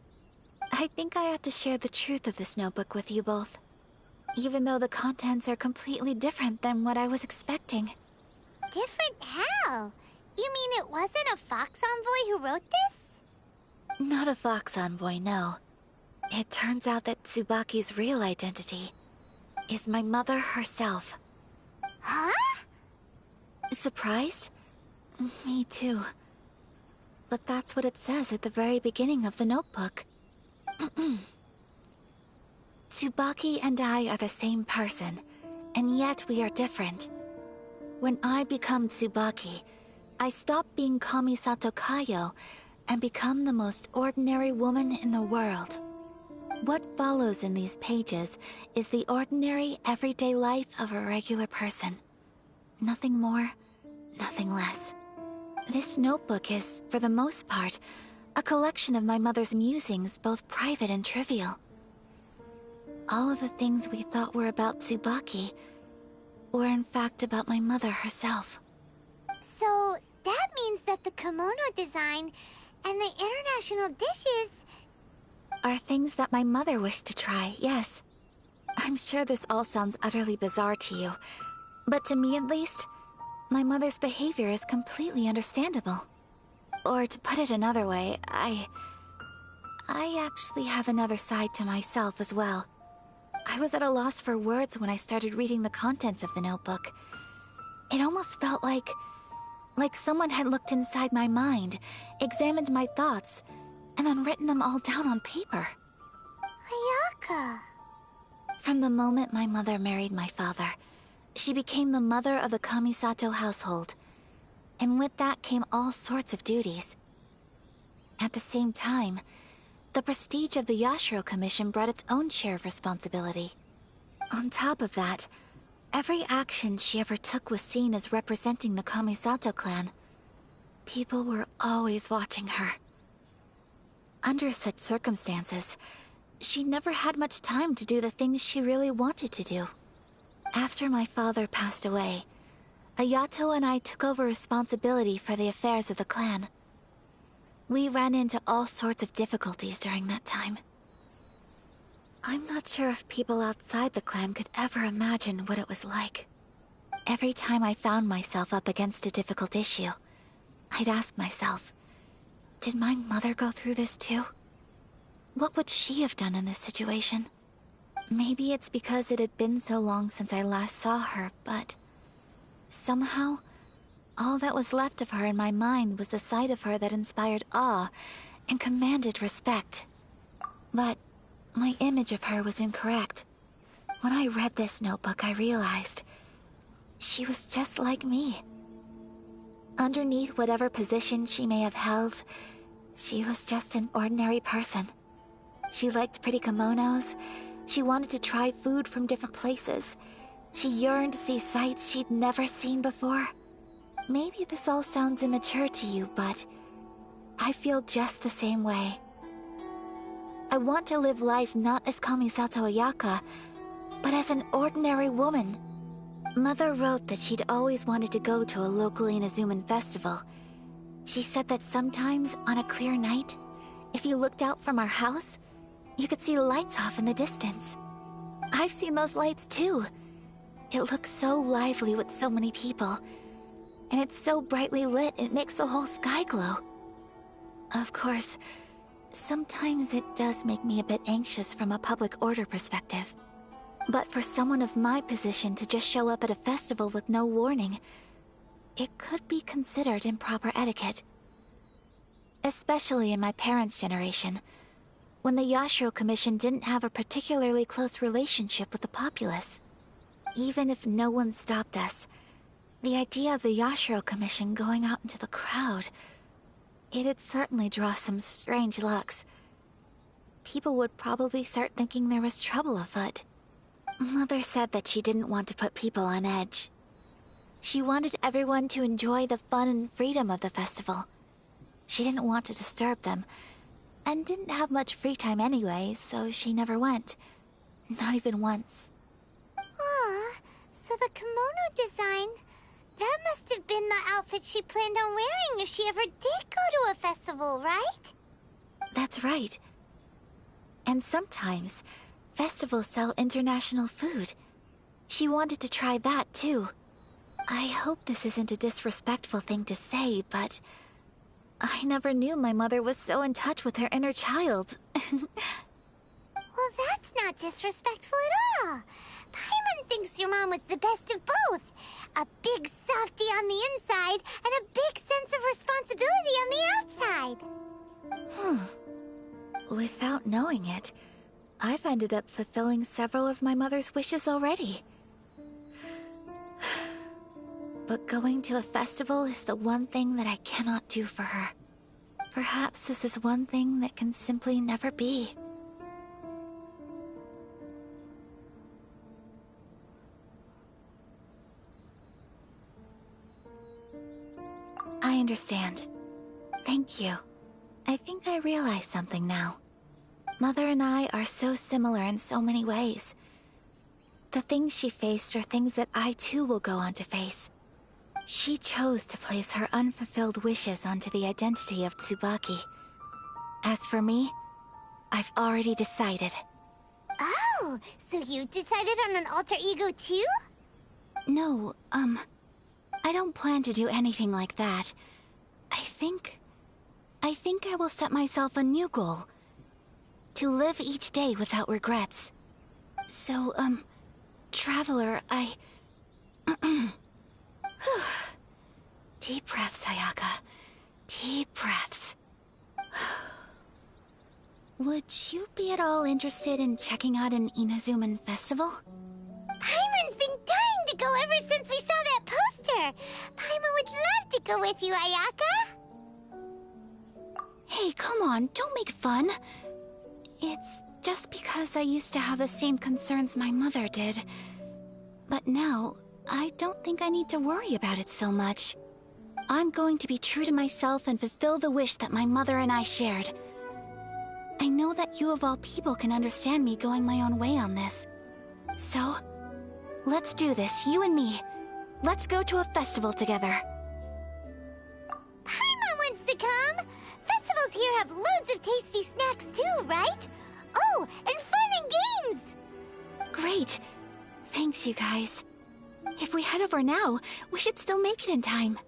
A: I think I ought to share the truth of this notebook with you both. Even though the contents are completely different than what I was expecting.
C: Different how? You mean it wasn't a Fox Envoy who wrote this?
A: Not a Fox Envoy, no. It turns out that Tsubaki's real identity is my mother herself.
C: Huh?
A: Surprised? Me too. But that's what it says at the very beginning of the notebook. Tsubaki and I are the same person, and yet we are different. When I become Tsubaki, I stop being Kamisato Kayo and become the most ordinary woman in the world. What follows in these pages is the ordinary, everyday life of a regular person. Nothing more, nothing less. This notebook is, for the most part, a collection of my mother's musings, both private and trivial. All of the things we thought were about Tsubaki were in fact about my mother herself.
C: So, that means that the kimono design and the international dishes
A: are things that my mother wished to try, yes. I'm sure this all sounds utterly bizarre to you, but to me at least, my mother's behavior is completely understandable. Or to put it another way, I actually have another side to myself as well. I was at a loss for words when I started reading the contents of the notebook. It almost felt like someone had looked inside my mind, examined my thoughts, and then written them all down on paper.
C: Ayaka.
A: From the moment my mother married my father, she became the mother of the Kamisato household. And with that came all sorts of duties. At the same time, the prestige of the Yashiro Commission brought its own share of responsibility. On top of that, every action she ever took was seen as representing the Kamisato clan. People were always watching her. Under such circumstances, she never had much time to do the things she really wanted to do. After my father passed away, Ayato and I took over responsibility for the affairs of the clan. We ran into all sorts of difficulties during that time. I'm not sure if people outside the clan could ever imagine what it was like. Every time I found myself up against a difficult issue, I'd ask myself, did my mother go through this too? What would she have done in this situation? Maybe it's because it had been so long since I last saw her, but somehow, all that was left of her in my mind was the side of her that inspired awe and commanded respect. But my image of her was incorrect. When I read this notebook, I realized she was just like me. Underneath whatever position she may have held, she was just an ordinary person. She liked pretty kimonos. She wanted to try food from different places. She yearned to see sights she'd never seen before. Maybe this all sounds immature to you, but I feel just the same way. I want to live life not as Kamisato Ayaka, but as an ordinary woman. Mother wrote that she'd always wanted to go to a local Inazuman festival. She said that sometimes, on a clear night, if you looked out from our house, you could see lights off in the distance. I've seen those lights too. It looks so lively with so many people. And it's so brightly lit, it makes the whole sky glow. Of course, sometimes it does make me a bit anxious from a public order perspective. But for someone of my position to just show up at a festival with no warning, it could be considered improper etiquette. Especially in my parents' generation, when the Yashiro Commission didn't have a particularly close relationship with the populace. Even if no one stopped us, the idea of the Yashiro Commission going out into the crowd, it'd certainly draw some strange looks. People would probably start thinking there was trouble afoot. Mother said that she didn't want to put people on edge. She wanted everyone to enjoy the fun and freedom of the festival. She didn't want to disturb them, and didn't have much free time anyway, so she never went. Not even once.
C: Aw, so the kimono design, that must have been the outfit she planned on wearing if she ever did go to a festival, right?
A: That's right. And sometimes, festivals sell international food. She wanted to try that too. I hope this isn't a disrespectful thing to say, but I never knew my mother was so in touch with her inner child.
C: Well, that's not disrespectful at all. Paimon thinks your mom was the best of both. A big softie on the inside, and a big sense of responsibility on the outside.
A: Without knowing it, I've ended up fulfilling several of my mother's wishes already. But going to a festival is the one thing that I cannot do for her. Perhaps this is one thing that can simply never be. I understand. Thank you. I think I realize something now. Mother and I are so similar in so many ways. The things she faced are things that I too will go on to face. She chose to place her unfulfilled wishes onto the identity of Tsubaki. As for me, I've already decided.
C: Oh, so you decided on an alter ego too?
A: No, I don't plan to do anything like that. I think I will set myself a new goal. To live each day without regrets. So, Traveler, Deep breaths, Ayaka. Deep breaths. Would you be at all interested in checking out an Inazuman festival?
C: Paimon's been dying to go ever since we saw that poster! Paimon would love to go with you, Ayaka!
A: Hey, come on, don't make fun. It's just because I used to have the same concerns my mother did. But now, I don't think I need to worry about it so much. I'm going to be true to myself and fulfill the wish that my mother and I shared. I know that you of all people can understand me going my own way on this. So, let's do this, you and me. Let's go to a festival together.
C: Paimon wants to come! Festivals here have loads of tasty snacks too, right? Oh, and fun and games!
A: Great. Thanks, you guys. If we head over now, we should still make it in time.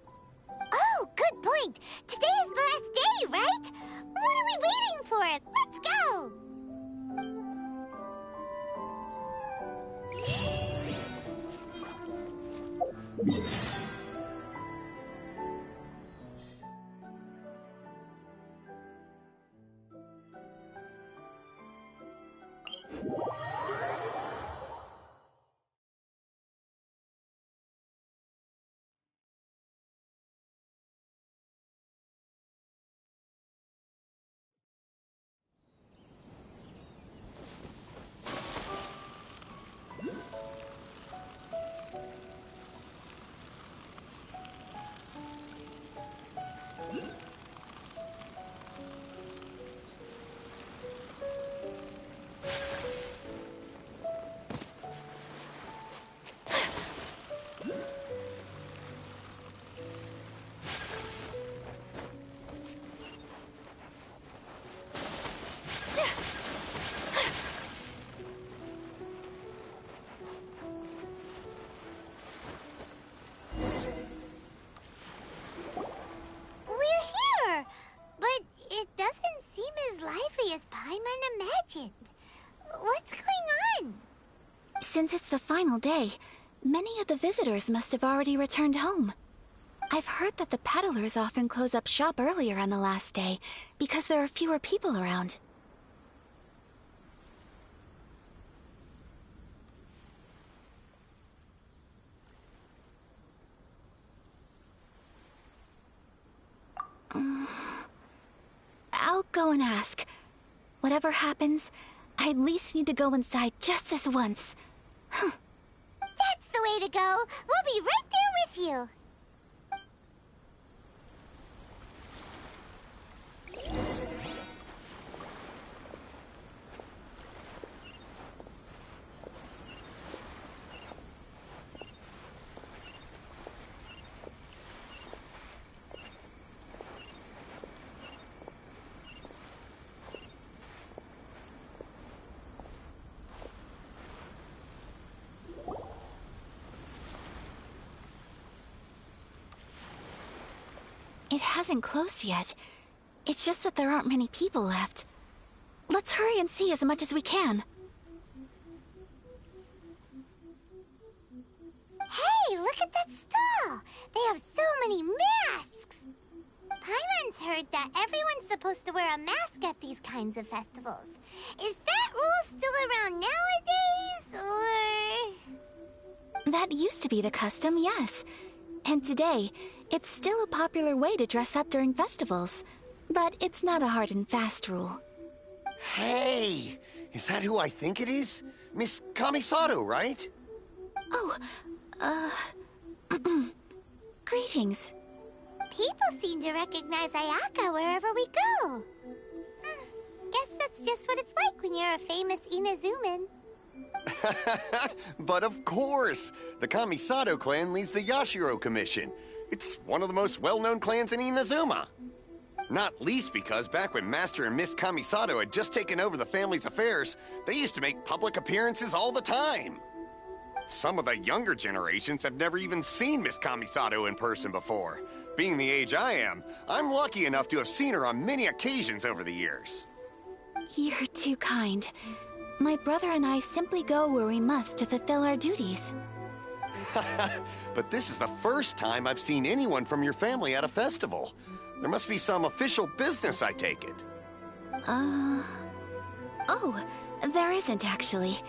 C: Oh, good point. Today is the last day, right? What are we waiting for? Let's go! What's going on?
A: Since it's the final day, many of the visitors must have already returned home. I've heard that the peddlers often close up shop earlier on the last day, because there are fewer people around. I'll go and ask. Whatever happens, I at least need to go inside just this once.
C: That's the way to go. We'll be right there with you.
A: It hasn't closed yet. It's just that there aren't many people left. Let's hurry and see as much as we can.
C: Hey, look at that stall! They have so many masks! Paimon's heard that everyone's supposed to wear a mask at these kinds of festivals. Is that rule still around nowadays, or...?
A: That used to be the custom, yes. And today, it's still a popular way to dress up during festivals. But it's not a hard and fast rule.
O: Hey! Is that who I think it is? Miss Kamisato, right?
A: Oh, greetings.
C: People seem to recognize Ayaka wherever we go. Guess that's just what it's like when you're a famous Inazuman.
O: But of course! The Kamisato clan leads the Yashiro Commission. It's one of the most well-known clans in Inazuma. Not least because back when Master and Miss Kamisato had just taken over the family's affairs, they used to make public appearances all the time. Some of the younger generations have never even seen Miss Kamisato in person before. Being the age I am, I'm lucky enough to have seen her on many occasions over the years.
A: You're too kind. My brother and I simply go where we must to fulfill our duties.
O: But this is the first time I've seen anyone from your family at a festival. There must be some official business, I take it.
A: Oh, there isn't actually.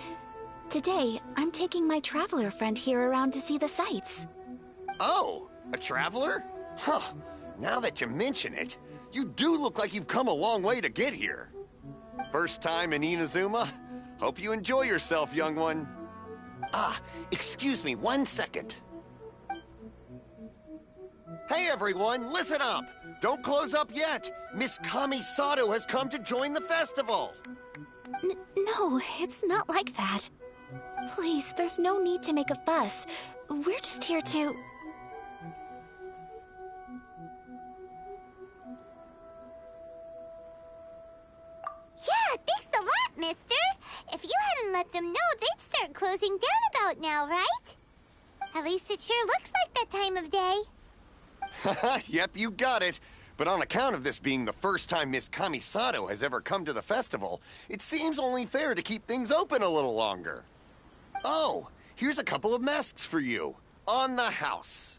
A: Today, I'm taking my traveler friend here around to see the sights.
O: Oh, a traveler? Huh. Now that you mention it, you do look like you've come a long way to get here. First time in Inazuma? Hope you enjoy yourself, young one. Ah, excuse me 1 second. Hey everyone, listen up! Don't close up yet! Miss Kamisato has come to join the festival!
A: No, it's not like that. Please, there's no need to make a fuss. We're just here to...
C: Yeah, thanks a lot, mister! If you hadn't let them know, they'd start closing down about now, right? At least it sure looks like that time of day.
O: Yep, you got it. But on account of this being the first time Miss Kamisato has ever come to the festival, it seems only fair to keep things open a little longer. Oh, here's a couple of masks for you. On the house.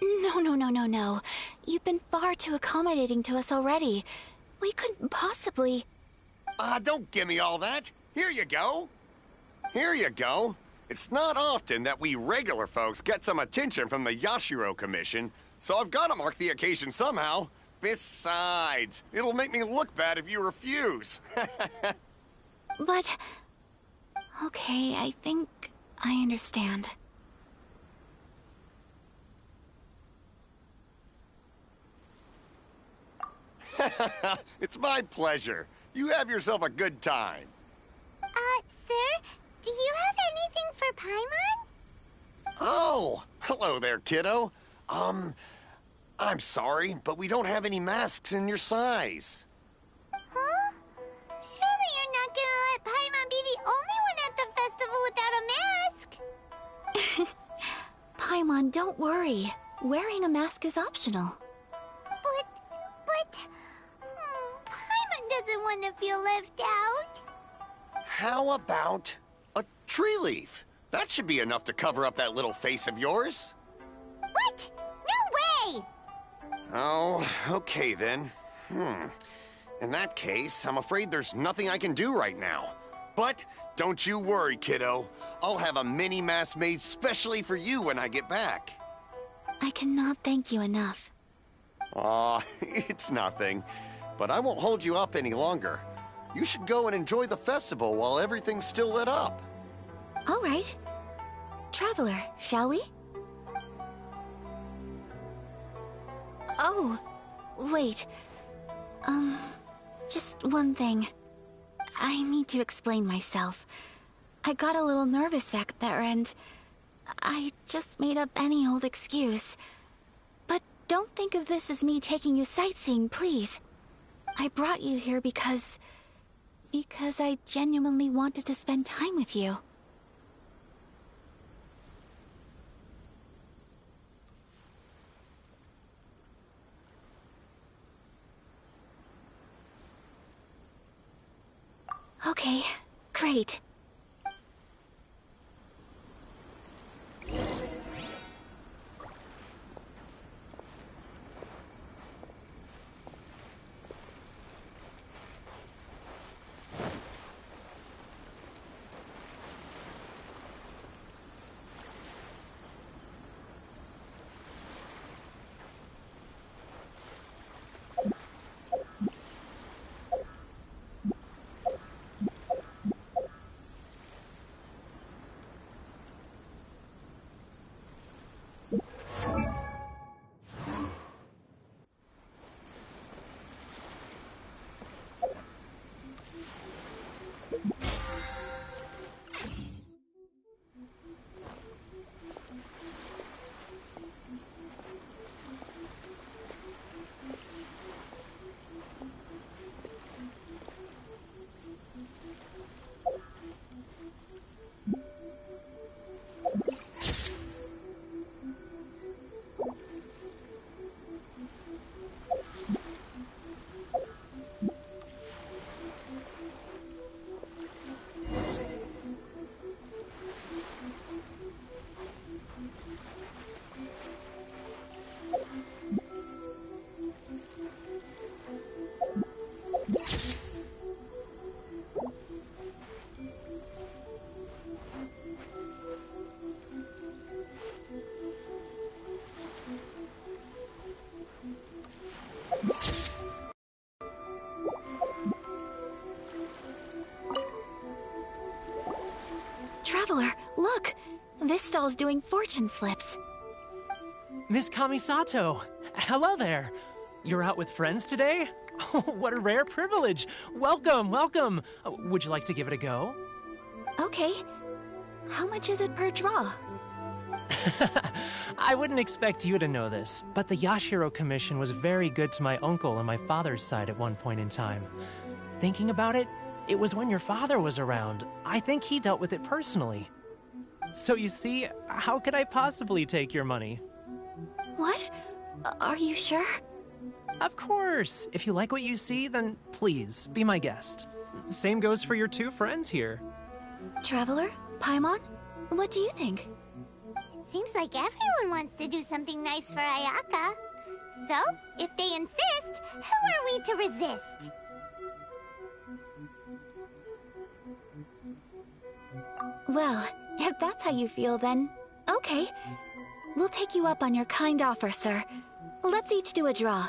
A: No. You've been far too accommodating to us already. We couldn't possibly...
O: Don't give me all that. Here you go. Here you go. It's not often that we regular folks get some attention from the Yashiro Commission, so I've got to mark the occasion somehow. Besides, it'll make me look bad if you refuse.
A: But... Okay, I think I understand.
O: It's my pleasure. You have yourself a good time.
C: Sir, do you have anything for Paimon?
O: Oh, hello there, kiddo. I'm sorry, but we don't have any masks in your size.
C: Huh? Surely you're not gonna let Paimon be the only one at the festival without a mask?
A: Paimon, don't worry. Wearing a mask is optional.
C: But... Paimon doesn't want to feel left out.
O: How about a tree leaf? That should be enough to cover up that little face of yours.
C: What? No way!
O: Oh, okay then. In that case, I'm afraid there's nothing I can do right now. But don't you worry, kiddo. I'll have a mini mask made specially for you when I get back.
A: I cannot thank you enough.
O: Aw, it's nothing. But I won't hold you up any longer. You should go and enjoy the festival while everything's still lit up.
A: All right. Traveler, shall we? Oh, wait. Just one thing. I need to explain myself. I got a little nervous back there and I just made up any old excuse. But don't think of this as me taking you sightseeing, please. I brought you here because I genuinely wanted to spend time with you. Okay, great. Traveler, look! This stall's doing fortune slips.
E: Miss Kamisato! Hello there! You're out with friends today? Oh, what a rare privilege! Welcome, welcome! Would you like to give it a go?
A: Okay. How much is it per draw?
E: I wouldn't expect you to know this, but the Yashiro Commission was very good to my uncle on my father's side at one point in time. Thinking about it, it was when your father was around. I think he dealt with it personally. So you see, how could I possibly take your money?
A: What? Are you sure?
E: Of course! If you like what you see, then please, be my guest. Same goes for your two friends here.
A: Traveler? Paimon? What do you think?
C: It seems like everyone wants to do something nice for Ayaka. So, if they insist, who are we to resist?
A: Well, if that's how you feel, then okay. We'll take you up on your kind offer, sir. Let's each do a draw.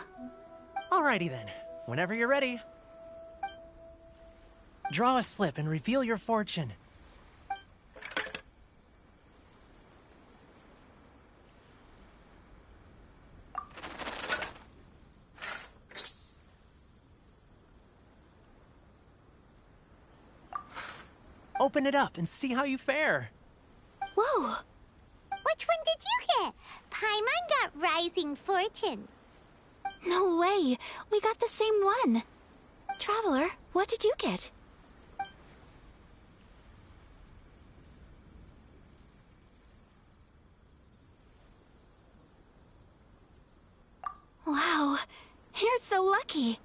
E: Alrighty then. Whenever you're ready. Draw a slip and reveal your fortune. Open it up and see how you fare.
A: Whoa!
C: Which one did you get? Paimon got Rising Fortune.
A: No way! We got the same one! Traveler, what did you get? Wow, you're so lucky!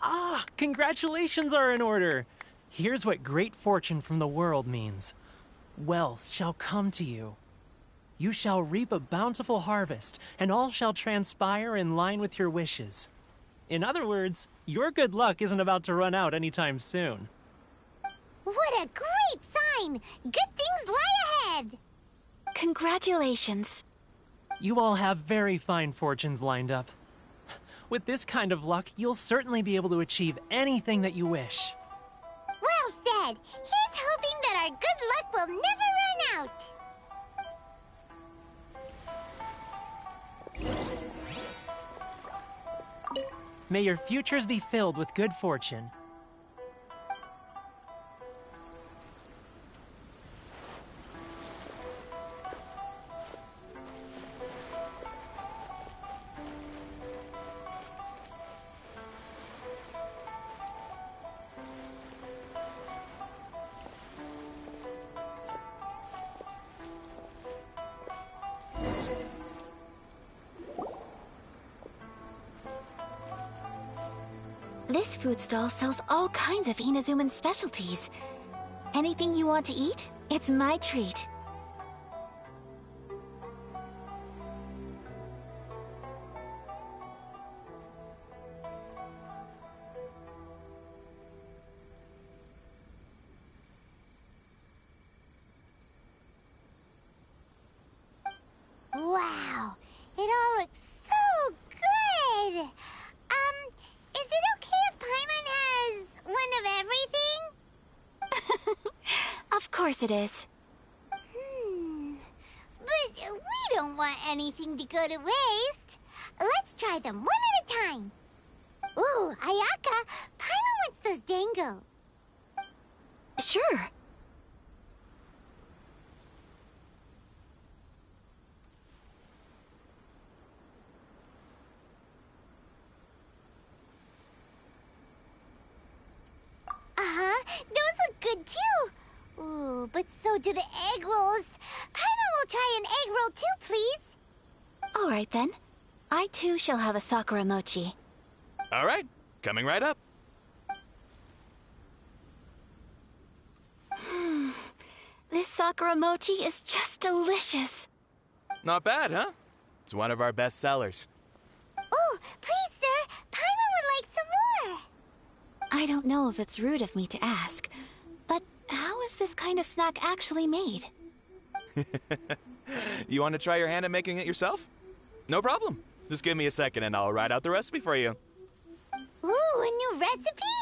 E: Ah, congratulations are in order! Here's what great fortune from the world means. Wealth shall come to you. You shall reap a bountiful harvest, and all shall transpire in line with your wishes. In other words, your good luck isn't about to run out anytime soon.
C: What a great sign! Good things lie ahead!
A: Congratulations.
E: You all have very fine fortunes lined up. With this kind of luck, you'll certainly be able to achieve anything that you wish.
C: Well said! Here's hoping that our good luck will never run out!
E: May your futures be filled with good fortune.
A: This food stall sells all kinds of Inazuman specialties. Anything you want to eat, it's my treat.
C: Wow, it all looks so good! Is it okay if Paimon has one of everything?
A: Of course it is.
C: But we don't want anything to go to waste. Let's try them one at a time. Ooh, Ayaka, Paimon wants those dango.
A: Sure.
C: Those look good too. Ooh, but so do the egg rolls. Paimon will try an egg roll too, please.
A: All right then. I too shall have a Sakura mochi.
T: All right, coming right up.
A: This Sakura mochi is just delicious.
T: Not bad, huh? It's one of our best sellers.
C: Oh, please, sir. Paimon would like some more.
A: I don't know if it's rude of me to ask, but how is this kind of snack actually made?
T: You want to try your hand at making it yourself? No problem. Just give me a second and I'll write out the recipe for you.
C: Ooh, a new recipe?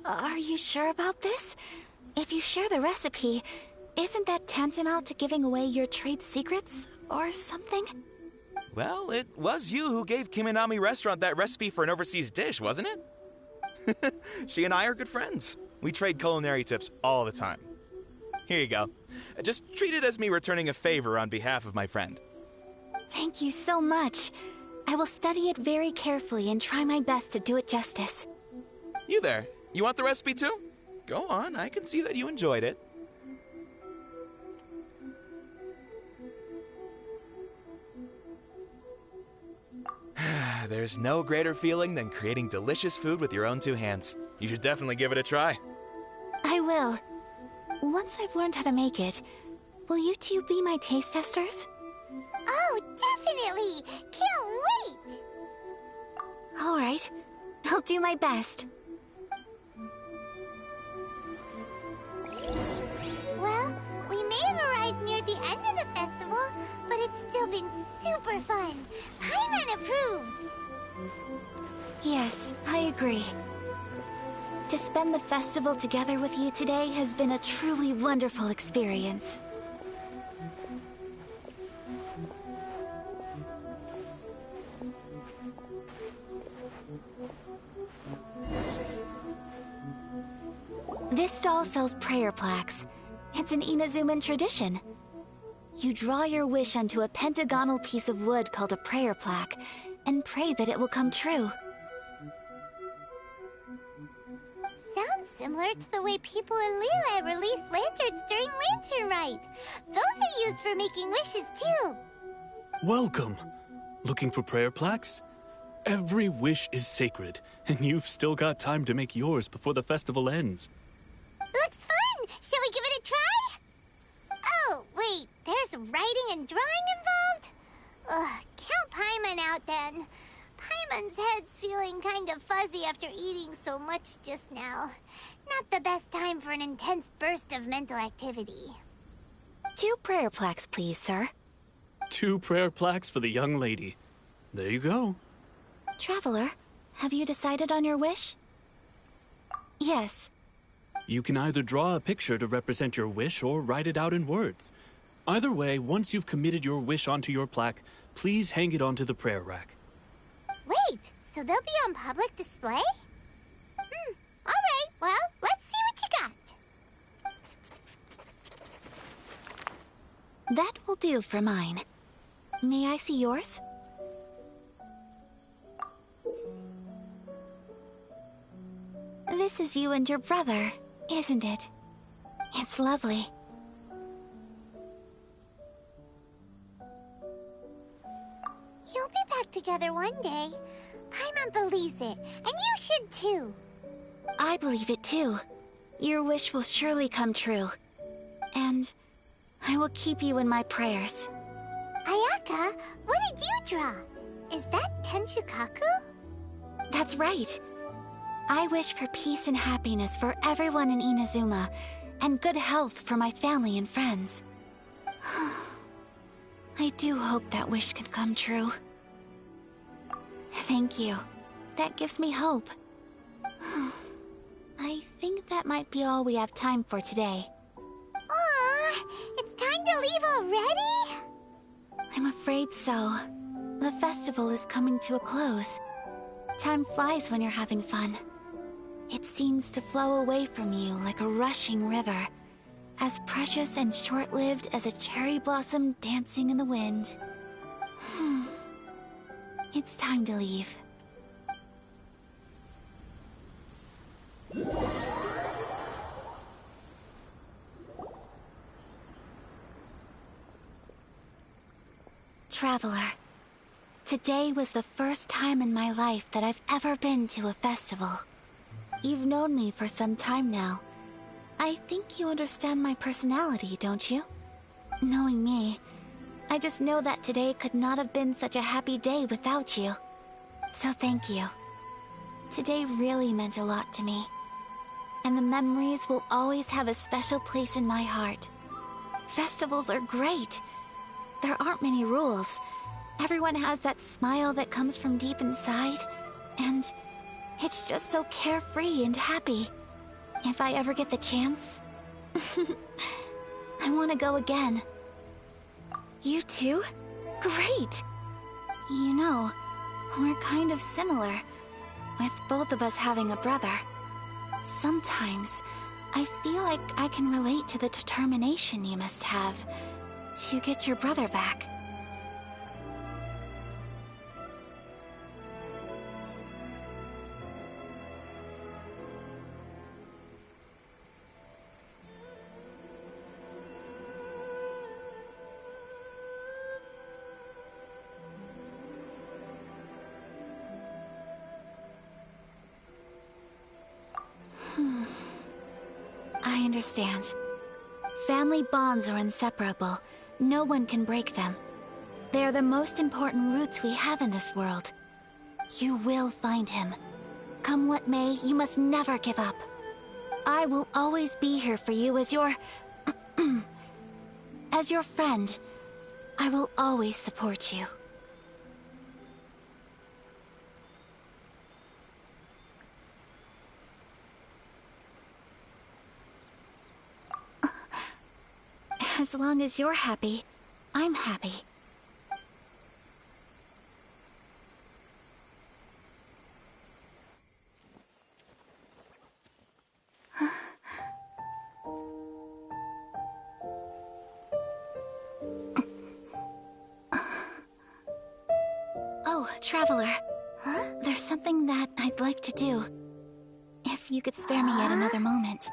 A: Are you sure about this? If you share the recipe, isn't that tantamount to giving away your trade secrets or something?
T: Well, it was you who gave Kiminami Restaurant that recipe for an overseas dish, wasn't it? She and I are good friends. We trade culinary tips all the time. Here you go. Just treat it as me returning a favor on behalf of my friend.
A: Thank you so much. I will study it very carefully and try my best to do it justice.
T: You there, you want the recipe too? Go on, I can see that you enjoyed it. There's no greater feeling than creating delicious food with your own two hands. You should definitely give it a try.
A: I will. Once I've learned how to make it, will you two be my taste testers?
C: Oh, definitely! Can't wait!
A: All right. I'll do my best.
C: Well, we may have arrived near the end of the festival, but it's still been super fun. Paimon approves.
A: Yes, I agree. To spend the festival together with you today has been a truly wonderful experience. This stall sells prayer plaques. It's an Inazuman tradition. You draw your wish onto a pentagonal piece of wood called a prayer plaque, and pray that it will come true.
C: Sounds similar to the way people in Liyue release lanterns during Lantern Rite. Those are used for making wishes too.
U: Welcome. Looking for prayer plaques? Every wish is sacred, and you've still got time to make yours before the festival ends.
C: Looks fun! Shall we give it a try? Oh, wait, there's writing and drawing involved? Ugh, count Paimon out then. Paimon's head's feeling kind of fuzzy after eating so much just now. Not the best time for an intense burst of mental activity.
A: 2 prayer plaques, please, sir.
U: 2 prayer plaques for the young lady. There you go.
A: Traveler, have you decided on your wish? Yes.
U: You can either draw a picture to represent your wish or write it out in words. Either way, once you've committed your wish onto your plaque, please hang it onto the prayer rack.
C: Wait, so they'll be on public display? Alright, well, let's see what you got.
A: That will do for mine. May I see yours? This is you and your brother, isn't it? It's lovely.
C: You'll be back together one day. Paimon Paimon believes it, and you should too.
A: I believe it too. Your wish will surely come true. And I will keep you in my prayers.
C: Ayaka, what did you draw? Is that Tenshukaku?
A: That's right. I wish for peace and happiness for everyone in Inazuma, and good health for my family and friends. I do hope that wish can come true. Thank you. That gives me hope. I think that might be all we have time for today.
C: Aw, it's time to leave already?
A: I'm afraid so. The festival is coming to a close. Time flies when you're having fun. It seems to flow away from you like a rushing river, as precious and short-lived as a cherry blossom dancing in the wind. It's time to leave. Traveler, today was the first time in my life that I've ever been to a festival. You've known me for some time now. I think you understand my personality, don't you? Knowing me, I just know that today could not have been such a happy day without you. So thank you. Today really meant a lot to me. And the memories will always have a special place in my heart. Festivals are great. There aren't many rules. Everyone has that smile that comes from deep inside, and it's just so carefree and happy. If I ever get the chance, I want to go again. You too? Great! You know, we're kind of similar, with both of us having a brother. Sometimes, I feel like I can relate to the determination you must have to get your brother back. I understand. Family bonds are inseparable. No one can break them. They are the most important roots we have in this world. You will find him. Come what may, you must never give up. I will always be here for you as your... as your friend. I will always support you. As long as you're happy, I'm happy. Oh, Traveler.
C: Huh?
A: There's something that I'd like to do. If you could spare me yet another moment.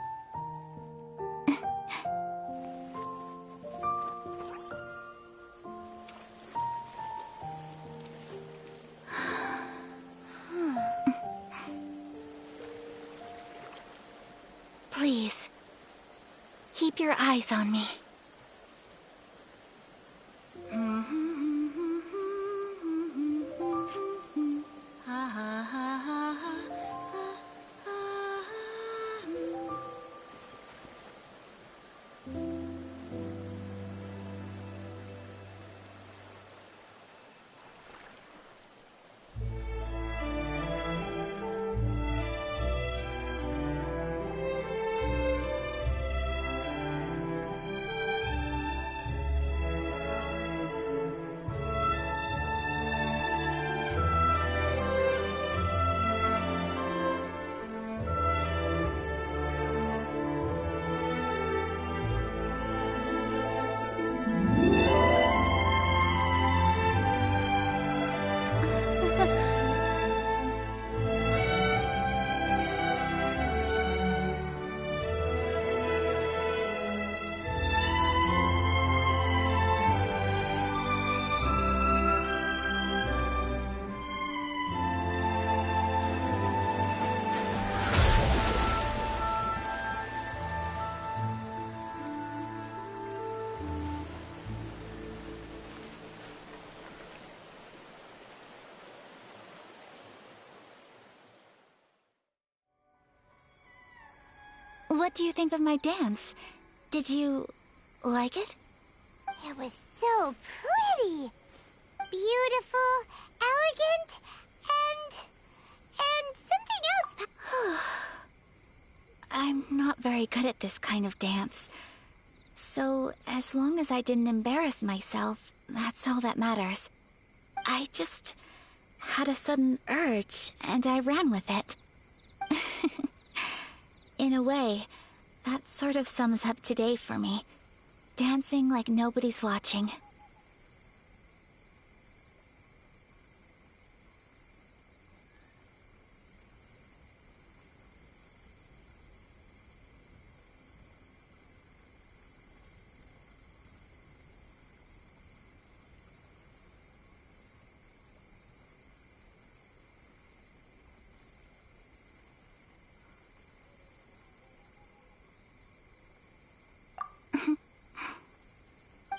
A: Please, keep your eyes on me. What do you think of my dance? Did you like it?
C: It was so pretty. Beautiful, elegant, and something else.
A: I'm not very good at this kind of dance. So, as long as I didn't embarrass myself, that's all that matters. I just had a sudden urge, and I ran with it. In a way, that sort of sums up today for me. Dancing like nobody's watching.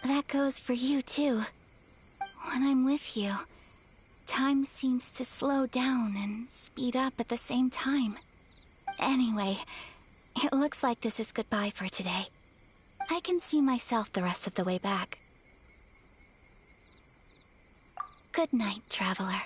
A: That goes for you, too. When I'm with you, time seems to slow down and speed up at the same time. Anyway, it looks like this is goodbye for today. I can see myself the rest of the way back. Good night, traveler.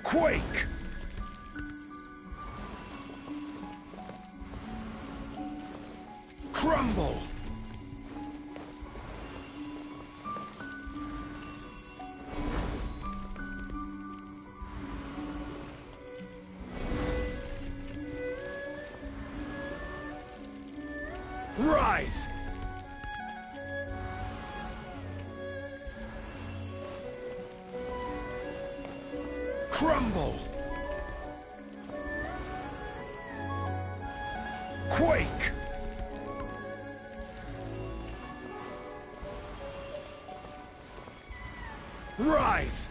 G: Quake! Crumble! Rise! Crumble! Quake! Rise!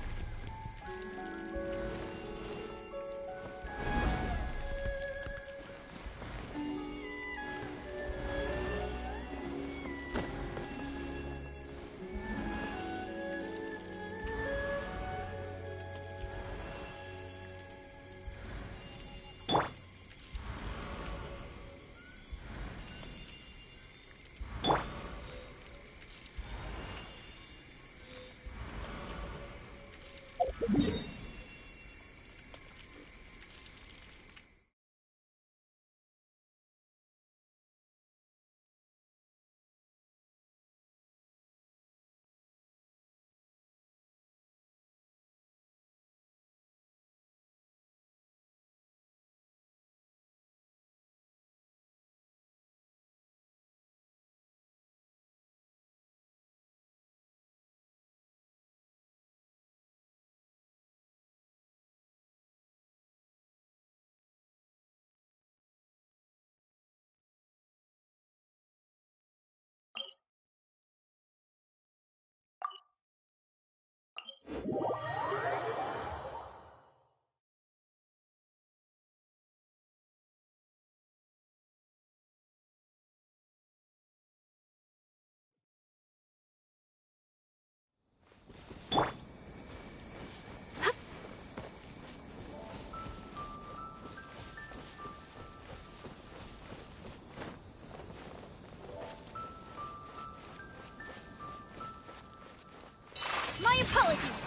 M: My apologies!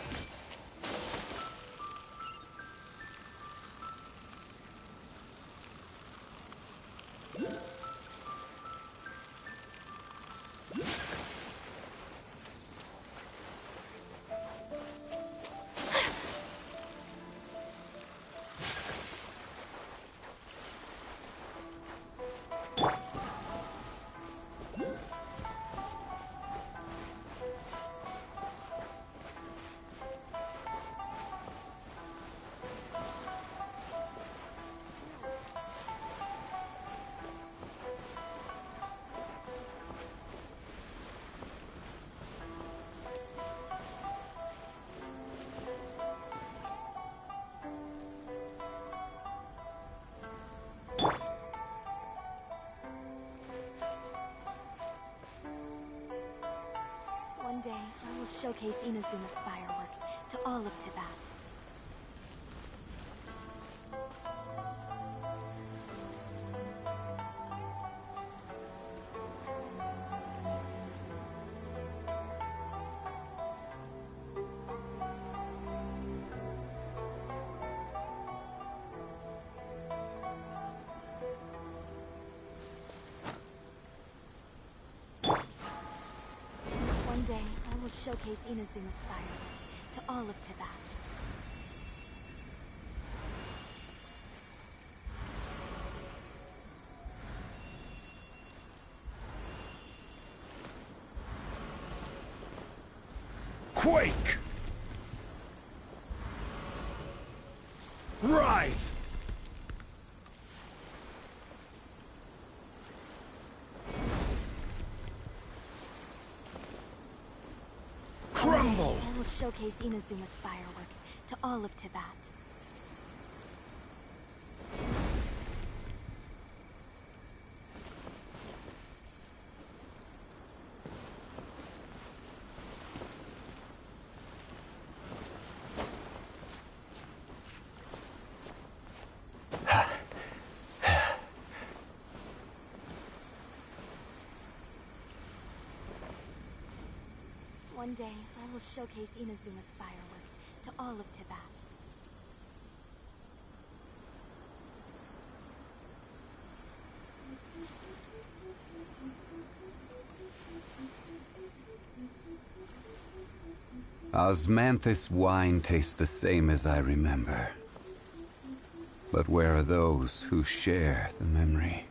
H: One day, I will showcase Inazuma's fireworks to all of Tibet. One day, I will showcase Inazuma's fireworks to all of Tibet.
G: Quake! Rise! Crumble!
H: I will showcase Inazuma's fireworks to all of Tibet. One day, I will showcase Inazuma's fireworks to all of Tibet.
J: Osmanthus wine tastes the same as I remember. But where are those who share the memory?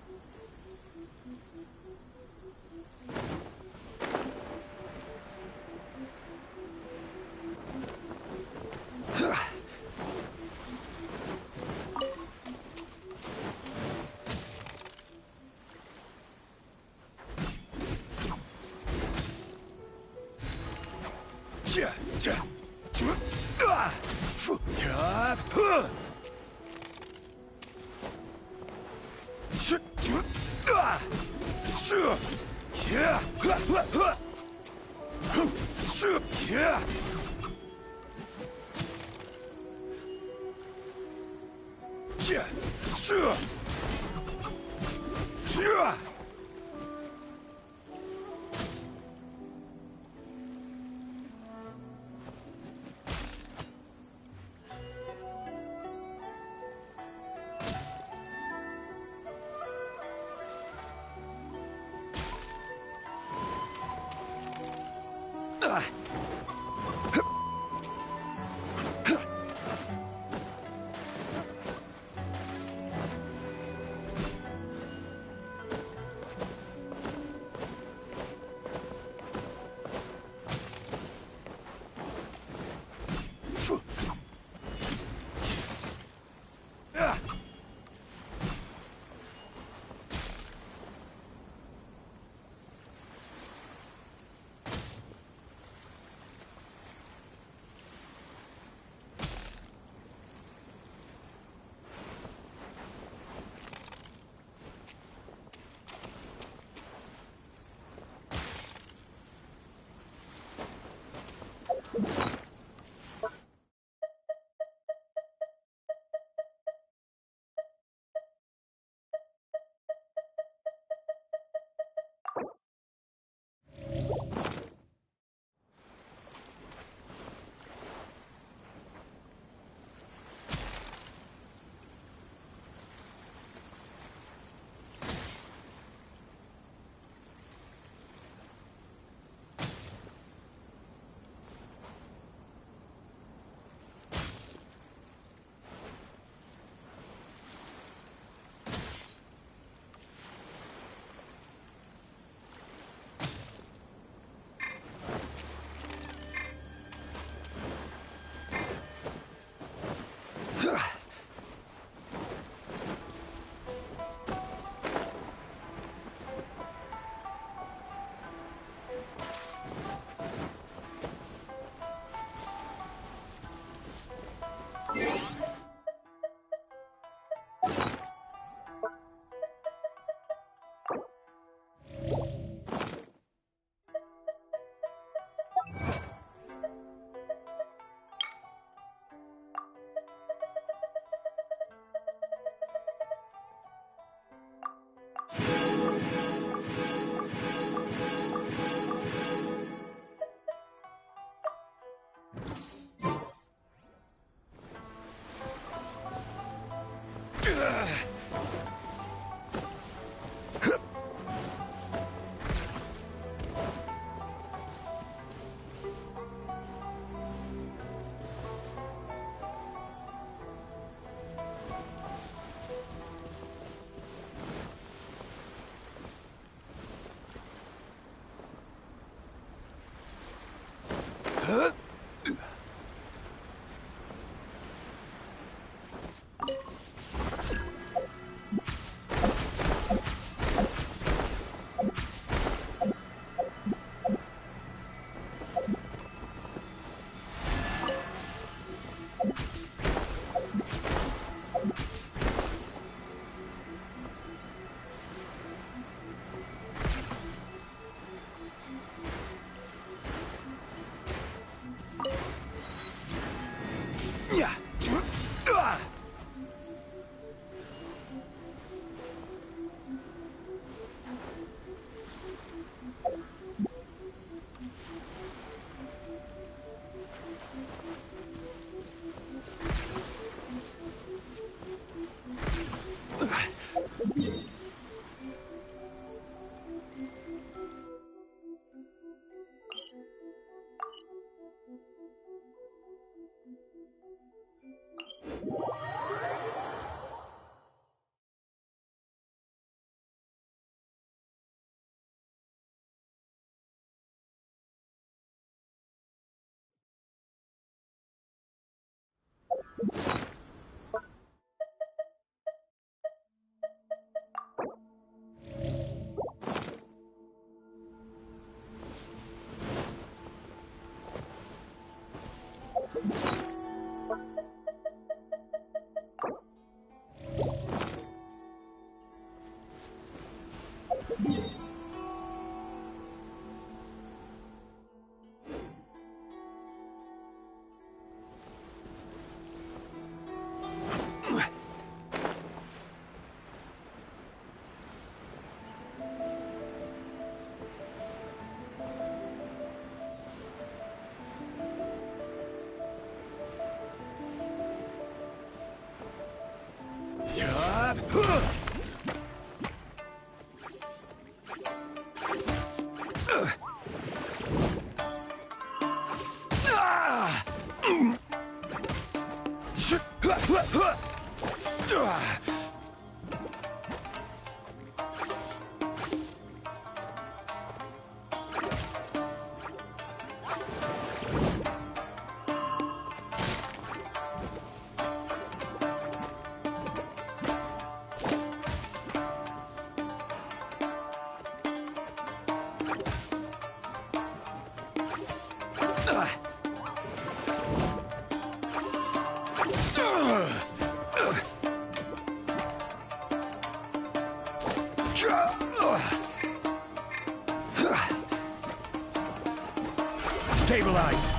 M: Stabilize!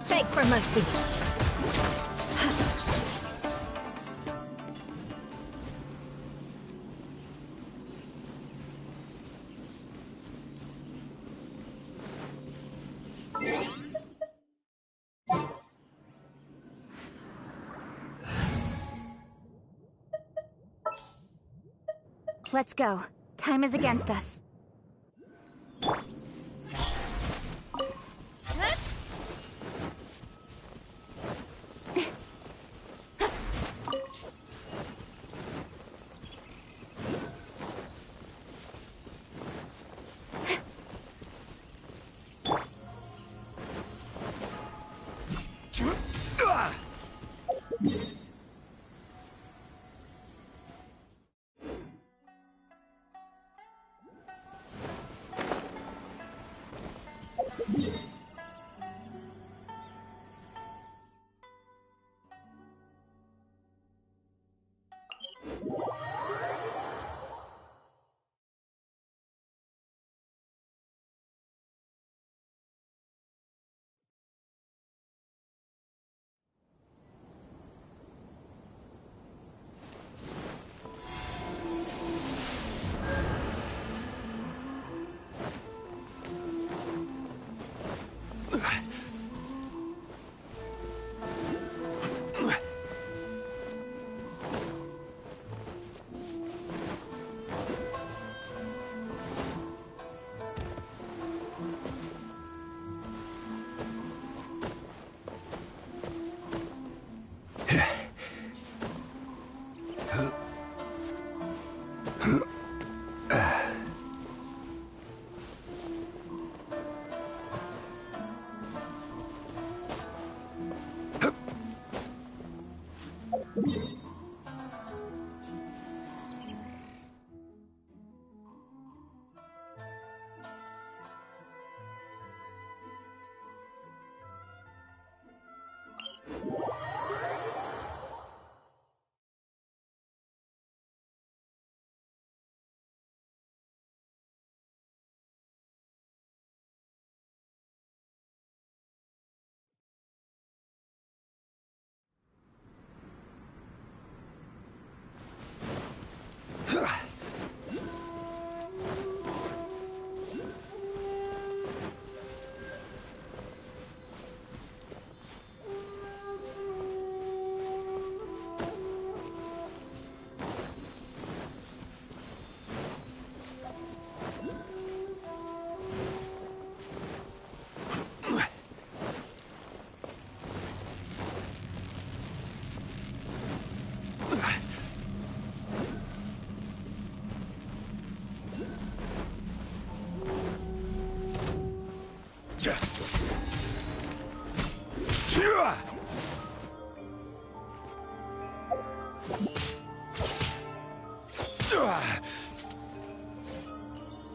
S: Beg for mercy.
A: Let's go. Time is against us.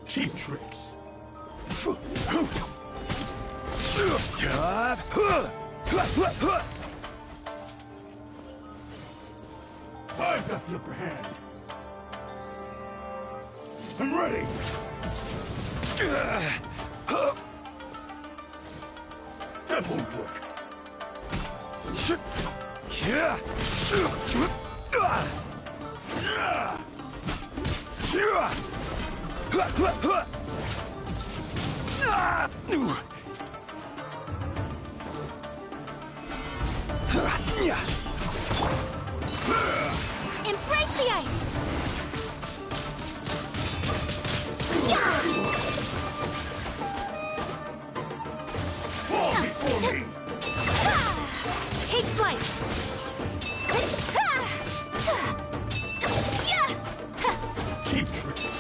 G: Cheap tricks. I've got the upper hand. I'm ready. That won't work.
F: Embrace the ice!
G: Fall before me!
F: Take flight!
G: Cheap tricks.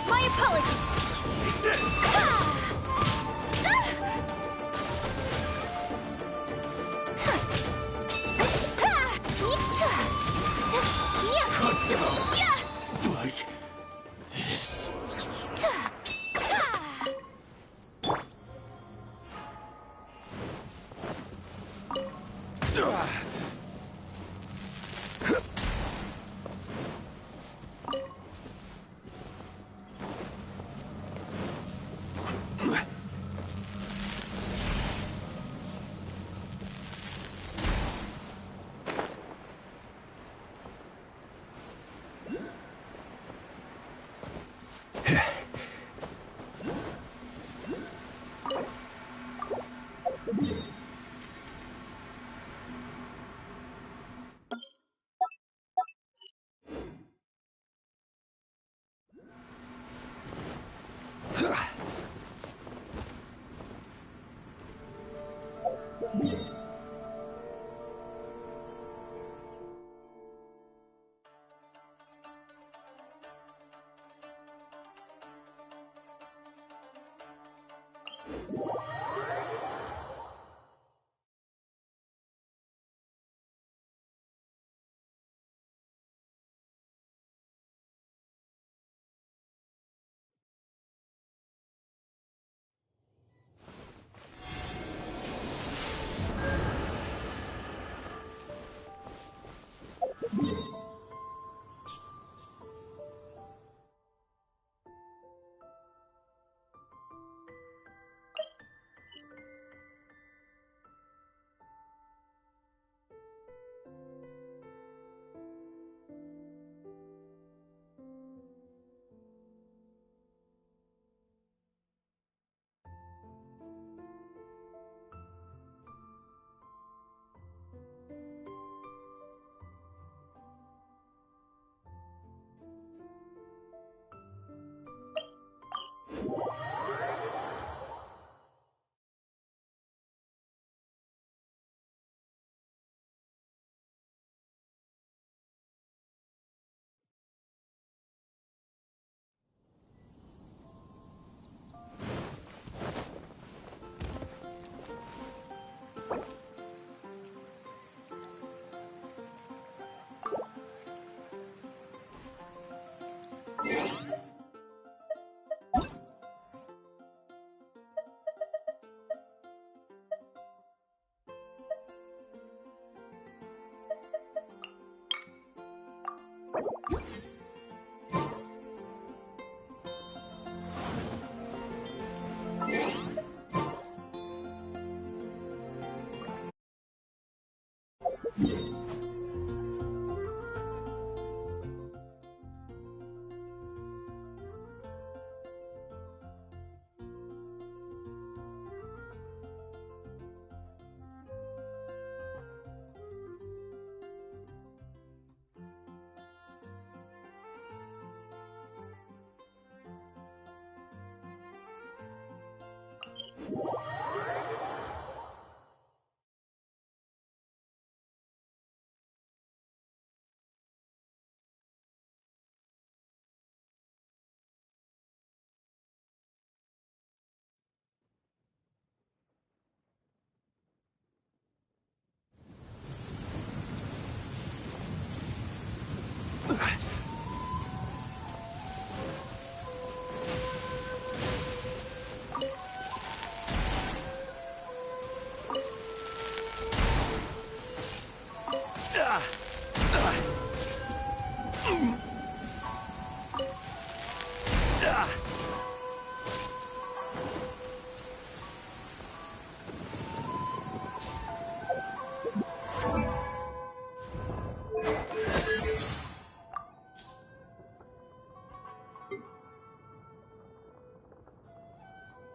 F: My apologies!
G: Take this! Like this.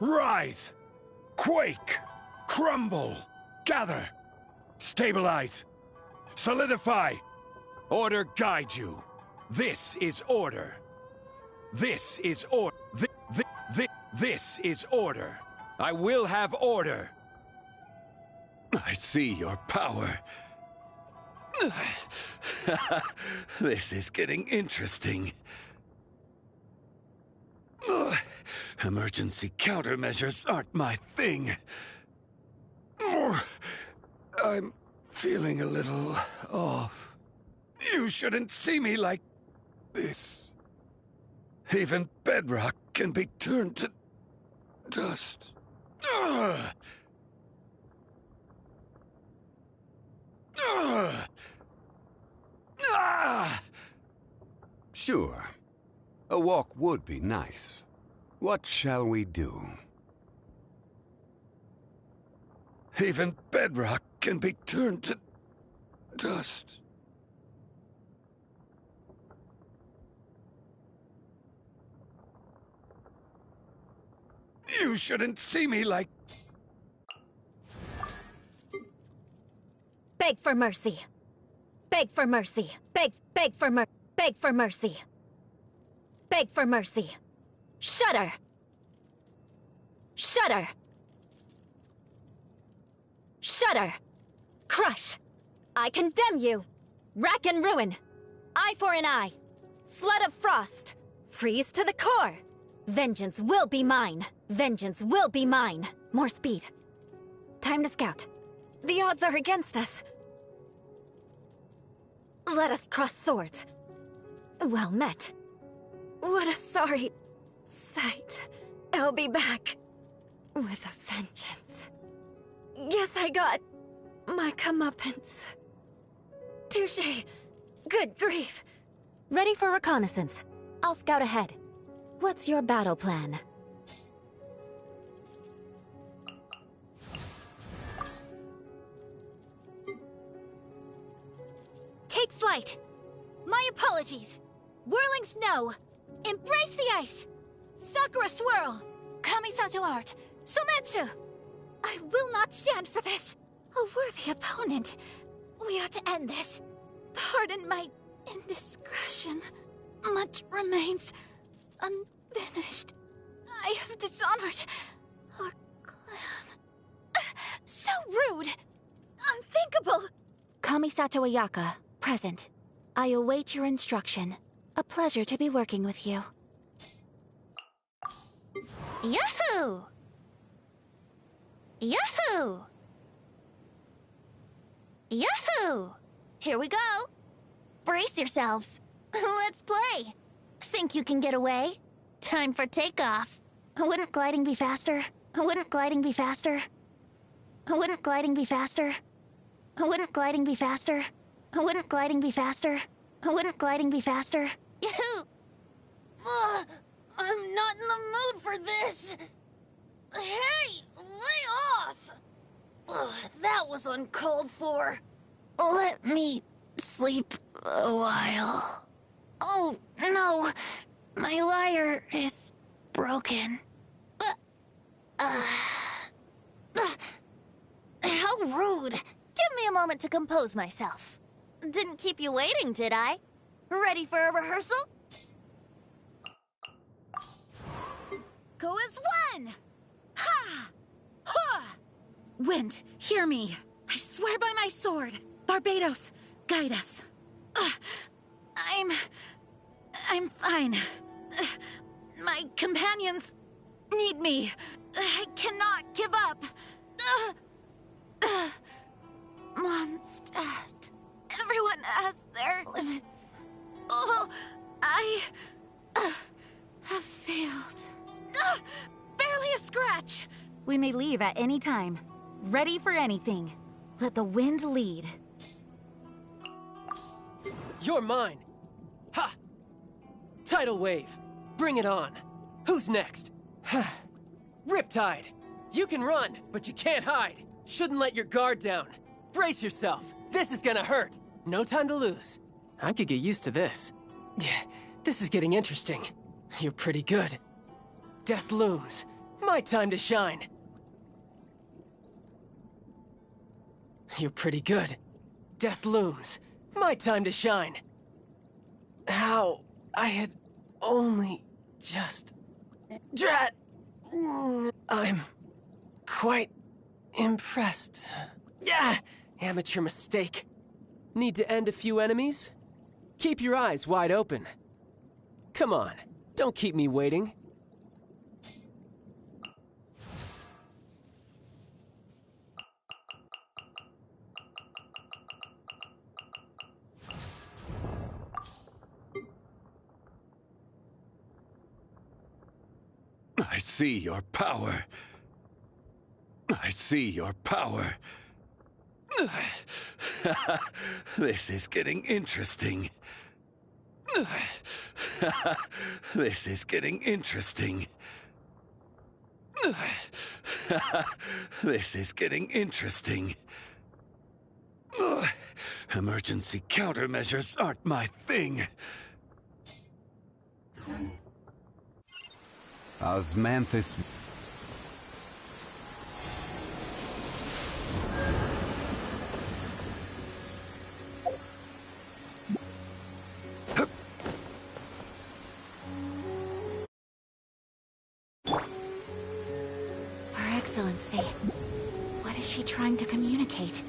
M: Rise! Quake! Crumble! Gather! Stabilize! Solidify! Order guide you. This is order. This is order. This is order. I will have order. I see your power. This is getting interesting. Emergency countermeasures aren't my thing. I'm feeling a little off. You shouldn't see me like this. Even bedrock can be turned to dust.
J: Sure. A walk would be nice. What shall we do?
M: Even bedrock can be turned to dust. You shouldn't see me like...
S: Beg for mercy. Beg for mercy. Beg for mercy. Beg for mercy. Beg for mercy. Shudder. Shudder. Shudder. Crush. I condemn you. Rack and ruin. Eye for an eye. Flood of frost. Freeze to the core. Vengeance will be mine. Vengeance will be mine. More speed. Time to scout. The odds are against us. Let us cross swords. Well met. What a sorry sight. I'll be back with a vengeance. Guess I got my comeuppance. Touché. Good grief. Ready for reconnaissance. I'll scout ahead. What's your battle plan?
A: Take flight. My apologies. Whirling snow. Embrace the ice. Sakura swirl. Kamisato art. Sometsu. I will not stand for this. A worthy opponent. We ought to end this. Pardon my indiscretion. Much remains unfinished. I have dishonored our clan. So rude. Unthinkable. Kamisato Ayaka, present. I await your instruction. A pleasure to be working with you. Yahoo! Yahoo! Yahoo! Here we go. Brace yourselves. Let's play. Think you can get away? Time for takeoff. Wouldn't gliding be faster? Wouldn't gliding be faster? Wouldn't gliding be faster? Wouldn't gliding be faster? Wouldn't gliding be faster? Wouldn't gliding be faster? Yahoo! I'm not in the mood for this. Hey, lay off! That was uncalled for. Let me sleep a while. Oh, no. My lyre is broken. How rude. Give me a moment to compose myself. Didn't keep you waiting, did I? Ready for a rehearsal? Go as one! Ha! Ha! Wind, hear me. I swear by my sword. Barbados, guide us. I'm fine. My companions need me. I cannot give up. Mondstadt. Everyone has their limits. Oh, I have failed. Barely a scratch. We may leave at any time. Ready for anything. Let the wind lead.
P: You're mine. Ha! Tidal wave. Bring it on. Who's next? Riptide. You can run, but you can't hide. Shouldn't let your guard down. Brace yourself. This is gonna hurt. No time to lose. I could get used to this. This is getting interesting. You're pretty good. Death looms. My time to shine. You're pretty good. Death looms. My time to shine. How I had only just... Drat! I'm quite impressed. Yeah, amateur mistake. Need to end a few enemies? Keep your eyes wide open. Come on, don't keep me waiting.
M: I see your power. I see your power. This is getting interesting. This is getting interesting. This is getting interesting. Emergency countermeasures aren't my thing.
J: Osmanthus...
A: Her Excellency. What is she trying to communicate?